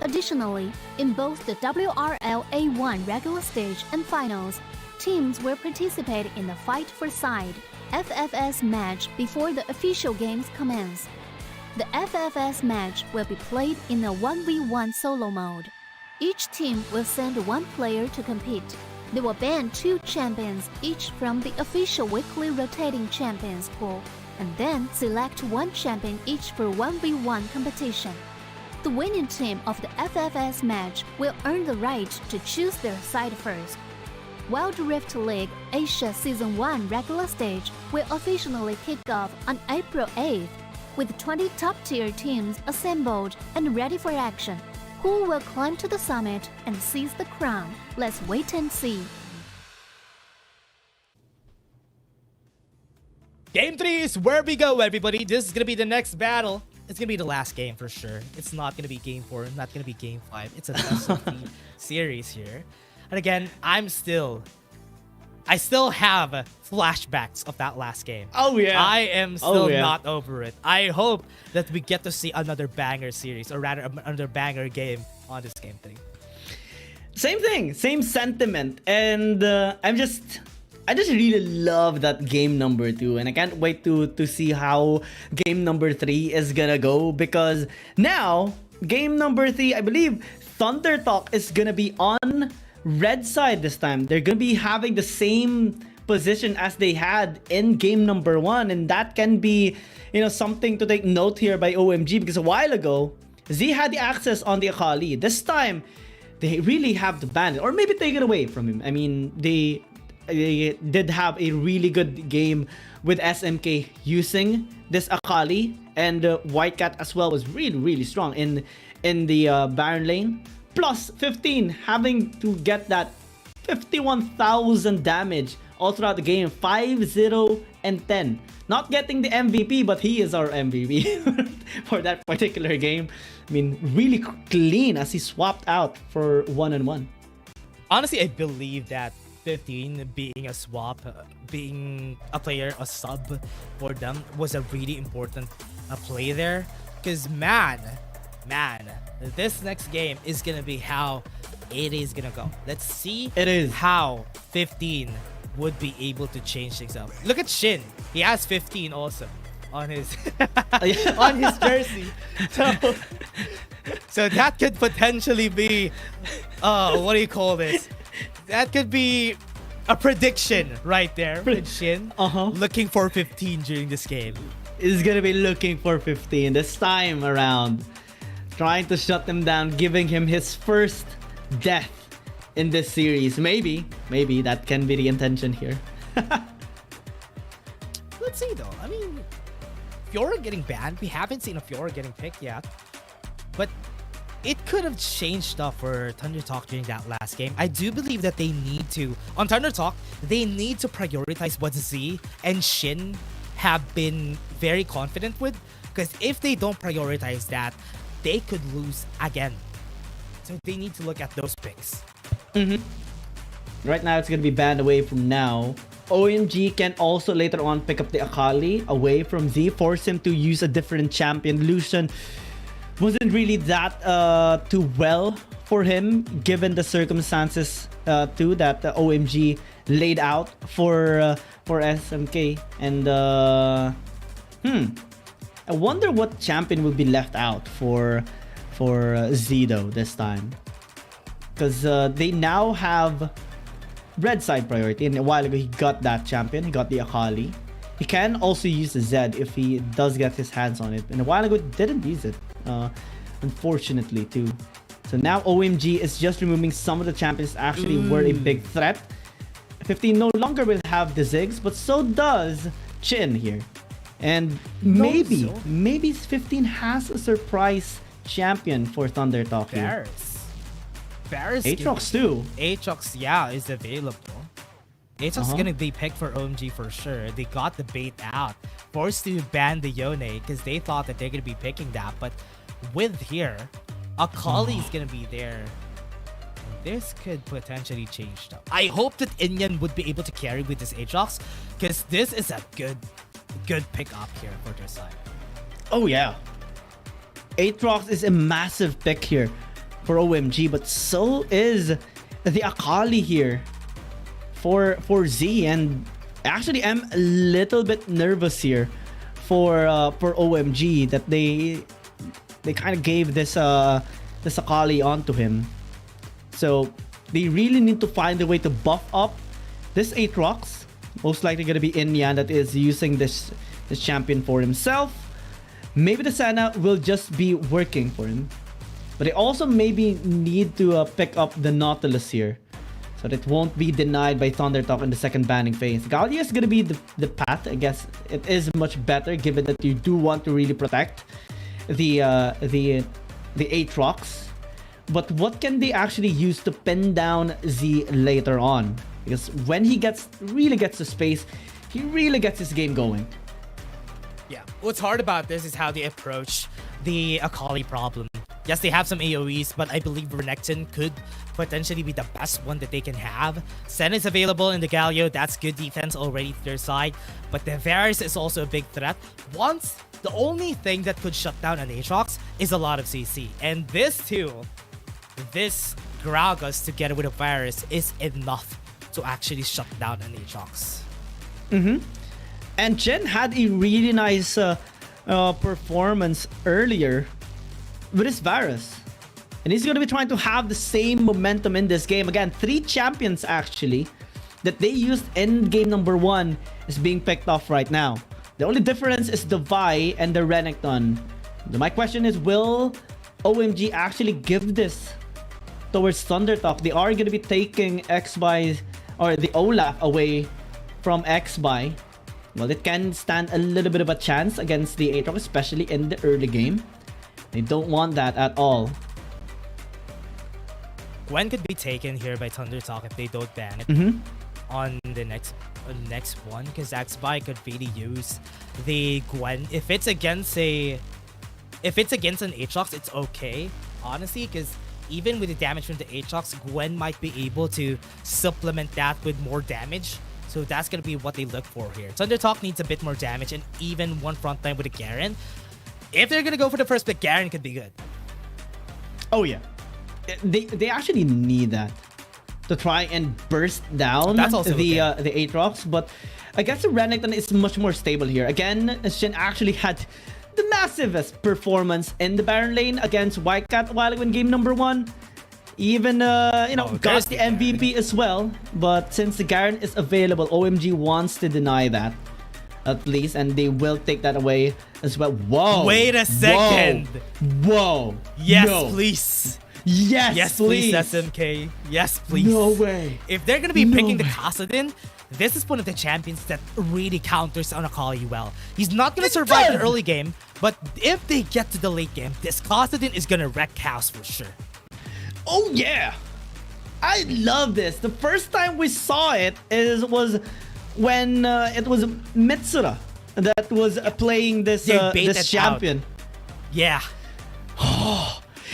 Additionally, in both the WRL A1 regular stage and finals, teams will participate in the Fight for Side FFS match before the official games commence. The FFS match will be played in a 1v1 solo mode. Each team will send 1 player to compete. They will ban 2 champions each from the official weekly rotating champions pool, and then select 1 champion each for 1v1 competition. The winning team of the FFS match will earn the right to choose their side first. Wild Rift League Asia Season 1 regular stage will officially kick off on April 8th, with 20 top-tier teams assembled and ready for action. Who will climb to the summit and seize the crown? Let's wait and see. Game 3 is where we go, everybody. This is going to be the next battle. It's going to be the last game for sure. It's not going to be Game 4, not going to be Game 5. It's a best of 3 series here. And again, I still have flashbacks of that last game. Oh yeah. I am still not over it. I hope that we get to see another banger series, or rather another banger game on this Game 3. Same thing, same sentiment, and I just really love that game number 2, and I can't wait to see how game number 3 is gonna go, because now game number 3, I believe Thunder Talk is gonna be on red side this time. They're gonna be having the same position as they had in game number 1, and that can be, you know, something to take note here by OMG, because a while ago Z had the access on the Akali. This time they really have to ban it, or maybe take it away from him. I mean, they did have a really good game with SMK using this Akali, and Whitecat as well was really strong in the Baron lane. Plus 15, having to get that 51,000 damage all throughout the game. 5-0 and 10. Not getting the MVP, but he is our MVP for that particular game. I mean, really clean as he swapped out for 1-on-1. Honestly, I believe that 15 being a swap, being a player, a sub for them was a really important play there. Because man, this next game is gonna be how it is gonna go. Let's see how 15 would be able to change things up. Look at Shin. He has 15 also on his on his jersey. So that could potentially be what do you call this? That could be a prediction right there with Shin. Looking for 15 during this game. Is gonna be looking for 15 this time around. Trying to shut him down, giving him his first death in this series. Maybe that can be the intention here. Let's see though. I mean, Fiora getting banned. We haven't seen a Fiora getting picked yet. But it could have changed stuff for Thunder Talk during that last game. I do believe that they need to, on Thunder Talk, they need to prioritize what Z and Shin have been very confident with. Because if they don't prioritize that, they could lose again. So they need to look at those picks. Right now, it's going to be banned away from now. OMG can also later on pick up the Akali away from Z, force him to use a different champion. Lucian wasn't really that too well for him, given the circumstances too that the OMG laid out for SMK. And I wonder what champion will be left out for Z though this time, because they now have red side priority, and a while ago he got that champion. He got the Akali. He can also use the Zed if he does get his hands on it, and a while ago didn't use it, unfortunately too. So now OMG is just removing some of the champions that actually were a big threat. 15 no longer will have the Ziggs, but so does Chin here. And No, maybe, so. maybe 15 has a surprise champion for Thunder Talk here. Varus. Aatrox too. Aatrox, yeah, is available. Aatrox is gonna be picked for OMG for sure. They got the bait out. Forced to ban the Yone because they thought that they're gonna be picking that. But with here, Akali is gonna be there. This could potentially change stuff. I hope that Inyan would be able to carry with this Aatrox because this is a good pick-up here for their side. Oh yeah. Aatrox is a massive pick here for OMG, but so is the Akali here for Z. And actually, I'm a little bit nervous here for OMG that they kind of gave this Akali onto him. So they really need to find a way to buff up this Aatrox. Most likely gonna be Inyan that is using this champion for himself. Maybe the Senna will just be working for him. But they also maybe need to pick up the Nautilus here, so that it won't be denied by Thunder Talk in the second banning phase. Gallia is gonna be the path. I guess it is much better given that you do want to really protect the Aatrox. But what can they actually use to pin down Z later on? Because when he really gets the space, he really gets his game going. Yeah, what's hard about this is how they approach the Akali problem. Yes, they have some AoEs, but I believe Renekton could potentially be the best one that they can have. Sen is available in the Galio. That's good defense already to their side. But the Varus is also a big threat. The only thing that could shut down an Aatrox is a lot of CC. And this Gragas together with a Varus is enough to actually shut down an Aatrox. And Jen had a really nice performance earlier with his Varus. And he's going to be trying to have the same momentum in this game. Again, 3 champions actually that they used in game number 1 is being picked off right now. The only difference is the Vi and the Renekton. My question is, will OMG actually give this towards Thunder Talk? They are going to be taking X-Buy or the Olaf away from X-Buy. Well, it can stand a little bit of a chance against the Aatrox, especially in the early game. They don't want that at all. Gwen could be taken here by Thunder Talk if they don't ban it on the next one, because X-Buy could really use the Gwen. If it's against an Aatrox, it's okay, honestly, because even with the damage from the Aatrox, Gwen might be able to supplement that with more damage. So that's going to be what they look for here. Thunder Talk needs a bit more damage and even one front line with a Garen. If they're going to go for the first pick, Garen could be good. Oh yeah. They actually need that to try and burst down the Aatrox. But I guess the Renekton is much more stable here. Again, Shin actually had the massivest performance in the Baron lane against Wildcat while in game number 1. Even, got the MVP as well. But since the Garen is available, OMG wants to deny that. At least, and they will take that away as well. Whoa! Wait a second! Whoa! Yes, no. Please! Yes, please, SMK. Yes, please. No way. If they're going to be picking the Kassadin, this is one of the champions that really counters on Akali well. He's not going to survive the early game, but if they get to the late game, this Kassadin is going to wreck house for sure. Oh yeah! I love this. The first time we saw it was when it was Mitsura that was playing this champion. Yeah.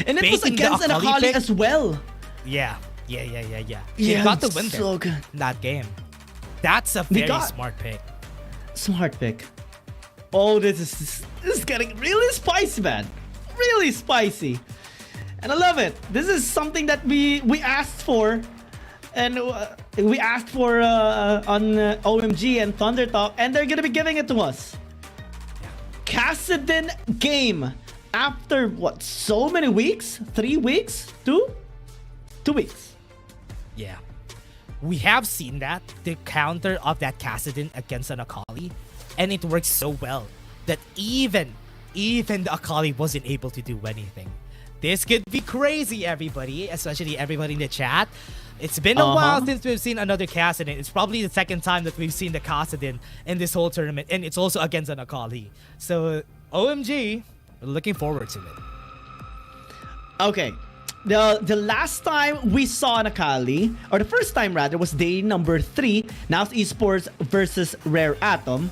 And it was against an Akali as well. Yeah. He got the win so good. in that game. That's a very smart pick. Smart pick. Oh, this is getting really spicy, man. Really spicy. And I love it. This is something that we asked for. And we asked for on OMG and Thunder Talk. And they're going to be giving it to us. Kassadin game. After what, so many weeks? 3 weeks? 2 weeks. Yeah. We have seen that, the counter of that Kassadin against an Akali, and it works so well that even the Akali wasn't able to do anything. This could be crazy, everybody, especially everybody in the chat. It's been a while since we've seen another Kassadin. It's probably the second time that we've seen the Kassadin in this whole tournament, and it's also against an Akali. So, OMG, we're looking forward to it. Okay. The last time we saw an Akali, or the first time rather, was day number 3. Now it's Esports versus Rare Atom.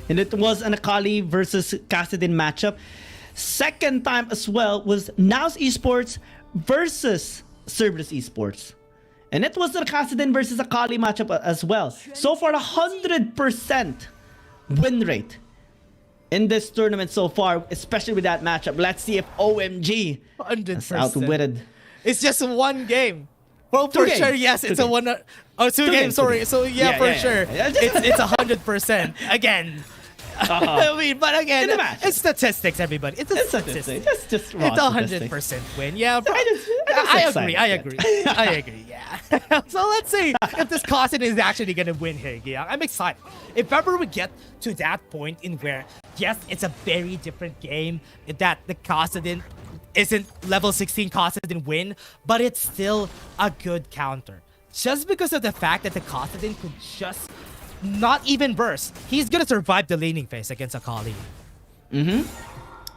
And it was an Akali versus Kassadin matchup. Second time as well was Now's Esports versus Cerberus Esports. And it was the Kassadin versus Akali matchup as well. So far, 100% win rate in this tournament so far, especially with that matchup. Let's see if OMG 100%. has outwitted. It's just one game. Well, for sure, yes, it's a one. Oh, two games, sorry. So yeah, for sure, it's 100% again. I mean, but again, it's statistics, everybody. It's statistics. It's just raw It's 100% win. Yeah, bro. I agree. Yeah. So let's see if this Kassadin is actually gonna win here. Yeah, I'm excited. If ever we get to that point in where, yes, it's a very different game, that the Kassadin isn't level 16 Kassadin win, but it's still a good counter. Just because of the fact that the Kassadin could just not even burst. He's gonna survive the laning phase against Akali.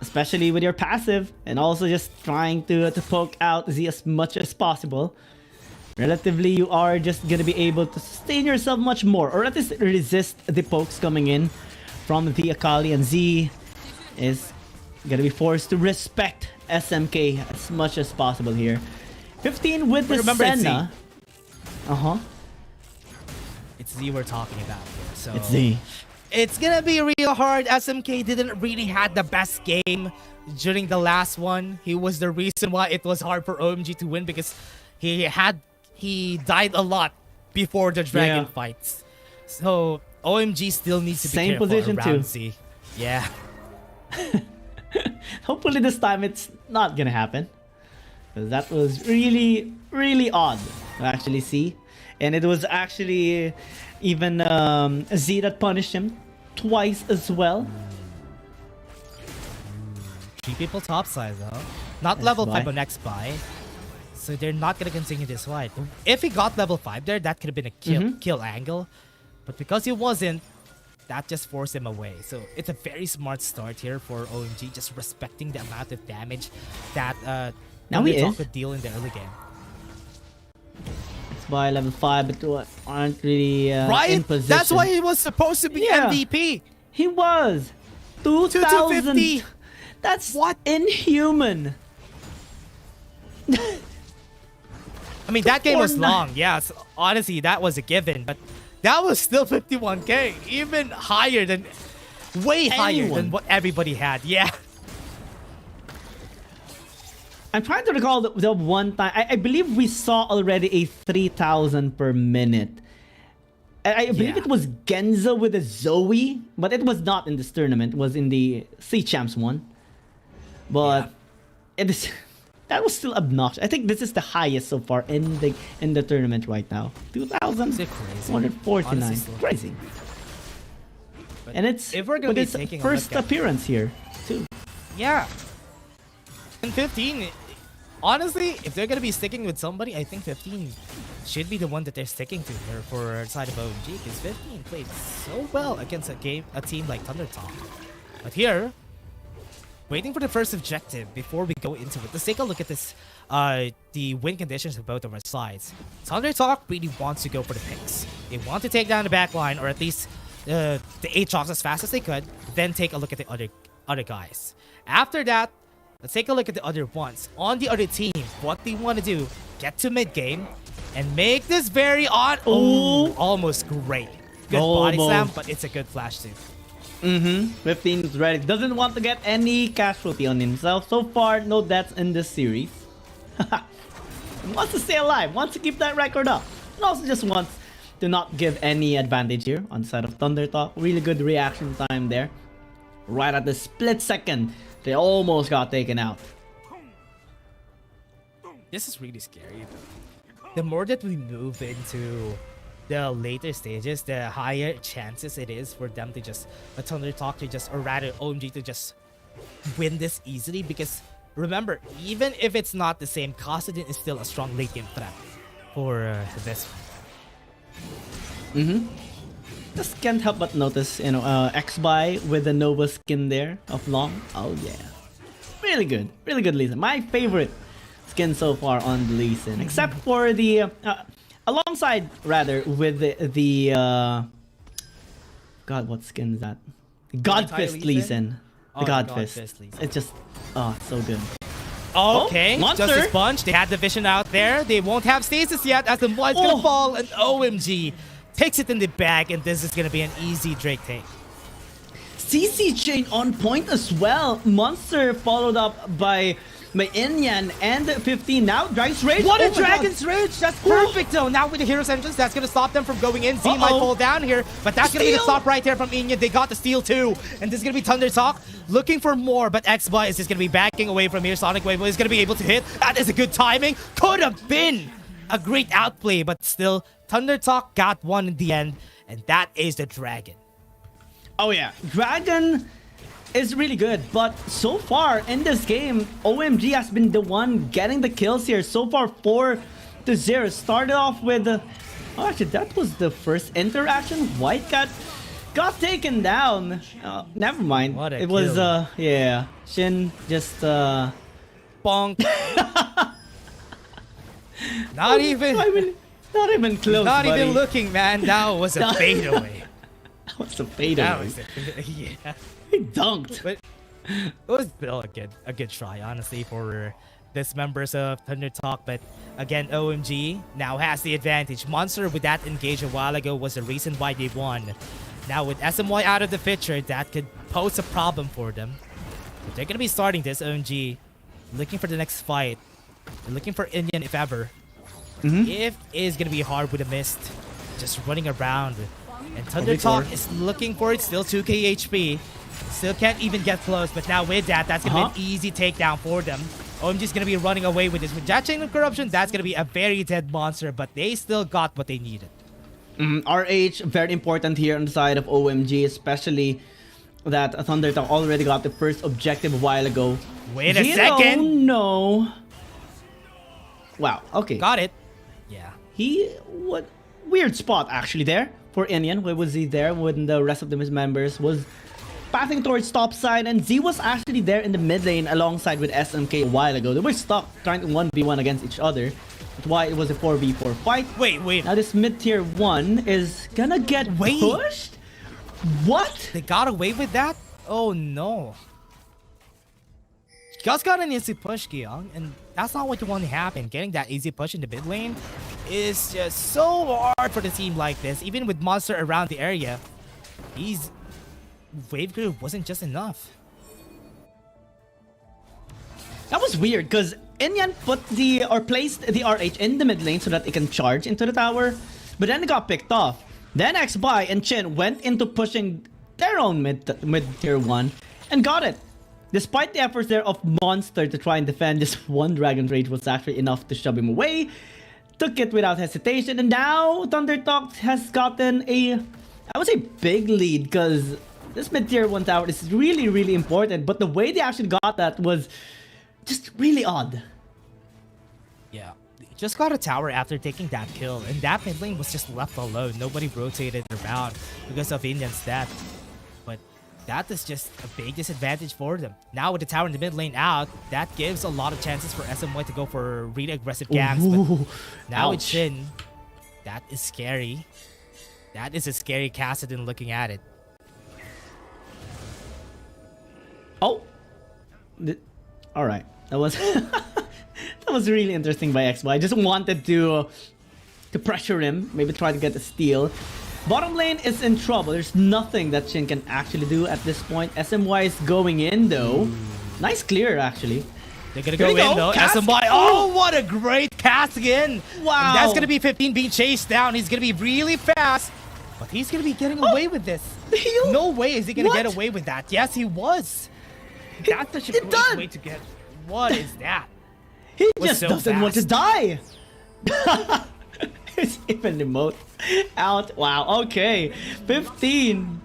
Especially with your passive, and also just trying to poke out Z as much as possible. Relatively, you are just gonna be able to sustain yourself much more, or at least resist the pokes coming in from the Akali, and Z is gonna be forced to respect SMK as much as possible here. 15 with the Senna. It's Z we're talking about here. So it's Z. It's gonna be real hard. SMK didn't really had the best game during the last one. He was the reason why it was hard for OMG to win, because he died a lot before the dragon fights. So OMG still needs to be Same careful position around too. Z. Yeah. Hopefully this time it's not gonna happen, because that was really, really odd to actually see. And it was actually even Z that punished him twice as well. 3 people topside though. Not level 5 on next buy. So they're not gonna continue this fight. If he got level 5 there, that could have been a kill angle. But because he wasn't, that just forced him away. So it's a very smart start here for OMG, just respecting the amount of damage that now he could deal in the early game. It's by level 5, but aren't really in position. That's why he was supposed to be MVP. He was 2,050. That's inhuman. I mean, that game was long. Yes, honestly, that was a given. But that was still 51k, even higher than, way higher than what everybody had. Yeah. I'm trying to recall the one time. I believe we saw already a 3,000 per minute. I believe it was Genza with a Zoe, but it was not in this tournament. It was in the C Champs one. But it is, that was still obnoxious. I think this is the highest so far in the tournament right now. 2,149. Crazy. But and it's if we're gonna be its taking first appearance here too. Yeah. And 15, honestly, if they're gonna be sticking with somebody, I think 15 should be the one that they're sticking to here for the side of OMG, because 15 played so well against a team like ThunderTalk. But here, waiting for the first objective before we go into it. Let's take a look at this, the win conditions of both of our sides. ThunderTalk really wants to go for the picks. They want to take down the back line, or at least the Aatrox as fast as they could, then take a look at the other guys. After that, let's take a look at the other ones. On the other team, what they want to do, get to mid-game and make this very odd. Oh, almost great. Good body slam, but it's a good flash too. 15 is ready. Doesn't want to get any casualty on himself. So far, no deaths in this series. Wants to stay alive. Wants to keep that record up. And also just wants to not give any advantage here on the side of ThunderTalk. Really good reaction time there. Right at the split second, they almost got taken out. This is really scary. The more that we move into the later stages, the higher chances it is for them to just, ThunderTalk to just, or rather OMG to just win this easily, because remember, even if it's not the same, Kassadin is still a strong late game threat for this one. Just can't help but notice, you know, X-Buy with the Nova skin there of Long. Oh yeah, really good Lee Sin. My favorite skin so far on the Lee Sin, except for the alongside rather with the God, what skin is that? Godfist Lee Sin. The Godfist. It's just so good. Okay, Monster. Justice Punch. They had the vision out there. They won't have stasis yet as the Blight's gonna fall, and OMG takes it in the bag, and this is gonna be an easy Drake take. CC chain on point as well. Monster followed up by Inyan and 15. Now Dragon's Rage. What a Dragon's Rage! That's perfect though. Now with the Hero's Entrance, that's gonna stop them from going in. Z might fall down here, but that's gonna be the stop right there from Inyan. They got the steal too, and this is gonna be Thunder Talk looking for more, but X-Buy is just gonna be backing away from here. Sonic Wave is gonna be able to hit. That is a good timing. Could have been a great outplay, but still, Thunder Talk got one in the end, and that is the Dragon. Oh yeah, Dragon is really good, but so far in this game, OMG has been the one getting the kills here. So far, 4-0. Started off with actually, that was the first interaction. White got taken down. Never mind. What a it was kill. yeah, Shin just bonk. Not even close. Not buddy. even looking, man. That was a fadeaway. That was a fadeaway. Yeah. He dunked. But it was still a good try, honestly, for this members of Thunder Talk. But again, OMG now has the advantage. Monster with that engage a while ago was the reason why they won. Now with SMY out of the picture, that could pose a problem for them. But they're gonna be starting this. OMG looking for the next fight. They're looking for Indian if ever. If is gonna be hard with a mist, just running around. And Thunder Talk is looking for it. Still 2k HP. Still can't even get close. But now with that, that's gonna be an easy takedown for them. OMG's gonna be running away with this. With that chain of corruption, that's gonna be a very dead monster. But they still got what they needed. RH very important here on the side of OMG, especially that Thunder Talk already got the first objective a while ago. Wait a second. Oh no. Wow. Okay. Got it. Yeah. What weird spot actually there for Inyan. Where was he there when the rest of his members was passing towards top side, and Z was actually there in the mid lane alongside with SMK a while ago. They were stuck trying to 1v1 against each other. That's why it was a 4v4 fight. Wait. Now this mid tier 1 is gonna get pushed? What? They got away with that? Oh no. Gus got an easy push, Gyeong, and that's not what you want to happen. Getting that easy push in the mid lane is just so hard for the team like this. Even with Monster around the area, his wave crew wasn't just enough. That was weird because Inyan placed the RH in the mid lane so that it can charge into the tower, but then it got picked off. Then X-Buy and Chin went into pushing their own mid tier 1 and got it. Despite the efforts there of Monster to try and defend, just one Dragon Rage was actually enough to shove him away. Took it without hesitation, and now Thunder Talk has gotten I would say big lead, because this mid tier 1 tower is really, really important, but the way they actually got that was just really odd. Yeah, just got a tower after taking that kill, and that mid lane was just left alone. Nobody rotated around because of Indian's death. But that is just a big disadvantage for them. Now with the tower in the mid lane out, that gives a lot of chances for SMY to go for really aggressive ganks. But now with Shin, that is scary. That is a scary Kassadin looking at it. Oh, all right. That was that was really interesting by X-Buy. I just wanted to pressure him, maybe try to get a steal. Bottom lane is in trouble. There's nothing that Shin can actually do at this point. SMY is going in though. Nice clear actually. They're gonna go in though. SMY. Oh, what a great cast again. Wow. And that's gonna be 15 being chased down. He's gonna be really fast, but he's gonna be getting away with this. No way is he gonna get away with that. Yes, he was. That's such a great way to get. What is that? He just doesn't want to die. It's even emote out. Wow, okay. 15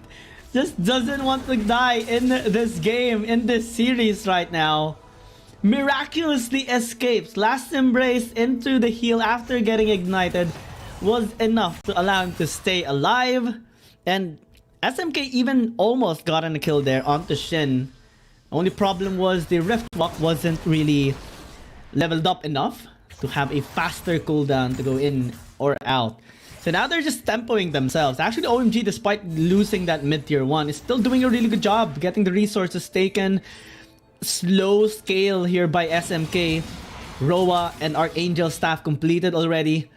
just doesn't want to die in this game, in this series right now. miraculously escapes. Last embrace into the heal after getting ignited was enough to allow him to stay alive. And SMK even almost got a kill there onto Shin. Only problem was the Rift Walk wasn't really leveled up enough to have a faster cooldown to go in or out. So now they're just tempoing themselves. Actually, OMG, despite losing that mid-tier 1, is still doing a really good job getting the resources taken. Slow scale here by SMK. Roa and Archangel staff completed already.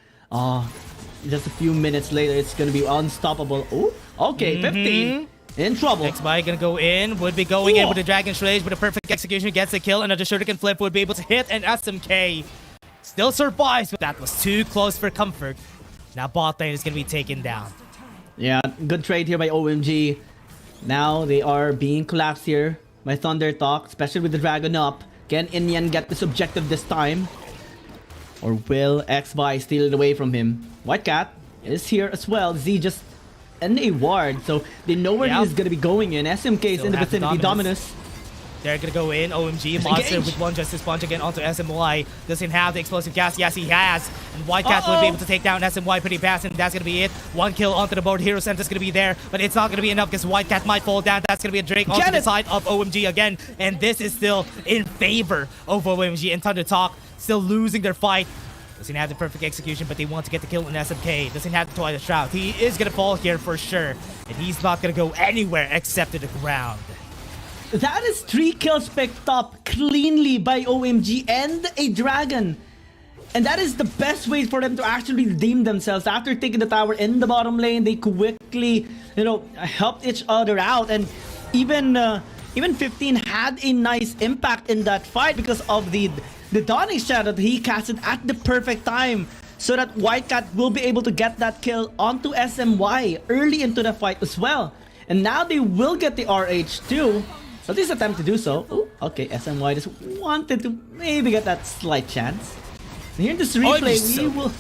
Just a few minutes later, it's gonna be unstoppable. Oh, okay, 50 in trouble. XY gonna go in, would be going in with the Dragon Rage, with a perfect execution, gets the kill. Another Shuriken flip would be able to hit, and SMK still survives, but that was too close for comfort. Now bot lane is gonna be taken down. Yeah, good trade here by OMG. Now they are being collapsed here by Thunder Talk, especially with the Dragon up. Can Inyan get this objective this time? Or will XY steal it away from him? White Cat is here as well. Z just in a ward, so they know where he's gonna be going in. SMK is in the vicinity. Dominus. They're gonna go in. OMG Monster with one Justice Punch again onto SMY. Doesn't have the explosive cast. Yes, he has. And White Cat will be able to take down SMY pretty fast, and that's gonna be it. One kill onto the board. Hero Center's gonna be there, but it's not gonna be enough because White Cat might fall down. That's gonna be a Drake onto the side of OMG again, and this is still in favor of OMG. And Thunder Talk still losing their fight. Doesn't have the perfect execution, but they want to get the kill in SMK. Doesn't have the Twilight Shroud. He is gonna fall here for sure, and he's not gonna go anywhere except to the ground. That is 3 kills picked up cleanly by OMG and a Dragon. And that is the best way for them to actually redeem themselves. After taking the tower in the bottom lane, they quickly, helped each other out. And even 15 had a nice impact in that fight because of the Dawning Shadow that he casted at the perfect time, so that White Cat will be able to get that kill onto SMY early into the fight as well. And now they will get the RH too. At least attempt to do so. Ooh, okay, SMY just wanted to maybe get that slight chance. And here in this replay, we will...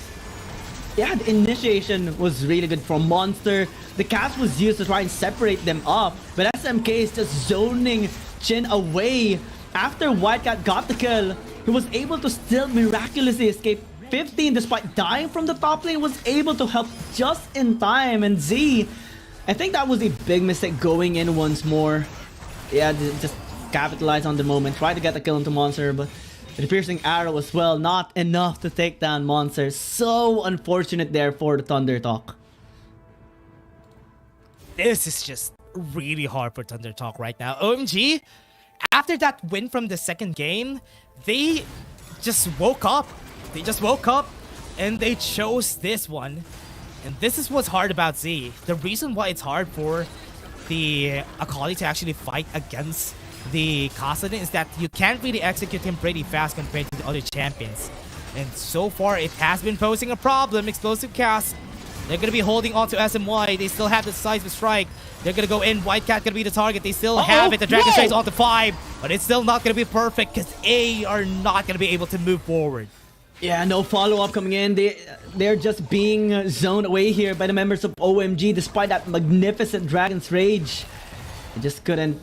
Yeah, the initiation was really good from Monster. The cast was used to try and separate them up, but SMK is just zoning Chin away. After White Cat got the kill, he was able to still miraculously escape. 15, despite dying from the top lane, was able to help just in time. And Z, I think that was a big mistake going in once more. Yeah, just capitalize on the moment. Try to get the kill into Monster, but the piercing arrow as well, not enough to take down Monster. So unfortunate there for the Thunder Talk. This is just really hard for Thunder Talk right now. OMG, after that win from the second game, they just woke up. They just woke up and they chose this one. And this is what's hard about Z. The reason why it's hard for the Akali to actually fight against the Kassadin is that you can't really execute him pretty fast compared to the other champions. And so far, it has been posing a problem. Explosive cast. They're going to be holding on to SMY. They still have the seismic strike. They're going to go in. White Cat going to be the target. They still have it. The Dragon Strays onto 5. But it's still not going to be perfect because A are not going to be able to move forward. Yeah, no follow-up coming in. They're just being zoned away here by the members of OMG despite that magnificent Dragon's Rage. They just couldn't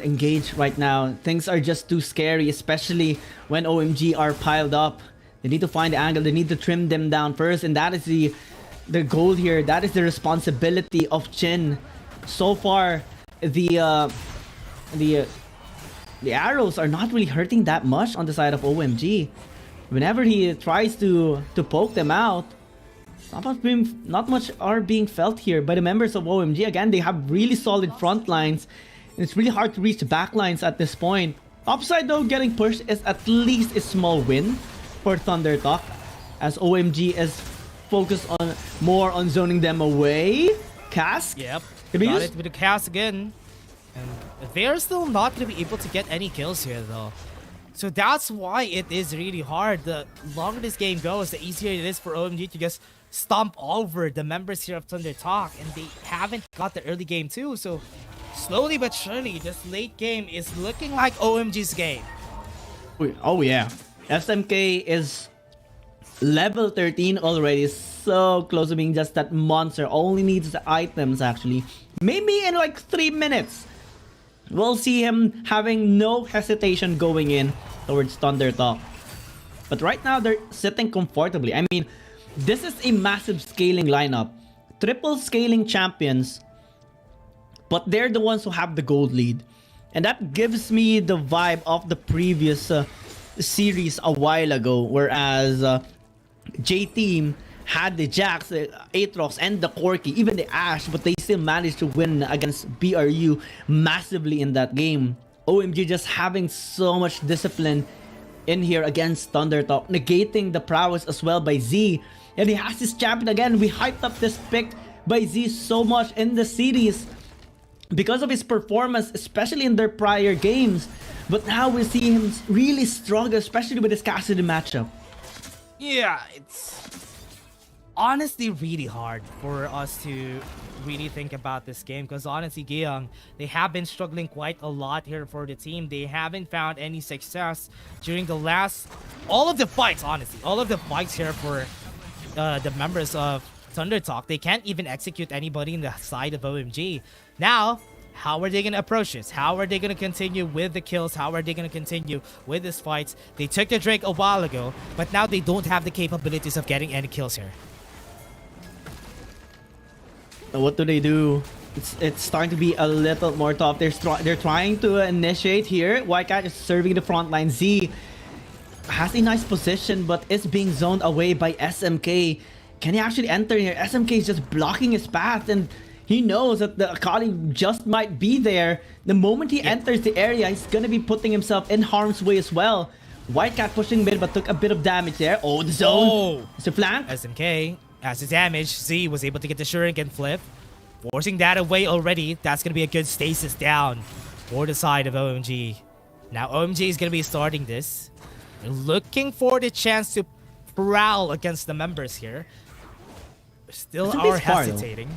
engage right now. Things are just too scary, especially when OMG are piled up. They need to find the angle. They need to trim them down first, and that is the goal here. That is the responsibility of Chin. So far, the arrows are not really hurting that much on the side of OMG. Whenever he tries to poke them out, not much are being felt here by the members of OMG. Again, they have really solid front lines, and it's really hard to reach the back lines at this point. Upside though, getting pushed is at least a small win for Thunder Talk, as OMG is focused on more on zoning them away. Cask? Yep, got it with the cast again. And they're still not going to be able to get any kills here though. So that's why it is really hard. The longer this game goes, the easier it is for OMG to just stomp over the members here of Thunder Talk. And they haven't got the early game too. So slowly but surely, this late game is looking like OMG's game. Oh yeah. SMK is level 13 already. So close to being just that monster. Only needs the items actually. Maybe in like 3 minutes. we'll see him having no hesitation going in towards Thunder Talk. But right now, they're sitting comfortably. I mean, this is a massive scaling lineup. Triple scaling champions, but they're the ones who have the gold lead. And that gives me the vibe of the previous series a while ago, whereas J-Team had the Jax, the Aatrox, and the Corki, even the Ashe, but they still managed to win against BRU massively in that game. OMG just having so much discipline in here against Thunder Talk, negating the prowess as well by Z. And he has his champion again. We hyped up this pick by Z so much in the series because of his performance, especially in their prior games. But now we see him really struggle, especially with his Cassidy matchup. Yeah, it's honestly really hard for us to really think about this game, because honestly, Gyeong, they have been struggling quite a lot here for the team. They haven't found any success during the last, all of the fights, honestly, all of the fights here for the members of Thunder Talk. They can't even execute anybody in the side of OMG. Now, how are they going to approach this? How are they going to continue with the kills? How are they going to continue with these fights? They took the Drake a while ago, but now they don't have the capabilities of getting any kills here. What do? It's starting to be a little more tough. They're trying to initiate here. Wildcat is serving the front line. Z has a nice position, but is being zoned away by SMK. Can he actually enter here? SMK is just blocking his path, and he knows that the Akali just might be there. The moment he enters the area, he's gonna be putting himself in harm's way as well. Wildcat pushing mid, but took a bit of damage there. Oh, the zone. Oh. It's a flank. SMK has his damage. Z was able to get the Shuriken flip, forcing that away already. That's gonna be a good stasis down for the side of OMG. Now OMG is gonna be starting this. They're looking for the chance to prowl against the members here. Still are hesitating.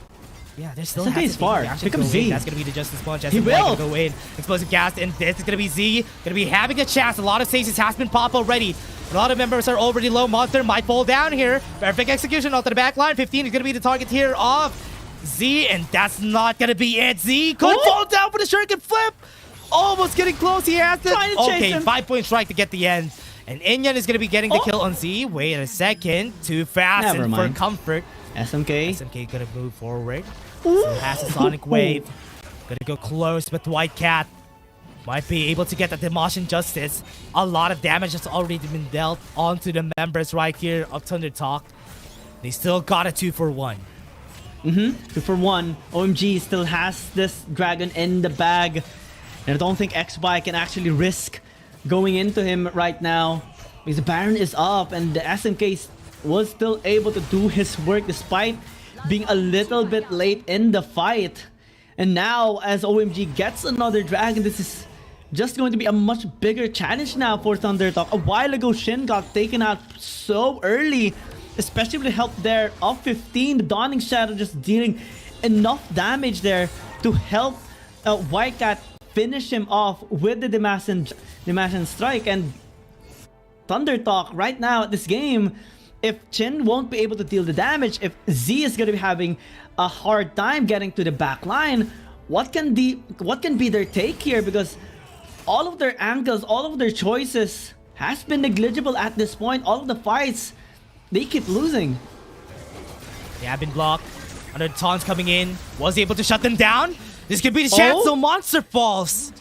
Yeah, they're still hesitating. Far. Actually, that's gonna be the Justice Punch. He will go in. Explosive cast, and this is gonna be Z. Gonna be having a chance. A lot of stasis has been popped already. A lot of members are already low. Monster might fall down here. Perfect execution onto the back line. 15 is gonna be the target here of Z, and that's not gonna be it. Z could fall down for the Shuriken flip. Almost getting close. He has it. Okay, 5-point strike to get the end. And Inyan is gonna be getting the kill on Z. Wait a second. Too fast and for comfort. SMK gonna move forward. So has a Sonic Wave. Gonna go close, but Wildcat might be able to get the Demolition Justice. A lot of damage has already been dealt onto the members right here of Thunder Talk. They still got a 2-for-1. 2-for-1. OMG still has this dragon in the bag. And I don't think X-Bike can actually risk going into him right now, because the Baron is up and the SMK was still able to do his work despite being a little bit late in the fight. And now as OMG gets another dragon, this is just going to be a much bigger challenge now for Thunder Talk. A while ago, Shin got taken out so early, especially with the help there of 15. The Dawning Shadow just dealing enough damage there to help Wildcat finish him off with the Demacian Strike. And Thunder Talk right now at this game, if Chin won't be able to deal the damage, if Z is going to be having a hard time getting to the back line, what can be their take here? Because all of their angles, all of their choices has been negligible at this point. All of the fights, they keep losing. They have been blocked. Another taunts coming in. Was able to shut them down. This could be the chance. So Monster falls.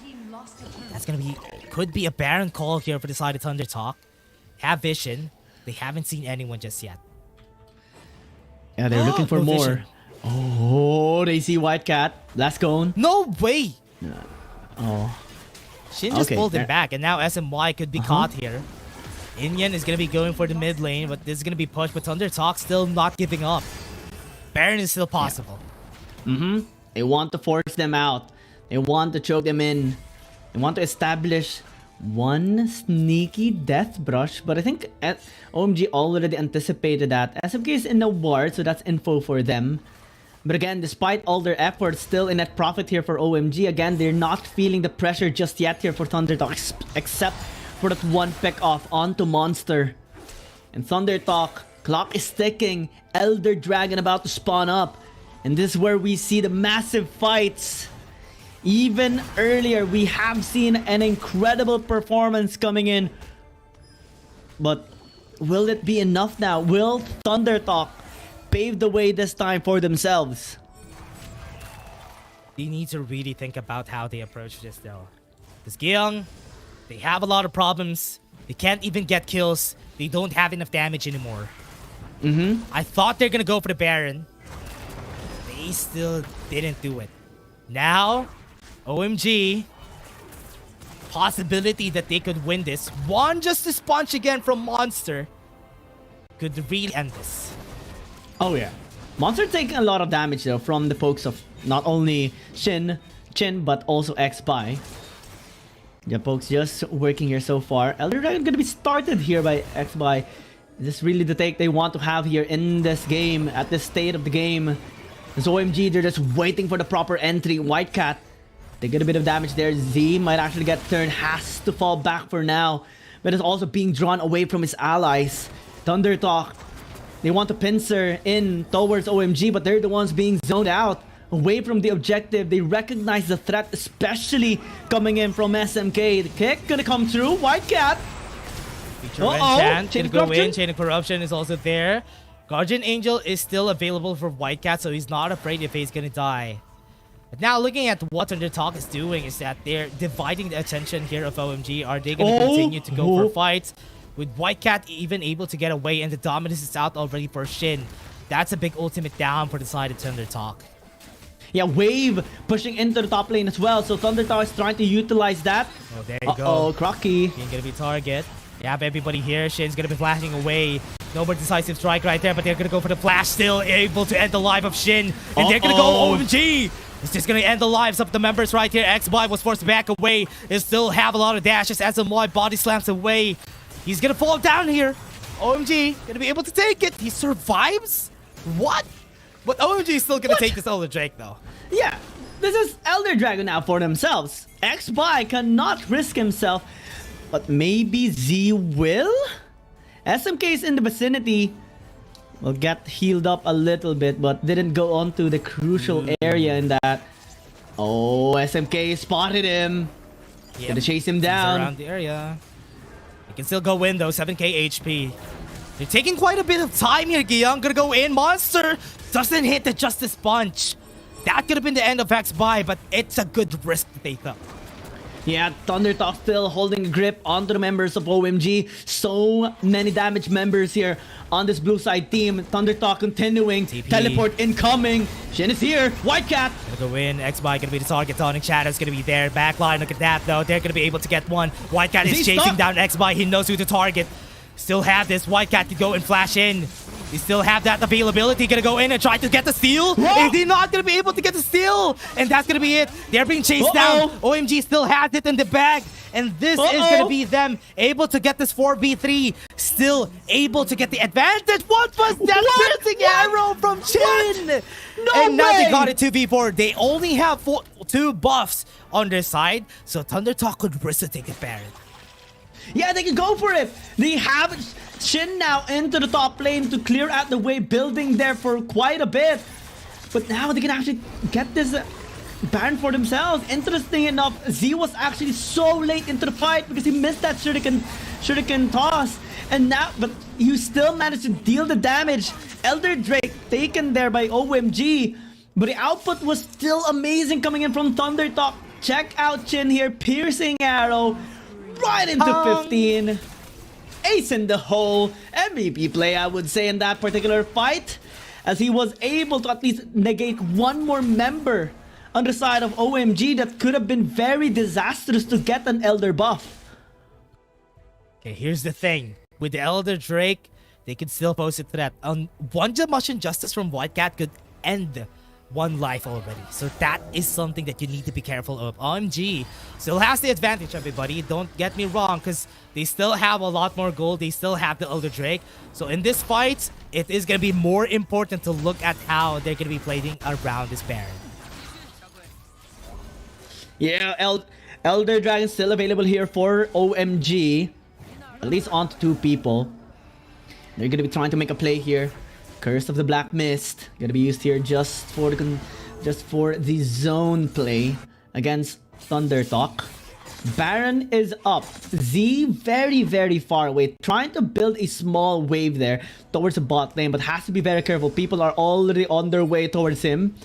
That's gonna be, could be a Baron call here for the side of Thunder Talk. Have vision. They haven't seen anyone just yet. Yeah, they're looking for more. Vision. Oh, they see Wildcat. Last cone. No way. Oh. Shin just pulled him back, and now SMY could be caught here. Inyan is gonna be going for the mid lane, but this is gonna be pushed. But Thunder Talk still not giving up. Baron is still possible. They want to force them out. They want to choke them in. They want to establish one sneaky death brush, but I think OMG already anticipated that. SMK is in the ward, so that's info for them. But again, despite all their efforts, still a net profit here for OMG. Again, they're not feeling the pressure just yet here for Thunder Talk, except for that one pick off onto Monster. And Thunder Talk, clock is ticking. Elder Dragon about to spawn up. And this is where we see the massive fights. Even earlier, we have seen an incredible performance coming in. But will it be enough now? Will Thunder Talk pave the way this time for themselves? They need to really think about how they approach this though. Because Gyeong, they have a lot of problems. They can't even get kills. They don't have enough damage anymore. I thought they're gonna go for the Baron. They still didn't do it. Now, OMG, possibility that they could win this. One Justice Punch again from Monster could really end this. Oh yeah. Monster taking a lot of damage though from the pokes of not only Chin, but also X-Bai. The pokes just working here so far. Elder Dragon gonna be started here by X-Bai. Is this really the take they want to have here in this game, at this state of the game? As OMG, they're just waiting for the proper entry. White Cat, they get a bit of damage there. Z might actually get turned, has to fall back for now. But it's also being drawn away from his allies. Thunder Talk, they want to pincer in towards OMG, but they're the ones being zoned out. Away from the objective, they recognize the threat, especially coming in from SMK. The kick gonna come through. White Cat. Chain of go in. Chain of Corruption is also there. Guardian Angel is still available for White Cat, so he's not afraid if he's gonna die. But now looking at what Thunder Talk is doing is that they're dividing the attention here of OMG. Are they gonna continue to go for fights? With White Cat even able to get away and the dominance is out already for Shin. That's a big ultimate down for the side of Thunder Talk. Yeah, Wave pushing into the top lane as well, so Thunder Talk is trying to utilize that. Oh, there you go. Crocky. Shin gonna be target. You have everybody here. Shin's gonna be flashing away. No more decisive strike right there, but they're gonna go for the flash. Still able to end the life of Shin. And they're gonna go OMG. It's just gonna end the lives of the members right here. X-Bai was forced back away. They still have a lot of dashes as MY body slams away. He's gonna fall down here. OMG gonna be able to take it. He survives? What? But OMG is still gonna take this Elder Drake though. Yeah, this is Elder Dragon now for themselves. X-Bai cannot risk himself, but maybe Z will? SMK is in the vicinity. Will get healed up a little bit, but didn't go on to the crucial area in that. Oh, SMK spotted him. Gonna chase him down. Around the area. He can still go in though, 7k HP. They're taking quite a bit of time here, Gyeong. Gonna go in. Monster doesn't hit the Justice Punch. That could have been the end of X-Bai, but it's a good risk to take up. Yeah, Thunder Talk still holding a grip onto the members of OMG. So many damage members here on this blue side team. Thunder Talk continuing. TP. Teleport incoming. Shin is here. White Cat. Gonna go in. X-Bai gonna be the target. Tonic Shadow's gonna be there. Backline, look at that though. They're gonna be able to get one. White Cat is chasing down X-Bai. He knows who to target. Still have this. White Cat to go and flash in. They still have that availability. Gonna go in and try to get the steal. Is he not gonna be able to get the steal? And that's gonna be it. They're being chased down. OMG still has it in the bag. And this is gonna be them able to get this 4v3. Still able to get the advantage. What was that piercing arrow from Chin? And now they got it 2v4. They only have 2 buffs on their side. So Thunder Talk could risk to take it Baron. Yeah, they can go for it. They have Shin now into the top lane to clear out the way, building there for quite a bit. But now they can actually get this Baron for themselves. Interesting enough, Z was actually so late into the fight because he missed that shuriken toss. And now, but you still managed to deal the damage. Elder Drake taken there by OMG. But the output was still amazing coming in from Thunder Talk. Check out Chin here, piercing arrow. Right into 15. Ace in the hole. MVP play, I would say, in that particular fight, as he was able to at least negate one more member on the side of OMG that could have been very disastrous to get an Elder buff. Okay, here's the thing. With the Elder Drake, they could still pose a threat. One Motion Justice from White Cat could end one life already. So that is something that you need to be careful of. OMG still has the advantage, everybody. Don't get me wrong, because they still have a lot more gold. They still have the Elder Drake. So in this fight, it is going to be more important to look at how they're going to be playing around this Baron. Yeah, Elder Dragon still available here for OMG. At least onto 2 people. They're going to be trying to make a play here. Curse of the Black Mist gonna be used here just for the zone play. against Thunder Talk. Baron is up. Z very, very far away, trying to build a small wave there towards the bot lane, but has to be very careful. People are already on their way towards him.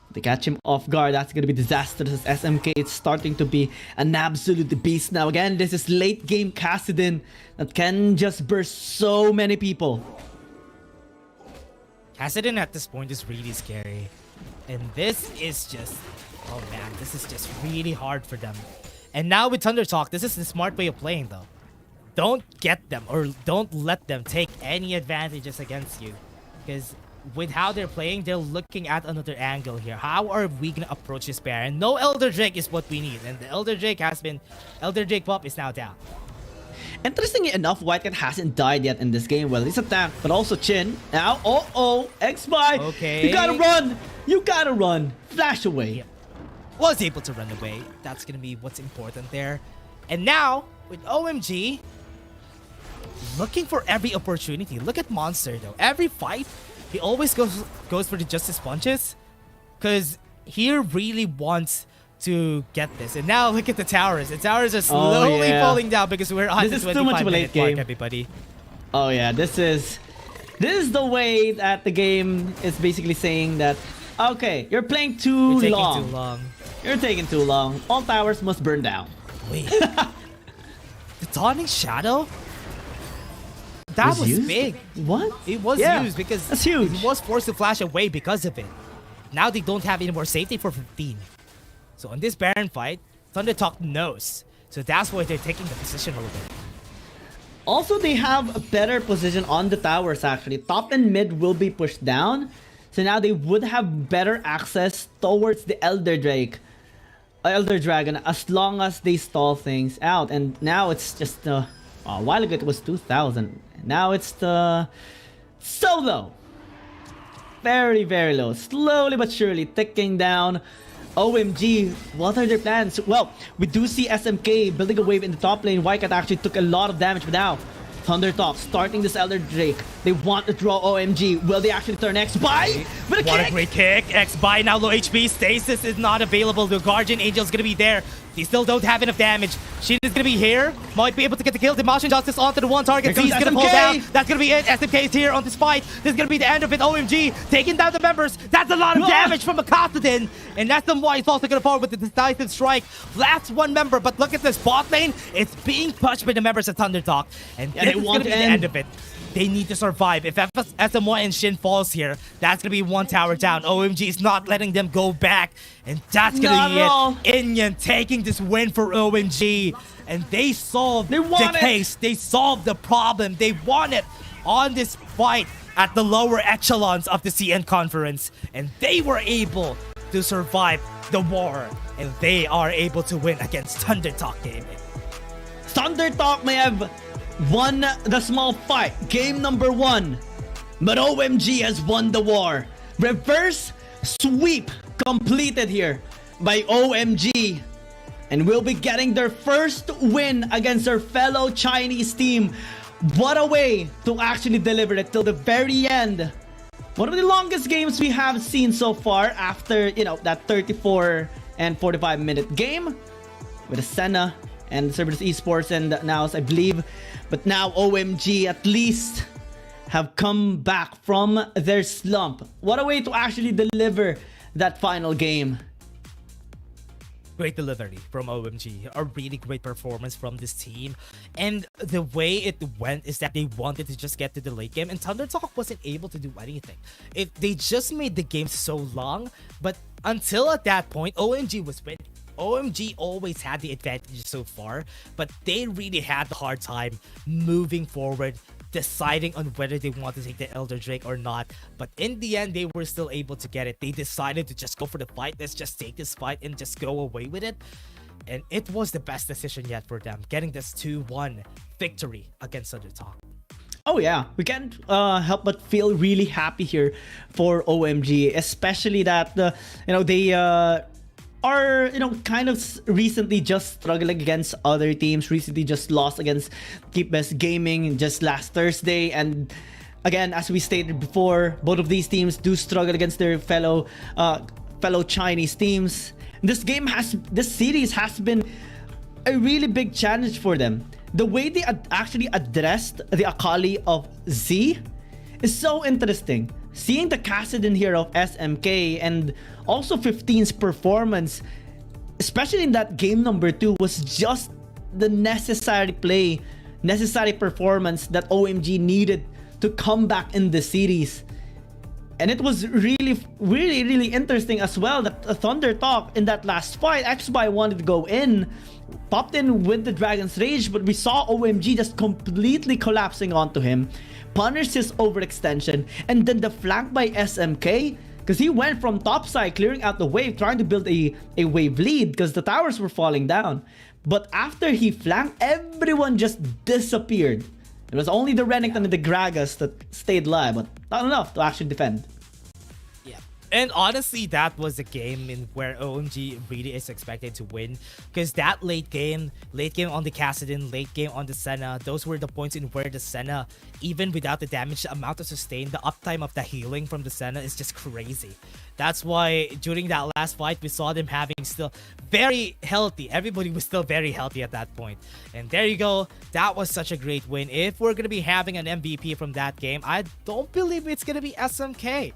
If they catch him off guard, that's going to be disastrous. SMK is starting to be an absolute beast now. Again, this is late game Kassadin that can just burst so many people. Kassadin at this point is really scary. And this is just... oh man, this is just really hard for them. And now with Thunder Talk, this is the smart way of playing though. Don't get them or don't let them take any advantages against you. Because with how they're playing, they're looking at another angle here. How are we going to approach this Baron? No Elder Drake is what we need. And the Elder Drake pop is now down. Interestingly enough, Whitecat hasn't died yet in this game. Well, he's attacked, but also Chin. Now, X-Spy. Okay. You gotta run. You gotta run. Flash away. Yep. Was able to run away. That's gonna be what's important there. And now, with OMG, looking for every opportunity. Look at Monster though. Every fight, he always goes for the Justice Punches. Because he really wants to get this. And now look at the towers. The towers are slowly falling down because we're on the 25-minute mark, everybody. Oh yeah, this is the way that the game is basically saying that, okay, you're playing too long. You're taking too long. All towers must burn down. Wait. The Dawning Shadow? That was big. What? It was used because that's huge. He was forced to flash away because of it. Now they don't have any more safety for 15. So on this Baron fight, Thunder Talk knows. So that's why they're taking the position a little bit. Also, they have a better position on the towers actually. Top and mid will be pushed down. So now they would have better access towards the Elder Dragon as long as they stall things out. And now it's just a while ago it was 2,000. Now it's so low. Very, very low. Slowly but surely ticking down. OMG, what are their plans? Well, we do see SMK building a wave in the top lane. Whitecat actually took a lot of damage, but now Thunder Talk starting this Elder Drake. They want to draw OMG. Will they actually turn X-Buy? What a great kick. X-Buy now low HP. Stasis is not available. The Guardian Angel is going to be there. They still don't have enough damage. Shin is going to be here. Might be able to get the kill. Demolition Justice onto the one target. He's going to pull down. That's going to be it. SMK is here on this fight. This is going to be the end of it. OMG taking down the members. That's a lot of damage from a Kassadin. And that's why it's also going to fall with the decisive strike. Last one member, but look at this bot lane. It's being pushed by the members of Thunder Talk. And this is going to be the end of it. They need to survive. If SM1 and Shin falls here, that's going to be one tower down. OMG is not letting them go back. And that's going to be it. Inyan taking this win for OMG. And they solved the case. They solved the problem. They won it on this fight at the lower echelons of the CN conference. And they were able to survive the war. And they are able to win against Thunder Talk Gaming. Thunder Talk may have won the small fight, game number 1, but OMG has won the war. Reverse sweep completed here by OMG, and will be getting their first win against their fellow Chinese team. What a way to actually deliver it till the very end. One of the longest games we have seen so far after, you know, that 34 and 45 minute game with Senna and Cerberus Esports and Naus, I believe. But now OMG at least have come back from their slump. What a way to actually deliver that final game. Great delivery from OMG. A really great performance from this team. And the way it went is that they wanted to just get to the late game, and Thunder Talk wasn't able to do anything. They just made the game so long, but until at that point, OMG was winning. OMG always had the advantage so far, but they really had the hard time moving forward, deciding on whether they want to take the Elder Drake or not. But in the end, they were still able to get it. They decided to just go for the fight. Let's just take this fight and just go away with it. And it was the best decision yet for them, getting this 2-1 victory against Thunder Talk. Oh yeah, we can't help but feel really happy here for OMG, especially that they are kind of recently just struggling against other teams. Recently just lost against Keep Best Gaming just last Thursday, and again, as we stated before, both of these teams do struggle against their fellow Chinese teams. This series has been a really big challenge for them. The way they actually addressed the Akali of Z is so interesting. Seeing the Kassadin here of SMK and also 15's performance, especially in that game number 2, was just the necessary performance that OMG needed to come back in the series. And it was really interesting as well that Thunder Talk in that last fight, X-Spy wanted to go in, popped in with the Dragon's Rage, but we saw OMG just completely collapsing onto him, punished his overextension, and then the flank by SMK, because he went from topside, clearing out the wave, trying to build a wave lead because the towers were falling down. But after he flanked, everyone just disappeared. It was only the Renekton and the Gragas that stayed live, but not enough to actually defend. Yeah, and honestly, that was a game in where OMG really is expected to win, because that late game on the Kassadin, late game on the Senna, those were the points in where the Senna, even without the damage, the amount of sustain, the uptime of the healing from the Senna is just crazy. That's why during that last fight, we saw them having still very healthy. Everybody was still very healthy at that point. And there you go. That was such a great win. If we're going to be having an MVP from that game, I don't believe it's going to be SMK.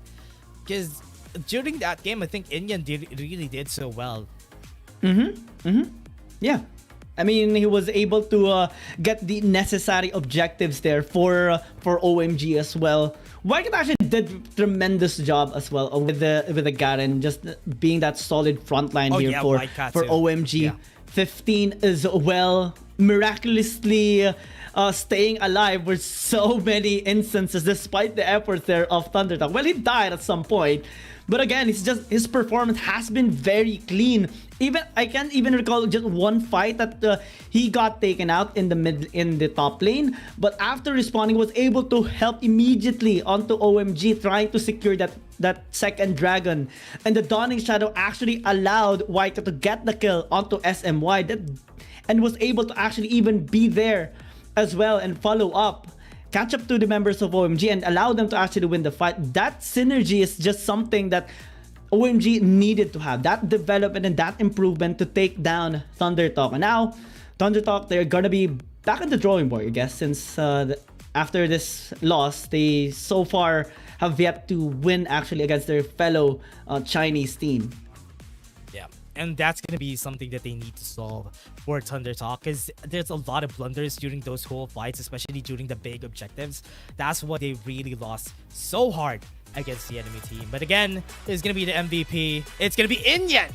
Because during that game, I think Inyan really did so well. Yeah. I mean, he was able to get the necessary objectives there for OMG as well. Wycat actually did tremendous job as well with the Garen, just being that solid frontline here for OMG. Yeah. 15 as well, miraculously staying alive with so many instances despite the efforts there of Thundertalk. Well, he died at some point, but again, it's just his performance has been very clean. Even I can't even recall just one fight that he got taken out in the top lane, but after respawning was able to help immediately onto OMG, trying to secure that second dragon, and the Dawning Shadow actually allowed Wycat to get the kill onto SMY and was able to actually even be there as well and follow up, catch up to the members of OMG and allow them to actually win the fight. That synergy is just something that OMG needed to have, that development and that improvement to take down Thundertalk. And now Thundertalk, they're gonna be back on the drawing board, I guess, since after this loss, they so far have yet to win actually against their fellow Chinese team. Yeah, and that's gonna be something that they need to solve for Thundertalk, because there's a lot of blunders during those whole fights, especially during the big objectives. That's why they really lost so hard against the enemy team. But again, it's gonna be the MVP. It's gonna be Inyan.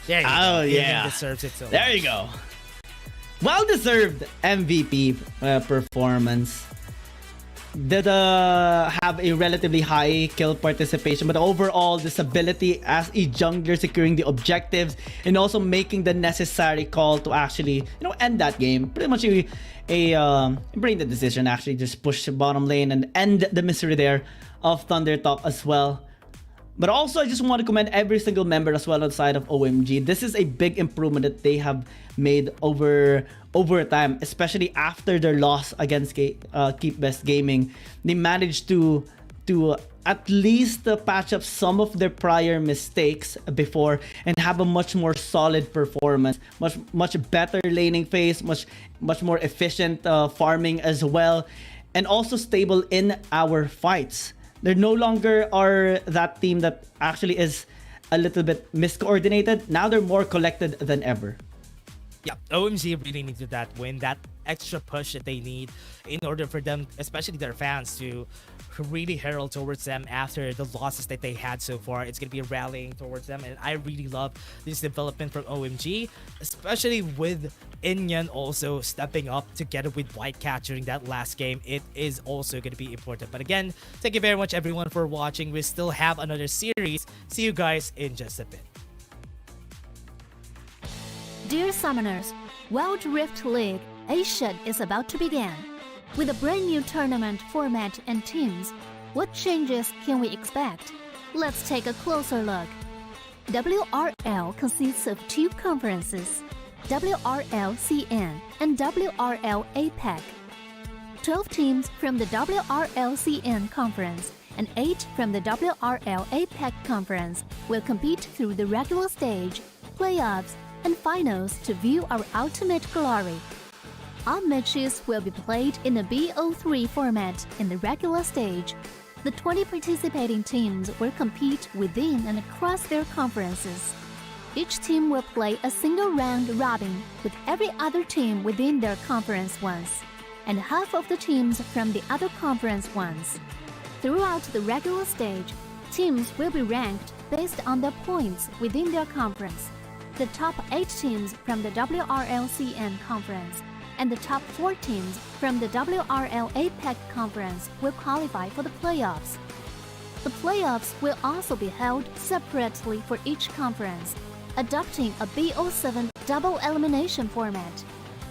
There you go. Oh yeah, Inyan deserves it. So there you go. Well-deserved MVP performance. Did have a relatively high kill participation, but overall this ability as a jungler, securing the objectives and also making the necessary call to actually end that game. Pretty much bring the decision, actually just push the bottom lane and end the misery there of Thundertalk as well. But also, I just want to commend every single member as well outside of OMG. This is a big improvement that they have made over time, especially after their loss against Keep Best Gaming. They managed to at least patch up some of their prior mistakes before and have a much more solid performance, much better laning phase, much more efficient farming as well, and also stable in our fights. They no longer are that team that actually is a little bit miscoordinated. Now they're more collected than ever. Yeah, OMG really needed that win, that extra push that they need in order for them, especially their fans, to really herald towards them after the losses that they had so far. It's going to be rallying towards them, and I really love this development from OMG, especially with Inyan also stepping up together with Whitecat during that last game. It is also going to be important. But again, thank you very much everyone for watching. We still have another series. See you guys in just a bit. Dear Summoners, Wild Rift League Asia is about to begin. With a brand new tournament format and teams, what changes can we expect? Let's take a closer look. WRL consists of two conferences, WRL CN and WRL APAC. 12 teams from the WRL CN conference and 8 from the WRL APAC Conference will compete through the regular stage, playoffs, and finals to view our ultimate glory. All matches will be played in a BO3 format in the regular stage. The 20 participating teams will compete within and across their conferences. Each team will play a single round robin with every other team within their conference once, and half of the teams from the other conference once. Throughout the regular stage, teams will be ranked based on their points within their conference. The top 8 teams from the WRL conference and the top 4 teams from the WRL APAC conference will qualify for the playoffs. The playoffs will also be held separately for each conference, adopting a BO7 double elimination format.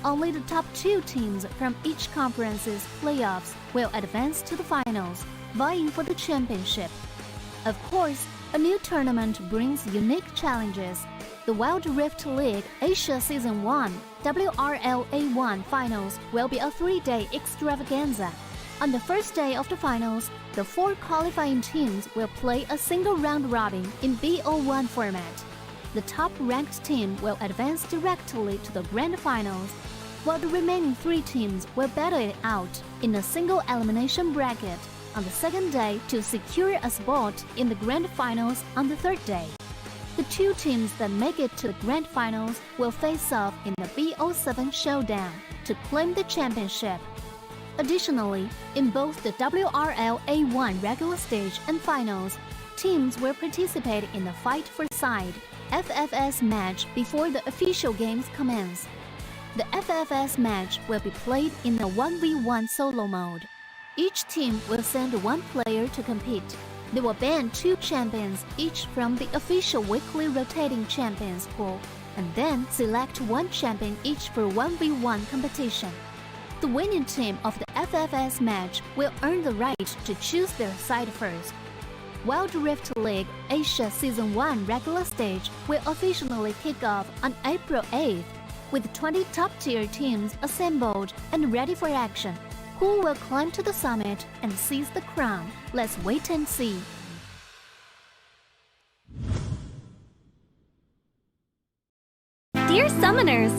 Only the top 2 teams from each conference's playoffs will advance to the finals, vying for the championship. Of course, a new tournament brings unique challenges. The Wild Rift League Asia Season 1 WRL A1 Finals will be a 3-day extravaganza. On the first day of the finals, the 4 qualifying teams will play a single round robin in BO1 format. The top-ranked team will advance directly to the grand finals, while the remaining 3 teams will battle it out in a single elimination bracket on the second day to secure a spot in the grand finals on the third day. The 2 teams that make it to the grand finals will face off in the BO7 showdown to claim the championship. Additionally, in both the WRL A1 regular stage and finals, teams will participate in the Fight for Side FFS match before the official games commence. The FFS match will be played in a 1v1 solo mode. Each team will send 1 player to compete. They will ban 2 champions each from the official weekly rotating champions pool, and then select 1 champion each for 1v1 competition. The winning team of the FFS match will earn the right to choose their side first. Wild Rift League Asia Season 1 regular stage will officially kick off on April 8th, with 20 top-tier teams assembled and ready for action. Who will climb to the summit and seize the crown? Let's wait and see. Dear Summoners,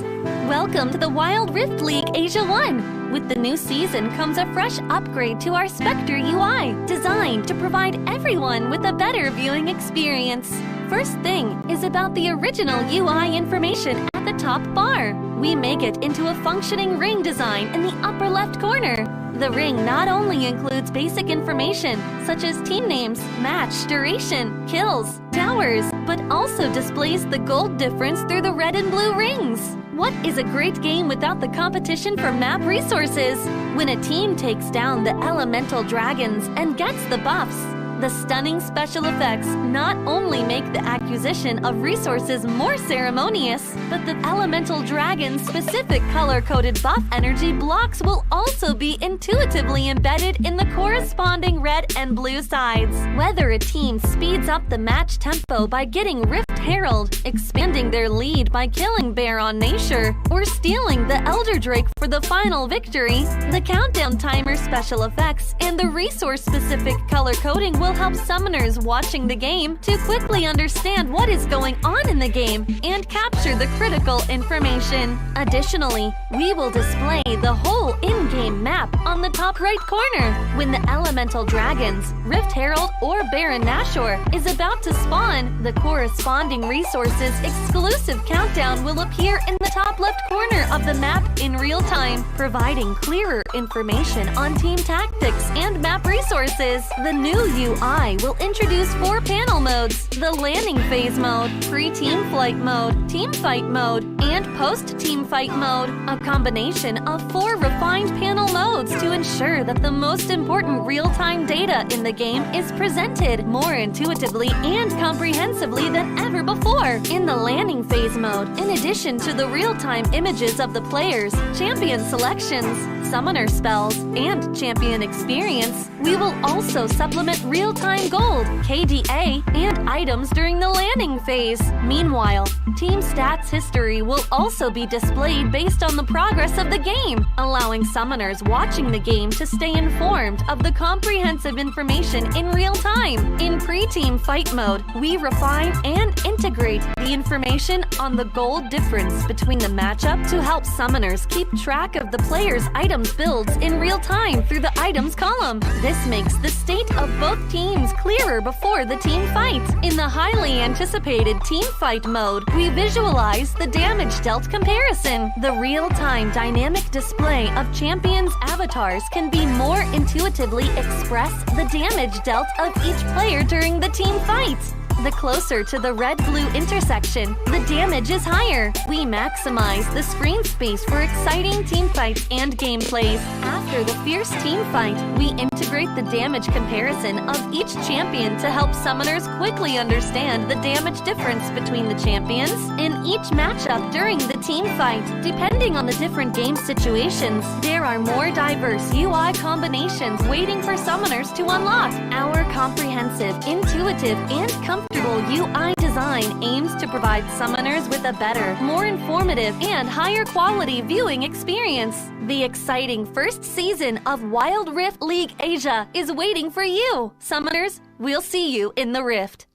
welcome to the Wild Rift League Asia 1. With the new season comes a fresh upgrade to our Spectre UI, designed to provide everyone with a better viewing experience. First thing is about the original UI information at the top bar. We make it into a functioning ring design in the upper left corner. The ring not only includes basic information such as team names, match duration, kills, towers, but also displays the gold difference through the red and blue rings. What is a great game without the competition for map resources? When a team takes down the elemental dragons and gets the buffs, the stunning special effects not only make the acquisition of resources more ceremonious, but the elemental dragon's specific color-coded buff energy blocks will also be intuitively embedded in the corresponding red and blue sides. Whether a team speeds up the match tempo by getting Rift Herald, expanding their lead by killing Baron Nashor, or stealing the Elder Drake for the final victory, the countdown timer special effects and the resource-specific color coding will help summoners watching the game to quickly understand what is going on in the game and capture the critical information. Additionally, we will display the whole in-game map on the top right corner. When the elemental dragons, Rift Herald, or Baron Nashor is about to spawn, the corresponding resources exclusive countdown will appear in the top left corner of the map in real time, providing clearer information on team tactics and map resources. The new UI will introduce 4 panel modes: the landing phase mode, pre-team flight mode, team fight mode, and post-team fight mode, a combination of 4 refined panel modes to ensure that the most important real-time data in the game is presented more intuitively and comprehensively than ever ever before. In the landing phase mode, in addition to the real-time images of the players, champion selections, summoner spells, and champion experience, we will also supplement real-time gold, KDA, and items during the landing phase. Meanwhile, team stats history will also be displayed based on the progress of the game, allowing summoners watching the game to stay informed of the comprehensive information in real time. In pre-team fight mode, we refine and integrate the information on the gold difference between the matchup to help summoners keep track of the player's items builds in real time through the items column. This makes the state of both teams clearer before the team fight. In the highly anticipated team fight mode, we visualize the damage dealt comparison. The real-time dynamic display of champions' avatars can be more intuitively express the damage dealt of each player during the team fight. The closer to the red-blue intersection, the damage is higher. We maximize the screen space for exciting team fights and gameplays. After the fierce team fight, we integrate the damage comparison of each champion to help summoners quickly understand the damage difference between the champions in each matchup during the team fight. Depending on the different game situations, there are more diverse UI combinations waiting for summoners to unlock. Our comprehensive, intuitive, and comfortable UI design aims to provide summoners with a better, more informative, and higher quality viewing experience. The exciting first season of Wild Rift League Asia is waiting for you. Summoners, we'll see you in the Rift.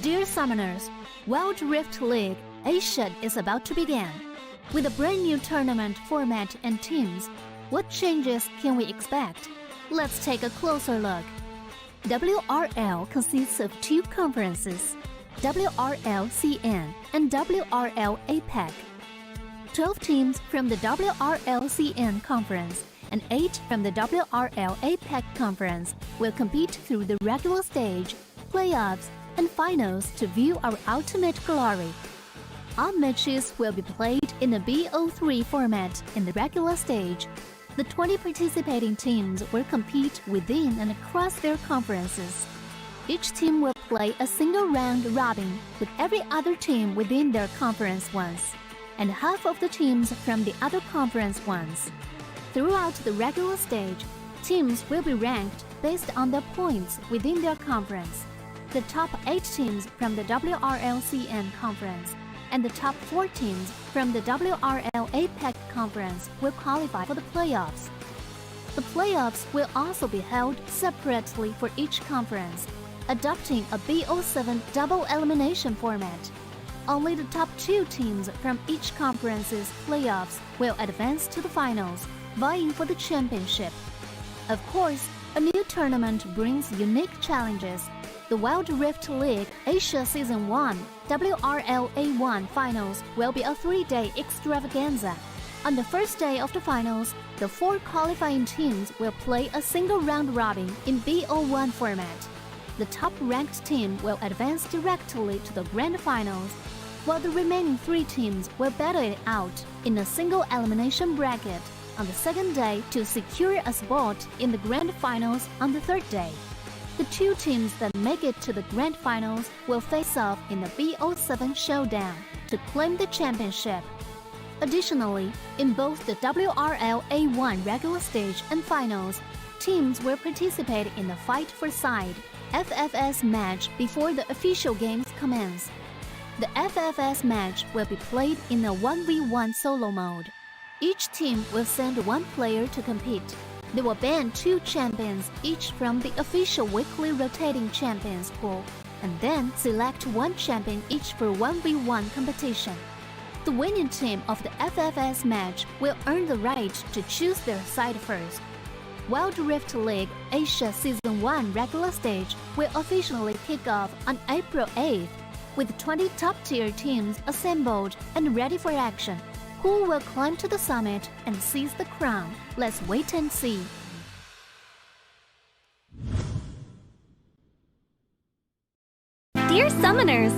Dear Summoners, Wild Rift League Asia is about to begin. With a brand new tournament format and teams, what changes can we expect? Let's take a closer look. WRL consists of two conferences, WRL CN and WRL APEC. 12 teams from the WRL CN conference and 8 from the WRL APEC conference will compete through the regular stage, playoffs, and finals to view our ultimate glory. All matches will be played in a BO3 format in the regular stage. The 20 participating teams will compete within and across their conferences. Each team will play a single round robin with every other team within their conference once, and half of the teams from the other conference once. Throughout the regular stage, teams will be ranked based on their points within their conference. The top 8 teams from the WRL-CN conference and the top 4 teams from the WRL APEC conference will qualify for the playoffs. The playoffs will also be held separately for each conference, adopting a BO7 double elimination format. Only the top 2 teams from each conference's playoffs will advance to the finals, vying for the championship. Of course, a new tournament brings unique challenges. The Wild Rift League Asia Season 1 WRL A1 Finals will be a 3-day extravaganza. On the first day of the finals, the 4 qualifying teams will play a single round robin in BO1 format. The top-ranked team will advance directly to the grand finals, while the remaining 3 teams will battle it out in a single elimination bracket on the second day to secure a spot in the grand finals on the third day. The 2 teams that make it to the grand finals will face off in the BO7 showdown to claim the championship. Additionally, in both the WRL A1 regular stage and finals, teams will participate in the Fight for Side FFS match before the official games commence. The FFS match will be played in a 1v1 solo mode. Each team will send 1 player to compete. They will ban 2 champions each from the official weekly rotating champions pool, and then select 1 champion each for 1v1 competition. The winning team of the FFS match will earn the right to choose their side first. Wild Rift League Asia Season 1 regular stage will officially kick off on April 8th, with 20 top-tier teams assembled and ready for action. Who will climb to the summit and seize the crown? Let's wait and see. Dear Summoners,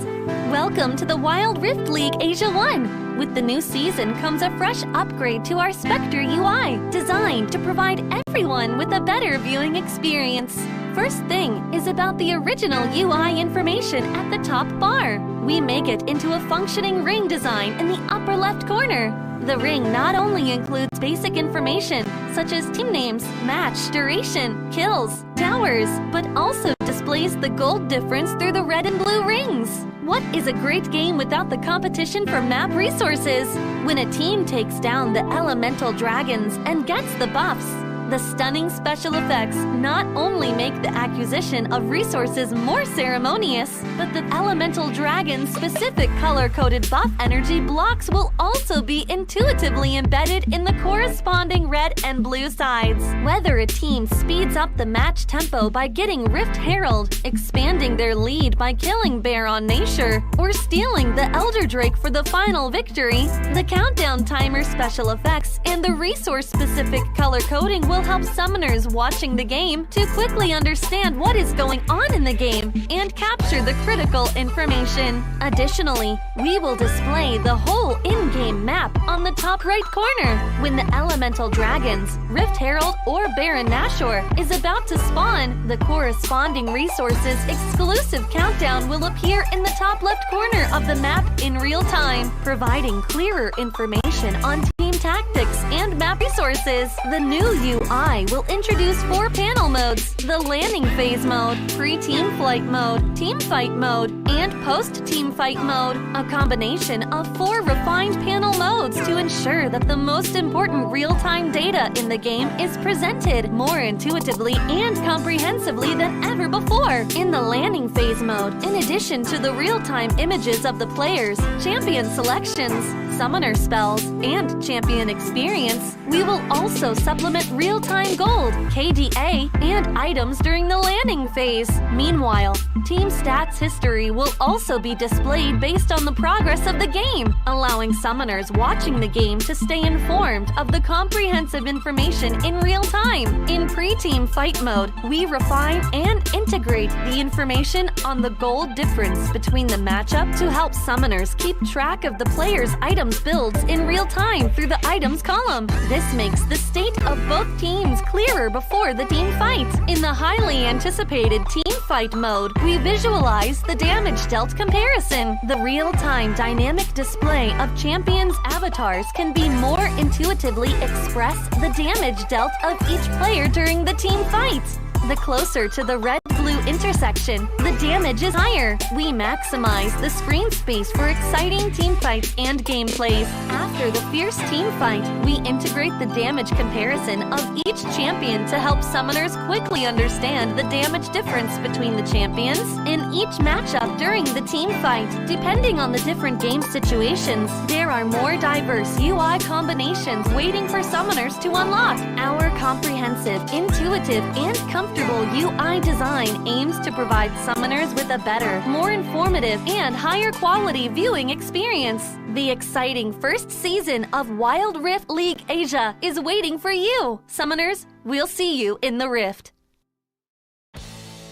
welcome to the Wild Rift League Asia 1. With the new season comes a fresh upgrade to our Spectre UI, designed to provide everyone with a better viewing experience. first thing is about the original UI information at the top bar. We make it into a functioning ring design in the upper left corner. The ring not only includes basic information such as team names, match duration, kills, towers, but also displays the gold difference through the red and blue rings. What is a great game without the competition for map resources? When a team takes down the elemental dragons and gets the buffs, the stunning special effects not only make the acquisition of resources more ceremonious, but the elemental dragon's specific color-coded buff energy blocks will also be intuitively embedded in the corresponding red and blue sides. Whether a team speeds up the match tempo by getting Rift Herald, expanding their lead by killing Baron Nashor, or stealing the Elder Drake for the final victory, the countdown timer special effects and the resource-specific color coding will help summoners watching the game to quickly understand what is going on in the game and capture the critical information. Additionally, we will display the whole in-game map on the top right corner. When the elemental dragons, Rift Herald, or Baron Nashor is about to spawn, the corresponding resources exclusive countdown will appear in the top left corner of the map in real time, providing clearer information on team tactics and map resources. The new UI will introduce 4 panel modes: the landing phase mode, pre-team flight mode, team fight mode, and post-team fight mode, a combination of 4 refined panel modes to ensure that the most important real-time data in the game is presented more intuitively and comprehensively than ever before. In the landing phase mode, in addition to the real-time images of the players, champion selections, summoner spells, and champion experience, we will also supplement real-time gold, KDA, and items during the landing phase. Meanwhile, team stats history will also be displayed based on the progress of the game, allowing summoners watching the game to stay informed of the comprehensive information in real time. In pre-team fight mode, we refine and integrate the information on the gold difference between the matchup to help summoners keep track of the players' items builds in real time through the items column. This makes the state of both teams clearer before the team fight. In the highly anticipated team fight mode, we visualize the damage dealt comparison. The real-time dynamic display of champions' avatars can be more intuitively express the damage dealt of each player during the team fight. The closer to the red-blue intersection, the damage is higher. We maximize the screen space for exciting team fights and gameplays. After the fierce team fight, we integrate the damage comparison of each champion to help summoners quickly understand the damage difference between the champions in each matchup during the team fight. Depending on the different game situations, there are more diverse UI combinations waiting for summoners to unlock. Our comprehensive, intuitive, and comfortable UI design aims to provide summoners with a better, more informative, and higher quality viewing experience. The exciting first season of Wild Rift League Asia is waiting for you. Summoners, we'll see you in the Rift.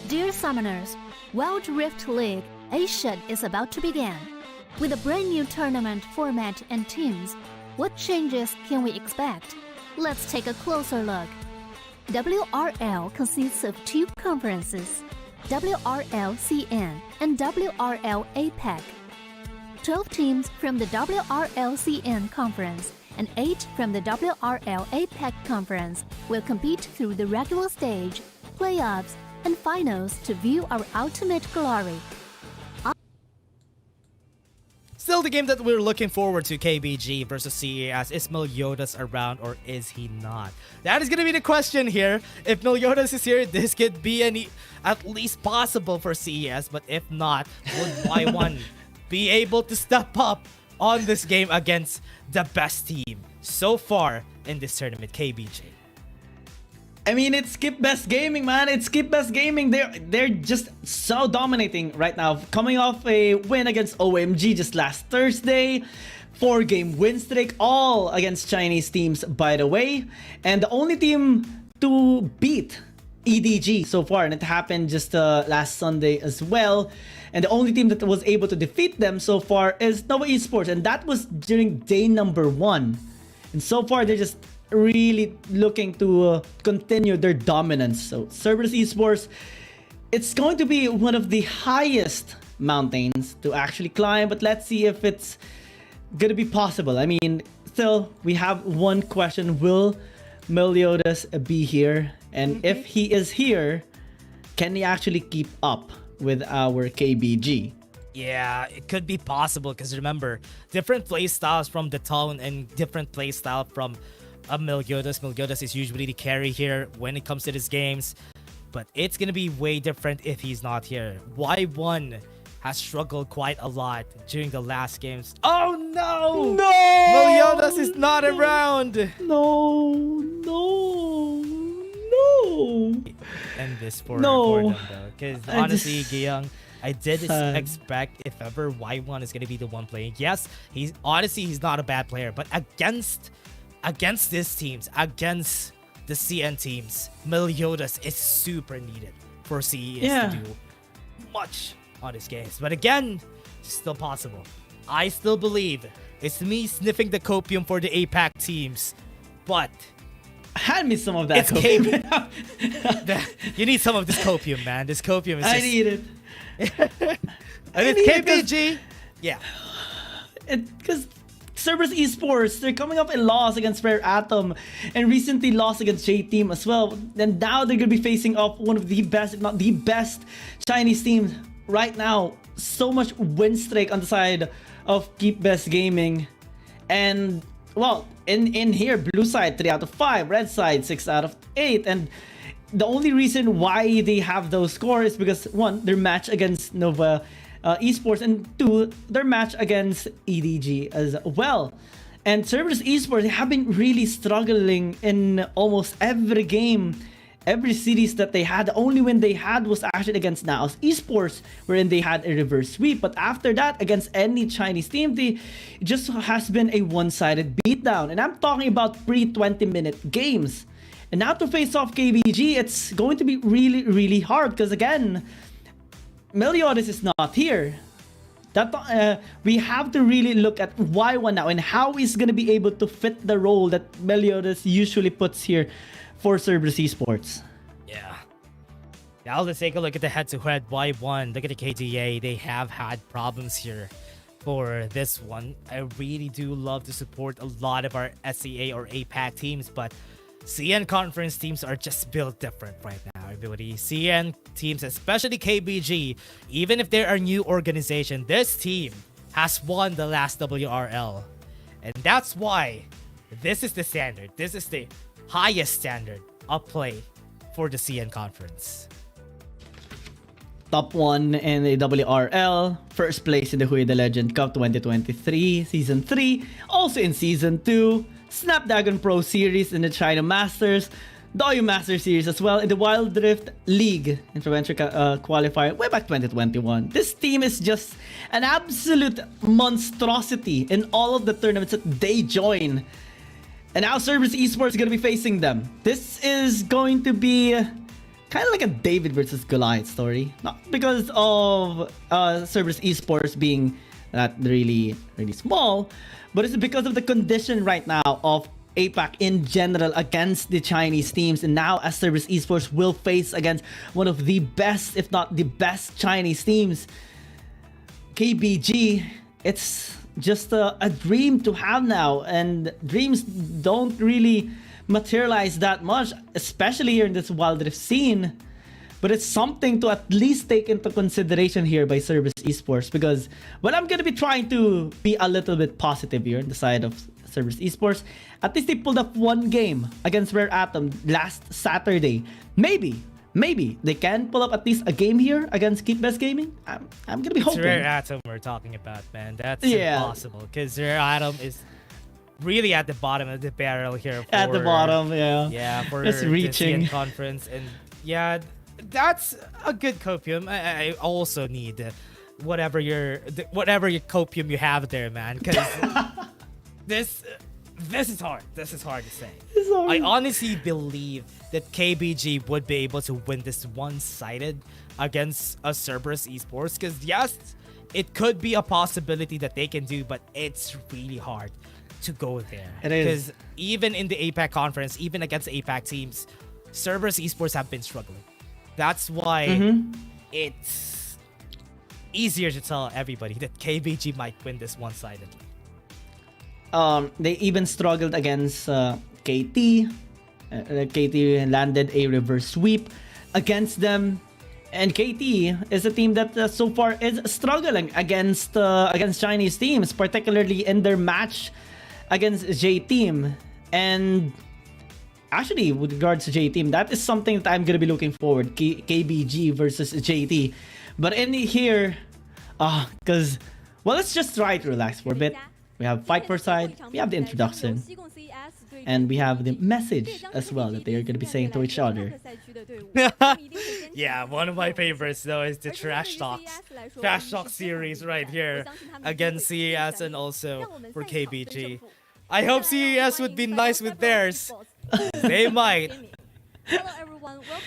Dear Summoners, Wild Rift League Asia is about to begin. With a brand new tournament format and teams, what changes can we expect? Let's take a closer look. WRL consists of 2 conferences, WRL CN and WRL APEC. 12 teams from the WRL CN conference and 8 from the WRL APEC conference will compete through the regular stage, playoffs, and finals to view our ultimate glory. Still the game that we're looking forward to, KBG versus CES. Is Meliodas around or is he not? That is going to be the question here. If Meliodas is here, this could be at least possible for CES. But if not, would Y1 be able to step up on this game against the best team so far in this tournament, KBG? I mean, it's Skip Best Gaming, man. It's Skip Best Gaming. They're just so dominating right now. Coming off a win against OMG just last Thursday. 4-game win streak, all against Chinese teams, by the way. And the only team to beat EDG so far, and it happened just last Sunday as well. And the only team that was able to defeat them so far is Nova Esports, and that was during day number 1. And so far, they're just really looking to continue their dominance. So Cerberus Esports, it's going to be one of the highest mountains to actually climb, but let's see if it's gonna be possible. I mean, still, we have one question. Will Meliodas be here? And if he is here, can he actually keep up with our KBG? Yeah, it could be possible because remember, different play styles from the Tone and different play style from Meliodas. Meliodas is usually the carry here when it comes to these games, but it's gonna be way different if he's not here. Y1 has struggled quite a lot during the last games. Oh no! No! Meliodas is not around! No! End this for No. them though. Because honestly, Giyang, I did expect if ever Y1 is gonna be the one playing. Yes, he's not a bad player, but against these teams, against the CN teams, Meliodas is super needed for CES to do much on his games. But again, still possible. I still believe it's me sniffing the copium for the APAC teams, but hand me some of that. It's copium. You need some of this copium, man. This copium is I need it. And it's KBG. Yeah. Because Cerberus Esports, they're coming up in loss against Rare Atom and recently lost against J-Team as well. And now they're going to be facing off one of the best, if not the best, Chinese teams right now. So much win streak on the side of Keep Best Gaming. And, well, in here, blue side 3 out of 5, red side 6 out of 8. And the only reason why they have those scores is because, one, their match against Nova Esports, and 2, their match against EDG as well. And Cerberus Esports, they have been really struggling in almost every game, every series that they had. The only win they had was actually against Naos Esports, wherein they had a reverse sweep. But after that, against any Chinese team, it just has been a one-sided beatdown. And I'm talking about pre-20-minute games. And now to face off KBG, it's going to be really, really hard because, again, Meliodas is not here. We have to really look at Y1 now and how he's going to be able to fit the role that Meliodas usually puts here for Cerberus Esports. Yeah. Now let's take a look at the head-to-head Y1. Look at the KDA. They have had problems here for this one. I really do love to support a lot of our SCA or APAC teams, but CN conference teams are just built different right now, everybody. CN teams, especially KBG, even if they're a new organization, this team has won the last WRL. And that's why this is the standard. This is the highest standard of play for the CN conference. Top 1 in the WRL, first place in the Hui the Legend Cup 2023, Season 3, also in Season 2, Snapdragon Pro Series in the China Masters, the OU Master Series as well, in the Wild Rift League Interventure Qualifier way back 2021. This team is just an absolute monstrosity in all of the tournaments that they join. And now Cerberus Esports is going to be facing them. This is going to be kind of like a David versus Goliath story. Not because of Cerberus Esports being that really small, but it's because of the condition right now of APAC in general against the Chinese teams. And now as Cerberus Esports will face against one of the best, if not the best Chinese teams, KBG, it's just a dream to have now. And dreams don't really materialize that much, especially here in this Wild Rift scene. But it's something to at least take into consideration here by Cerberus Esports, because when I'm going to be trying to be a little bit positive here on the side of Cerberus Esports, at least they pulled up one game against Rare Atom last Saturday. Maybe they can pull up at least a game here against Keep Best Gaming. I'm going to be hoping. It's Rare Atom we're talking about, man. That's impossible because Rare Atom is really at the bottom of the barrel here. At the bottom, yeah. Yeah, for it's reaching the CN conference. And yeah, that's a good copium. I also need whatever your copium you have there, man, because this is hard. This is hard to say. I honestly believe that KBG would be able to win this one-sided against a Cerberus Esports, because yes, it could be a possibility that they can do, but it's really hard to go there. It is. Because even in the APAC conference, even against APAC teams, Cerberus Esports have been struggling. That's why it's easier to tell everybody that KBG might win this one-sidedly. They even struggled against KT. KT landed a reverse sweep against them. And KT is a team that so far is struggling against Chinese teams, particularly in their match against J-Team. And actually, with regards to J-Team, that is something that I'm going to be looking forward. KBG versus JT. But in here, because, well, let's just try to relax for a bit. We have Fight for Side, we have the introduction, and we have the message as well that they are going to be saying to each other. Yeah, one of my favorites though is the Trash Talk series right here against CES and also for KBG. I hope CES would be nice with theirs. They might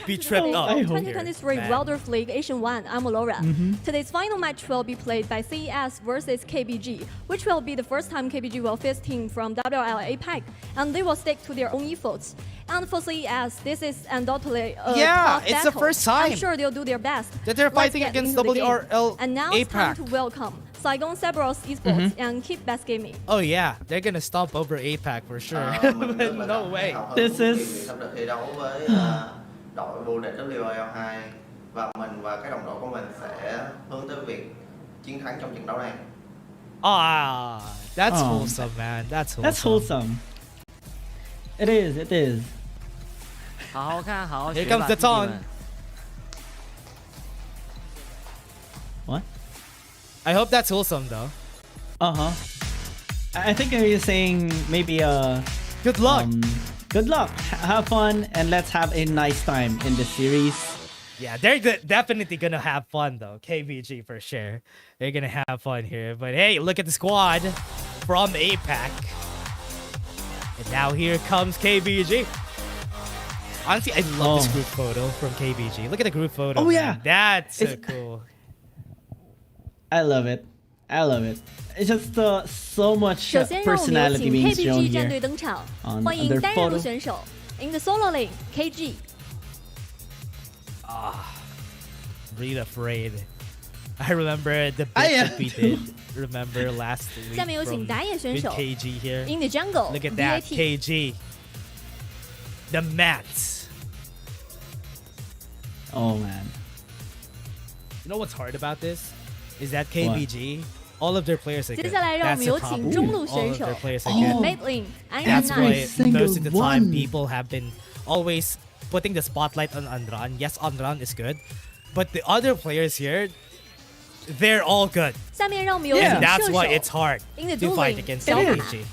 be tripped up. 2023 World League Asian 1, I'm Laura. Today's final match will be played by CES versus KBG, which will be the first time KBG will face team from WRL APAC, and they will stick to their own efforts. And for CES, this is undoubtedly a tough it's battle. the first time I'm sure they'll do their best. that they're fighting against WRL And now it's time to APAC. welcome Saigon CES Esports and KBG Gaming. Oh yeah, they're gonna stomp over APAC for sure. But no way. This is sắp được thi đấu với đội vô địch WRL 2 và mình và cái đồng đội của mình sẽ hướng tới việc chiến thắng trong trận đấu này. That's wholesome, man. That's wholesome. That's wholesome. It is, it is. 好好看，好好学 Here 吧， comes the 弟弟 taunt. 们。 What? I hope that's wholesome though. I think you're saying maybe good luck. Good luck. Have fun and let's have a nice time in this series. Yeah, they're definitely gonna have fun though. KBG for sure. They're gonna have fun here. But hey, look at the squad from APAC. And now here comes KBG. Honestly, I love this group photo from KBG. Look at the group photo. Oh yeah, man. That's so cool. I love it. I love it. It's just so much 首先让我们有 personality 请 being shown KBG 战队 here 登场， on 欢迎 their 单人路 photo. 选手 In the solo lane, KG. Really afraid. I remember the bit that we did. Remember last week 下面有 from 请打野选 with 手 KG here. In the jungle, Look at that, BO3. KG. The mats. Oh man. You know what's hard about this? Is that KBG, all of their players are 接 good. 下来让我 That's 们 the 有请 problem. 中路 All 选 of 手 their players are good. Mid lane, That's why most of the time one. people have been always putting the spotlight on Anran. Yes, Anran is good, but the other players here, they're all good. 下面让我们有请 And 射 that's 手 why it's hard In the to duel fight lane, against It is. KBG.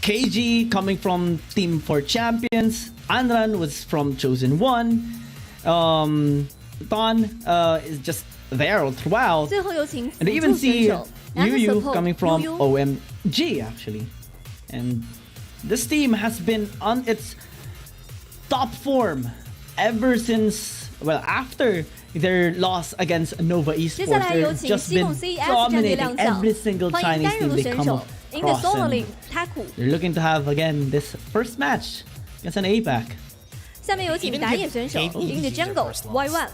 KG coming from Team 4 Champions. Anran was from Chosen One. Don is just there all throughout. 最后有请辅 And even 助选 see 手 and the Yu support coming from Yu. OMG actually. And this team has been on its top form ever since, well, after their loss against Nova 接下 Esports. 来有 They've 请 just 西贡 been CES 战队 dominating 亮相 every single 欢迎 Chinese 单人 team 路 they 选 come 手 In the across. solo And lane, Taku. they're looking to have again this first match against an APAC. 下面有请打野选手 In the jungle, Y1.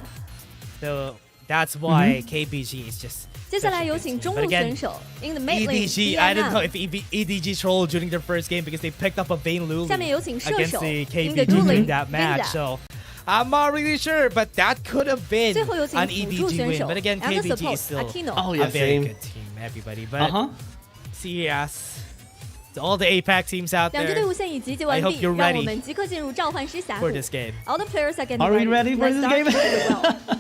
So that's why KBG is just. 接下来有请中 But 路 again, 选手 In the mid lane, EDG, I don't know DNM. if EDG trolled during their first game because they picked up a Vayne Lulu 下面有请射 against 手 the In the KBG duel in lane, that match. Linda. So I'm not really sure, but that could have been 最后有请 an 辅助 EDG 选 win. 手 But again, and the KBG support is still Aquino. Oh, a yeah, very same. good team, everybody. But CES, to all the APAC teams out 两支队 there, 伍现已集结完 I 毕 hope，you're 让我 ready 们即刻进入召唤师峡谷 for。this game. All the players are getting Are we ready for Let's this start game? the duel.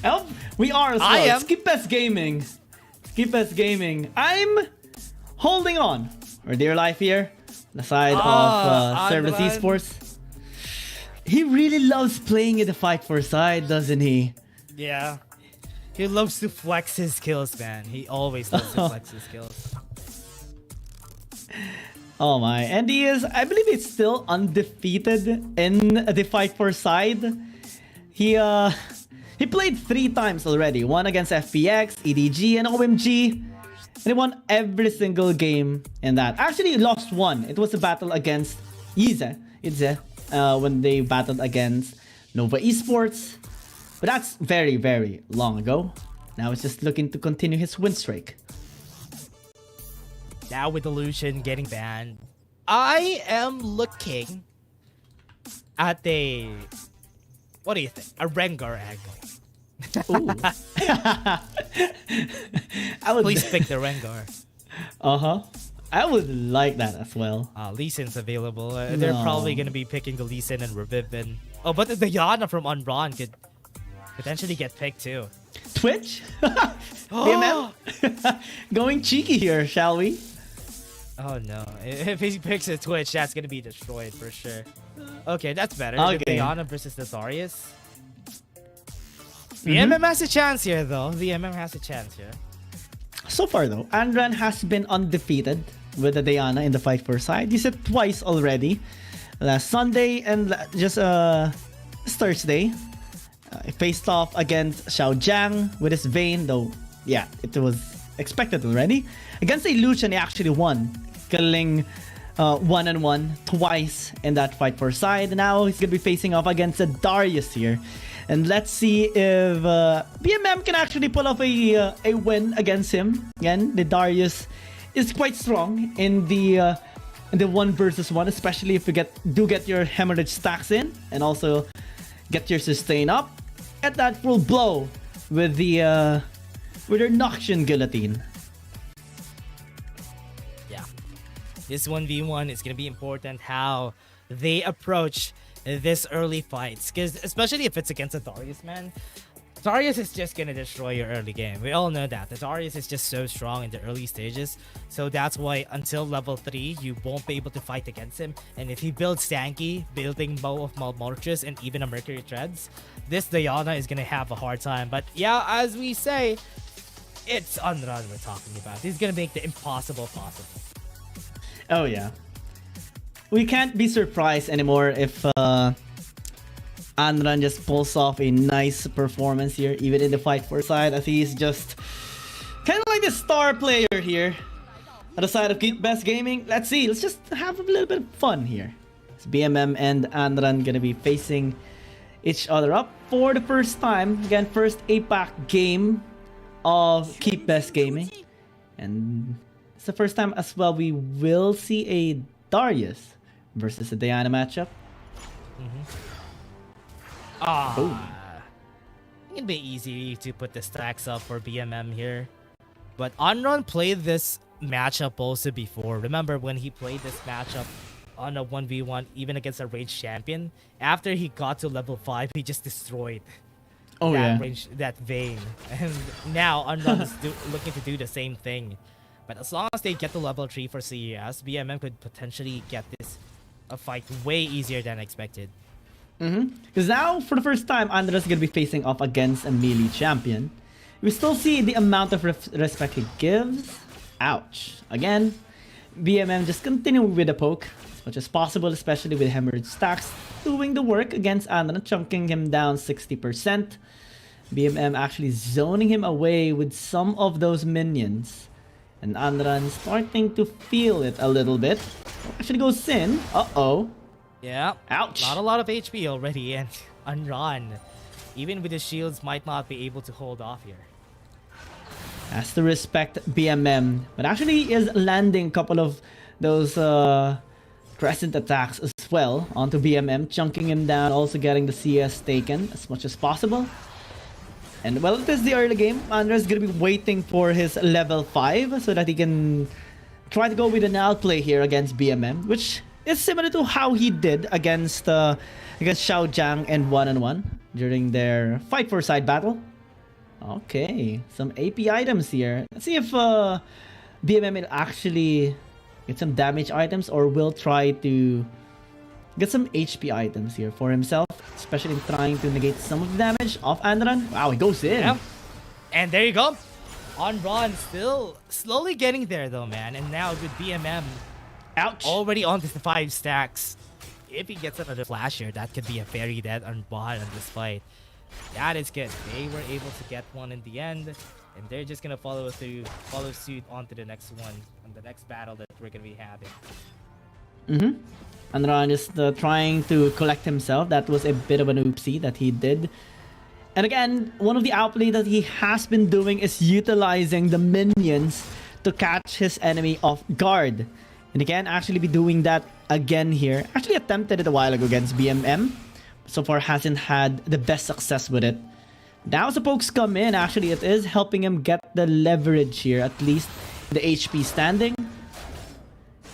Oh, we are as well. I am. Skip-S Gaming. Skip-S Gaming. I'm holding on for dear life here. The side of Service Adran. Esports. He really loves playing in the fight for side, doesn't he? Yeah. He loves to flex his skills, man. He always loves to flex his skills. Oh my. And he is, I believe he's still undefeated in the fight for side. He played 3 times already. One against FPX, EDG, and OMG. And they won every single game in that. Actually, lost one. It was a battle against Ize when they battled against Nova Esports. But that's very, very long ago. Now it's just looking to continue his win streak. Now with Illusion getting banned, I am looking at a... What do you think? A Rengar angle. Ooh. Please pick the Rengar. I would like that as well. Lee Sin's available. They're probably going to be picking the Lee Sin and Revivin. Oh, but the Yana from Unron could potentially get picked too. Twitch? BMM? Going cheeky here, shall we? Oh no. If he picks a Twitch, that's going to be destroyed for sure. Okay, that's better. Okay. The Yana versus the Darius. BMM has a chance here though. BMM has a chance here. So far though, Andran has been undefeated with the Diana in the fight for side. He said twice already. Last Sunday and just Thursday. He faced off against Xiao Jiang with his Vayne, though, yeah, it was expected already. Against Illusion, he actually won, killing 1-on-1 twice in that fight for side. Now he's going to be facing off against a Darius here. And let's see if BMM can actually pull off a win against him. Again, the Darius is quite strong in the 1 versus 1, especially if you do get your hemorrhage stacks in and also get your sustain up. Get that full blow with their Noxian Guillotine. Yeah. This 1v1 is going to be important how they approach this early fights. Because especially if it's against a Darius, man. Darius is just going to destroy your early game. We all know that. The Darius is just so strong in the early stages. So that's why until level 3, you won't be able to fight against him. And if he builds Stanky, building Bow of Malmortius, and even a Mercury Treads, this Diana is going to have a hard time. But yeah, as we say, it's Unrun we're talking about. He's going to make the impossible possible. Oh yeah. We can't be surprised anymore if Anran just pulls off a nice performance here, even in the fight for side, as he's just kind of like the star player here at the side of Best Gaming. Let's see, let's just have a little bit of fun here. It's BMM and Anran gonna be facing each other up for the first time. Again, first APAC game of Keep Best Gaming. And it's the first time as well we will see a Darius versus a Diana matchup. It'd be easy to put the stacks up for BMM here. But Unrun played this matchup also before. Remember when he played this matchup on a 1v1 even against a ranged champion? After he got to level 5, he just destroyed that Vayne. And now Unrun is looking to do the same thing. But as long as they get to level 3 for CES, BMM could potentially get this a fight way easier than expected. Because now, for the first time, Andres is going to be facing off against a melee champion. We still see the amount of respect he gives. Ouch. Again, BMM just continuing with the poke as much as possible, especially with hemorrhage stacks, doing the work against Andres, chunking him down 60%. BMM actually zoning him away with some of those minions. And Andran starting to feel it a little bit. Actually goes Sin. Uh-oh. Yeah. Ouch. Not a lot of HP already, and Unrun, even with the shields, might not be able to hold off here. Has to respect BMM, but actually is landing a couple of those crescent attacks as well onto BMM, chunking him down, also getting the CS taken as much as possible. And well, it is the early game. Andres is going to be waiting for his level 5 so that he can try to go with an outplay here against BMM, which is similar to how he did against Xiao Jiang and 1-on-1 during their fight for side battle. Okay, some AP items here. Let's see if BMM will actually get some damage items or will try to get some HP items here for himself, especially in trying to negate some of the damage of Andran. Wow, he goes in. Yep. And there you go. Unrun still slowly getting there though, man. And now with BMM already on to the 5 stacks. If he gets another flash here, that could be a very dead Unrun on this fight. That is good. They were able to get one in the end, and they're just gonna follow suit onto the next one, on the next battle that we're gonna be having. Anran is trying to collect himself. That was a bit of an oopsie that he did. And again, one of the outplay that he has been doing is utilizing the minions to catch his enemy off guard. And again, actually be doing that again here. Actually attempted it a while ago against BMM. So far hasn't had the best success with it. Now as the pokes come in, actually it is helping him get the leverage here, at least the HP standing.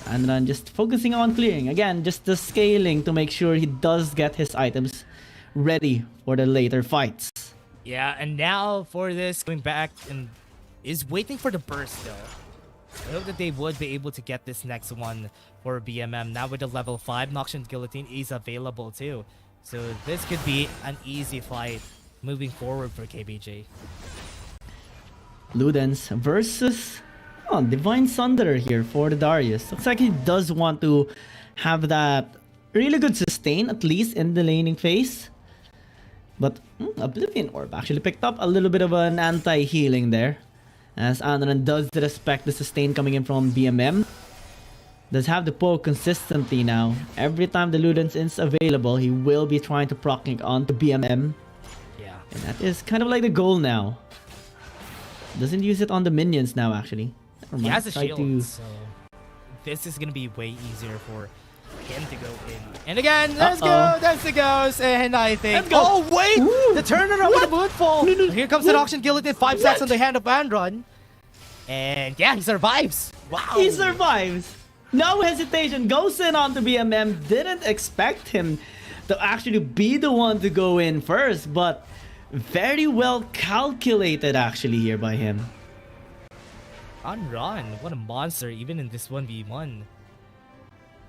And then just focusing on clearing. Again, just the scaling to make sure he does get his items ready for the later fights. Yeah, and now for this, going back and is waiting for the burst though. I hope that they would be able to get this next one for BMM. Now with the level 5, Noxian Guillotine is available too. So this could be an easy fight moving forward for KBG. Ludens versus Divine Sunderer here for the Darius. Looks like he does want to have that really good sustain, at least in the laning phase. But Oblivion Orb actually picked up a little bit of an anti-healing there, as Anran does respect the sustain coming in from BMM. Does have the poke consistently now. Every time the Ludens is available, he will be trying to proc onto BMM. Yeah. And that is kind of like the goal now. Doesn't use it on the minions now, actually. He has a shield, so this is gonna be way easier for him to go in. And again, let's go! That's the goes! And I think... Oh, wait! The turnaround with the moonfall! Here comes the Auction Guillotine, 5 stacks on the hand of Andron. And yeah, he survives! Wow! He survives! No hesitation, goes in onto BMM. Didn't expect him to actually be the one to go in first, but very well calculated actually here by him. Andron, what a monster, even in this 1v1.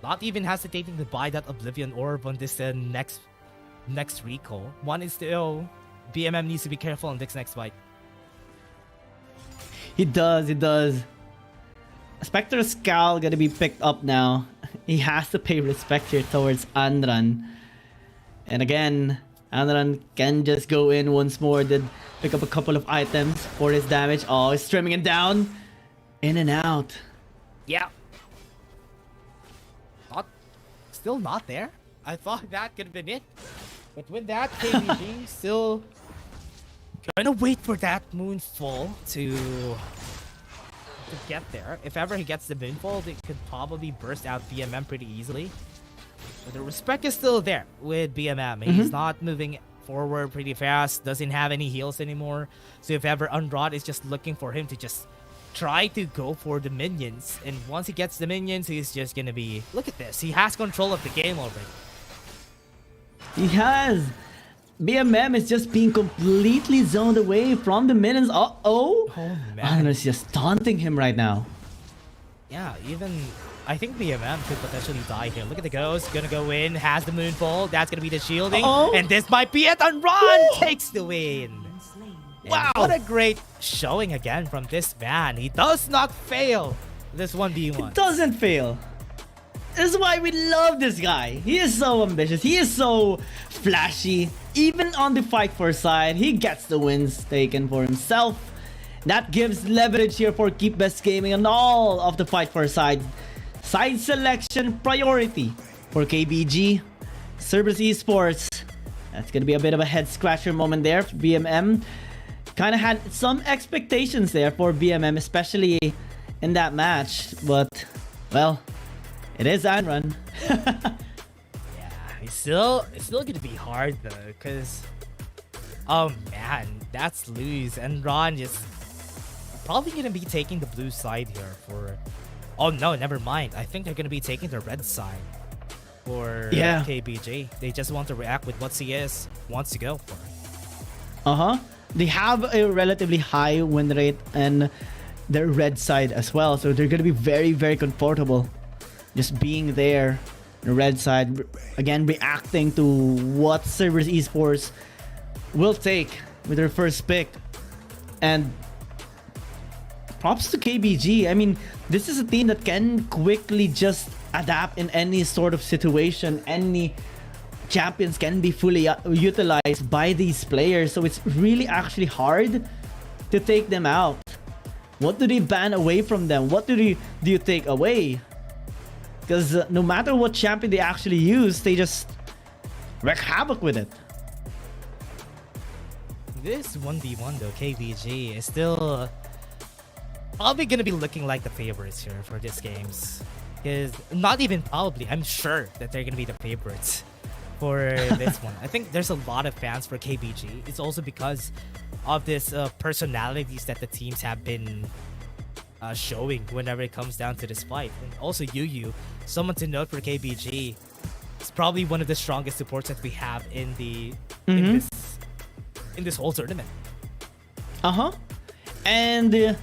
Not even hesitating to buy that Oblivion Orb on this next recall. One is still... BMM needs to be careful on this next fight. He does. Spectre's Scowl gonna be picked up now. He has to pay respect here towards Andran. And again, Andran can just go in once more. Did pick up a couple of items for his damage. Oh, he's trimming it down. In and out. Yeah. Still not there. I thought that could have been it. But with that, KBG still gonna wait for that moonfall to get there. If ever he gets the moonfall, it could probably burst out BMM pretty easily. But the respect is still there with BMM. He's not moving forward pretty fast, doesn't have any heals anymore. So if ever Unrod is just looking for him to just try to go for the minions, and once he gets the minions, he's just gonna be... Look at this, he has control of the game already. He has. BMM is just being completely zoned away from the minions. Oh man. Andran's just taunting him right now. Yeah, even... I think BMM could potentially die here. Look at the ghost, gonna go in, has the moonfall, that's gonna be the shielding, and this might be it, and Ron takes the win! Wow! And what a great showing again from this man. He does not fail this 1v1. He doesn't fail. This is why we love this guy. He is so ambitious. He is so flashy. Even on the fight for side, he gets the wins taken for himself. That gives leverage here for Keep Best Gaming and all of the fight for side. Side selection priority for KBG. Cerberus Esports. That's going to be a bit of a head scratcher moment there for BMM. Kind of had some expectations there for BMM, especially in that match. But, well, it is Anran. Yeah, it's still gonna be hard though, because oh man, that's lose, and Ron just probably gonna be taking the blue side here for... Oh no, never mind. I think they're gonna be taking the red side for KBG. They just want to react with what CS wants to go for. They have a relatively high win rate and their red side as well, so they're gonna be very, very comfortable just being there. The red side, again, reacting to what Cerberus Esports will take with their first pick. And props to KBG. I mean, this is a team that can quickly just adapt in any sort of situation, any champions can be fully utilized by these players. So it's really actually hard to take them out. What do they ban away from them? What do you take away? Because no matter what champion they actually use, they just wreak havoc with it. This 1v1 though, KBG is still probably gonna be looking like the favorites here for this games. Because not even probably, I'm sure that they're gonna be the favorites for this one. I think there's a lot of fans for KBG. It's also because of this personalities that the teams have been showing whenever it comes down to this fight. And also Yu, someone to note for KBG, is probably one of the strongest supports that we have in the in this whole tournament. And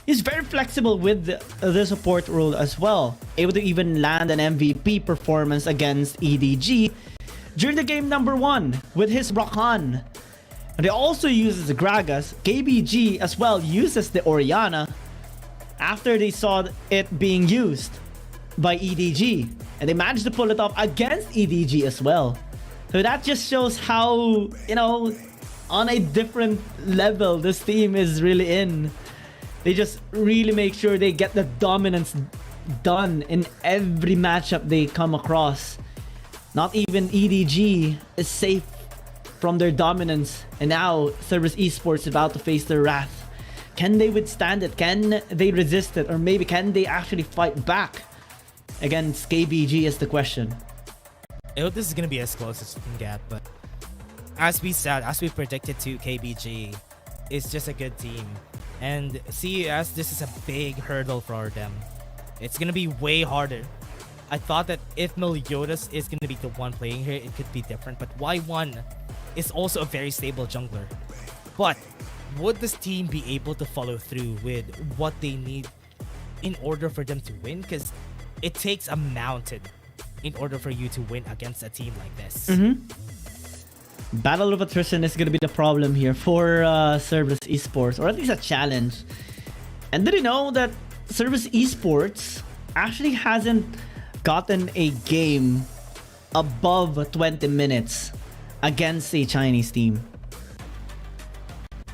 he's very flexible with the support role as well, able to even land an MVP performance against EDG during the game number 1 with his Rakan. And he also uses the Gragas. KBG as well uses the Orianna after they saw it being used by EDG, and they managed to pull it off against EDG as well. So that just shows how, you know, on a different level this team is really in. They just really make sure they get the dominance done in every matchup they come across. Not even EDG is safe from their dominance, and now Cerberus Esports is about to face their wrath. Can they withstand it? Can they resist it? Or maybe can they actually fight back against KBG is the question. I hope this is going to be as close as we can get, but as we said, as we predicted to, KBG is just a good team. And CES, this is a big hurdle for them. It's going to be way harder. I thought that if Meliodas is going to be the one playing here, it could be different. But Y1 is also a very stable jungler. But would this team be able to follow through with what they need in order for them to win? Because it takes a mountain in order for you to win against a team like this. Battle of attrition is going to be the problem here for Cerberus Esports, or at least a challenge. And did you know that Cerberus Esports actually hasn't gotten a game above 20 minutes against a Chinese team?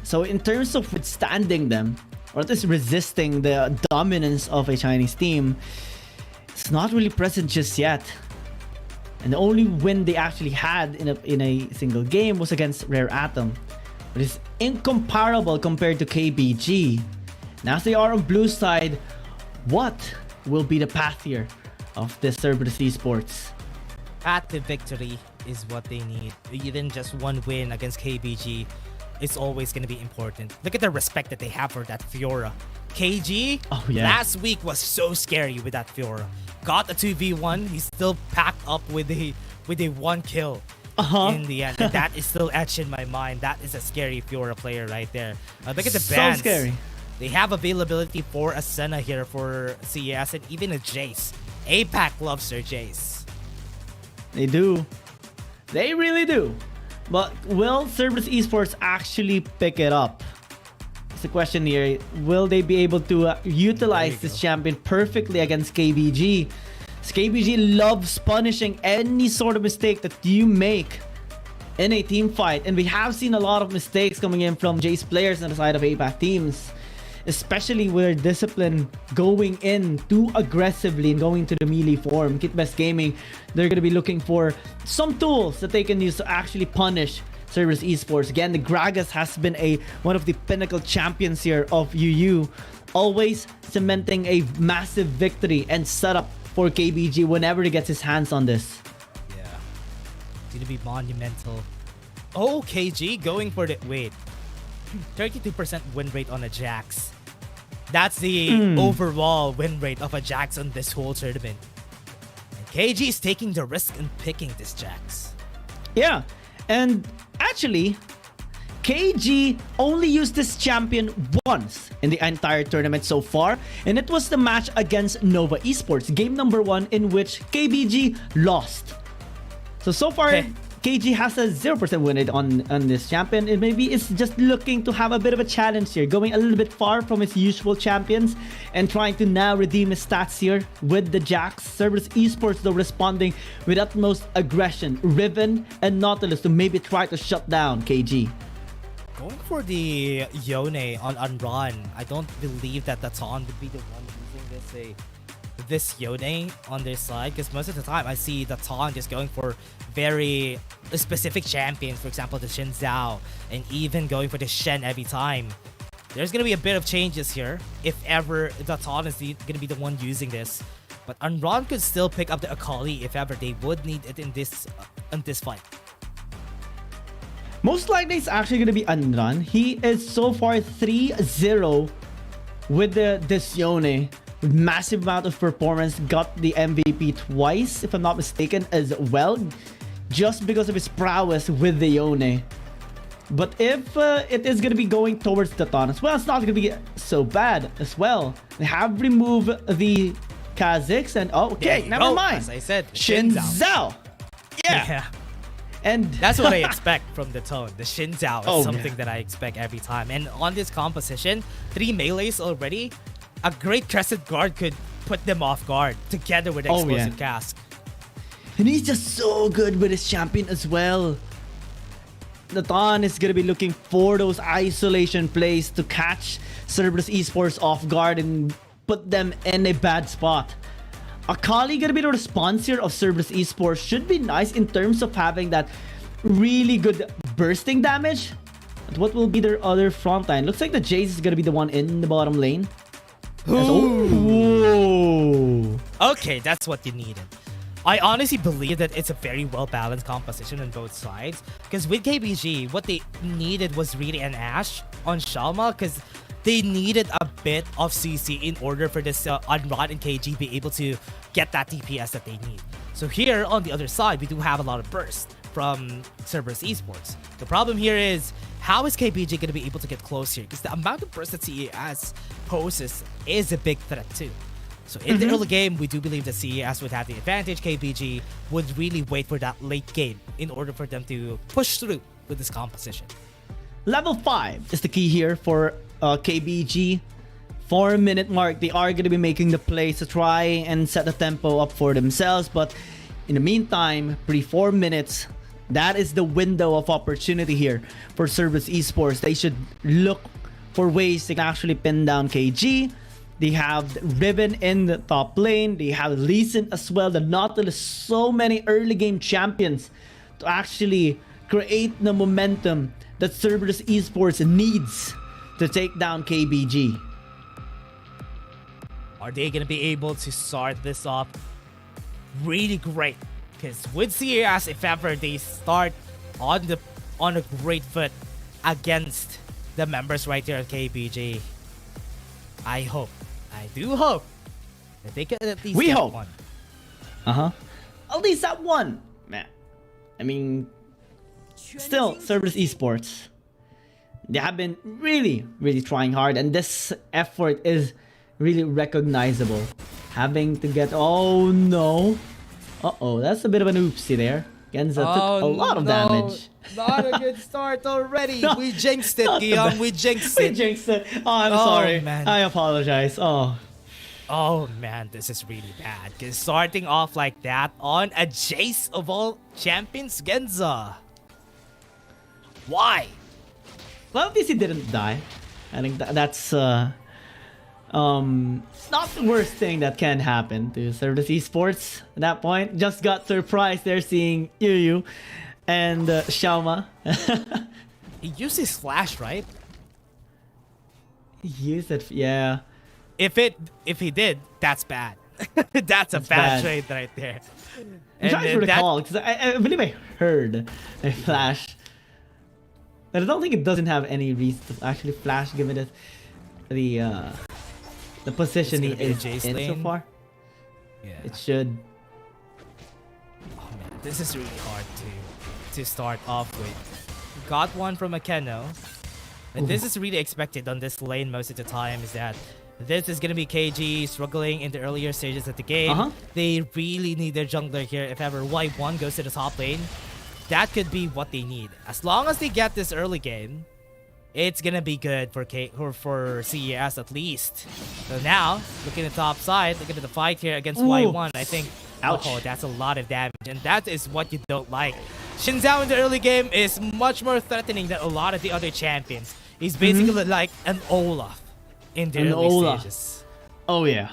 So in terms of withstanding them, or at least resisting the dominance of a Chinese team, it's not really present just yet. And the only win they actually had in a single game was against Rare Atom. But it's incomparable compared to KBG. Now as they are on blue side, what will be the path here of this Cerberus Esports? Path to victory is what they need. Even just one win against KBG is always going to be important. Look at the respect that they have for that Fiora. KG, last week was so scary with that Fiora. Got a 2v1, he's still packed up with a 1 kill in the end. And that is still etched in my mind. That is a scary Fiora player right there. Look at the bans. So scary. They have availability for a Senna here for CES and even a Jace. APAC loves their Jace. They do. They really do. But will Cerberus Esports actually pick it up? It's the question here. Will they be able to utilize this champion perfectly against KBG? KBG loves punishing any sort of mistake that you make in a team fight. And we have seen a lot of mistakes coming in from Jace players on the side of APAC teams. Especially with their discipline going in too aggressively and going to the melee form. Kitbest Gaming, they're going to be looking for some tools that they can use to actually punish Cerberus Esports. Again, the Gragas has been one of the pinnacle champions here of UU. Always cementing a massive victory and setup for KBG whenever he gets his hands on this. Yeah. It's going to be monumental. Oh, KG going for the... Wait. 32% win rate on a Jax. That's the overall win rate of a Jax on this whole tournament. And KG is taking the risk in picking this Jax. Yeah, and actually, KG only used this champion once in the entire tournament so far, and it was the match against Nova Esports, game number 1 in which KBG lost. So far, KG has a 0% win rate on this champion. And maybe it's just looking to have a bit of a challenge here, going a little bit far from his usual champions and trying to now redeem his stats here with the Jax. Cerberus Esports though responding with utmost aggression. Riven and Nautilus to maybe try to shut down KG. Going for the Yone on run. I don't believe that the Ton would be the one using this Yone on their side, because most of the time I see the Ton just going for very specific champions, for example the Xin Zhao, and even going for the Shen every time. There's gonna be a bit of changes here if ever the Ton is gonna be the one using this, but Unron could still pick up the Akali if ever they would need it in this fight. Most likely it's actually going to be Unrun. He is so far 3-0 with this Yone. With massive amount of performance. Got the MVP twice, if I'm not mistaken, as well. Just because of his prowess with the Yone. But if it is going to be going towards the Ton as well, it's not going to be so bad as well. They have removed the Kha'Zix and... Oh, okay, never mind. As I said, Xin Zhao. Yeah. And that's what I expect from the Tone. The Xin Zhao is something that I expect every time. And on this composition, 3 melees already, a great Crescent Guard could put them off guard together with Explosive Cask. And he's just so good with his champion as well. The Ton is going to be looking for those isolation plays to catch Cerberus Esports off guard and put them in a bad spot. Akali gonna be the response here of Cerberus Esports. Should be nice in terms of having that really good bursting damage. But what will be their other front line? Looks like the Jace is gonna be the one in the bottom lane. Okay, that's what you needed. I honestly believe that it's a very well-balanced composition on both sides. Because with KBG, what they needed was really an Ashe on Shalma, because they needed a bit of CC in order for this Unrod and KG be able to get that DPS that they need. So here on the other side, we do have a lot of burst from Cerberus Esports. The problem here is, how is KBG going to be able to get close here? Because the amount of burst that CES poses is a big threat too. So in the early game, we do believe that CES would have the advantage. KBG would really wait for that late game in order for them to push through with this composition. Level 5 is the key here for KBG. 4-minute mark, they are going to be making the plays to try and set the tempo up for themselves. But in the meantime, pre-4 minutes, that is the window of opportunity here for Cerberus Esports. They should look for ways they can actually pin down KG. They have Riven in the top lane. They have Lee Sin as well. The Nautilus, so many early game champions to actually create the momentum that Cerberus Esports needs to take down KBG. Are they going to be able to start this off really great? Because with CES, if ever they start on a great foot against the members right there at KBG, I do hope that they can at least get one. At least that one, man. I mean, still, Cerberus Esports, they have been really, really trying hard, and this effort is really recognizable. Having to get... Oh no. That's a bit of an oopsie there. Genza took a lot of damage. Not a good start already. We jinxed it, Guillaume. We jinxed it. Oh, I'm sorry. Man. I apologize. Oh man, this is really bad. Because starting off like that on a Jace of all champions, Genza. Why? Well, at least he didn't die. I think that's not the worst thing that can happen to Cerberus Esports at that point. Just got surprised there seeing Yu and Xiaoma. He used his flash, right? He used it, yeah. If he did, that's bad. That's a bad trade right there. I'm trying to recall, because I believe I heard a flash. But I don't think it doesn't have any reason to actually flash, given it the position he is in so far. Yeah. It should. Oh man, this is really hard to start off with. Got one from Akeno. And this is really expected on this lane most of the time, is that this is going to be KG struggling in the earlier stages of the game. They really need their jungler here if ever Y1 goes to the top lane. that could be what they need. As long as they get this early game, it's gonna be good for CES at least. So now, looking at the top side, looking at the fight here against Y1, I think, oh, that's a lot of damage, and that is what you don't like. Xin Zhao in the early game is much more threatening than a lot of the other champions. He's basically like an Olaf in the early stages. Oh yeah.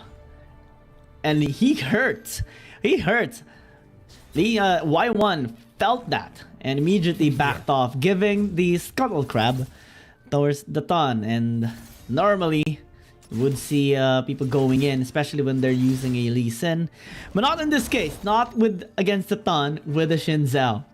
And he hurts. He hurts. The Y1 felt that and immediately backed off, giving the scuttle crab towards the Ton. And normally you would see people going in, especially when they're using a Lee Sin, but not in this case. Not with against the Ton with the Xin Zhao.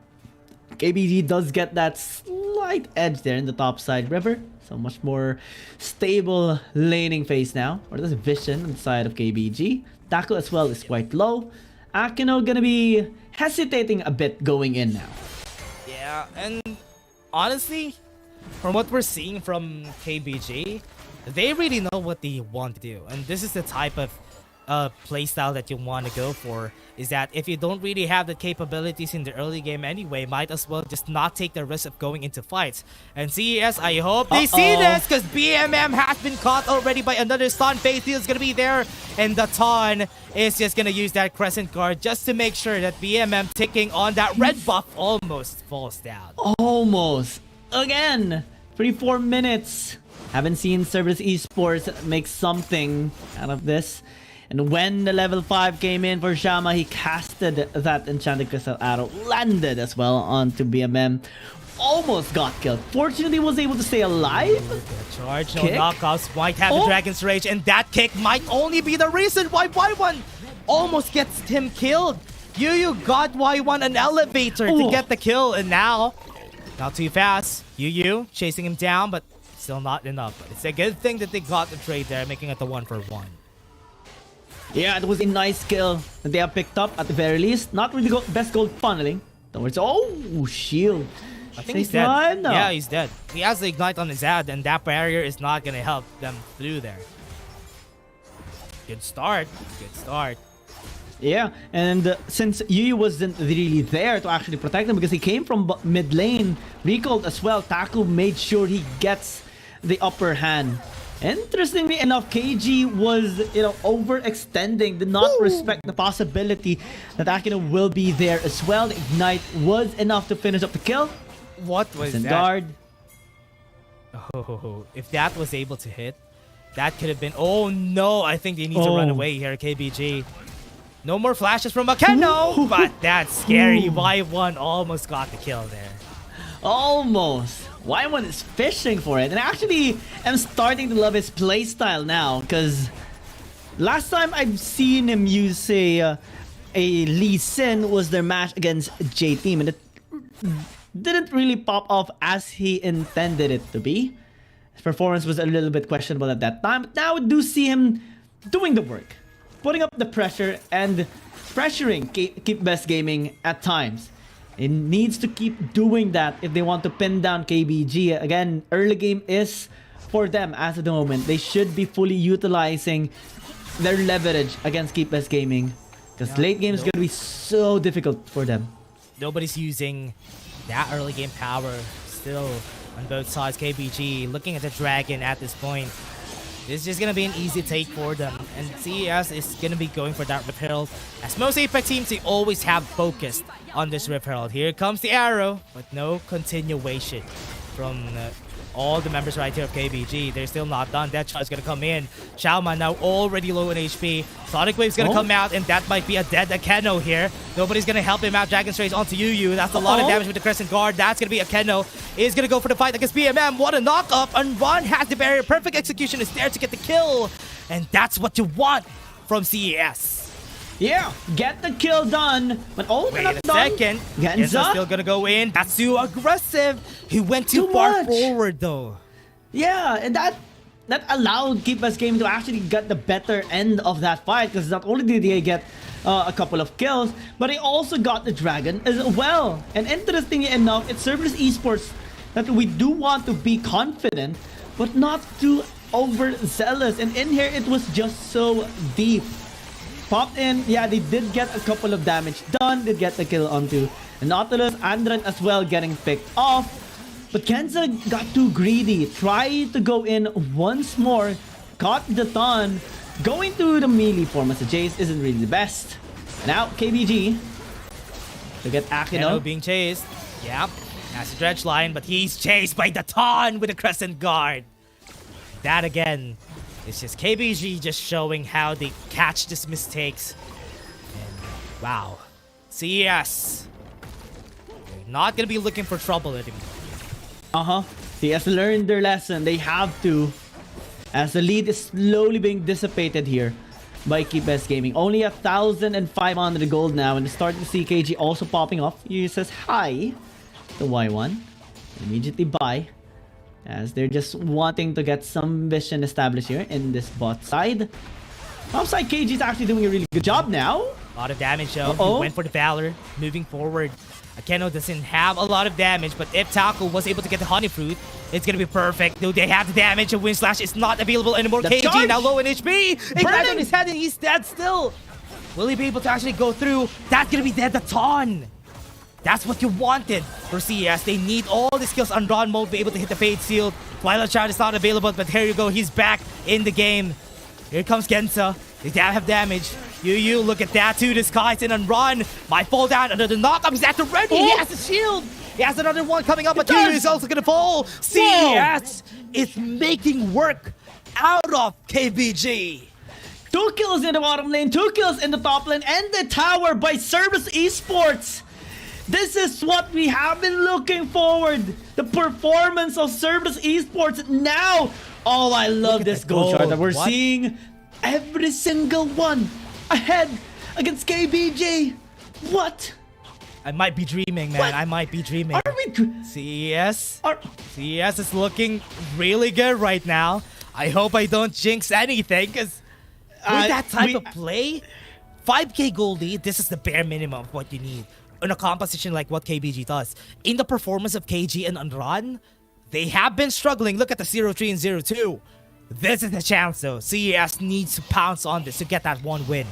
KBG does get that slight edge there in the top side river. So much more stable laning phase now. Or there's vision on the side of KBG. Tackle as well is quite low. Akino gonna be hesitating a bit going in now. Yeah, and honestly, from what we're seeing from KBG, they really know what they want to do. And this is the type of playstyle that you want to go for, is that if you don't really have the capabilities in the early game anyway, might as well just not take the risk of going into fights. And CES, I hope they see this, because BMM has been caught already by another stun. Faithfield is going to be there, and the Ton is just going to use that Crescent Guard just to make sure that BMM ticking on that red buff almost falls down. Almost. Again, 34 minutes. Haven't seen Cerberus Esports make something out of this. And when the level 5 came in for Shama, he casted that Enchanted Crystal Arrow, landed as well onto BMM. Almost got killed. Fortunately, was able to stay alive. Charge, no knockouts, might have the Dragon's Rage, and that kick might only be the reason why Y1 almost gets him killed. Yu got Y1 an elevator to get the kill, and now, not too fast. Yu chasing him down, but still not enough. But it's a good thing that they got the trade there, making it the 1-for-1. Yeah, it was a nice kill that they have picked up at the very least. Not really best gold funneling. Shield. I think he's dead. Yeah, he's dead. He has the Ignite on his head, and that barrier is not going to help them through there. Good start. Good start. Yeah, and since Yu wasn't really there to actually protect him because he came from mid lane, recalled as well, Taku made sure he gets the upper hand. Interestingly enough, KG was, overextending, did not respect the possibility that Akino will be there as well. The Ignite was enough to finish up the kill. What was that? Guard. Oh, if that was able to hit, that could have been... Oh no, I think they need to run away here, KBG. No more flashes from Akeno, but that's scary. Y1 almost got the kill there. Almost. Y1 is fishing for it, and I actually am starting to love his playstyle now, because last time I've seen him use a Lee Sin was their match against J-Team, and it didn't really pop off as he intended it to be. His performance was a little bit questionable at that time, but now I do see him doing the work, putting up the pressure and pressuring Keep Best Gaming at times. It needs to keep doing that if they want to pin down KBG. Again, early game is for them as of the moment. They should be fully utilizing their leverage against Keep Best Gaming, because late game is going to be so difficult for them. Nobody's using that early game power still on both sides. KBG looking at the Dragon at this point. It's just going to be an easy take for them. And CES is going to be going for that Rip Herald. As most Apex teams, they always have focused on this Rip Herald. Here comes the arrow, but no continuation from all the members right here of KBG. They're still not done. Deadshot is going to come in. Xiaoman now already low in HP. Sonic Wave's going to come out, and that might be a dead Akeno here. Nobody's going to help him out. Dragon Strays onto Yu. That's a lot of damage with the Crescent Guard. That's going to be Akeno. Is going to go for the fight against BMM. What a knock-up. And Ron has the barrier. Perfect execution is there to get the kill. And that's what you want from CES. Yeah, get the kill done. But wait a second. Genza still gonna go in. That's too aggressive. He went too far forward though. Yeah, and that allowed Keep Best Gaming to actually get the better end of that fight, because not only did they get a couple of kills, but they also got the Dragon as well. And interestingly enough, it's Cerberus Esports that we do want to be confident, but not too overzealous. And in here, it was just so deep. Popped in, yeah, they did get a couple of damage done. Did get the kill onto Nautilus, Andren as well getting picked off. But Kenza got too greedy. Tried to go in once more. Caught the ton. Going to the melee form as the Jace isn't really the best. And now KBG to get Akino being chased. Yep. Has a dredge line, but he's chased by the ton with a crescent guard. That again is just KBG just showing how they catch these mistakes. And wow. CES. They're not gonna be looking for trouble anymore. CS learned their lesson. They have to. As the lead is slowly being dissipated here by KBG Gaming. Only 1,500 gold now, and starting to see KG also popping off. He says hi to Y1. Immediately buy, as they're just wanting to get some vision established here in this bot side. Top side, KG is actually doing a really good job now. A lot of damage though. He went for the Valor. Moving forward. Akeno doesn't have a lot of damage, but if Taco was able to get the Honey Fruit, it's gonna be perfect. Though they have the damage, and Wind Slash is not available anymore. The KG charge! now low in HP. Ignite on his head and he's dead still. Will he be able to actually go through? That's gonna be dead a ton. That's what you wanted for CES. They need all the skills on run mode, be able to hit the Fade Seal. Twilight Shroud is not available, but here you go. He's back in the game. Here comes Gensa. They don't have damage. Yu, look at that too. This guy's in and run. Might fall down under the knock-up. He's at the ready. He has a shield. He has another one coming up, but Yu is also gonna fall. CES is making work out of KBG. 2 kills in the bottom lane, 2 kills in the top lane, and the tower by Cerberus Esports. This is what we have been looking forward. The performance of Cerberus Esports now. Oh, I love this gold chart that we're seeing. Every single one ahead against KBG. What? I might be dreaming, man. I might be dreaming. Are we? CES? CES is looking really good right now. I hope I don't jinx anything, because with that type of play, 5k gold lead, this is the bare minimum of what you need in a composition like what KBG does. In the performance of KG and Unrun, they have been struggling. Look at the 0-3 and 0-2. This is the chance though. CES needs to pounce on this to get that one win.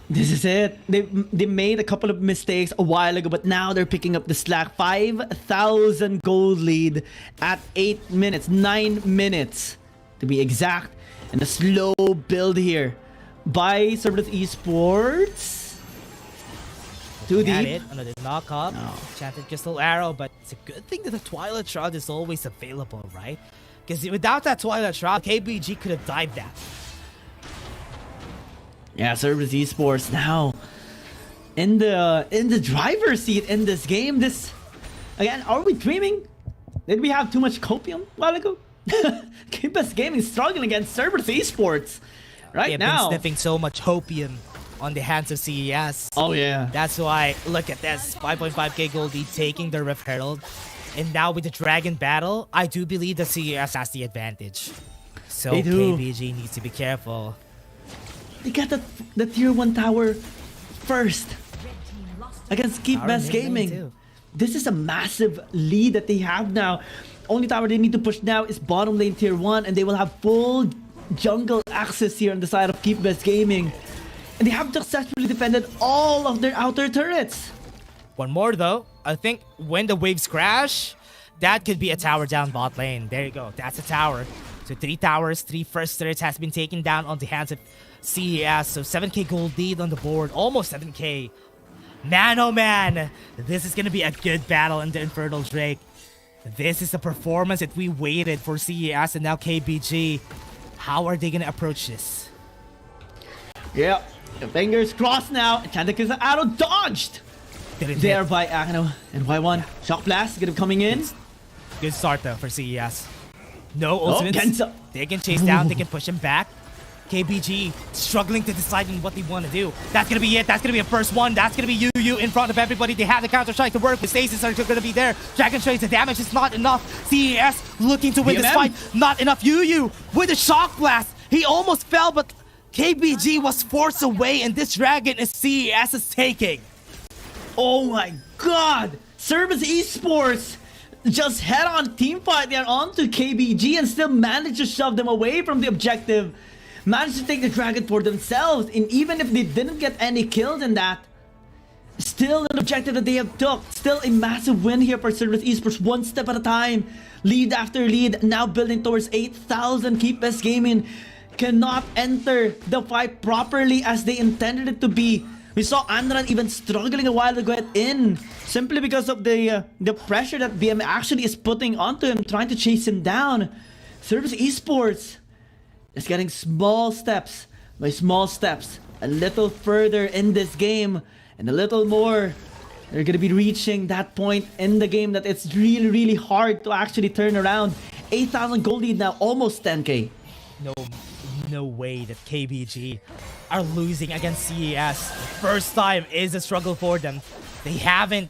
This is it. They made a couple of mistakes a while ago, but now they're picking up the slack. 5,000 gold lead at 8 minutes, 9 minutes to be exact. And a slow build here by Cerberus Esports. Too deep. Another knock-up. Enchanted Crystal Arrow, but it's a good thing that the Twilight Shroud is always available, right? Because without that Twilight Shroud, KBG could have dived that. Yeah, Cerberus Esports now in the driver's seat in this game. This again, are we dreaming? Did we have too much copium a while ago? KBG Gaming is struggling against Cerberus Esports right now. Been sniffing so much hopium on the hands of CES. Oh yeah. That's why, look at this. 5.5k gold lead taking the Rift Herald. And now with the Dragon Battle, I do believe that CES has the advantage. So KBG needs to be careful. They got the tier 1 tower first against KBG Gaming. This is a massive lead that they have now. Only tower they need to push now is bottom lane tier 1, and they will have full jungle access here on the side of KBG Gaming. And they have successfully defended all of their outer turrets. One more though. I think when the waves crash, that could be a tower down bot lane. There you go. That's a tower. So 3 towers, 3 first turrets has been taken down on the hands of CES. So 7k gold lead on the board. Almost 7k. Man, oh man. This is going to be a good battle in the Infernal Drake. This is the performance that we waited for CES and now KBG. How are they going to approach this? Yeah. Fingers crossed now. Enchanted Crystal Arrow dodged. There by Akino and Y1. Shock Blast gonna coming in. Good start though for CES. No ultimates. They can chase down, they can push him back. KBG struggling to decide on what they want to do. That's gonna be it. That's gonna be a first one. That's gonna be Yu in front of everybody. They have the counter strike to work with. Stasis are gonna be there. Dragon Strikes, the damage is not enough. CES looking to win this fight. Not enough. Yu with a Shock Blast. He almost fell, but KBG was forced away, and this dragon is CES is taking. Oh my god! Cerberus Esports just head-on teamfight there onto KBG and still managed to shove them away from the objective. Managed to take the dragon for themselves, and even if they didn't get any kills in that, still still an objective that they have took. Still a massive win here for Cerberus Esports, one step at a time. Lead after lead, now building towards 8,000. Keep Best Gaming cannot enter the fight properly as they intended it to be. We saw Andran even struggling a while to get in, simply because of the pressure that BM actually is putting onto him, trying to chase him down. Cerberus Esports is getting small steps by small steps, a little further in this game, and a little more. They're gonna be reaching that point in the game that it's really, really hard to actually turn around. 8,000 gold lead now, almost 10k. No way that KBG are losing against CES. First time is a struggle for them. They haven't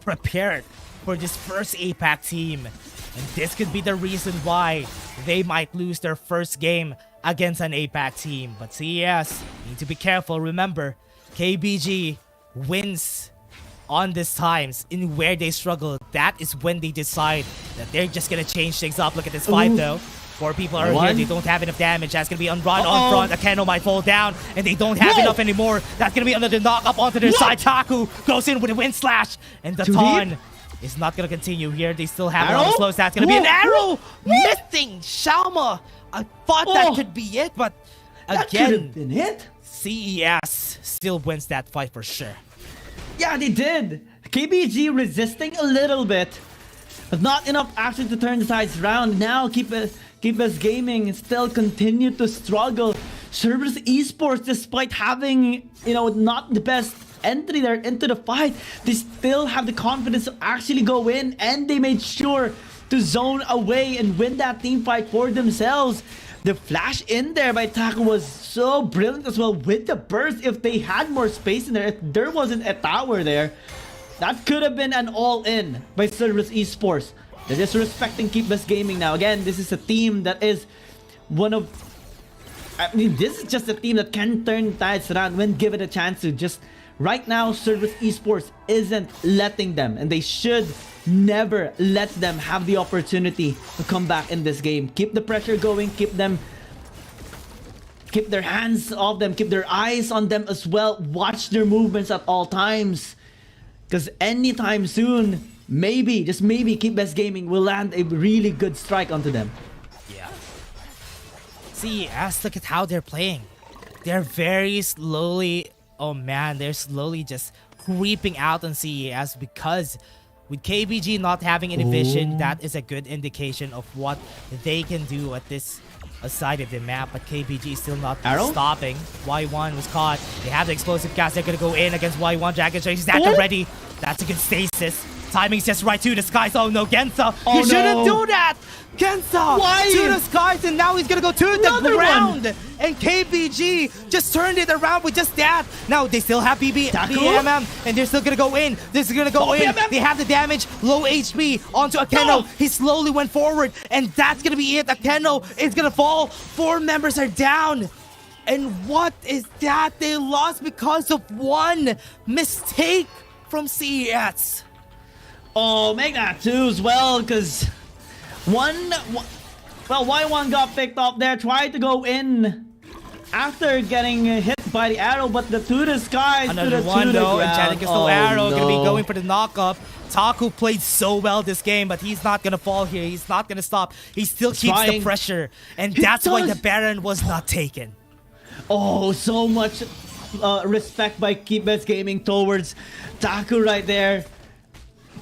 prepared for this first APAC team. And this could be the reason why they might lose their first game against an APAC team. But CES need to be careful. Remember, KBG wins on these times in where they struggle. That is when they decide that they're just gonna change things up. Look at this fight though. 4 people are here. They don't have enough damage. That's gonna be on run on front. Akeno might fall down, and they don't have enough anymore. That's gonna be another knock up onto their side. Taku goes in with a wind slash, and the Ton is not gonna continue here. They still have a lot of slows. That's gonna be an arrow missing. Shalma. I thought that could be it, but again, CES still wins that fight for sure. Yeah, they did. KBG resisting a little bit, but not enough actually to turn the sides around. Now Keep Us Gaming still continue to struggle. Cerberus Esports, despite having, not the best entry there into the fight, they still have the confidence to actually go in, and they made sure to zone away and win that team fight for themselves. The flash in there by Taku was so brilliant as well with the burst. If they had more space in there, if there wasn't a tower there, that could have been an all-in by Cerberus Esports. They're just respecting Keep Best Gaming now. Again, this is a team that is this is just a team that can turn tides around when given a chance to. Just right now, Cerberus Esports isn't letting them, and they should never let them have the opportunity to come back in this game. Keep the pressure going, keep their hands off them, keep their eyes on them as well. Watch their movements at all times, because anytime soon, maybe, just maybe, Keep Best Gaming will land a really good strike onto them. Yeah. CES, look at how they're playing. They're very slowly, oh man, they're slowly just creeping out on CES, because with KBG not having any vision, that is a good indication of what they can do at this side of the map. But KBG is still not stopping. Y1 was caught. They have the explosive gas. They're gonna go in against Y1. Dragon Chase is at the ready. That's a good stasis. Timing's just right to the skies. Oh no, Gensa! You shouldn't do that! Gensa! Why? To the skies, and now he's gonna go to the ground! And KBG just turned it around with just that. Now they still have BMM, and they're still gonna go in. This is gonna go in. They have the damage, low HP onto Akeno. He slowly went forward, and that's gonna be it. Akeno is gonna fall. 4 members are down. And what is that? They lost because of one mistake from CES. Oh, make that 2 as well, because Y1 got picked up there, tried to go in after getting hit by the arrow, but the to the skies, another to the one though, ground. and Janik is no arrow, gonna be going for the knock-up. Taku played so well this game, but he's not gonna fall here. He's not gonna stop. He still keeps the pressure, and that's why the Baron was not taken. Oh, so much respect by Keep Best Gaming towards Taku right there.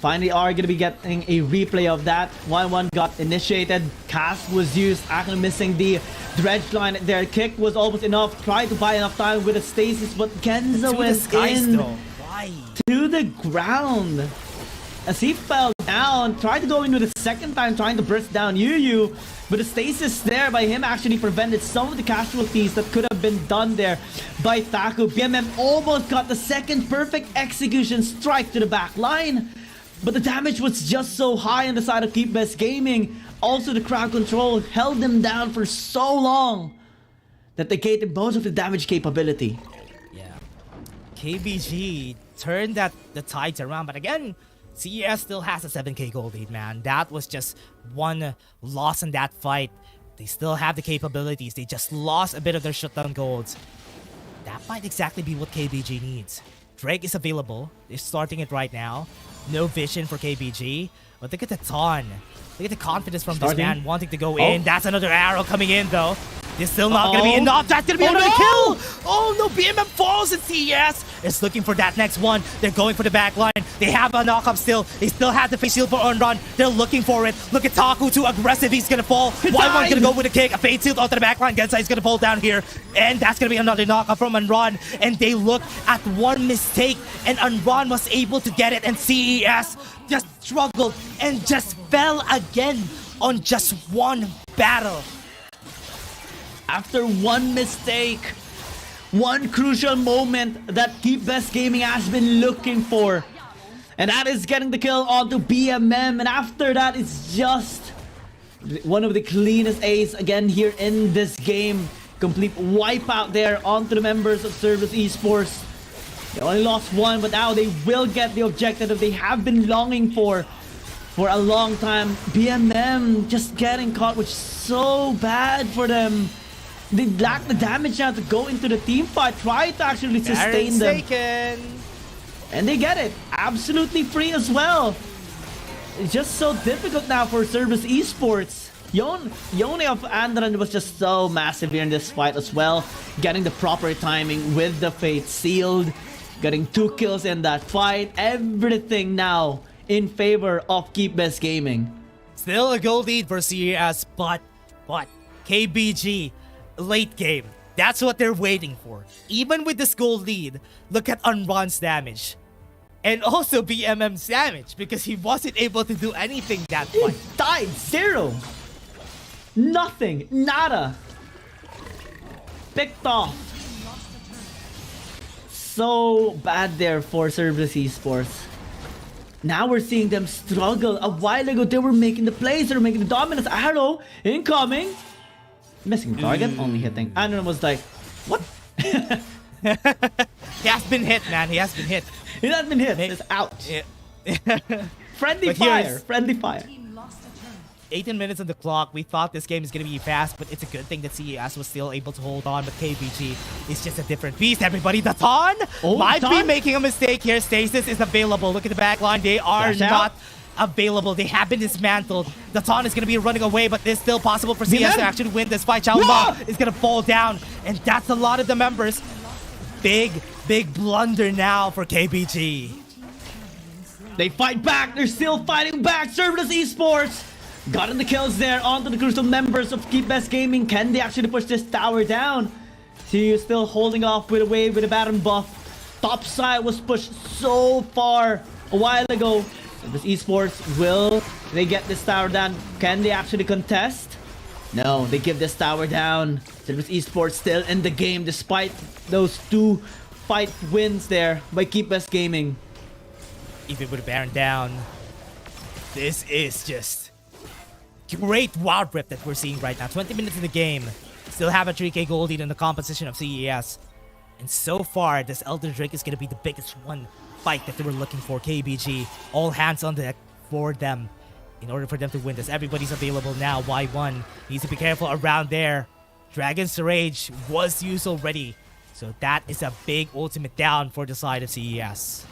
Finally are going to be getting a replay of that. 1-1 got initiated. Cast was used. Actually missing the dredge line. Their kick was almost enough. Tried to buy enough time with a stasis, but Genza went in to the ground. As he fell down, tried to go in with a second time, trying to burst down Yu, but the stasis there by him actually prevented some of the casualties that could have been done there by Taku. BMM almost got the second perfect execution strike to the back line, but the damage was just so high on the side of Keep Best Gaming. Also, the crowd control held them down for so long that they gated most of the damage capability. Yeah, KBG turned the tides around, but again, CES still has a 7k gold lead, man. That was just one loss in that fight. They still have the capabilities. They just lost a bit of their shutdown golds. That might exactly be what KBG needs. Drake is available. They're starting it right now. No vision for KBG. But look at the Ton. Look at the confidence from this man wanting to go in. That's another arrow coming in though. It's still not going to be enough. That's going to be another kill. Oh no, BMM falls and CES is looking for that next one. They're going for the back line. They have a knock-up still. They still have the face shield for Unrun. They're looking for it. Look at Taku, too aggressive. He's going to fall. Y1 going to go with a kick. A fade shield onto the back line. Gensai is going to fall down here. And that's going to be another knock-up from Unrun. And they look at one mistake. And Unrun was able to get it. And CES just struggled and just fell again on just one battle. After one mistake, one crucial moment that Keep Best Gaming has been looking for. And that is getting the kill onto BMM. And after that, it's just one of the cleanest A's again here in this game. Complete wipeout there onto the members of Cerberus Esports. They only lost one, but now they will get the objective that they have been longing for a long time. BMM just getting caught, which is so bad for them. They lack the damage now to go into the team fight, try to actually sustain them. And they get it. Absolutely free as well. It's just so difficult now for Cerberus Esports. Yone of Andran was just so massive here in this fight as well. Getting the proper timing with the Fate sealed. Getting 2 kills in that fight. Everything now in favor of Keep Best Gaming. Still a goal lead for CES, but KBG late game. That's what they're waiting for. Even with this goal lead, look at Unrun's damage. And also BMM's damage because he wasn't able to do anything that fight. He died 0. Nothing. Nada. Picked off. So bad there for Cerberus Esports. Now we're seeing them struggle. A while ago, they were making the plays. They were making the dominance. Arrow incoming. Missing target, only hitting. Andron was like, what? He has been hit, man. He has been hit. He has been hit. It's out. Yeah. Friendly fire. Friendly fire. 18 minutes on the clock. We thought this game is going to be fast, but it's a good thing that CES was still able to hold on. But KBG is just a different beast. Everybody, the Ton might be making a mistake here. Stasis is available. Look at the back line. They are not available. They have been dismantled. The Ton is going to be running away, but it's still possible for CS to actually win this fight. Chaoma is going to fall down, and that's a lot of the members. Big blunder now for KBG. They fight back. They're still fighting back. Cerberus Esports gotten the kills there onto the crucial members of Keep Best Gaming. Can they actually push this tower down? CU still holding off with a wave with a Baron buff. Top side was pushed so far a while ago. This Esports, will they get this tower down? Can they actually contest? No, they give this tower down. Cerberus Esports still in the game despite those 2 fight wins there by Keep Best Gaming. Even with a Baron down, this is just great wild rip that we're seeing right now. 20 minutes in the game, still have a 3k gold lead in the composition of CES. And so far, this Elder Drake is going to be the biggest one fight that they were looking for. KBG, all hands on deck for them in order for them to win this. Everybody's available now. Y1 needs to be careful around there. Dragon's Rage was used already. So that is a big ultimate down for the side of CES.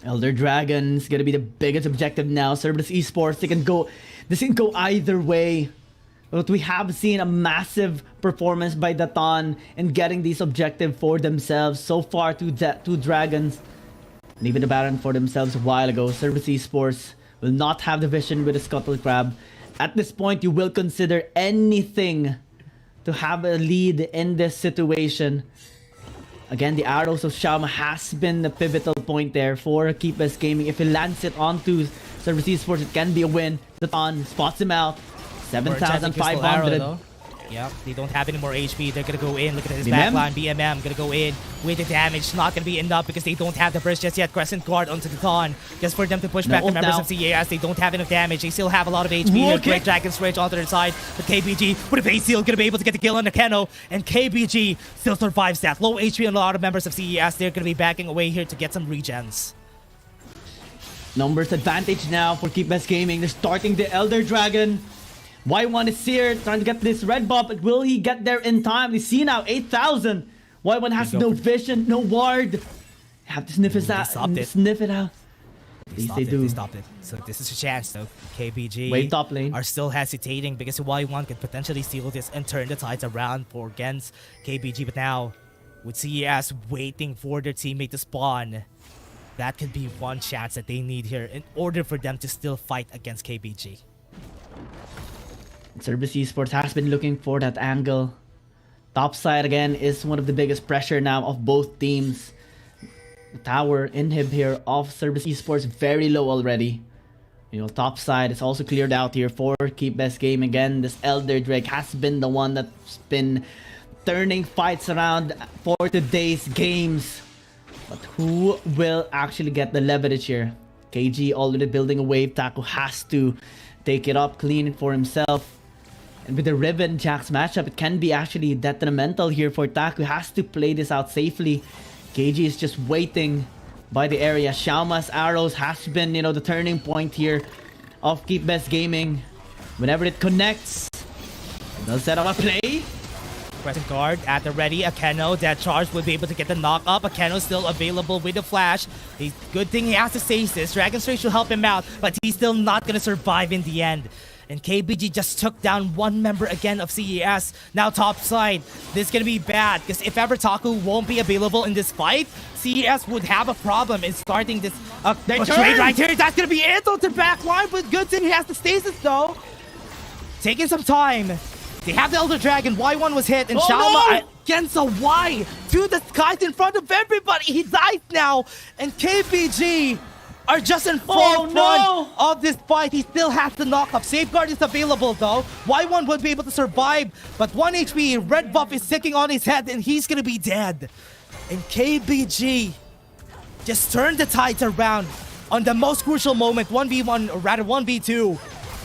Elder Dragon's gonna be the biggest objective now. Cerberus Esports, this can go either way. But we have seen a massive performance by Datan in getting these objectives for themselves. So far, 2 Dragons. And even the Baron for themselves a while ago. Cerberus Esports will not have the vision with the Scuttle Crab. At this point, you will consider anything to have a lead in this situation. Again, the arrows of Xiaoma has been the pivotal point there for Keep Best Gaming. If he lands it onto Cerberus Esports, it can be a win. Datan spots him out. 7,500. Yep, they don't have any more HP. They're gonna go in. Look at his backline. BMM gonna go in with the damage. Not gonna be enough because they don't have the burst just yet. Crescent Guard onto the Dawn just for them to push back the members of CES. They don't have enough damage. They still have a lot of HP. Great Dragon's Rage onto their side. But KBG with a face seal gonna be able to get the kill on the Keno. And KBG still survives that. Low HP and a lot of members of CES. They're gonna be backing away here to get some regens. Numbers advantage now for Keep Best Gaming. They're starting the Elder Dragon. Y1 is here, trying to get this red buff, but will he get there in time? We see now 8,000. Y1 has no vision, no ward. Have to sniff it out. Sniff it out. At least they do. They stopped it. So this is a chance though. KBG Wave top lane. are still hesitating because Y1 could potentially steal this and turn the tides around for against KBG. But now, with CES waiting for their teammate to spawn, that could be one chance that they need here in order for them to still fight against KBG. Cerberus Esports has been looking for that angle. Top side again is one of the biggest pressure now of both teams. The tower inhib here of Cerberus Esports very low already. You know, top side is also cleared out here for Keep Best Game again. This Elder Drake has been the one that's been turning fights around for today's games. But who will actually get the leverage here? KG already building a wave. Taku has to take it up, clean it for himself. And with the Riven Jax matchup, it can be actually detrimental here for Taku. Has to play this out safely. KG is just waiting by the area. Xiaoma's arrows has been, you know, the turning point here of Keep Best Gaming. Whenever it connects, they'll set up a play. Present guard at the ready. Akeno, that charge would be able to get the knock up. Akeno still available with the flash. Good thing he has to stasis. Dragon Straight should help him out, but he's still not going to survive in the end. And KBG just took down one member again of CES. Now top side. This is going to be bad because if ever Taku won't be available in this fight, CES would have a problem in starting this trade right here. That's going to be it on the back line, but good thing he has the stasis though. Taking some time. They have the Elder Dragon. Y1 was hit, and Xiaoma against a Y to the skies in front of everybody. He dies now, and KBG are just in front of this fight. He still has to knock up. Safeguard is available though. Y1 would be able to survive, but 1 HP. Red buff is sticking on his head, and he's gonna be dead. And KBG just turned the tides around on the most crucial moment. 1v1, or rather 1v2.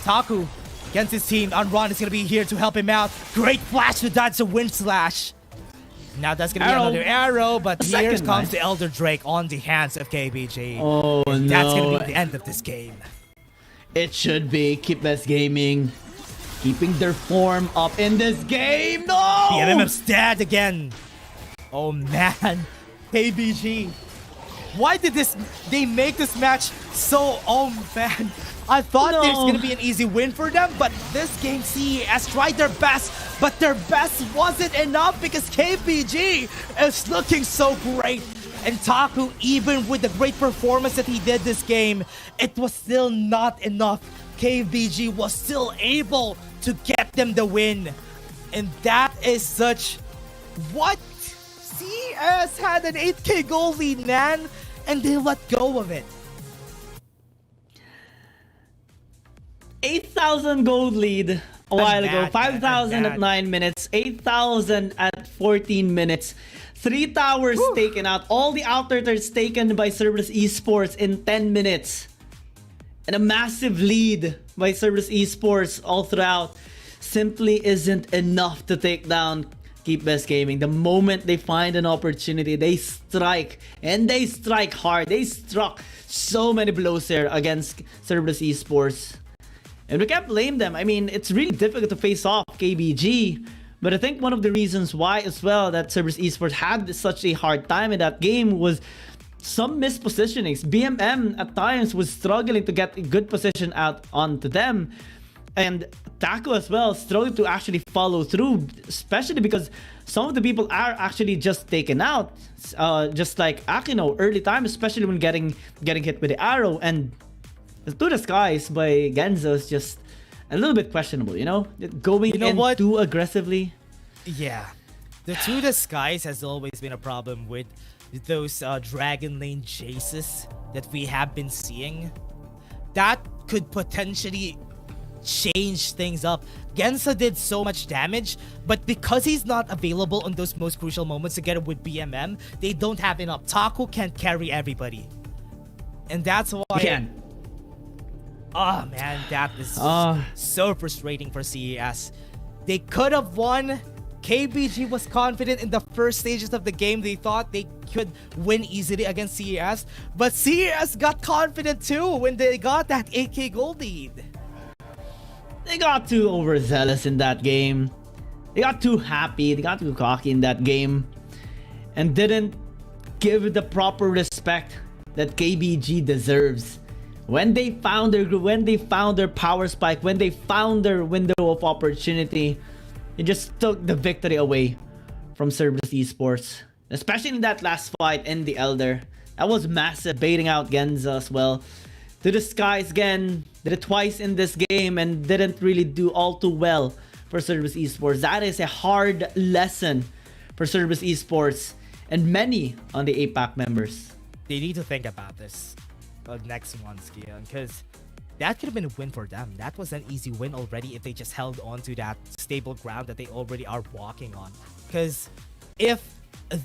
Taku against his team. Unrun is going to be here to help him out. Great flash to dodge the wind slash. Now that's going to be another arrow, but here comes the Elder Drake on the hands of KBG. Oh no. That's going to be the end of this game. It should be Keep Best Gaming keeping their form up in this game. No! The MMF's dead again. Oh man. KBG. Why did they make this match so, oh man. I thought there's going to be an easy win for them, but this game CES tried their best, but their best wasn't enough because KBG is looking so great. And Taku, even with the great performance that he did this game, it was still not enough. KBG was still able to get them the win. And that is such... What? CES had an 8k goal lead, man, and they let go of it. 8,000 gold lead a while ago, 5,000 at 9 minutes, 8,000 at 14 minutes, 3 towers taken out, all the outer turrets taken by Cerberus Esports in 10 minutes, and a massive lead by Cerberus Esports all throughout simply isn't enough to take down Keep Best Gaming. The moment they find an opportunity, they strike, and they strike hard. They struck so many blows here against Cerberus Esports. And we can't blame them. I mean, it's really difficult to face off KBG. But I think one of the reasons why as well that Cerberus Esports had such a hard time in that game was some mispositionings. BMM at times was struggling to get a good position out onto them. And Taku as well struggled to actually follow through, especially because some of the people are actually just taken out. Just like Akeno early time, especially when getting hit with the arrow. And To the Skies by Genzo is just a little bit questionable, you know? Going in too aggressively. Yeah. The To the Skies has always been a problem with those Dragon Lane chases that we have been seeing. That could potentially change things up. Genzo did so much damage, but because he's not available on those most crucial moments together with BMM, they don't have enough. Taku can't carry everybody. And that's why... He can. Oh man, that is so frustrating for CES. They could have won. KBG was confident in the first stages of the game. They thought they could win easily against CES. But CES got confident too when they got that 8k gold lead. They got too overzealous in that game. They got too happy. They got too cocky in that game. And didn't give the proper respect that KBG deserves. When they found their group, when they found their power spike, when they found their window of opportunity, it just took the victory away from Cerberus Esports. Especially in that last fight in the Elder. That was massive, baiting out Genza as well. To the skies again, did it twice in this game and didn't really do all too well for Cerberus Esports. That is a hard lesson for Cerberus Esports and many on the APAC members. They need to think about this next one, Skian, because that could have been a win for them. That was an easy win already if they just held on to that stable ground that they already are walking on. Because if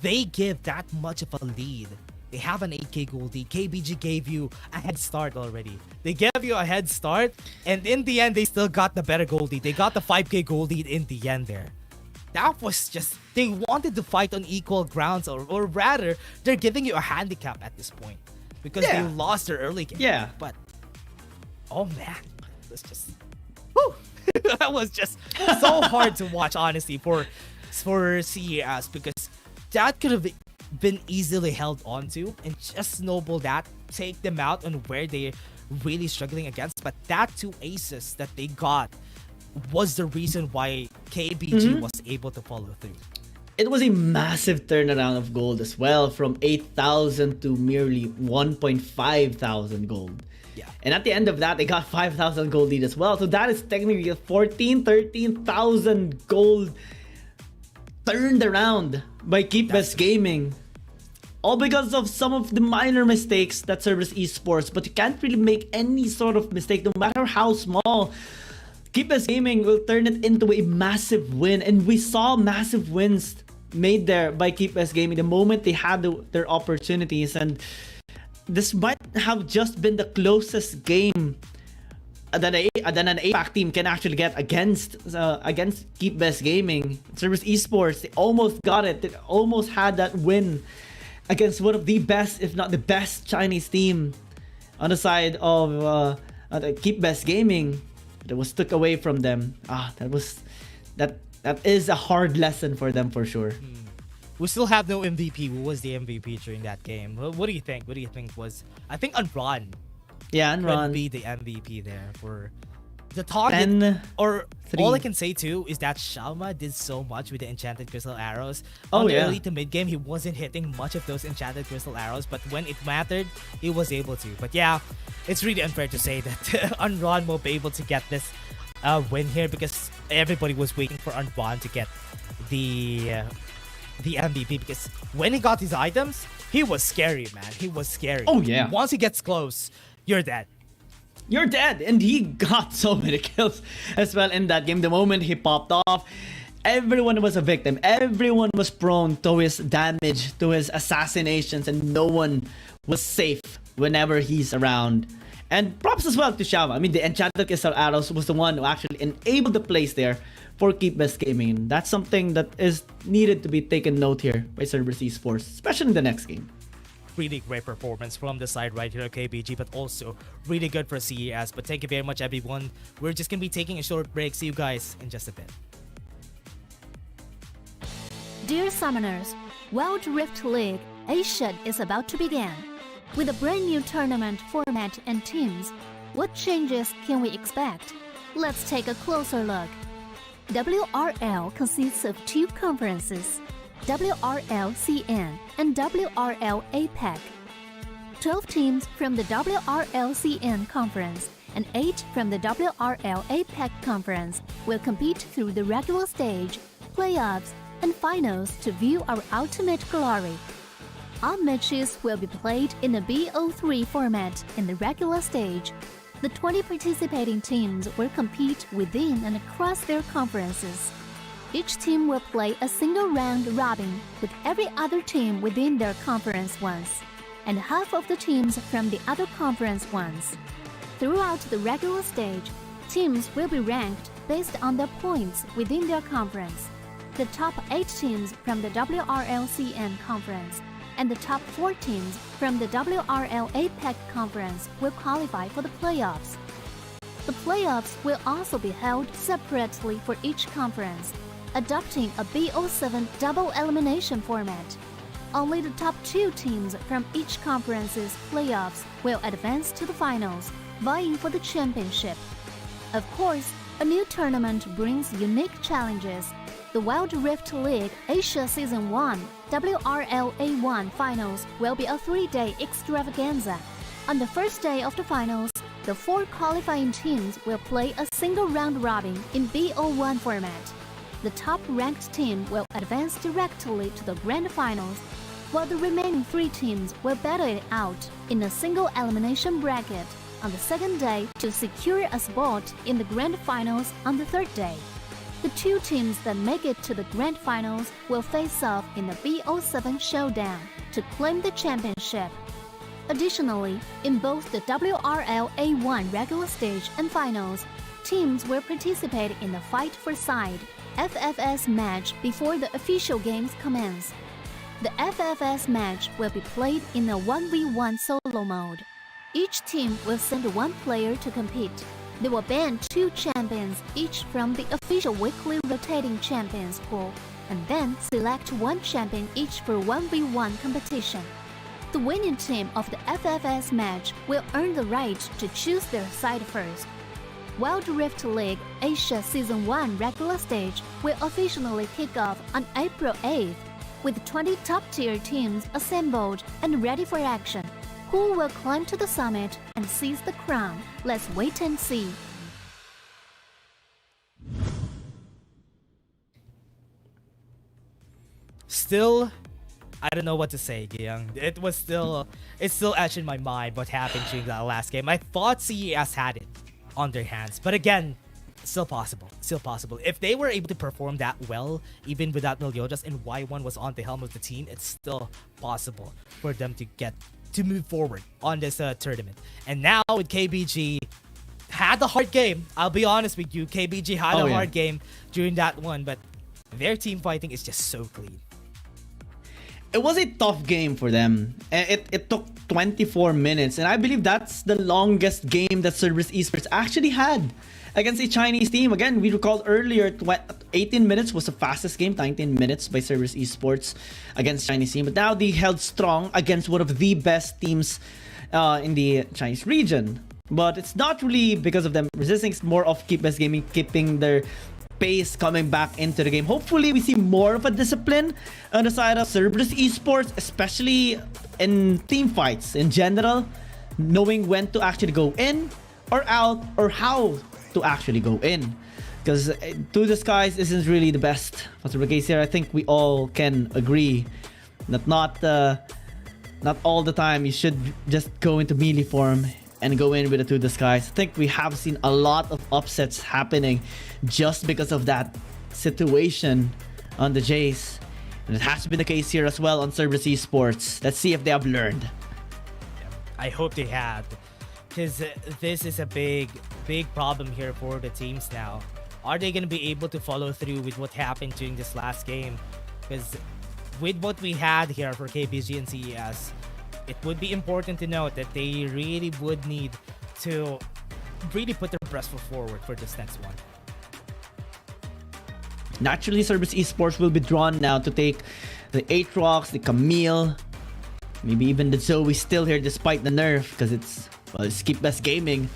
they give that much of a lead, they have an 8k gold lead. KBG gave you a head start already. They gave you a head start, and in the end, they still got the better gold lead. They got the 5k gold lead in the end there. That was just, they wanted to fight on equal grounds, or rather, they're giving you a handicap at this point because they lost their early game. Yeah. But, oh man, it was just, whew, that was just so hard to watch, honestly, for CES, because that could have been easily held onto and just snowball that, take them out on where they're really struggling against. But that 2 aces that they got was the reason why KBG was able to follow through. It was a massive turnaround of gold as well, from 8,000 to merely 1.5 thousand gold. Yeah. And at the end of that, they got 5,000 gold lead as well. So that is technically a 13,000 gold turned around by KeepBest Gaming. All because of some of the minor mistakes that Cerberus Esports, but you can't really make any sort of mistake, no matter how small. KeepBest Gaming will turn it into a massive win, and we saw massive wins made there by KeepBest Gaming the moment they had their opportunities. And this might have just been the closest game that an APAC team can actually get against KeepBest Gaming. Cerberus Esports, they almost got it. They almost had that win against one of the best, if not the best, Chinese team on the side of KeepBest Gaming. That was took away from them. That is a hard lesson for them for sure. We still have no MVP. Who was the MVP during that game? What do you think? What do you think was? I think Unron. Yeah, Unron could be the MVP there for the target. All I can say too is that Shalma did so much with the enchanted crystal arrows. On the early to mid game, he wasn't hitting much of those enchanted crystal arrows, but when it mattered, he was able to. But yeah, it's really unfair to say that Unron will be able to get this win here, because everybody was waiting for Unron to get the MVP, because when he got his items, he was scary, man. He was scary. Oh yeah. Once he gets close, you're dead. You're dead. And he got so many kills as well in that game. The moment he popped off, everyone was a victim. Everyone was prone to his damage, to his assassinations, and no one was safe whenever he's around. And props as well to Shava. I mean, the enchanted crystal arrows was the one who actually enabled the place there for KeepBest Gaming. That's something that is needed to be taken note here by Cerberus Esports, especially in the next game. Really great performance from the side right here at KBG, but also really good for CES. But thank you very much, everyone. We're just gonna be taking a short break. See you guys in just a bit. Dear Summoners, Wild Rift League Asia is about to begin. With a brand new tournament format and teams, what changes can we expect? Let's take a closer look. WRL consists of 2 conferences, WRL CN and WRL APAC. 12 teams from the WRL CN conference and 8 from the WRL APAC conference will compete through the regular stage, playoffs, and finals to view our ultimate glory. All matches will be played in the BO3 format in the regular stage. The 20 participating teams will compete within and across their conferences. Each team will play a single round robin with every other team within their conference once, and half of the teams from the other conference once. Throughout the regular stage, teams will be ranked based on their points within their conference. The top 8 teams from the WRL-CN conference and the top 4 teams from the WRL APAC conference will qualify for the playoffs. The playoffs will also be held separately for each conference, adopting a BO7 double elimination format. only the top 2 teams from each conference's playoffs will advance to the finals, vying for the championship. Of course, a new tournament brings unique challenges. The Wild Rift League Asia Season 1 WRL A1 Finals will be a 3-day extravaganza. On the first day of the finals, the 4 qualifying teams will play a single round robin in BO3 format. The top-ranked team will advance directly to the grand finals, while the remaining 3 teams will battle it out in a single elimination bracket on the second day to secure a spot in the grand finals on the third day. The 2 teams that make it to the grand finals will face off in the BO7 showdown to claim the championship. Additionally, in both the WRL A1 regular stage and finals, teams will participate in the Fight for Side FFS match before the official games commence. The FFS match will be played in a 1v1 solo mode. Each team will send 1 player to compete. They will ban 2 champions each from the official weekly rotating champions pool, and then select 1 champion each for 1v1 competition. The winning team of the FFS match will earn the right to choose their side first. Wild Rift League Asia Season 1 regular stage will officially kick off on April 8th, with 20 top-tier teams assembled and ready for action. Who will climb to the summit and seize the crown? Let's wait and see. Still, I don't know what to say, Giyang. It's still etched in my mind what happened during that last game. I thought CES had it on their hands, but again, still possible. Still possible. If they were able to perform that well, even without Meliodas and Y1 was on the helm of the team, it's still possible for them to move forward on this tournament. And now with KBG, had a hard game. I'll be honest with you, KBG had a hard game during that one, but their team fighting is just so clean. It was a tough game for them. It took 24 minutes, and I believe that's the longest game that Cerberus Esports actually had against a Chinese team. Again, we recalled earlier 18 minutes was the fastest game, 19 minutes by Cerberus Esports against Chinese team. But now they held strong against one of the best teams in the Chinese region. But it's not really because of them resisting. It's more of Keep-Best Gaming keeping their pace coming back into the game. Hopefully, we see more of a discipline on the side of Cerberus Esports, especially in team fights in general, knowing when to actually go in or out or how to actually go in. Because To the Skies isn't really the best possible case here. I think we all can agree that not all the time you should just go into melee form and go in with the To the Skies. I think we have seen a lot of upsets happening just because of that situation on the Jace. And it has been the case here as well on Cerberus Esports. Let's see if they have learned. I hope they have, because this is a big problem here for the teams now. Are they going to be able to follow through with what happened during this last game? Because with what we had here for KBG and CES, it would be important to note that they really would need to really put their best foot forward for this next one. Naturally, Cerberus Esports will be drawn now to take the Aatrox, the Camille, maybe even the Zoe still here despite the nerf, because it's Keep-Best Gaming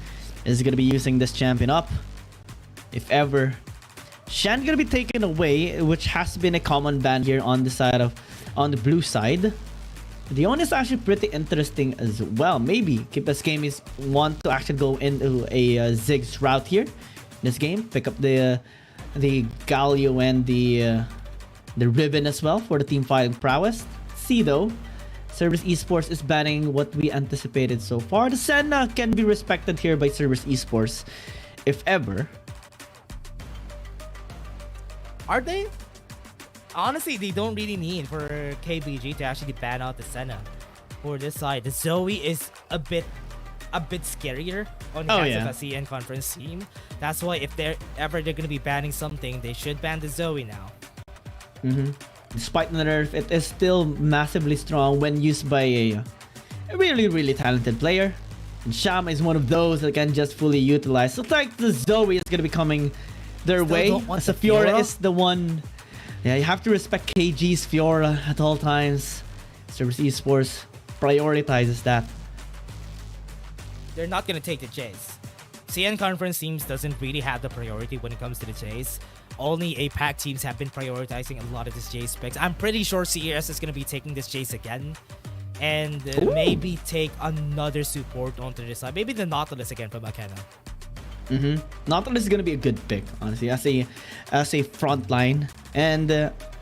is going to be using this champion up, if ever. Shan's going to be taken away, which has been a common ban here on the blue side. The one is actually pretty interesting as well. Maybe Keep-Best Gaming want to actually go into a Ziggs route here in this game. Pick up the Galio and the Ribbon as well for the team fighting prowess. See though, Cerberus Esports is banning what we anticipated so far. The Senna can be respected here by Cerberus Esports, if ever. Are they? Honestly, they don't really need for KBG to actually ban out the Senna for this side. The Zoe is a bit scarier on the hands of a CN conference team. That's why if they're going to be banning something, they should ban the Zoe now. Despite the nerf, it is still massively strong when used by a really, really talented player. And Shama is one of those that can just fully utilize. So like the Zoe is going to be coming their way. As a Fiora is the one. Yeah, you have to respect KG's Fiora at all times. Cerberus Esports prioritizes that. They're not gonna take the chase. CN Conference teams doesn't really have the priority when it comes to the chase. Only APAC teams have been prioritizing a lot of this chase picks. I'm pretty sure CES is gonna be taking this chase again. And maybe take another support onto this side. Maybe the Nautilus again from Akeno. Nautilus is gonna be a good pick, honestly, as a front line. And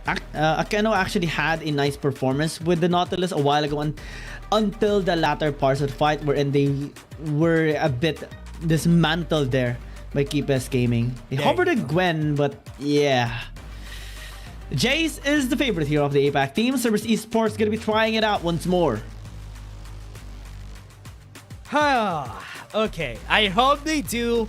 Akeno actually had a nice performance with the Nautilus a while ago, until the latter parts of the fight, wherein they were a bit dismantled there by Keepes Gaming. They hovered a Gwen, but yeah. Jace is the favorite here of the APAC team. Cerberus Esports gonna be trying it out once more. Okay, I hope they do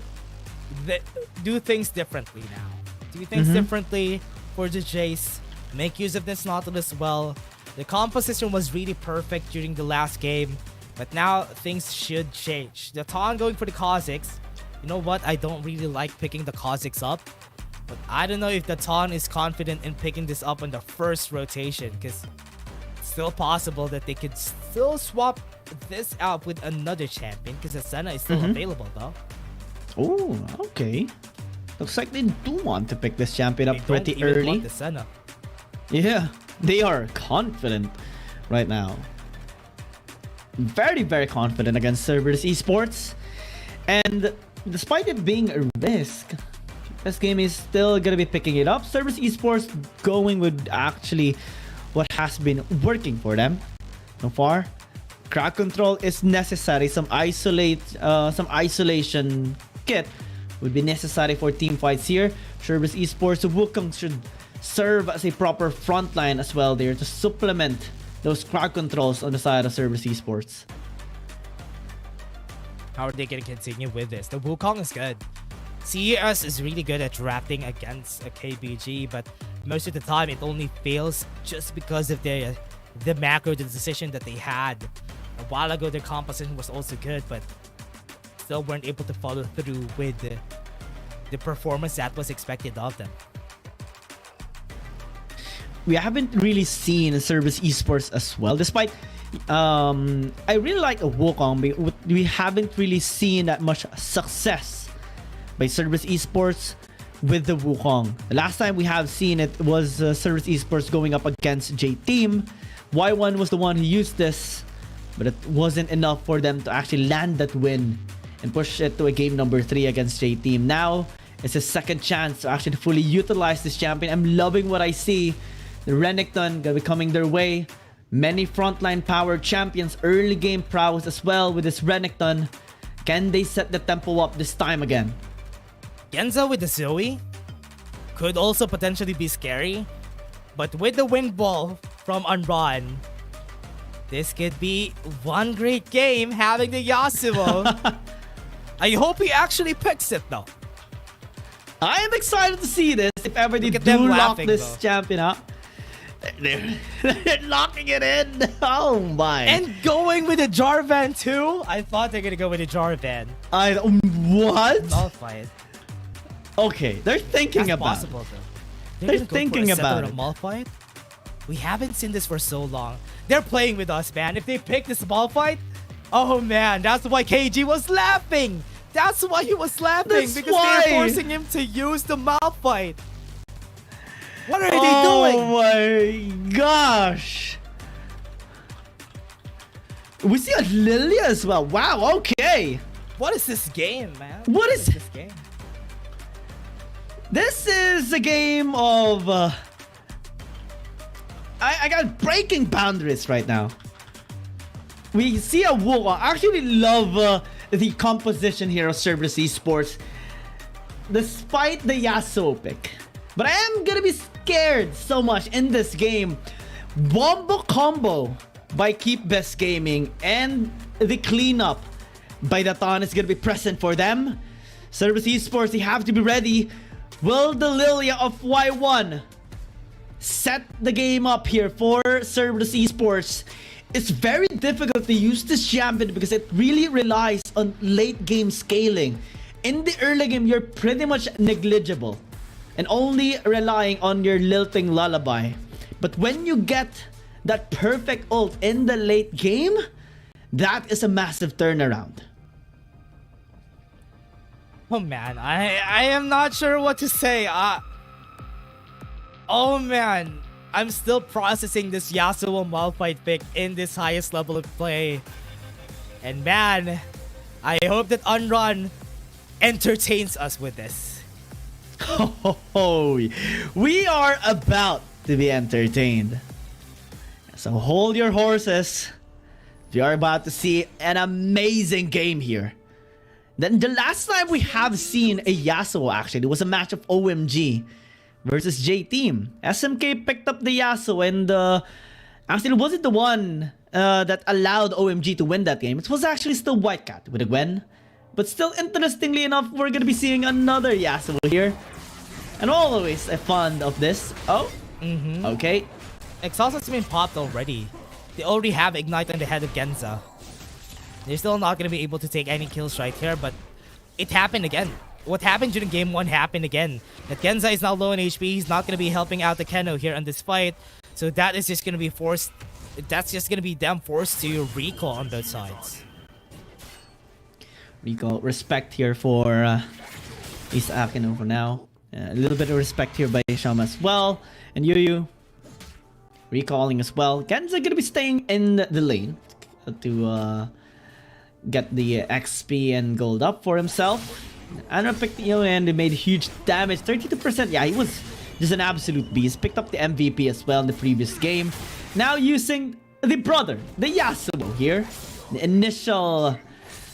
things differently now. Do things differently for the Jace. Make use of this Nautilus well. The composition was really perfect during the last game, but now things should change. The Ton going for the Kha'Zix. You know what? I don't really like picking the Kha'Zix up. But I don't know if the Ton is confident in picking this up on the first rotation, because it's still possible that they could still swap this out with another champion, because the Senna is still available though. Oh, okay. Looks like they do want to pick this champion up pretty don't even early. Want the Senna. Yeah, they are confident right now. Very, very confident against Cerberus Esports. And despite it being a risk, this game is still gonna be picking it up. Cerberus Esports going with actually what has been working for them so far. Crowd control is necessary. Some isolation kit would be necessary for team fights here. Cerberus Esports Wukong should serve as a proper frontline as well there to supplement those crowd controls on the side of Cerberus Esports. How are they gonna continue with this? The Wukong is good. CES is really good at drafting against a KBG, but most of the time it only fails just because of the macro, the decision that they had. A while ago, their composition was also good, but still weren't able to follow through with the performance that was expected of them. We haven't really seen Cerberus Esports as well, despite I really like a Wukong, but we haven't really seen that much success by Cerberus Esports with the Wukong. The last time we have seen it was Cerberus Esports going up against J-Team. Y1 was the one who used this, but it wasn't enough for them to actually land that win and push it to a game number 3 against J-Team. Now, it's a second chance to actually fully utilize this champion. I'm loving what I see. The Renekton gonna be coming their way. Many frontline power champions, early game prowess as well with this Renekton. Can they set the tempo up this time again? Genza with the Zoe could also potentially be scary, but with the wind ball from Unrun, this could be one great game having the Yasuo. I hope he actually picks it though. I am excited to see this if ever they do lock this champion up. They're locking it in. Oh my. And going with the Jarvan too? I thought they're gonna go with the Jarvan. What? Malphite. Okay, they're thinking That's about possible, it. Though. They're thinking about it. Malphite? We haven't seen this for so long. They're playing with us, man. If they pick this Malphite, oh man, that's why KG was laughing. That's why he was laughing, because they're forcing him to use the Malphite. What are they doing? Oh my gosh. We see a Lilia as well. Wow, okay. What is this game, man? What is this game? This is a game of... I got breaking boundaries right now. We see a Wukong. I actually love the composition here of Cerberus Esports, despite the Yasuo pick. But I am gonna be scared so much in this game. Wombo combo by Keepes Gaming and the cleanup by the Ton is gonna be present for them. Cerberus Esports, they have to be ready. Will the Lilia of Y1 set the game up here for Cerberus Esports? It's very difficult to use this champion because it really relies on late game scaling. In the early game, you're pretty much negligible and only relying on your lilting lullaby. But when you get that perfect ult in the late game, that is a massive turnaround. Oh man, I am not sure what to say. Oh man, I'm still processing this Yasuo Malphite pick in this highest level of play. And man, I hope that Unrun entertains us with this. Oh, we are about to be entertained. So hold your horses. We are about to see an amazing game here. Then the last time we have seen a Yasuo, actually, it was a match of OMG versus J-Team. SMK picked up the Yasuo, and actually it wasn't the one that allowed OMG to win that game. It was actually still Whitecat with a Gwen. But still, interestingly enough, we're gonna be seeing another Yasuo here. And always fond of this. Oh, okay. Exhaust has been popped already. They already have Ignite on the head of Genza. They're still not going to be able to take any kills right here, but it happened again. What happened during game 1 happened again. That Genza is now low on HP. He's not going to be helping out the Keno here in this fight. So that is just going to be forced. That's just going to be them forced to recall on both sides. Recall respect here for East Akino for now. A little bit of respect here by Shama as well. And Yuyu recalling as well. Genza going to be staying in the lane to get the XP and gold up for himself. Andra picked and they made huge damage. 32%. Yeah, he was just an absolute beast. Picked up the MVP as well in the previous game. Now using the brother, the Yasuo here. The initial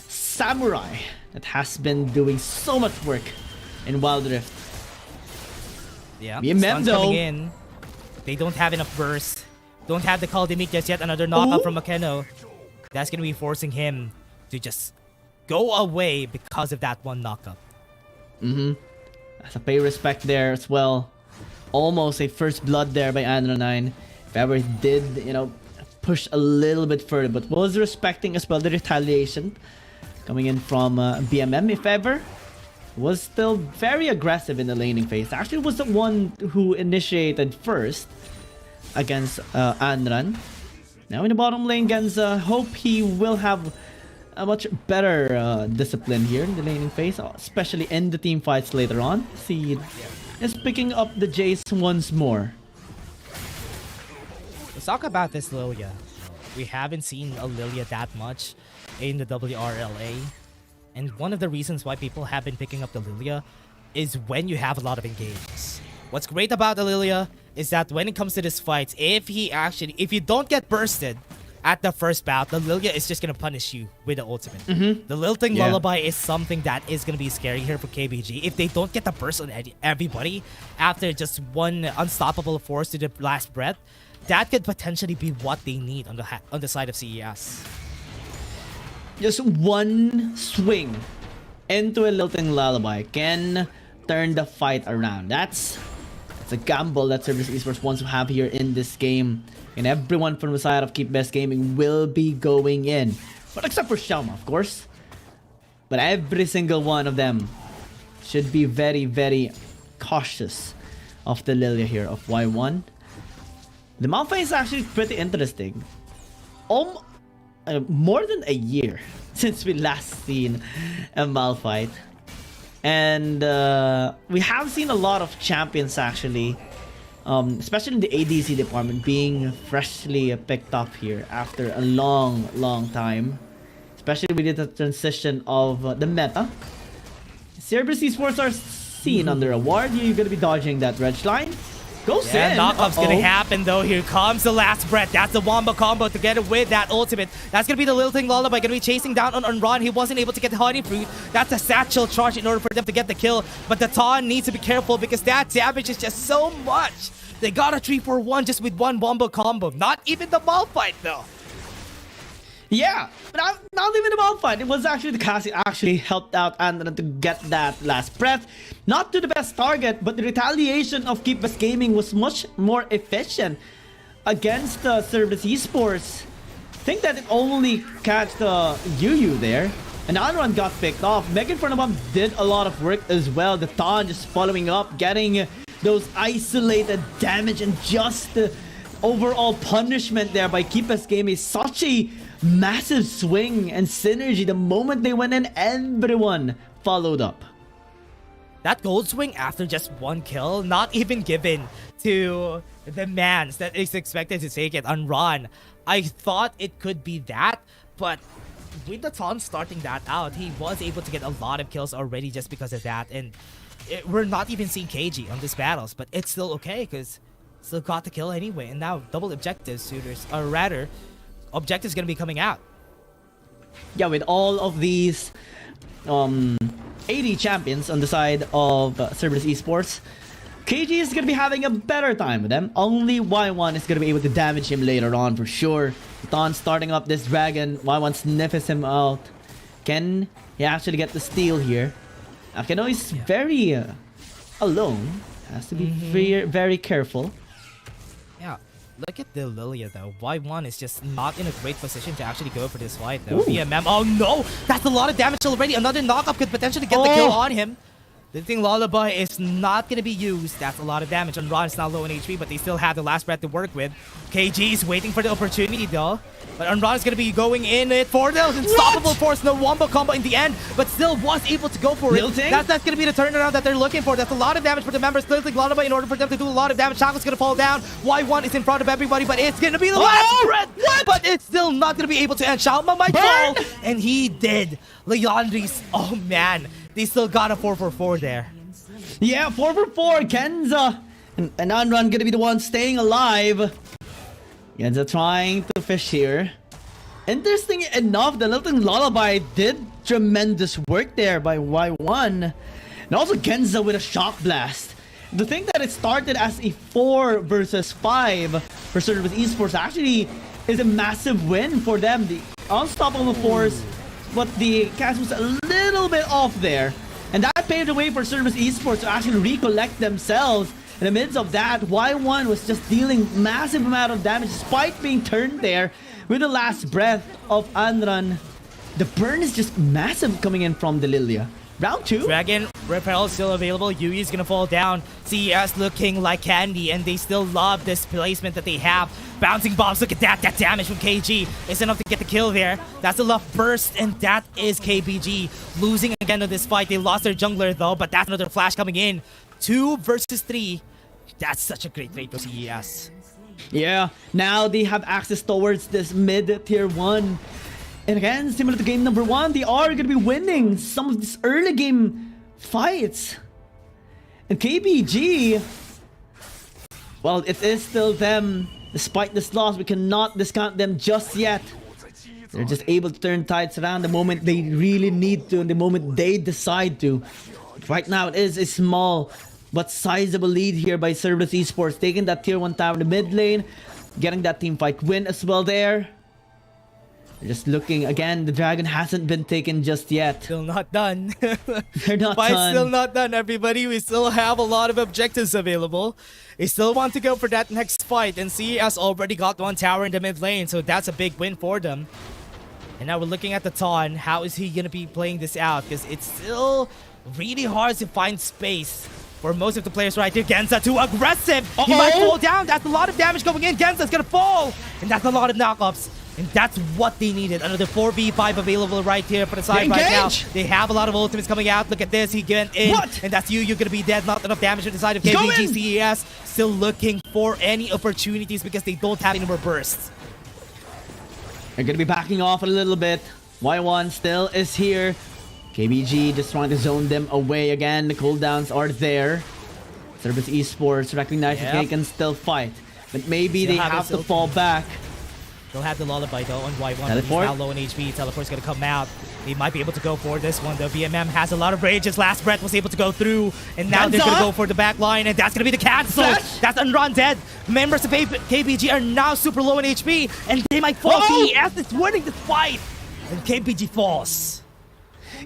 samurai that has been doing so much work in Wild Rift. Yeah, stuns coming in. They don't have enough burst. Don't have the Kaldemik just yet. Another knockup from Akeno. That's going to be forcing him to just go away because of that one knockup. That's a pay respect there as well. Almost a first blood there by Andro9. If ever did, push a little bit further, but was respecting as well the retaliation coming in from BMM. If ever, was still very aggressive in the laning phase. Actually was the one who initiated first against Anran. Now in the bottom lane, Genza, hope he will have a much better discipline here in the laning phase, especially in the team fights later on. See, is picking up the Jace once more. Let's talk about this Lilia. We haven't seen a Lilia that much in the WRLA. And one of the reasons why people have been picking up the Lilia is when you have a lot of engagements. What's great about the Lilia is that when it comes to this fight, if you don't get bursted at the first bout, the Lilia is just going to punish you with the ultimate. The Lilting Lullaby is something that is going to be scary here for KBG. If they don't get the burst on everybody after just one unstoppable force to the last breath, that could potentially be what they need on the side of CES. Just one swing into a Lilting Lullaby can turn the fight around. That's a gamble that Cerberus Esports wants to have here in this game. And everyone from the side of Keep Best Gaming will be going in. But except for Shelma, of course. But every single one of them should be very, very cautious of the Lilia here of Y1. The Malphite is actually pretty interesting. More than a year since we last seen a Malphite. And we have seen a lot of champions actually, especially in the ADC department, being freshly picked up here after a long time. Especially with the transition of the meta. Cerberus Esports are seen under a ward. You're going to be dodging that red line. Goes in. Knockup's gonna happen though. Here comes the last breath. That's the Wombo combo together with that ultimate. That's gonna be the Lilting Lullaby. Gonna be chasing down on Ron. He wasn't able to get the Honey Fruit. That's a satchel charge in order for them to get the kill. But the Taun needs to be careful because that damage is just so much. They got a 3-4-1 just with one Wombo combo. Not even the Malphite though. Yeah, not even the Malphite. It was actually the Cassie actually helped out Andron to get that last breath. Not to the best target, but the retaliation of Keep Best Gaming was much more efficient against Cerberus Esports. I think that it only catch the Yuyu there. And Andron got picked off. Megan Fernabum did a lot of work as well. The Taun just following up, getting those isolated damage and just overall punishment there by Keepa's game is such a massive swing and synergy. The moment they went in, everyone followed up. That gold swing after just one kill, not even given to the Mans that is expected to take it on Ron. I thought it could be that, but with the Ton starting that out, he was able to get a lot of kills already just because of that. And we're not even seeing KG on these battles, but it's still okay because still got the kill anyway. And now double objectives suitors, or rather, objectives gonna be coming out. Yeah, with all of these 80 champions on the side of Cerberus Esports, KG is going to be having a better time with them. Only Y1 is going to be able to damage him later on for sure. Thon starting up this dragon. Y1 sniffs him out. Can he actually get the steal here? Akeno is very alone. Has to be very careful. Yeah, look at the Lilia though. Y1 is just not in a great position to actually go for this fight though. BMM, oh no! That's a lot of damage already. Another knockup could potentially get the kill on him. The thing Lullaby is not going to be used. That's a lot of damage. And Ron is now low in HP, but they still have the last breath to work with. KG is waiting for the opportunity though. But Ron is going to be going in it for the unstoppable force. No wombo combo in the end, but still was able to go for it. That's going to be the turnaround that they're looking for. That's a lot of damage for the members. Tilting Lullaby in order for them to do a lot of damage. Shaco's going to fall down. Y1 is in front of everybody, but it's going to be the last breath. But it's still not going to be able to end. Shaoma might fall, and he did. Leandri's, oh man. They still got a 4-4-4 there. Yeah, 4-4-4. Kenza and Anran gonna be the one staying alive. Kenza trying to fish here. Interesting enough, the little Lullaby did tremendous work there by Y1. And also Kenza with a shock blast. To think that it started as a 4 versus 5 for Cerberus Esports actually is a massive win for them. The unstoppable force, but the cast was a little bit off there. And that paved the way for Cerberus Esports to actually recollect themselves. In the midst of that, Y1 was just dealing massive amount of damage despite being turned there with the last breath of Anran. The burn is just massive coming in from the Lilia. Round 2. Dragon Repel still available. Yui is gonna fall down. CES looking like candy, and they still love this placement that they have. Bouncing bombs, look at that. That damage from KG is enough to get the kill there. That's a love burst, and that is KBG losing again in this fight. They lost their jungler though, but that's another flash coming in. 2 versus 3. That's such a great rate for CES. Yeah, now they have access towards this mid tier 1. And again, similar to game number 1, they are going to be winning some of these early game fights. And KBG, well, it is still them. Despite this loss, we cannot discount them just yet. They're just able to turn tides around the moment they really need to and the moment they decide to. Right now, it is a small but sizable lead here by Cerberus Esports, taking that tier 1 tower in the mid lane, getting that team fight win as well there. They're just looking again. The dragon hasn't been taken just yet. Still not done. They're not Fight's done. Still not done, everybody. We still have a lot of objectives available. They still want to go for that next fight, and CES already got 1 tower in the mid lane, so that's a big win for them. And now we're looking at the Ton. How is he gonna be playing this out? Because it's still really hard to find space for most of the players right here. Genza too aggressive. He might fall down. That's a lot of damage going in. Genza's gonna fall, and that's a lot of knockups. And that's what they needed. Another 4v5 available right here for the side right now. They have a lot of ultimates coming out. Look at this. He went in. And that's you. You're going to be dead. Not enough damage on the side of KBG. CES still looking for any opportunities because they don't have any more bursts. They're going to be backing off a little bit. Y1 still is here. KBG just trying to zone them away again. The cooldowns are there. Cerberus Esports recognizes they can still fight. But maybe they have to fall back. They'll have the Lullaby though on Y1. He's now low in HP. Teleport's gonna come out. They might be able to go for this one though. BMM has a lot of rage. His last breath was able to go through. And now they're gonna go for the back line. And that's gonna be the cancel. That's Unrun dead. Members of KBG are now super low in HP. And they might fall. CES is winning this fight. And KBG falls.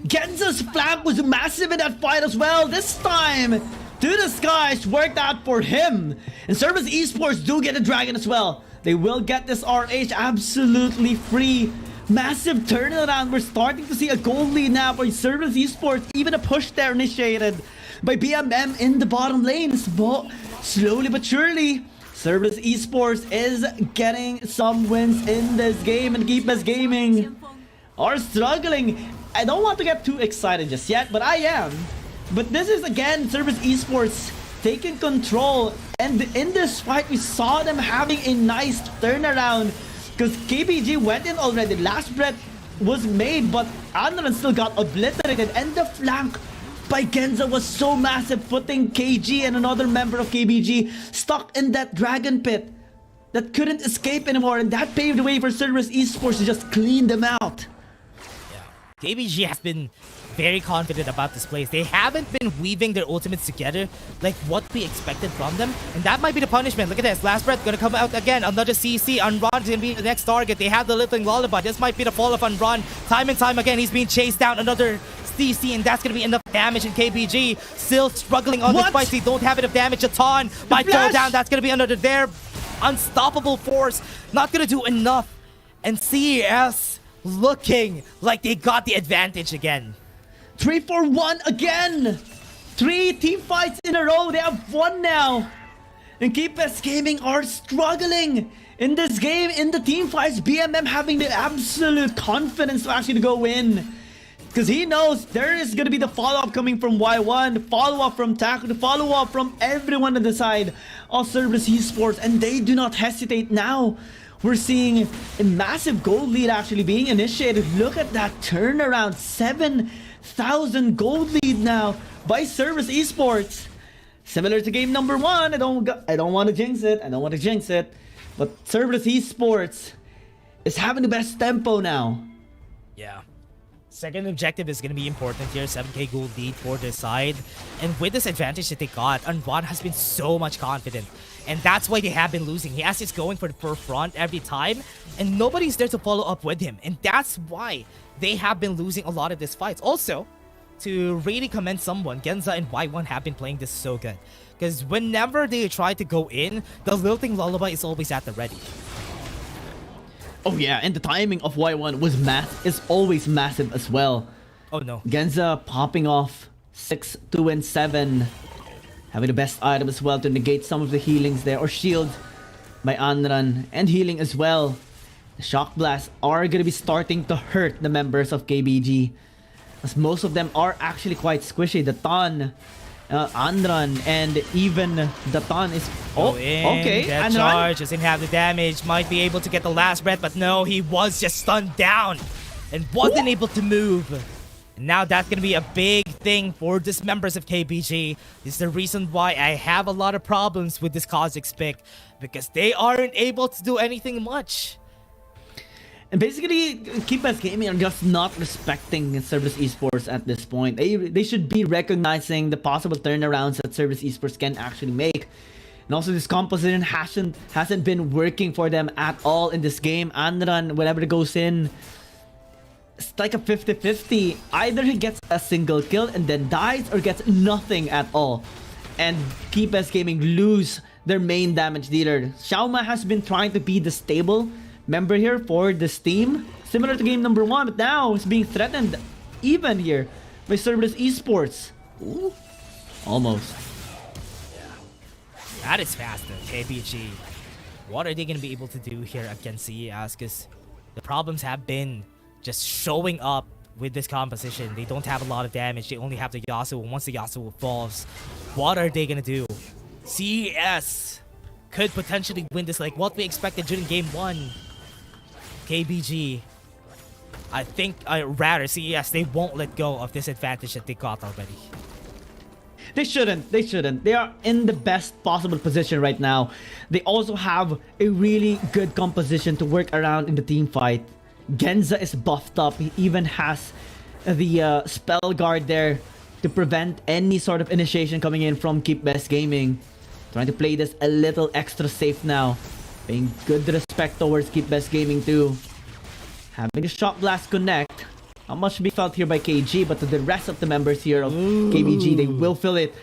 Genza's flank was massive in that fight as well. This time, to the skies worked out for him. And Cerberus Esports do get a dragon as well. They will get this RH absolutely free. Massive turnaround. We're starting to see a gold lead now for Cerberus Esports. Even a push there initiated by BMM in the bottom lane. Slowly but surely, Cerberus Esports is getting some wins in this game, and KBG Gaming are struggling. I don't want to get too excited just yet, but I am. But this is again Cerberus Esports taking control, and in this fight we saw them having a nice turnaround because KBG went in already. Last breath was made, but Anran still got obliterated, and the flank by Genza was so massive, putting KG and another member of KBG stuck in that dragon pit that couldn't escape anymore, and that paved the way for Cerberus Esports to just clean them out. KBG has been very confident about this place. They haven't been weaving their ultimates together like what we expected from them, and that might be the punishment. Look at this. Last breath gonna come out again. Another CC. Unrun is gonna be the next target. They have the little lullaby. This might be the fall of Unrun. Time and time again, he's being chased down. Another CC, and that's gonna be enough damage. And KBG still struggling on this fight. They don't have enough damage. A ton might fall down. That's gonna be another their unstoppable force. Not gonna do enough. And CES looking like they got the advantage again. 3-4-1 again! 3 team fights in a row. They have won now. And KBG Gaming are struggling in this game in the team fights. BMM having the absolute confidence to actually go in, because he knows there is going to be the follow-up coming from Y1, the follow-up from Taco, the follow-up from everyone on the side of Cerberus Esports, and they do not hesitate now. We're seeing a massive gold lead actually being initiated. Look at that turnaround. 7,000 gold lead now by Cerberus Esports. Similar to game number 1. I don't want to jinx it. But Cerberus Esports is having the best tempo now. Yeah. Second objective is going to be important here. 7k gold lead for this side. And with this advantage that they got, Unwan has been so much confident. And that's why they have been losing. He has his going for the forefront every time, and nobody's there to follow up with him. And that's why they have been losing a lot of these fights. Also, to really commend someone, Genza and Y1 have been playing this so good. Because whenever they try to go in, the lilting lullaby is always at the ready. Oh yeah, and the timing of Y1 is always massive as well. Oh no. Genza popping off 6, 2, and 7. Having the best item as well to negate some of the healings there, or shield by Anran, and healing as well. The shock blasts are going to be starting to hurt the members of KBG, as most of them are actually quite squishy. The Ton, Anran, and even the Ton is... okay. That charge doesn't have the damage. Might be able to get the last breath, but no, he was just stunned down and wasn't able to move. And now that's going to be a big thing for these members of KBG. This is the reason why I have a lot of problems with this Kha'Zix pick, because they aren't able to do anything much. And basically, KBG Gaming are just not respecting Cerberus Esports at this point. They should be recognizing the possible turnarounds that Cerberus Esports can actually make. And also, this composition hasn't been working for them at all in this game. Anran, whenever it goes in, it's like a 50-50. Either he gets a single kill and then dies, or gets nothing at all. And KBG Gaming lose their main damage dealer. Xiaoma has been trying to be the stable member here for this team, similar to game number 1, but now it's being threatened even here by Cerberus Esports. Ooh, almost. That is faster, KBG. What are they going to be able to do here against CES? Because the problems have been just showing up with this composition. They don't have a lot of damage. They only have the Yasuo. And once the Yasuo falls, what are they going to do? CES could potentially win this like what we expected during game 1. KBG, I think, rather CES, they won't let go of this advantage that they got already. They shouldn't. They are in the best possible position right now. They also have a really good composition to work around in the team fight. Genza is buffed up. He even has the spell guard there to prevent any sort of initiation coming in from KBG Gaming. Trying to play this a little extra safe now. Paying good respect towards KBG Gaming too. Having a Shock Blast connect. Not much to be felt here by KG, but to the rest of the members here of KBG, they will feel it.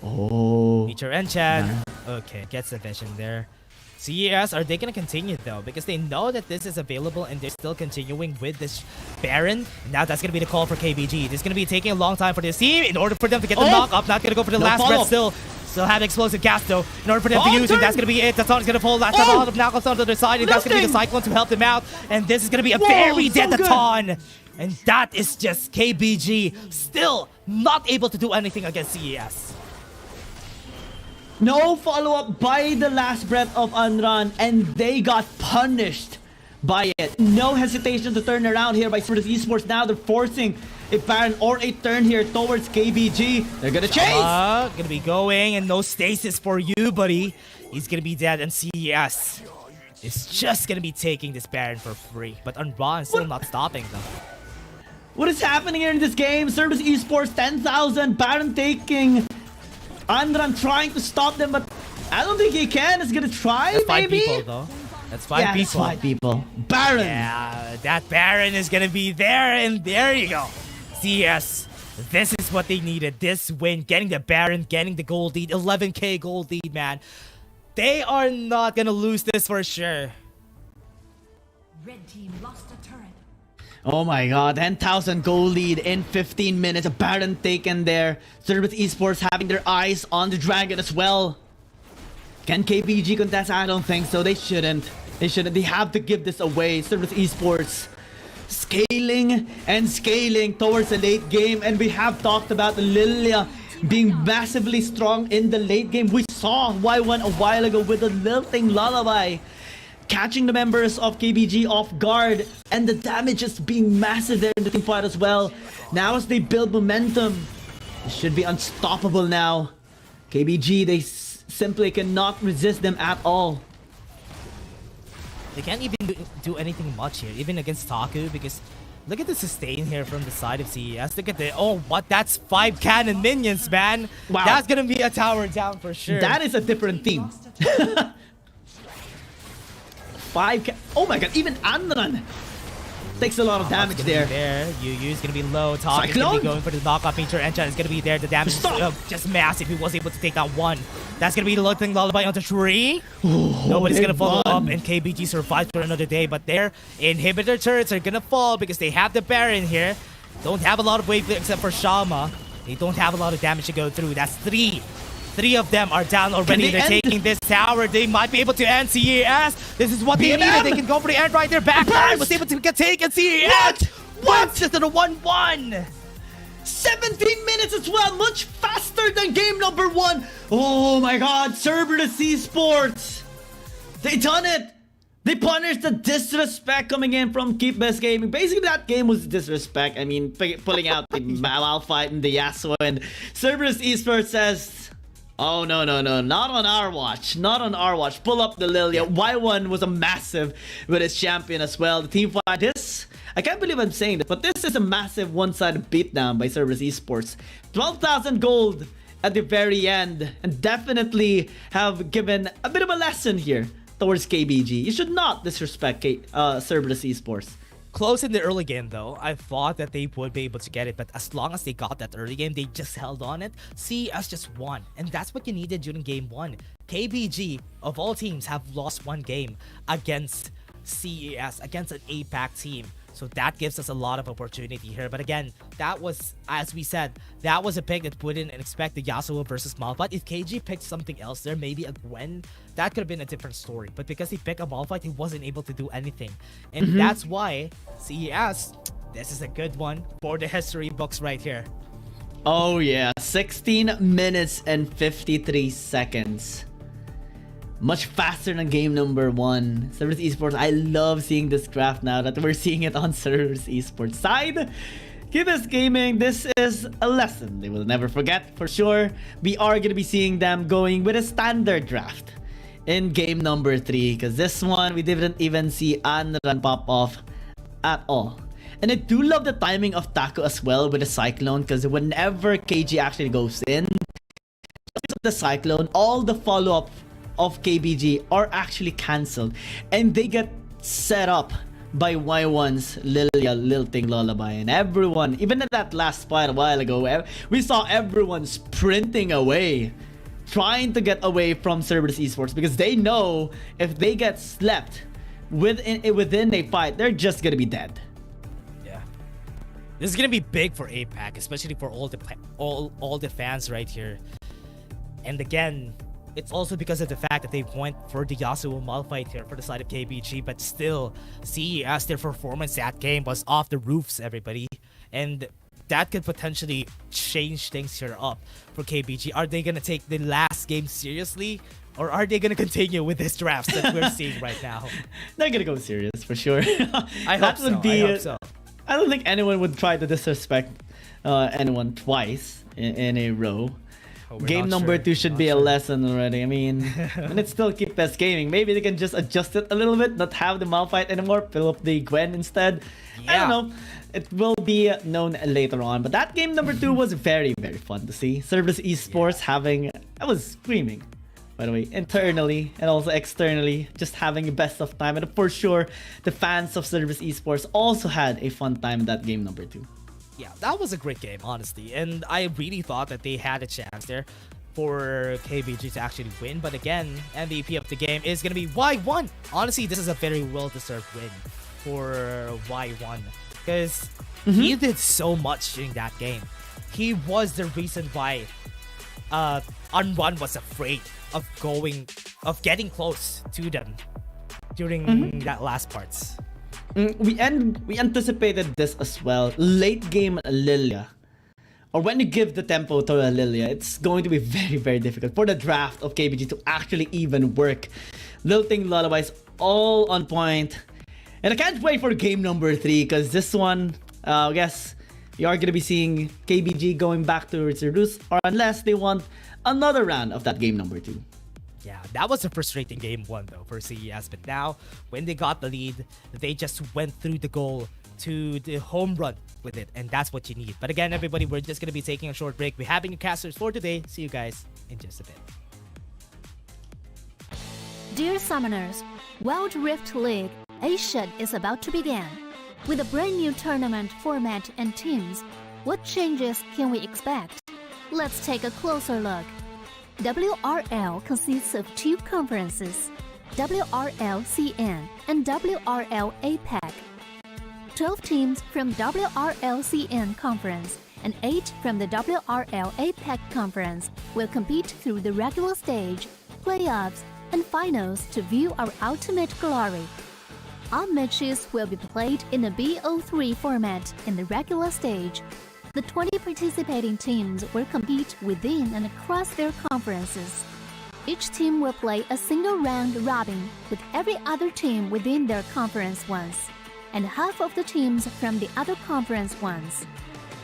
Oh. Feature enchant. Okay, gets the vision there. CES, are they going to continue though? Because they know that this is available and they're still continuing with this Baron. Now that's going to be the call for KBG. This is going to be taking a long time for this team in order for them to get the knock up. Not going to go for the last breath still. Still have explosive gas though in order for them to use it. That's gonna be it. Daton is gonna fall. That's a lot of now comes on the other side, and that's gonna be the Cyclone to help them out. And this is gonna be a very dead Daton. And that is just KBG still not able to do anything against CES. No follow-up by the last breath of Anran, and they got punished by it. No hesitation to turn around here by Cerberus Esports. Now they're forcing a Baron or a turn here towards KBG. They're gonna chase! Gonna be going, and no stasis for you, buddy. He's gonna be dead, and CES is just gonna be taking this Baron for free. But Anran is still not stopping them. What is happening here in this game? Cerberus Esports 10,000, Baron taking. Andran trying to stop them, but I don't think he can. He's gonna try, That's five maybe? people, though. That's five people. That's 5 people. Baron! Yeah, that Baron is gonna be there, and there you go. CS, this is what they needed. This win, getting the Baron, getting the gold lead, 11k gold lead, man. They are not gonna lose this for sure. Red team lost a turret. Oh my god, 10,000 goal lead in 15 minutes. A Baron taken there. Cerberus Esports having their eyes on the Dragon as well. Can KBG contest? I don't think so. They shouldn't. They have to give this away. Cerberus Esports scaling and scaling towards the late game. And we have talked about Lilia being massively strong in the late game. We saw Y1 a while ago with the lilting lullaby, catching the members of KBG off guard, and the damage is being massive there in the team fight as well. Now as they build momentum, it should be unstoppable now. KBG, they simply cannot resist them at all. They can't even do anything much here, even against Taku, because look at the sustain here from the side of CES. Look at the, oh, what? That's 5 cannon minions, man. Wow. That's gonna be a tower down for sure. That is a different team. 5 oh my god, even Andran takes a lot of damage there. Yu's gonna be low. Talk is gonna be going for the knockoff feature. Enchant is gonna be there. The damage is just massive. He was able to take out 1. That's gonna be the looting lullaby onto 3. Nobody's gonna follow up, and KBG survives for another day. But their inhibitor turrets are gonna fall because they have the Baron here. Don't have a lot of wave except for Shama. They don't have a lot of damage to go through. That's 3. 3 of them are down already. They're taking this tower. They might be able to end CES. This is what they needed. They can go for the end right there. Backline was able to get taken. CES. What? Just a 1-1. 17 minutes as well. Much faster than game number 1. Oh my god. Cerberus Esports. They done it. They punished the disrespect coming in from Keep Best Gaming. Basically, that game was disrespect. I mean, pulling out the Malphite and the Yasuo. And Cerberus Esports says, oh, no, not on our watch. Not on our watch. Pull up the Lilia. Y1 was a massive with his champion as well. The team fight is, I can't believe I'm saying this, but this is a massive one-sided beatdown by Cerberus Esports. 12,000 gold at the very end, and definitely have given a bit of a lesson here towards KBG. You should not disrespect Cerberus Esports. Close in the early game though. I thought that they would be able to get it, but as long as they got that early game, they just held on it. CES just won, and that's what you needed during game 1. KBG, of all teams, have lost 1 game against CES, against an APAC team. So that gives us a lot of opportunity here. But again, that was, as we said, that was a pick that we didn't expect, the Yasuo versus Malphite. If KG picked something else there, maybe a Gwen, that could have been a different story. But because he picked a Malphite, he wasn't able to do anything. And that's why CES, this is a good one for the history books right here. Oh yeah, 16 minutes and 53 seconds. Much faster than game number 1. Cerberus Esports, I love seeing this graph now that we're seeing it on Cerberus Esports side. Keep Best Gaming, this is a lesson they will never forget for sure. We are going to be seeing them going with a standard draft in game number 3. Because this one, we didn't even see Anran pop off at all. And I do love the timing of Taco as well with the Cyclone. Because whenever KG actually goes in, the Cyclone, all the follow-up of KBG are actually cancelled, and they get set up by Y1's Lilia lilting lullaby. And everyone, even in that last fight a while ago, we saw everyone sprinting away, trying to get away from Cerberus Esports, because they know if they get slept within a fight, they're just gonna be dead. Yeah, this is gonna be big for APAC, especially for all the fans right here. And again, it's also because of the fact that they went for the Yasuo modified here for the side of KBG, but still, CES, their performance that game was off the roofs, everybody. And that could potentially change things here up for KBG. Are they going to take the last game seriously? Or are they going to continue with this draft that we're seeing right now? They're going to go serious for sure. I hope so. I don't think anyone would try to disrespect anyone twice in a row. Game number 2 should be a lesson already. I mean, and it's still keep best gaming. Maybe they can just adjust it a little bit, not have the Malphite anymore, fill up the Gwen instead. I don't know. It will be known later on. But that game number 2 was very, very fun to see. Cerberus Esports I was screaming, by the way, internally and also externally, just having the best of time. And for sure, the fans of Cerberus Esports also had a fun time in that game number 2. Yeah, that was a great game, honestly. And I really thought that they had a chance there for KBG to actually win. But again, MVP of the game is going to be Y1. Honestly, this is a very well-deserved win for Y1. Because he did so much during that game. He was the reason why Unrun was afraid of getting close to them during that last parts. We anticipated this as well. Late game Lilia, or when you give the tempo to a Lilia, it's going to be very, very difficult for the draft of KBG to actually even work. Lilting Lullabies all on point. And I can't wait for game number 3, because this one, I guess we are going to be seeing KBG going back to Cerberus, or unless they want another round of that game number 2. Yeah, that was a frustrating game 1 though for CES, but now when they got the lead, they just went through the goal to the home run with it, and that's what you need. But again, everybody, we're just going to be taking a short break. We're having your casters for today. See you guys in just a bit. Dear Summoners, Wild Rift League Asia is about to begin. With a brand new tournament format and teams, what changes can we expect? Let's take a closer look. WRL consists of 2 conferences, WRL CN and WRL APAC. 12 teams from WRL CN conference and 8 from the WRL APAC conference will compete through the regular stage, playoffs, and finals to view our ultimate glory. All matches will be played in the BO3 format in the regular stage. The 20 participating teams will compete within and across their conferences. Each team will play a single round robin with every other team within their conference once, and half of the teams from the other conference once.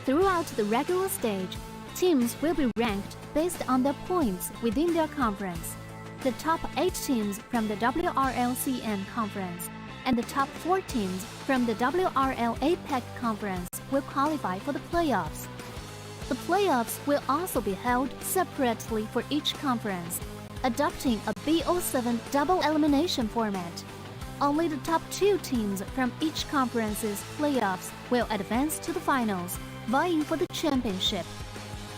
Throughout the regular stage, teams will be ranked based on their points within their conference. The top 8 teams from the WRLCN conference and the top 4 teams from the WRL APAC conference will qualify for the playoffs. The playoffs will also be held separately for each conference, adopting a BO7 double elimination format. Only the top 2 teams from each conference's playoffs will advance to the finals, vying for the championship.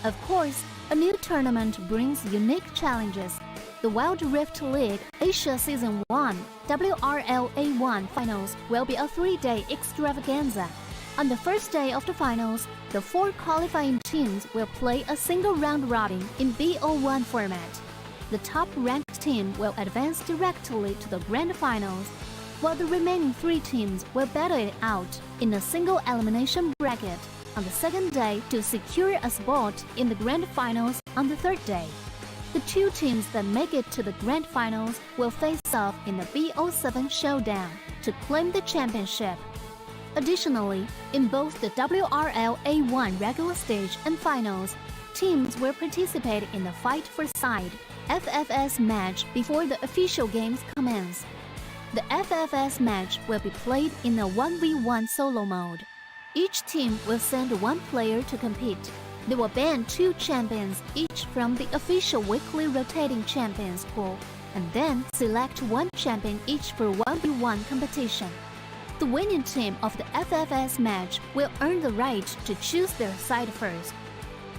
Of course, a new tournament brings unique challenges. The Wild Rift League Asia Season 1 WRL A1 Finals will be a 3-day extravaganza. On the first day of the finals, the 4 qualifying teams will play a single round robin in BO1 format. The top-ranked team will advance directly to the grand finals, while the remaining 3 teams will battle it out in a single elimination bracket on the second day to secure a spot in the grand finals on the third day. The 2 teams that make it to the grand finals will face off in the BO7 showdown to claim the championship. Additionally, in both the WRL A1 regular stage and finals, teams will participate in the Fight for Side FFS match before the official games commence. The FFS match will be played in a 1v1 solo mode. Each team will send 1 player to compete. They will ban 2 champions each from the official weekly rotating champions pool, and then select 1 champion each for 1v1 competition. The winning team of the FFS match will earn the right to choose their side first.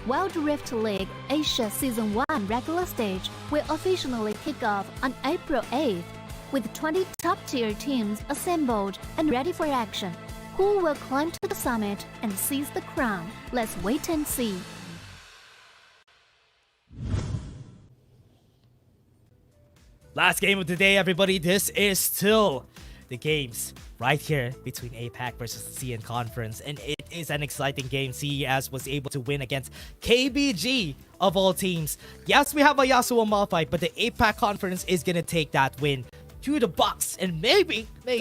Wild Rift League Asia Season 1 regular stage will officially kick off on April 8th, with 20 top-tier teams assembled and ready for action. Who will climb to the summit and seize the crown? Let's wait and see. Last game of the day, everybody. This is still the games right here between APAC versus CN Conference, and it is an exciting game. CES was able to win against KBG of all teams. Yes, we have a Yasuo Malphite, but the APAC Conference is gonna take that win to the box, and maybe they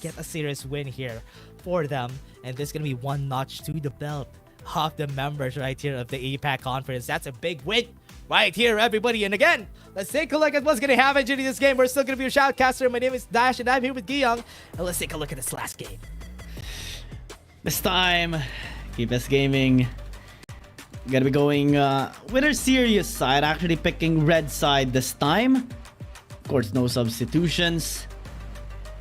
get a serious win here for them. And there's gonna be one notch to the belt of the members right here of the APAC Conference. That's a big win right here, everybody. And again, let's take a look at what's gonna happen during this game. We're still gonna be your shoutcaster. My name is Dash, and I'm here with Giyang. And let's take a look at this last game. This time, KBS Gaming gonna be going with our serious side, actually picking red side this time. Of course, no substitutions.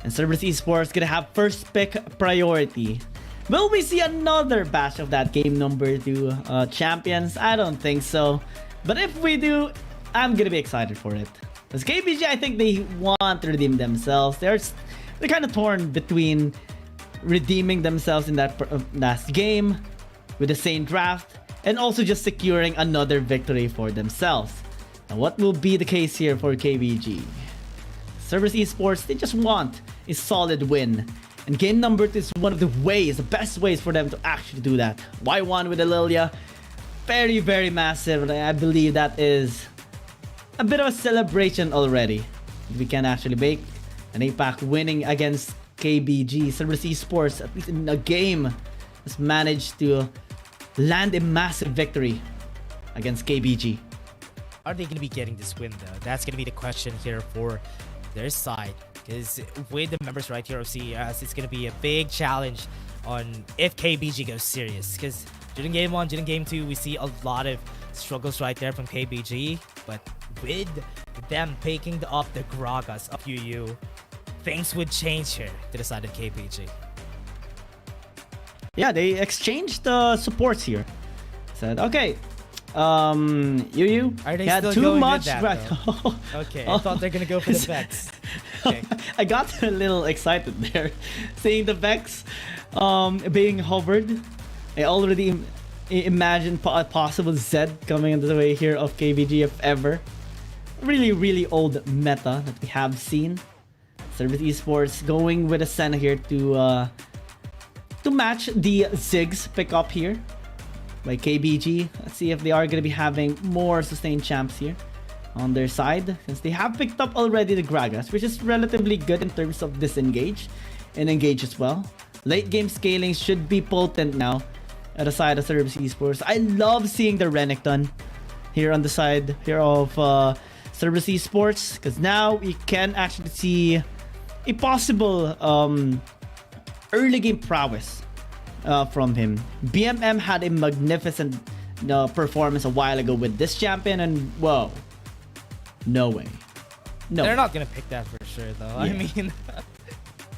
And Cerberus Esports gonna have first pick priority. Will we see another batch of that game number 2 champions? I don't think so. But if we do, I'm gonna be excited for it. Because KBG, I think they want to redeem themselves. They're kind of torn between redeeming themselves in that last game with the same draft, and also just securing another victory for themselves. Now, what will be the case here for KBG? Cerberus Esports, they just want a solid win. And game number 2 is one of the ways, the best ways for them to actually do that. Y1 with Lilia. Very, very massive. I believe that is a bit of a celebration already. We can actually make an APAC winning against KBG. Cerberus Esports, at least in a game, has managed to land a massive victory against KBG. Are they going to be getting this win, though? That's going to be the question here for their side. Because with the members right here of CES, it's going to be a big challenge on if KBG goes serious. Because during game 1, during game 2, we see a lot of struggles right there from KBG. But with them picking up the Gragas of UU, things would change here to the side of KBG. Yeah, they exchanged the supports here. Said, okay, UU are they had still too going much with that, okay, I thought they're gonna go for the Vex. Okay. I got a little excited there, seeing the Vex being hovered. I already imagined a possible Z coming into the way here of KBG if ever. Really, really old meta that we have seen. Cerberus Esports going with a Senna here to match the Ziggs pick up here by KBG. Let's see if they are going to be having more sustained champs here on their side, since they have picked up already the Gragas, which is relatively good in terms of disengage and engage as well. Late game scaling should be potent now at the side of Cerberus Esports. I love seeing the Renekton here on the side here of Cerberus Esports, because now we can actually see a possible early game prowess from him. BMM had a magnificent performance a while ago with this champion, and whoa, no way. No, they're not gonna pick that for sure, though. Yeah. I mean,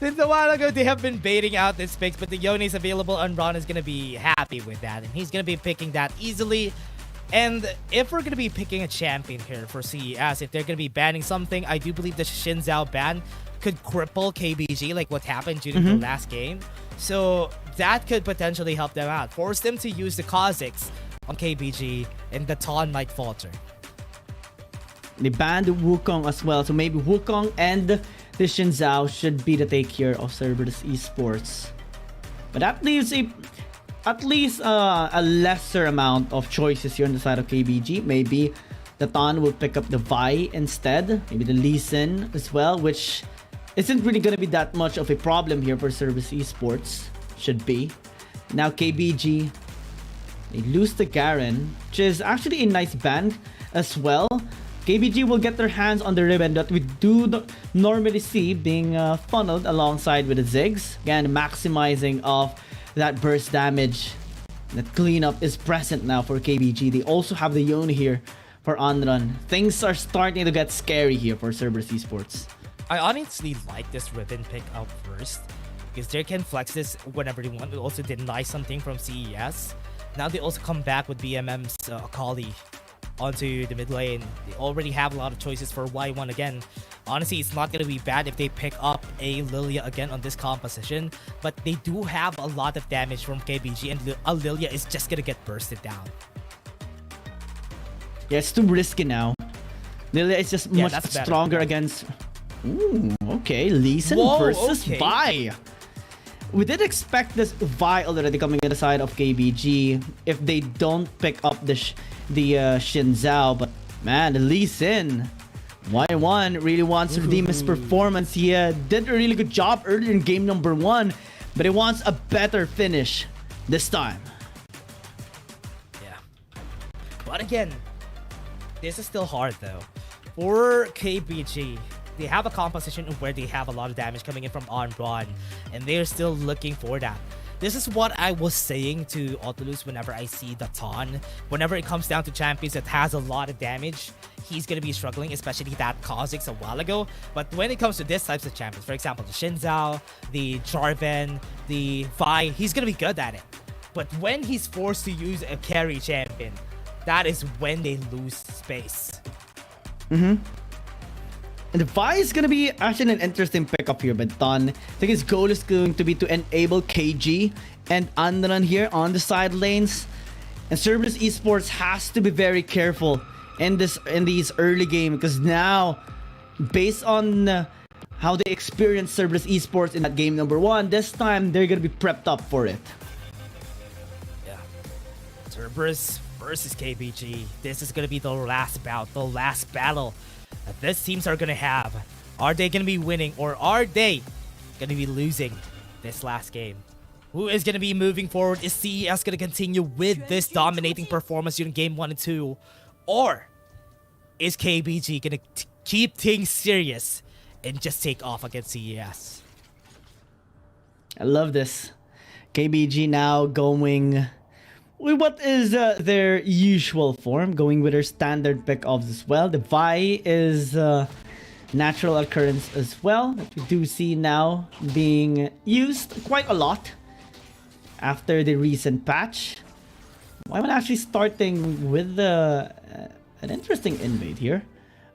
since a while ago they have been baiting out this pick, but the Yoni's available, and Ron is gonna be happy with that, and he's gonna be picking that easily. And if we're gonna be picking a champion here for CES, if they're gonna be banning something, I do believe the Xin Zhao ban could cripple KBG like what happened during the last game. So that could potentially help them out. Force them to use the Kha'Zix on KBG, and the Ton might falter. They banned Wukong as well, so maybe Wukong and the Xin Zhao should be the take here of Cerberus Esports. But that leaves at least a lesser amount of choices here on the side of KBG. Maybe the Ton will pick up the Vi instead. Maybe the Lee Sin as well, which isn't really going to be that much of a problem here for Cerberus Esports. Should be. Now KBG, they lose the Garen, which is actually a nice ban as well. KBG will get their hands on the ribbon that we do normally see being funneled alongside with the Ziggs. Again, maximizing of that burst damage. That cleanup is present now for KBG. They also have the Yone here for Anran. Things are starting to get scary here for Cerberus Esports. I honestly like this ribbon pick up first, because they can flex this whenever they want. They also deny something from CES. Now they also come back with BMM's Akali onto the mid lane. They already have a lot of choices for Y1 again. Honestly, it's not going to be bad if they pick up a Lilia again on this composition, but they do have a lot of damage from KBG, and a Lilia is just going to get bursted down. Yeah, it's too risky now. Lilia is just Yeah, much that's better. stronger against... Ooh, okay. Lee Sin Whoa, versus okay. Vi. We did expect this Vi already coming in the side of KBG if they don't pick up the Xin Zhao, but man, the Lee Sin, Y1 really wants to redeem his performance. He did a really good job earlier in game number 1, but he wants a better finish this time. Yeah. But again, this is still hard though. For KBG, they have a composition where they have a lot of damage coming in from on run, and they're still looking for that. This is what I was saying to Autolus whenever I see the Ton. Whenever it comes down to champions that has a lot of damage, he's gonna be struggling, especially that Kha'Zix a while ago. But when it comes to this types of champions, for example, the Xin Zhao, the Jarvan, the Vi, he's gonna be good at it. But when he's forced to use a carry champion, that is when they lose space. And the Vi is going to be actually an interesting pickup here by Ton. I think his goal is going to be to enable KG and Andran here on the side lanes. And Cerberus Esports has to be very careful in these early game, because now, based on how they experienced Cerberus Esports in that game number 1, this time they're going to be prepped up for it. Yeah. Cerberus versus KBG. This is going to be the last bout, the last battle that these teams are going to have. Are they going to be winning, or are they going to be losing this last game? Who is going to be moving forward? Is CES going to continue with this dominating performance during game 1 and 2? Or is KBG going to keep things serious and just take off against CES? I love this. KBG now going with what is their usual form, going with their standard pickups as well. The Vi is natural occurrence as well, that we do see now being used quite a lot after the recent patch. I'm actually starting with an interesting invade here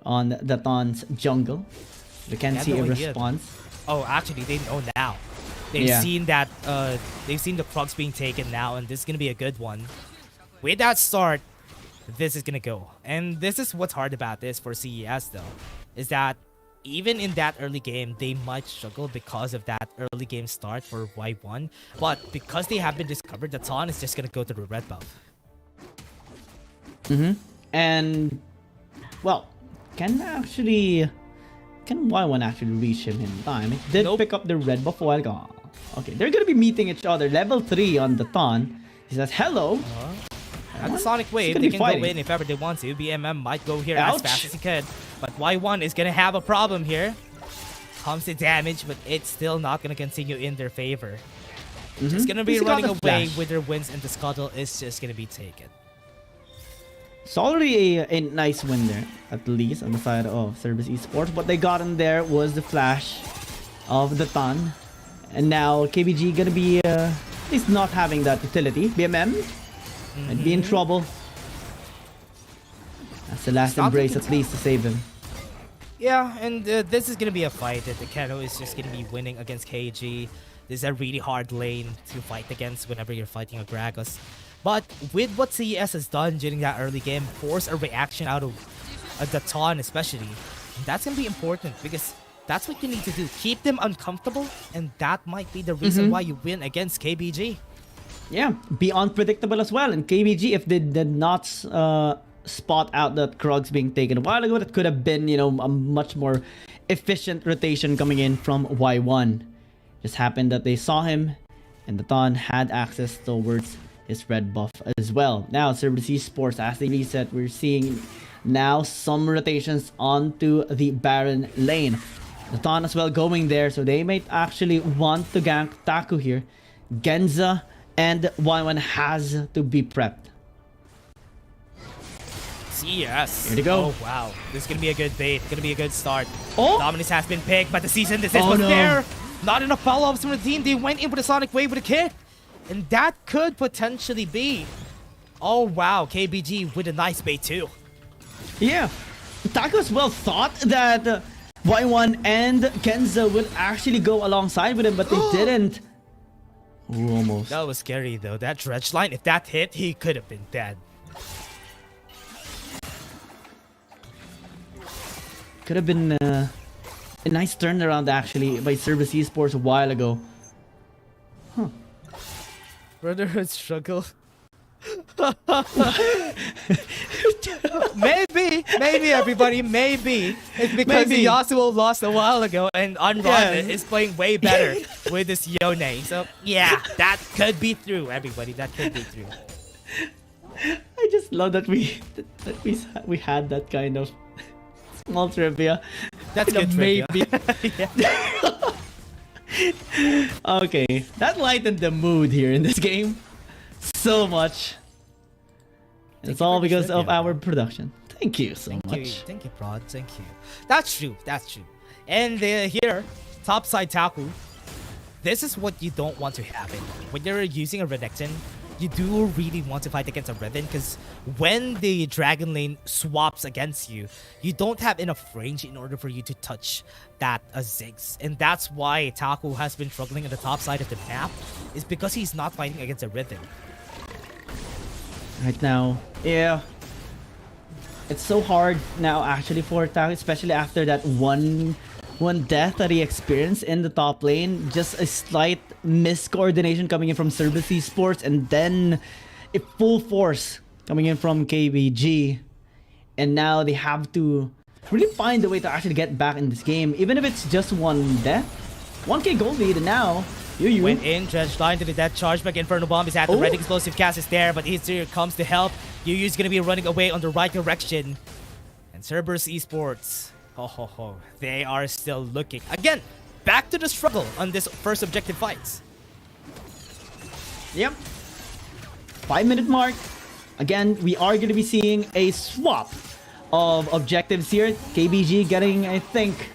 on the Ton's jungle. We can see a response. Oh, actually, they know now. They've seen that. They've seen the Krugs being taken now, and this is gonna be a good one. With that start, this is gonna go. And this is what's hard about this for CES though, is that even in that early game, they might struggle because of that early game start for Y1. But because they have been discovered, the Ton is just gonna go to the red buff. And well, can Y1 actually reach him in time? It did pick up the red buff a while ago. Okay, they're gonna be meeting each other. Level 3 on the Ton. He says hello. At the Sonic Wave, they can go in if ever they want to. BMM might go here as fast as he could. But Y1 is gonna have a problem here. Comes the damage, but it's still not gonna continue in their favor. Just gonna be running away with their wins, and the scuttle is just gonna be taken. It's already a nice win there, at least on the side of Cerberus Esports. What they got in there was the flash of the Ton. And now KBG gonna be at least not having that utility. BMM might be in trouble. That's the last embrace at least to save him. Yeah, and this is gonna be a fight that the Keno is just gonna be winning against KG. This is a really hard lane to fight against whenever you're fighting a Gragas. But with what CES has done during that early game, force a reaction out of the Ton especially. And that's going to be important because that's what you need to do. Keep them uncomfortable, and that might be the reason why you win against KBG. Yeah, be unpredictable as well. And KBG, if they did not spot out that Krugs being taken a while ago, that could have been, you know, a much more efficient rotation coming in from Y1. Just happened that they saw him, and the Ton had access towards his red buff as well. Now, Cerberus Esports, as they reset, we're seeing now some rotations onto the Baron lane. The Ton as well going there, so they might actually want to gank Taku here. Genza and Y1 has to be prepped. CES. Here they go. Oh, wow. This is going to be a good bait. Going to be a good start. Oh! Dominus has been picked, but the season desist was there. Not enough follow-ups from the team. They went in with a Sonic Wave with a kick. And that could potentially be... Oh, wow. KBG with a nice bait, too. Yeah. Taku as well thought that Y1 and Kenza would actually go alongside with him, but they didn't. Ooh, almost. That was scary, though. That dredge line, if that hit, he could have been dead. Could have been a nice turnaround actually by Cerberus Esports a while ago. Huh. Brotherhood struggle. maybe everybody, maybe it's because Yasuo lost a while ago and Unrun is playing way better with this Yone. So yeah, that could be true, everybody. That could be true. I just love that we had that kind of small trivia. That's good maybe. Okay, that lightened the mood here in this game so much. It's all because of our production. Thank you so much. Thank you, Prod. Thank you. That's true. And here, topside Taku. This is what you don't want to happen. When you're using a Renekton, you do really want to fight against a Riven, because when the Dragon Lane swaps against you, you don't have enough range in order for you to touch that Ziggs. And that's why Taku has been struggling on the top side of the map, is because he's not fighting against a Riven. Right now, yeah. It's so hard now actually for Taku, especially after that one death that he experienced in the top lane. Just a slight miscoordination coming in from Cerberus Esports, and then a full force coming in from KBG. And now they have to really find a way to actually get back in this game, even if it's just one death. 1k gold lead, and now Yu went in, Dredge line to the death charge back. Inferno Bomb is at the red explosive cast is there, but here comes to help. Yu's gonna be running away on the right direction. And Cerberus Esports, they are still looking. Again, back to the struggle on this first objective fights. Yep. 5-minute mark. Again, we are gonna be seeing a swap of objectives here. KBG getting, I think,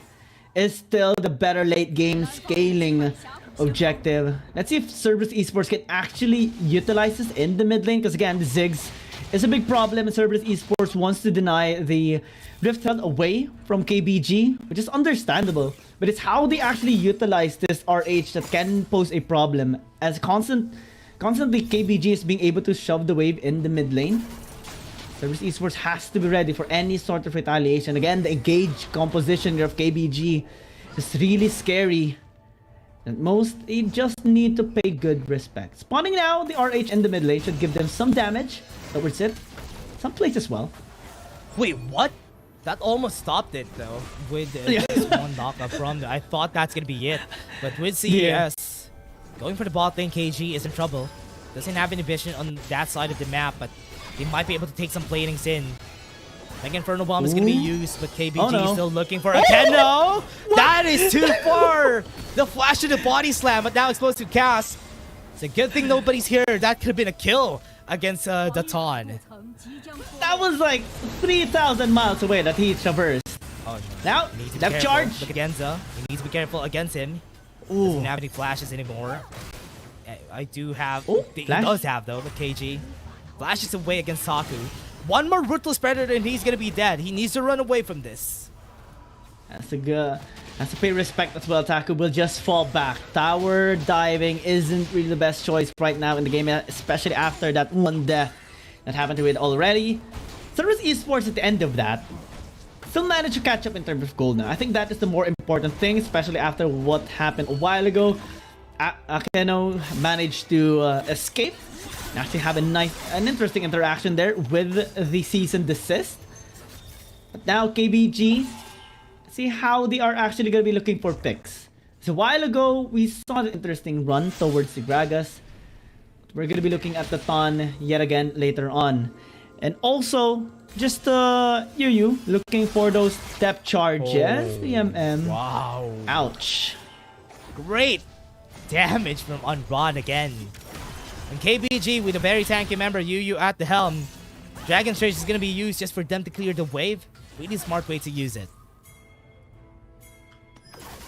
is still the better late game scaling objective. Let's see if Cerberus Esports can actually utilize this in the mid lane, because again, the Ziggs is a big problem, and Cerberus Esports wants to deny the Rift Herald away from KBG, which is understandable, but it's how they actually utilize this RH that can pose a problem, as constantly KBG is being able to shove the wave in the mid lane. Cerberus Esports has to be ready for any sort of retaliation. Again, the engaged composition here of KBG is really scary. At most, they just need to pay good respect. Spawning now, the RH in the mid lane should give them some damage. Towards it. Some plays as well. Wait, what? That almost stopped it though. With this one knockup from I thought that's gonna be it. But with CES, going for the bot lane, KG is in trouble. Doesn't have any vision on that side of the map, but they might be able to take some planings in. Like Inferno Bomb is gonna be used, but KBG is still looking for a no! That is too far! The flash to the body slam, but now explosive cast. It's a good thing nobody's here. That could have been a kill against the Ton. That was like 3,000 miles away that he traversed. Oh, no. Now, left charge. Look at Genza. He needs to be careful against him. Doesn't have any flashes anymore. I do have. He does have though, the KG. Flashes away against Taku. One more Ruthless Predator and he's gonna be dead. He needs to run away from this. That's to pay respect as well. Taku will just fall back. Tower diving isn't really the best choice right now in the game, especially after that one death that happened to it already. Cerberus Esports at the end of that still managed to catch up in terms of gold now. I think that is the more important thing, especially after what happened a while ago. Akeno managed to escape and actually have an interesting interaction there with the cease and desist. But now KBG, see how they are actually going to be looking for picks. So a while ago, we saw an interesting run towards the Gragas. We're going to be looking at the Ton yet again later on. And also, just Yu looking for those depth charges. EMM. Wow. Ouch. Great damage from Unrod again. And KBG with a very tanky member, Yu at the helm. Dragon Surge is going to be used just for them to clear the wave. Really smart way to use it.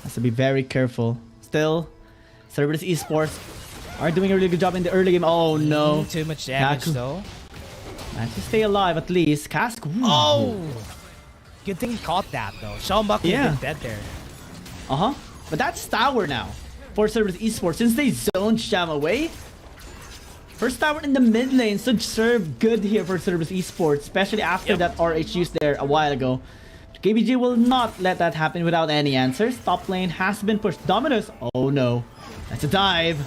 Has to be very careful. Still, Cerberus Esports are doing a really good job in the early game. Oh no. Too much damage though. Managed to stay alive at least. Cask. Ooh. Oh! Good thing he caught that though. Schaumbuck would have been dead there. But that's tower now for Cerberus Esports since they zoned Sham away. First tower in the mid lane should serve good here for Cerberus Esports, especially after that RH used there a while ago. KBG will not let that happen without any answers. Top lane has been pushed. Dominus. Oh no. That's a dive.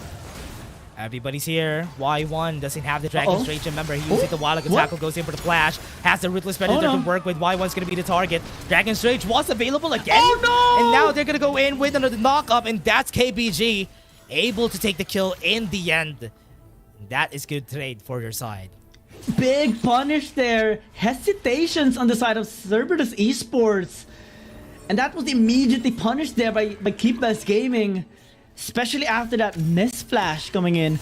Everybody's here. Y1 doesn't have the Dragon's Rage. Remember, he uses the Wild Tackle, goes in for the flash. Has the Ruthless Predator to work with. Y1's going to be the target. Dragon's Rage was available again. Oh no! And now they're going to go in with another knock-up, and that's KBG able to take the kill in the end. That is good trade for your side. Big punish there. Hesitations on the side of Cerberus Esports. And that was immediately punished there by KBG Gaming. Especially after that miss flash coming in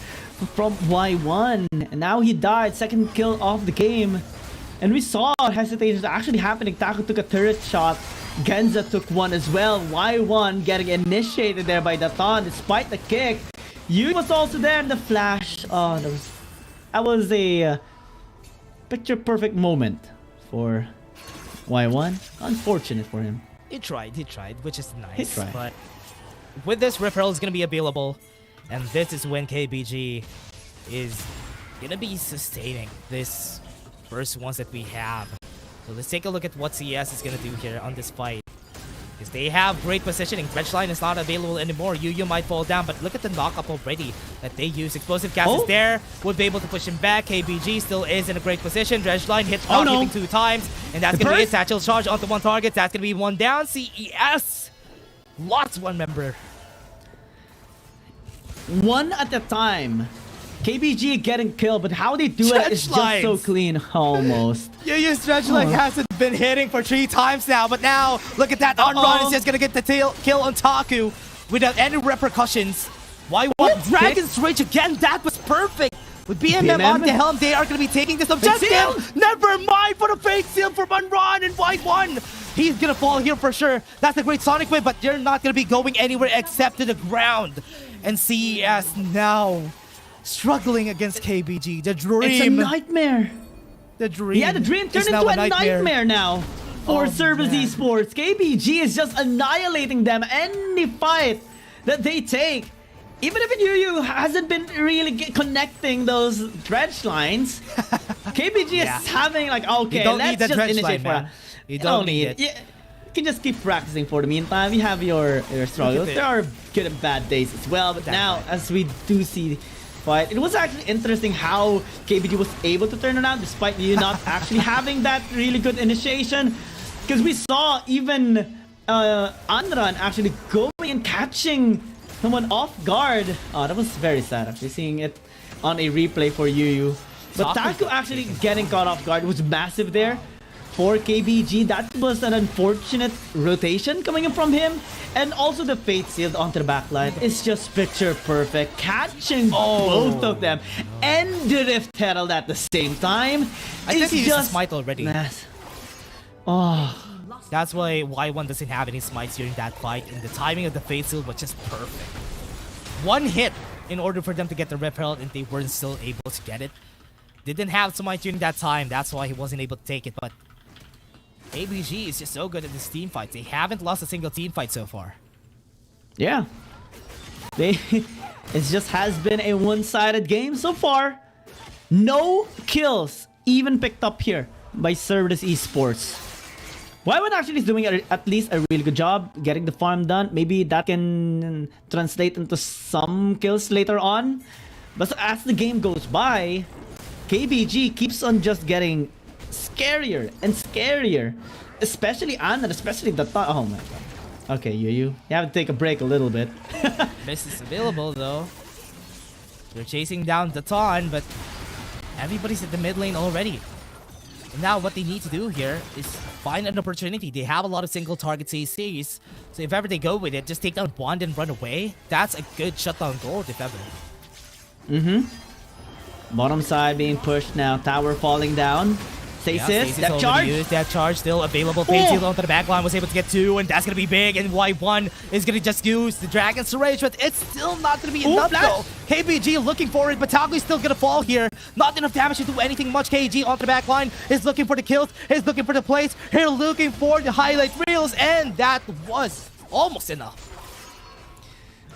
from Y1. And now he died. Second kill of the game. And we saw hesitations actually happening. Taco took a turret shot. Genza took one as well. Y1 getting initiated there by Datan despite the kick. Yu was also there in the flash. Oh, that was a picture perfect moment for Y1. Unfortunate for him. He tried, which is nice. He tried. But with this, WRL is going to be available. And this is when KBG is going to be sustaining this first ones that we have. So let's take a look at what CES is going to do here on this fight. Because they have great positioning. Dredgeline is not available anymore. Yu might fall down, but look at the knock-up already that they use. Explosive Cast is there. Would be able to push him back. KBG still is in a great position. Dredgeline hits hitting 2 times. And that's going to be a satchel charge onto 1 target. That's going to be 1 down. CES lost 1 member. 1 at a time. KBG getting killed, but how they do it is just so clean. Almost. Yu's Dredgeline hasn't been hitting for 3 times now, but now look at that on-run. Is just going to get the kill on Taku without any repercussions. Y1 Dragon's Rage again. That was perfect. With BMM on the helm, they are going to be taking this objective. Never mind for the Fate Seal from Unrun and Y1. He's going to fall here for sure. That's a great Sonic Wave, but they're not going to be going anywhere except to the ground. And CES now struggling against KBG. The dream. It's a nightmare. The dream. Yeah, the dream turned into a nightmare now for Cerberus Esports. KBG is just annihilating them any fight that they take. Even if Yu hasn't been really connecting those dredge lines, KBG is having like, okay, let's just initiate for that. You don't need it. You can just keep practicing for the meantime. You have your struggles. There are good and bad days as well, but now as we do see fight, it was actually interesting how KBG was able to turn around despite you not actually having that really good initiation. Because we saw even Anran actually going and catching someone off guard. Oh, that was very sad actually seeing it on a replay for Yu. But Taku actually getting caught off guard was massive there for KBG. That was an unfortunate rotation coming in from him. And also the Fate Sealed onto the backline is just picture perfect. Catching both of them and the Rift Herald at the same time. I think he used Smite already. Oh. That's why Y1 doesn't have any smites during that fight, and the timing of the Fate Seal was just perfect. 1 hit in order for them to get the Rift Herald, and they weren't still able to get it. They didn't have smite during that time, that's why he wasn't able to take it, but KBG is just so good at this team fight. They haven't lost a single team fight so far. Yeah. It just has been a one-sided game so far. No kills even picked up here by Cerberus Esports. Y1 actually is doing at least a really good job getting the farm done. Maybe that can translate into some kills later on. But as the game goes by, KBG keeps on just getting scarier and scarier. Especially Anna, especially the... Oh my god. Okay, you have to take a break a little bit. Miss is available though. They're chasing down Datan, but everybody's at the mid lane already. And now what they need to do here is find an opportunity. They have a lot of single target CCs, so if ever they go with it, just take down Bond and run away. That's a good shutdown gold if ever. Bottom side being pushed now. Tower falling down. Stasis, that charge. That charge still available. Fate Seal onto the backline, was able to get 2, and that's gonna be big. And Y1 is gonna just use the Dragon's Rage, but it's still not gonna be enough though. KBG looking for it, but Taku's still gonna fall here. Not enough damage to do anything much. KG onto the backline is looking for the kills, is looking for the plays, here looking for the highlight reels, and that was almost enough.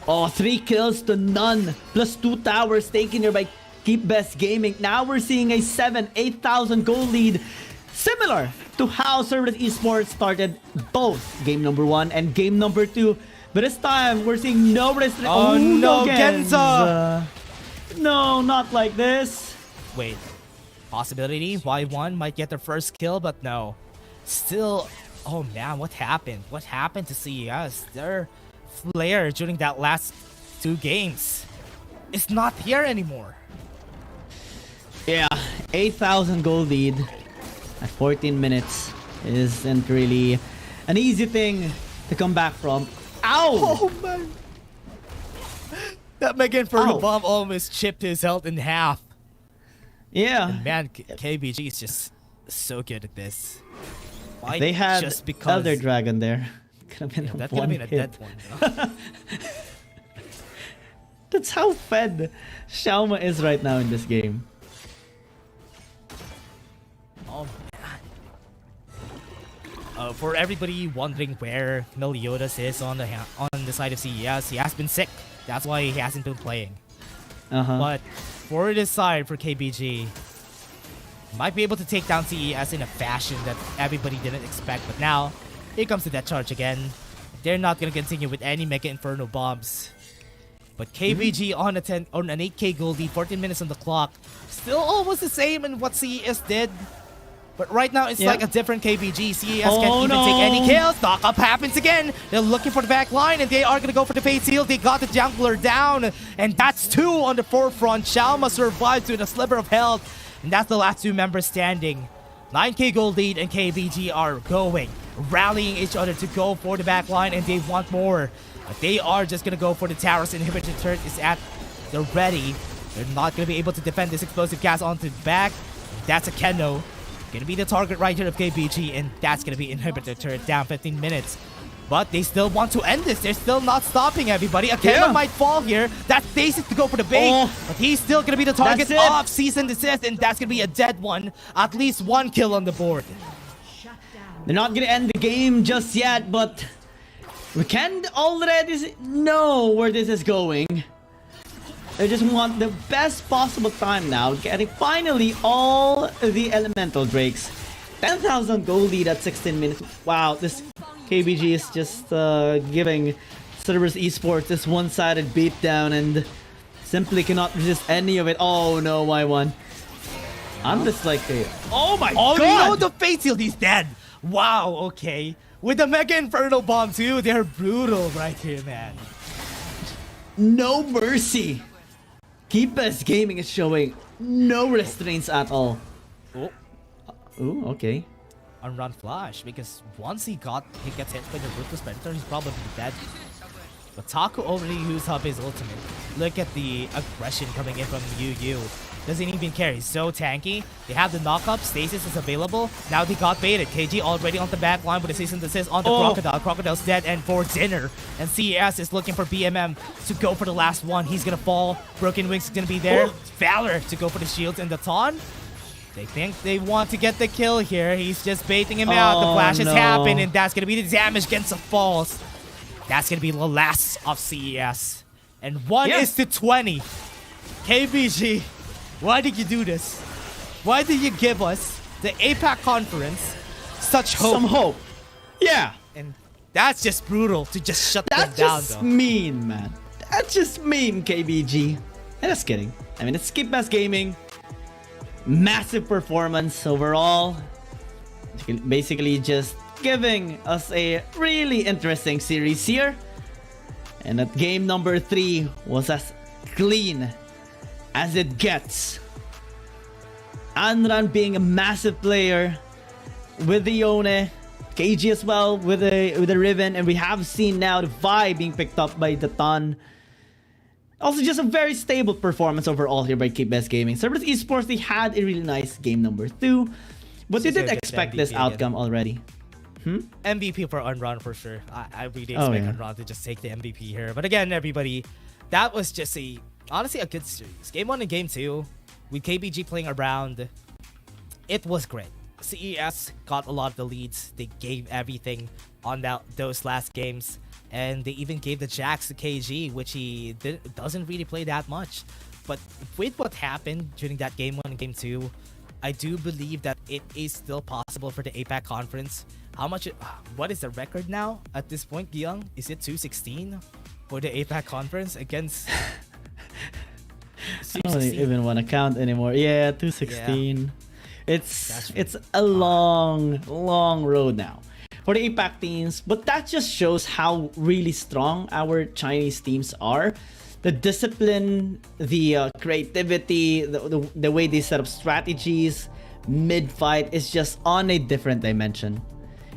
Oh, 3 kills to none, plus 2 towers taken here by KBG Gaming. Now we're seeing a 8,000 gold lead Similar to how Cerberus Esports started both game number 1 and game number 2. But this time, we're seeing no restriction. Oh no, Genza! No, not like this. Wait, possibility Y1 might get their first kill, but no. Still, oh man, what happened? What happened to CES? Their flair during that last 2 games is not here anymore. Yeah, 8,000 gold lead at 14 minutes isn't really an easy thing to come back from. Ow! Oh man! That Mega Inferno Bomb almost chipped his health in half. Yeah. And man, KBG is just so good at this. Why They had just because Elder Dragon there. Could have been that could one have been a hit. dead one. You know? That's how fed Xiaoma is right now in this game. Oh man. For everybody wondering where Meliodas is on the side of CES, he has been sick. That's why he hasn't been playing. But for this side, for KBG, might be able to take down CES in a fashion that everybody didn't expect. But now, here comes the death charge again. They're not going to continue with any Mega Inferno bombs. But KBG on an 8k gold lead, 14 minutes on the clock. Still almost the same in what CES did. But right now, it's like a different KBG. CES can't even take any kills. Knock-up happens again. They're looking for the back line, and they are going to go for the Fate Seal. They got the jungler down, and that's 2 on the forefront. Xiaoma survives with a sliver of health, and that's the last 2 members standing. 9k gold lead, and KBG are going, rallying each other to go for the back line, and they want more. But they are just going to go for the towers. Inhibitor turret is at the ready. They're not going to be able to defend this explosive gas onto the back. That's a Keno. Gonna be the target right here of KBG, and that's gonna be Inhibitor turret down 15 minutes. But they still want to end this. They're still not stopping everybody. A Keno might fall here. That's Stasis to go for the bait, but he's still gonna be the target of Cease and Desist, and that's gonna be a dead one. At least 1 kill on the board. They're not gonna end the game just yet, but we can already know where this is going. They just want the best possible time now, getting finally all the elemental drakes. 10,000 gold lead at 16 minutes. Wow, this KBG is just giving Cerberus Esports this one-sided beatdown and simply cannot resist any of it. Oh no, Y1. I'm just like, oh my god! No, the Fate Seal, he's dead. Wow, okay. With the Mega Inferno Bomb too, they're brutal right here, man. No mercy. KBG Gaming is showing no restraints at all. Oh. Ooh, okay. Unrun flash, because once he gets hit by the Ruthless Predator, he's probably dead. But Taku already used up his ultimate. Look at the aggression coming in from Yu. Doesn't even care. He's so tanky. They have the knock-up. Stasis is available. Now they got baited. KG already on the back line with a cease and desist on the Crocodile. Crocodile's dead and for dinner. And CES is looking for BMM to go for the last one. He's gonna fall. Broken Wings is gonna be there. Valor to go for the shields and the taunt. They think they want to get the kill here. He's just baiting him out. The flashes happen, and that's gonna be the damage against the falls. That's gonna be the last of CES. And 1:20. KBG. Why did you do this? Why did you give us the APAC conference such hope? Some hope. Yeah. And that's just brutal to just shut them down, That's just mean, man. That's just mean, KBG. And just kidding. I mean, it's KBG Gaming. Massive performance overall. Basically just giving us a really interesting series here. And that game number 3 was as clean as it gets. Anran being a massive player with the Yone, KG as well with the Riven, and we have seen now the Vi being picked up by the Ton. Also, just a very stable performance overall here by KBG Gaming. Cerberus Esports, they had a really nice game number 2, but they did expect this outcome already. MVP for Unrun for sure. I really expect Unrun to just take the MVP here. But again, everybody, that was just honestly a good series. Game 1 and Game 2, with KBG playing around, it was great. CES got a lot of the leads. They gave everything on those last games. And they even gave the Jax to KG, which he doesn't really play that much. But with what happened during that Game 1 and Game 2, I do believe that it is still possible for the APAC conference. What is the record now at this point, Gyung? Is it 216 for the APAC conference against? I don't even want to count anymore. Yeah, 216. Yeah. It's a long road now for the APAC teams, but that just shows how really strong our Chinese teams are. The discipline, the creativity, the way they set up strategies mid-fight is just on a different dimension.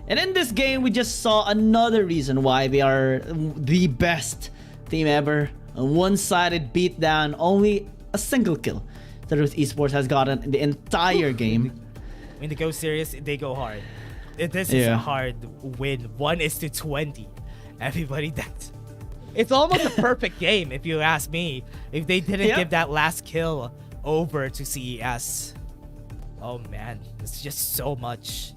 And in this game, we just saw another reason why they are the best team ever. A one-sided beatdown, only a single kill that Esports has gotten in the entire game. When they go serious, they go hard. This is a hard win. 1:20. Everybody, it's almost a perfect game if you ask me. If they didn't give that last kill over to CES. Oh man, it's just so much.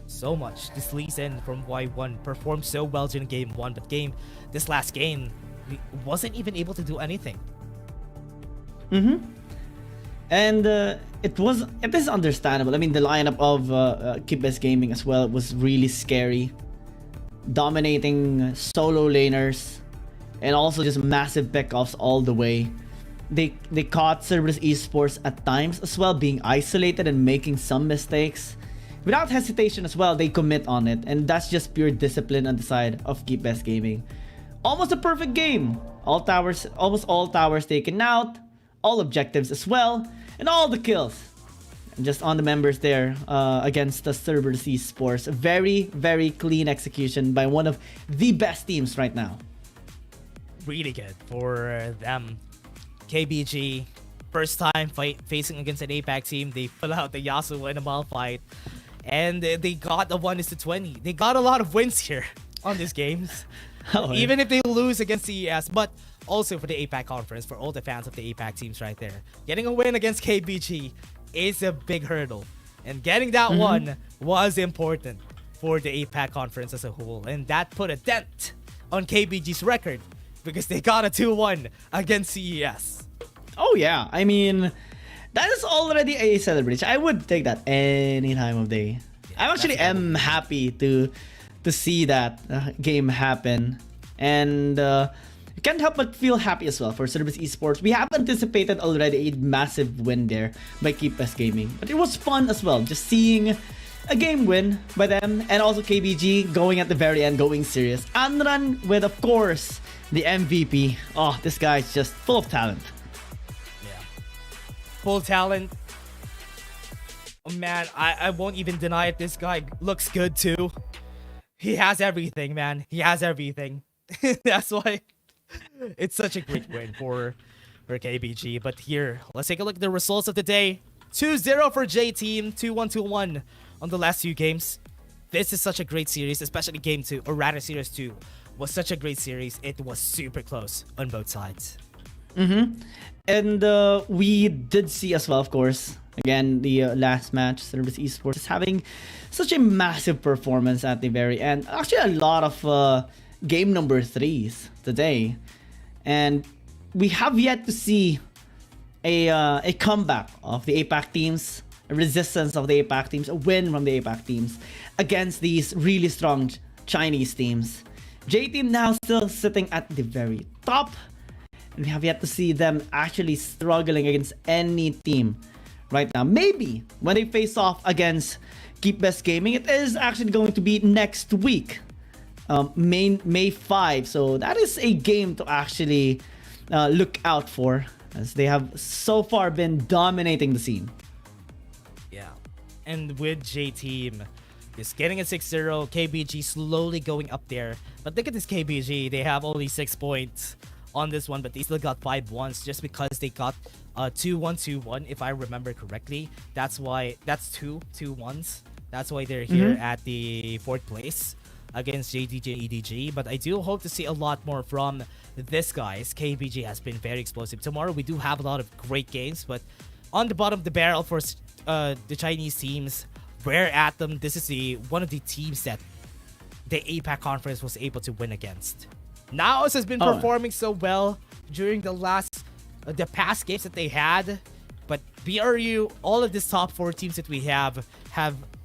So much. This Lee Sin from Y1 performed so well during game 1, but this last game, he wasn't even able to do anything. And it is understandable. I mean, the lineup of KBG Gaming as well was really scary, dominating solo laners, and also just massive pickoffs all the way. They caught Cerberus Esports at times as well, being isolated and making some mistakes. Without hesitation as well, they commit on it, and that's just pure discipline on the side of KBG Gaming. Almost a perfect game. Almost all towers taken out, all objectives as well, and all the kills. And just on the members there against the Cerberus Esports. Very, very clean execution by one of the best teams right now. Really good for them. KBG, first time facing against an APAC team. They pull out the Yasuo in a malfight. And they got a 1:20. They got a lot of wins here on these games. Even if they lose against CES, but also for the APAC conference, for all the fans of the APAC teams right there. Getting a win against KBG is a big hurdle. And getting that one was important for the APAC conference as a whole. And that put a dent on KBG's record because they got a 2-1 against CES. Oh yeah, I mean, that is already a celebration. I would take that any time of day. I actually am happy to see that game happen. And you can't help but feel happy as well for Cerberus Esports. We have anticipated already a massive win there by KBG Gaming. But it was fun as well, just seeing a game win by them. And also KBG going at the very end, going serious. Anran with, of course, the MVP. Oh, this guy is just full of talent. Full talent. Oh man, I won't even deny it. This guy looks good too. He has everything, man. He has everything. That's why it's such a great win for KBG. But here, let's take a look at the results of the day. 2-0 for J Team, 2-1 on the last two games. This is such a great series, especially game 2, or rather series 2 was such a great series. It was super close on both sides. And we did see as well, of course, again, the last match, Cerberus Esports is having such a massive performance at the very end. Actually, a lot of game number 3s today. And we have yet to see a comeback of the APAC teams, a resistance of the APAC teams, a win from the APAC teams against these really strong Chinese teams. J-Team now still sitting at the very top. We have yet to see them actually struggling against any team right now. Maybe when they face off against KBG Gaming, it is actually going to be next week, May 5. So that is a game to actually look out for, as they have so far been dominating the scene. Yeah, and with J-Team just getting a 6-0, KBG slowly going up there. But look at this KBG, they have only 6 points on this one, but they still got 5 ones just because they got 2-1-2-1, if I remember correctly. That's why that's 2 ones. That's why they're here at the 4th place against JDJ EDG. But I do hope to see a lot more from this guys. KBG has been very explosive. Tomorrow we do have a lot of great games, but on the bottom of the barrel for the Chinese teams, Rare Atom, this is one of the teams that the APAC conference was able to win against. Naos has been performing so well during the past games that they had, But BRU, all of these top 4 teams that we have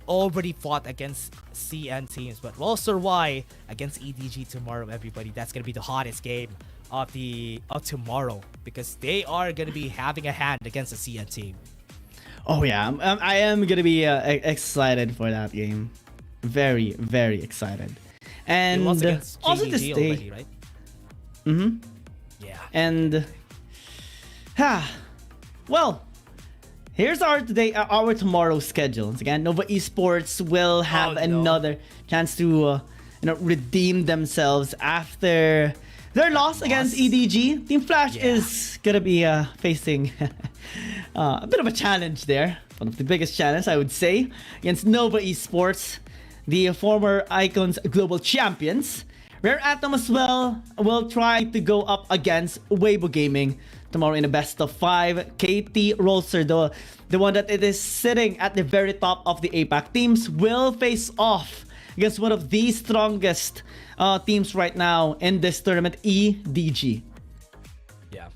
already fought against CN teams. But Roster Y against EDG tomorrow, everybody. That's going to be the hottest game of tomorrow, because they are going to be having a hand against the CN team. Oh yeah, I am going to be excited for that game. Very, very excited. And also this day, already, right? Yeah. And well, here's our tomorrow schedule. Once again, Nova Esports will have another chance to redeem themselves after their loss against EDG. Team Flash is gonna be facing a bit of a challenge there. One of the biggest challenges, I would say, against Nova Esports, the former Icons Global Champions. Rare Atom as well will try to go up against Weibo Gaming tomorrow in a best of 5. KT Rolster, the one that it is sitting at the very top of the APAC teams, will face off against one of the strongest teams right now in this tournament, EDG. Yeah.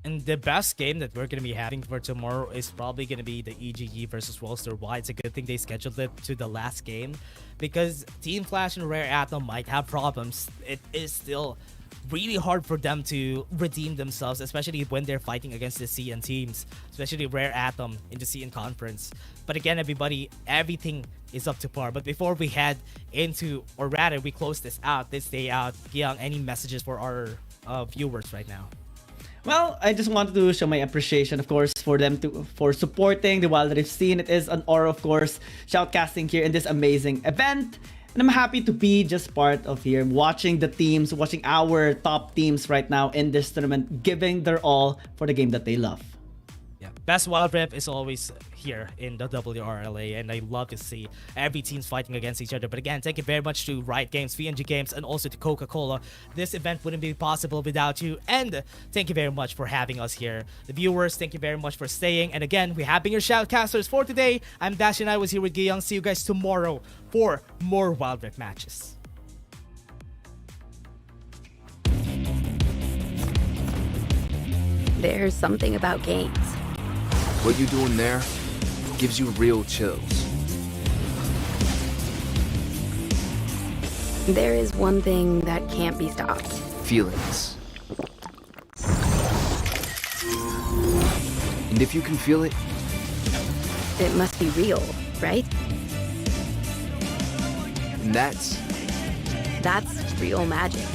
And the best game that we're going to be having for tomorrow is probably going to be the EGE versus Roster Y. It's a good thing they scheduled it to the last game, because Team Flash and Rare Atom might have problems. It is still really hard for them to redeem themselves, especially when they're fighting against the CN teams, especially Rare Atom in the CN conference. But again, everybody, everything is up to par. But before we head into, or rather we close this day out, Giang, any messages for our viewers right now? Well, I just wanted to show my appreciation, of course, for them for supporting the Wild Rift scene. It is an honor, of course, shoutcasting here in this amazing event. And I'm happy to be just part of here, watching the teams, watching our top teams right now in this tournament, giving their all for the game that they love. Yeah, best Wild Rift is always here in the WRLA, and I love to see every team's fighting against each other. But again, thank you very much to Riot Games, VNG Games, and also to Coca-Cola. This event wouldn't be possible without you, and thank you very much for having us here. The viewers, thank you very much for staying. And again, we have been your shoutcasters for today. I'm Dash, and I was here with Giyang. See you guys tomorrow for more Wild Rift matches. There's something about games. What you doing there gives you real chills. There is one thing that can't be stopped. Feelings. And if you can feel it, it must be real, right? And that's real magic.